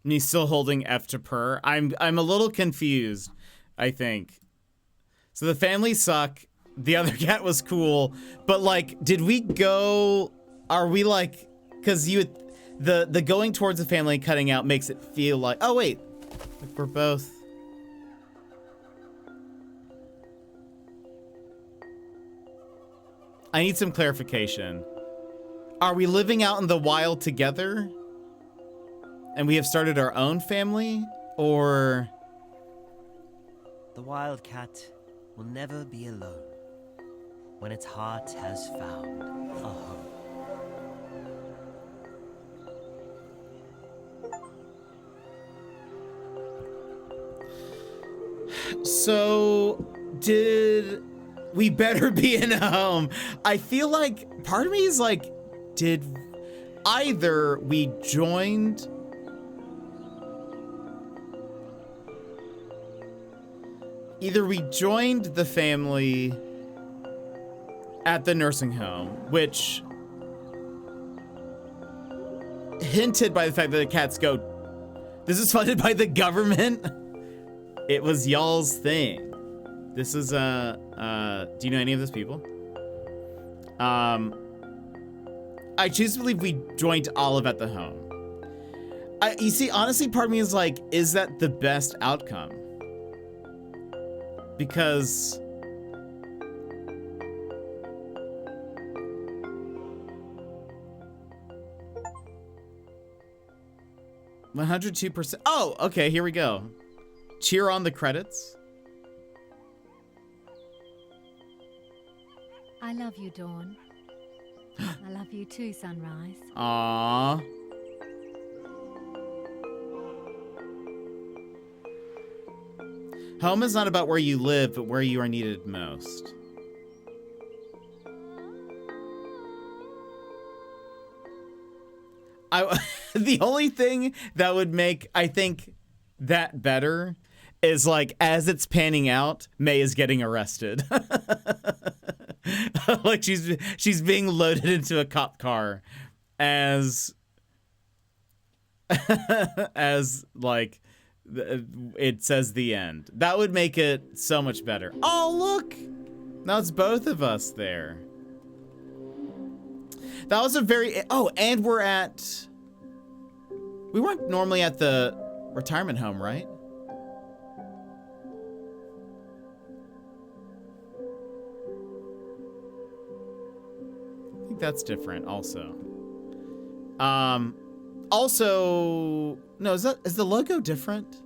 And he's still holding F to purr. I'm a little confused, I think. So the family suck. The other cat was cool, but like, did we go? Are we like? Because the going towards the family and cutting out makes it feel like. Oh wait, like we're both. I need some clarification. Are we living out in the wild together? And we have started our own family? Or... The wildcat will never be alone when its heart has found a home. So, did we better be in a home? I feel like part of me is like, did either we joined... Either we joined the family at the nursing home, which hinted by the fact that the cats go, this is funded by the government. It was y'all's thing. This is, do you know any of those people? I choose to believe we joined Olive at the home. You see, honestly, part of me is like, is that the best outcome? Because 102%. Oh, okay, here we go. Cheer on the credits. I love you, Dawn. I love you too, Sunrise. Aww. Home is not about where you live, but where you are needed most. The only thing that would make, I think, that better is like as it's panning out, May is getting arrested. Like she's being loaded into a cop car as like it says the end. That would make it so much better. Oh, look. Now it's both of us there. That was a very... Oh, and we're at... We weren't normally at the retirement home, right? I think that's different also. Also... No, is the logo different?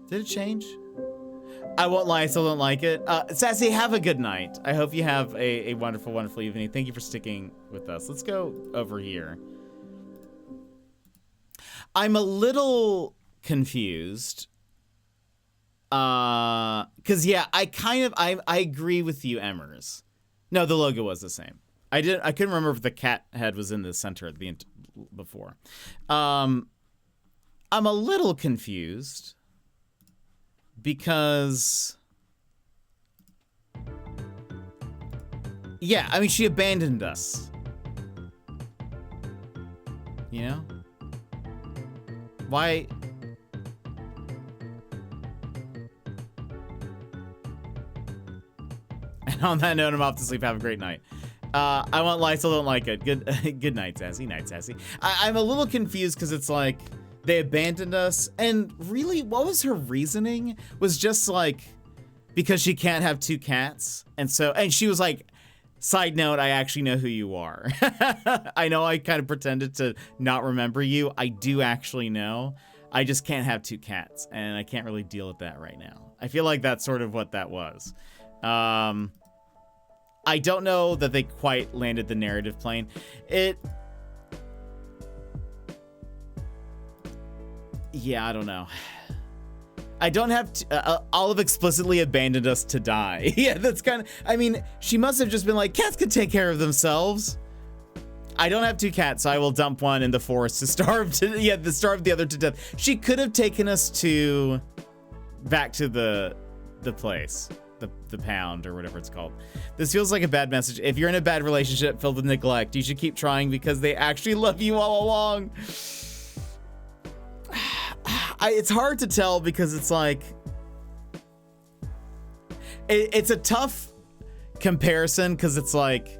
Did it change? I won't lie, I still don't like it. Sassy, have a good night. I hope you have a wonderful, wonderful evening. Thank you for sticking with us. Let's go over here. I'm a little confused. Cause yeah, I agree with you, Emmers. No, the logo was the same. I couldn't remember if the cat head was in the center before. I'm a little confused. Because, yeah, I mean, she abandoned us. You know? Why? And on that note, I'm off to sleep. Have a great night. I want lights, I don't like it. Good night, Sassy. Night, Sassy. I'm a little confused because it's like, they abandoned us, and really, what was her reasoning? Was just like, because she can't have two cats, and she was like, side note, I actually know who you are. I know I kind of pretended to not remember you. I do actually know. I just can't have two cats, and I can't really deal with that right now. I feel like that's sort of what that was. I don't know that they quite landed the narrative plane. Yeah, I don't know. I don't have to, Olive explicitly abandoned us to die. Yeah, that's kind of, I mean, she must have just been like, cats can take care of themselves. I don't have two cats, so I will dump one in the forest to starve the other to death. She could have taken us back to the place, the pound or whatever it's called. This feels like a bad message. If you're in a bad relationship filled with neglect, you should keep trying because they actually love you all along. It's hard to tell because it's like, it's a tough comparison because it's like,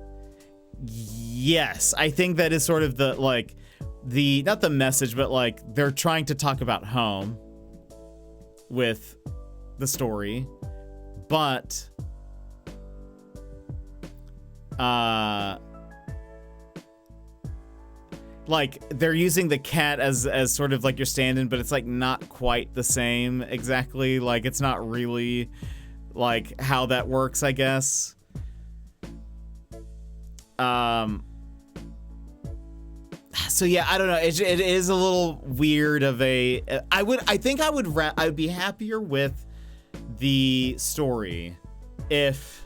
yes, I think that is sort of the, like, not the message, but like they're trying to talk about home with the story, but like they're using the cat as sort of like your stand-in, but it's like not quite the same exactly. Like it's not really like how that works, I guess. So yeah, I don't know. It is a little weird of a. I'd be happier with the story if.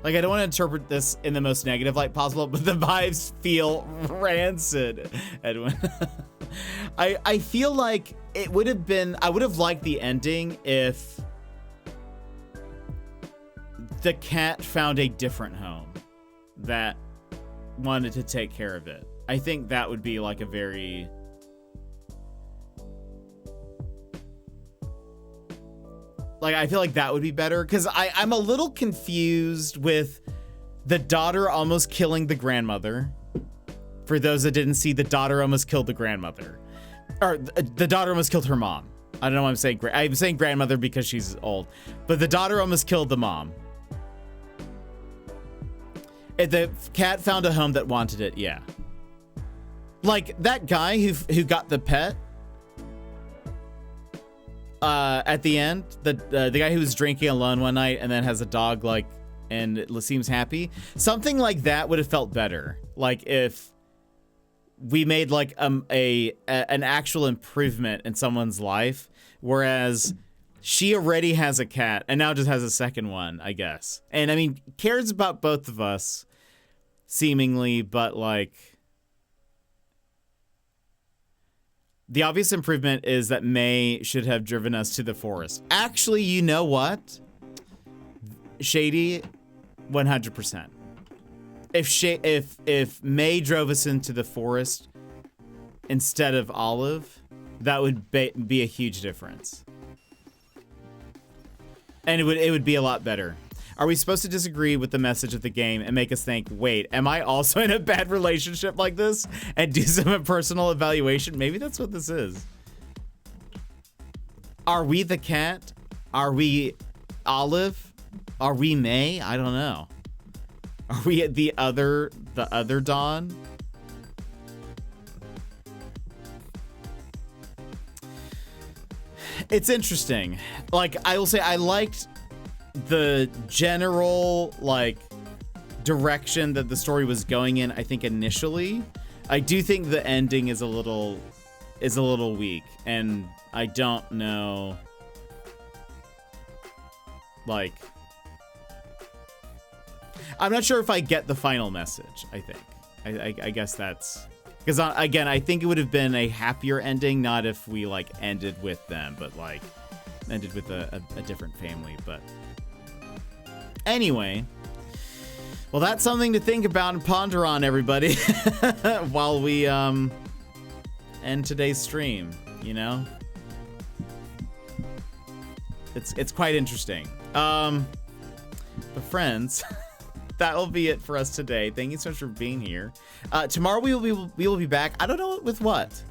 Like, I don't want to interpret this in the most negative light possible, but the vibes feel rancid, Edwin. I feel like it would have been, I would have liked the ending if the cat found a different home that wanted to take care of it. I think that would be like a very... Like, I feel like that would be better, because I'm a little confused with the daughter almost killing the grandmother. For those that didn't see, the daughter almost killed the grandmother. Or, the daughter almost killed her mom. I don't know why I'm saying... I'm saying grandmother because she's old. But the daughter almost killed the mom. If the cat found a home that wanted it, yeah. Like that guy who got the pet at the end, the guy who was drinking alone one night and then has a dog, like, and it seems happy. Something like that would have felt better. Like if we made like an actual improvement in someone's life, whereas she already has a cat and now just has a second one, I guess. And I mean, cares about both of us seemingly, but like the obvious improvement is that May should have driven us to the forest. Actually, you know what? Shady, 100%. If May drove us into the forest instead of Olive, that would be a huge difference. And it would be a lot better. Are we supposed to disagree with the message of the game and make us think, wait, am I also in a bad relationship like this? And do some personal evaluation? Maybe that's what this is. Are we the cat? Are we Olive? Are we May? I don't know. Are we the other Dawn? It's interesting. Like, I will say I liked the general, like, direction that the story was going in, I think, initially. I do think the ending is a little weak, and I don't know, like, I'm not sure if I get the final message, I think. I guess that's... Because, again, I think it would have been a happier ending, not if we, like, ended with them, but, like, ended with a different family, but... Anyway. Well, that's something to think about and ponder on, everybody, while we, end today's stream, you know? It's quite interesting. But friends... That will be it for us today. Thank you so much for being here. Tomorrow we will be back. I don't know with what.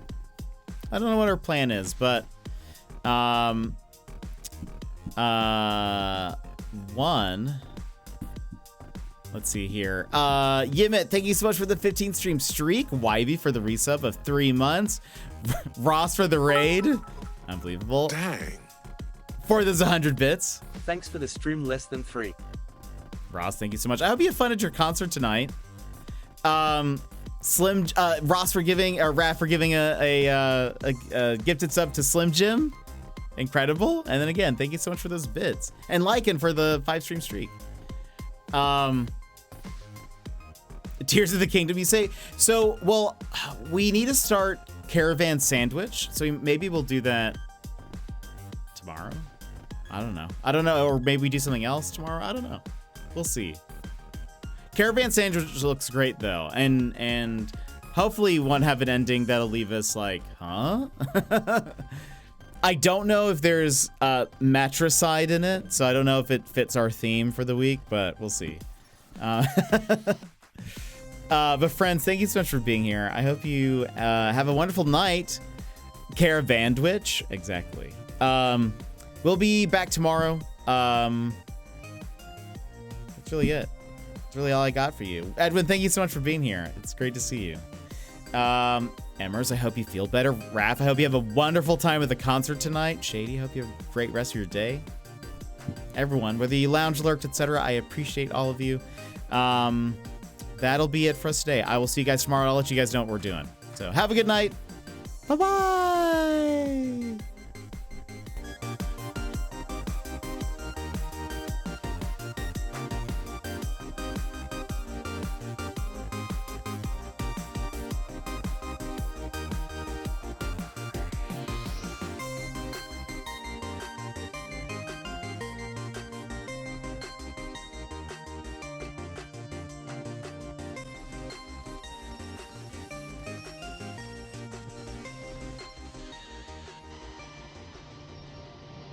I don't know what our plan is, but one. Let's see here. Yimit, thank you so much for the 15th stream streak. Wivey for the resub of 3 months. Ross for the raid. Unbelievable. Dang. For those 100 bits. Thanks for the stream less than 3. Ross, thank you so much. I hope you have fun at your concert tonight. Slim, Ross for giving, or Raph for giving a gifted sub to Slim Jim. Incredible. And then again, thank you so much for those bits. And Lycan for the 5-stream streak. Tears of the Kingdom, you say? So, well, we need to start Caravan Sandwich. So maybe we'll do that tomorrow. I don't know. Or maybe we do something else tomorrow. I don't know. We'll see. Caravan Sandwich looks great though, and hopefully won't have an ending that'll leave us like, huh? I don't know if there's matricide in it, so I don't know if it fits our theme for the week, but we'll see. But friends, thank you so much for being here. I hope you have a wonderful night. Caravandwich, exactly. We'll be back tomorrow. That's really it. That's really all I got for you. Edwin, thank you so much for being here. It's great to see you. Emmers, I hope you feel better. Raph, I hope you have a wonderful time at the concert tonight. Shady, I hope you have a great rest of your day. Everyone, whether you lounge, lurked, etc., I appreciate all of you. That'll be it for us today. I will see you guys tomorrow. I'll let you guys know what we're doing. So have a good night. Bye-bye.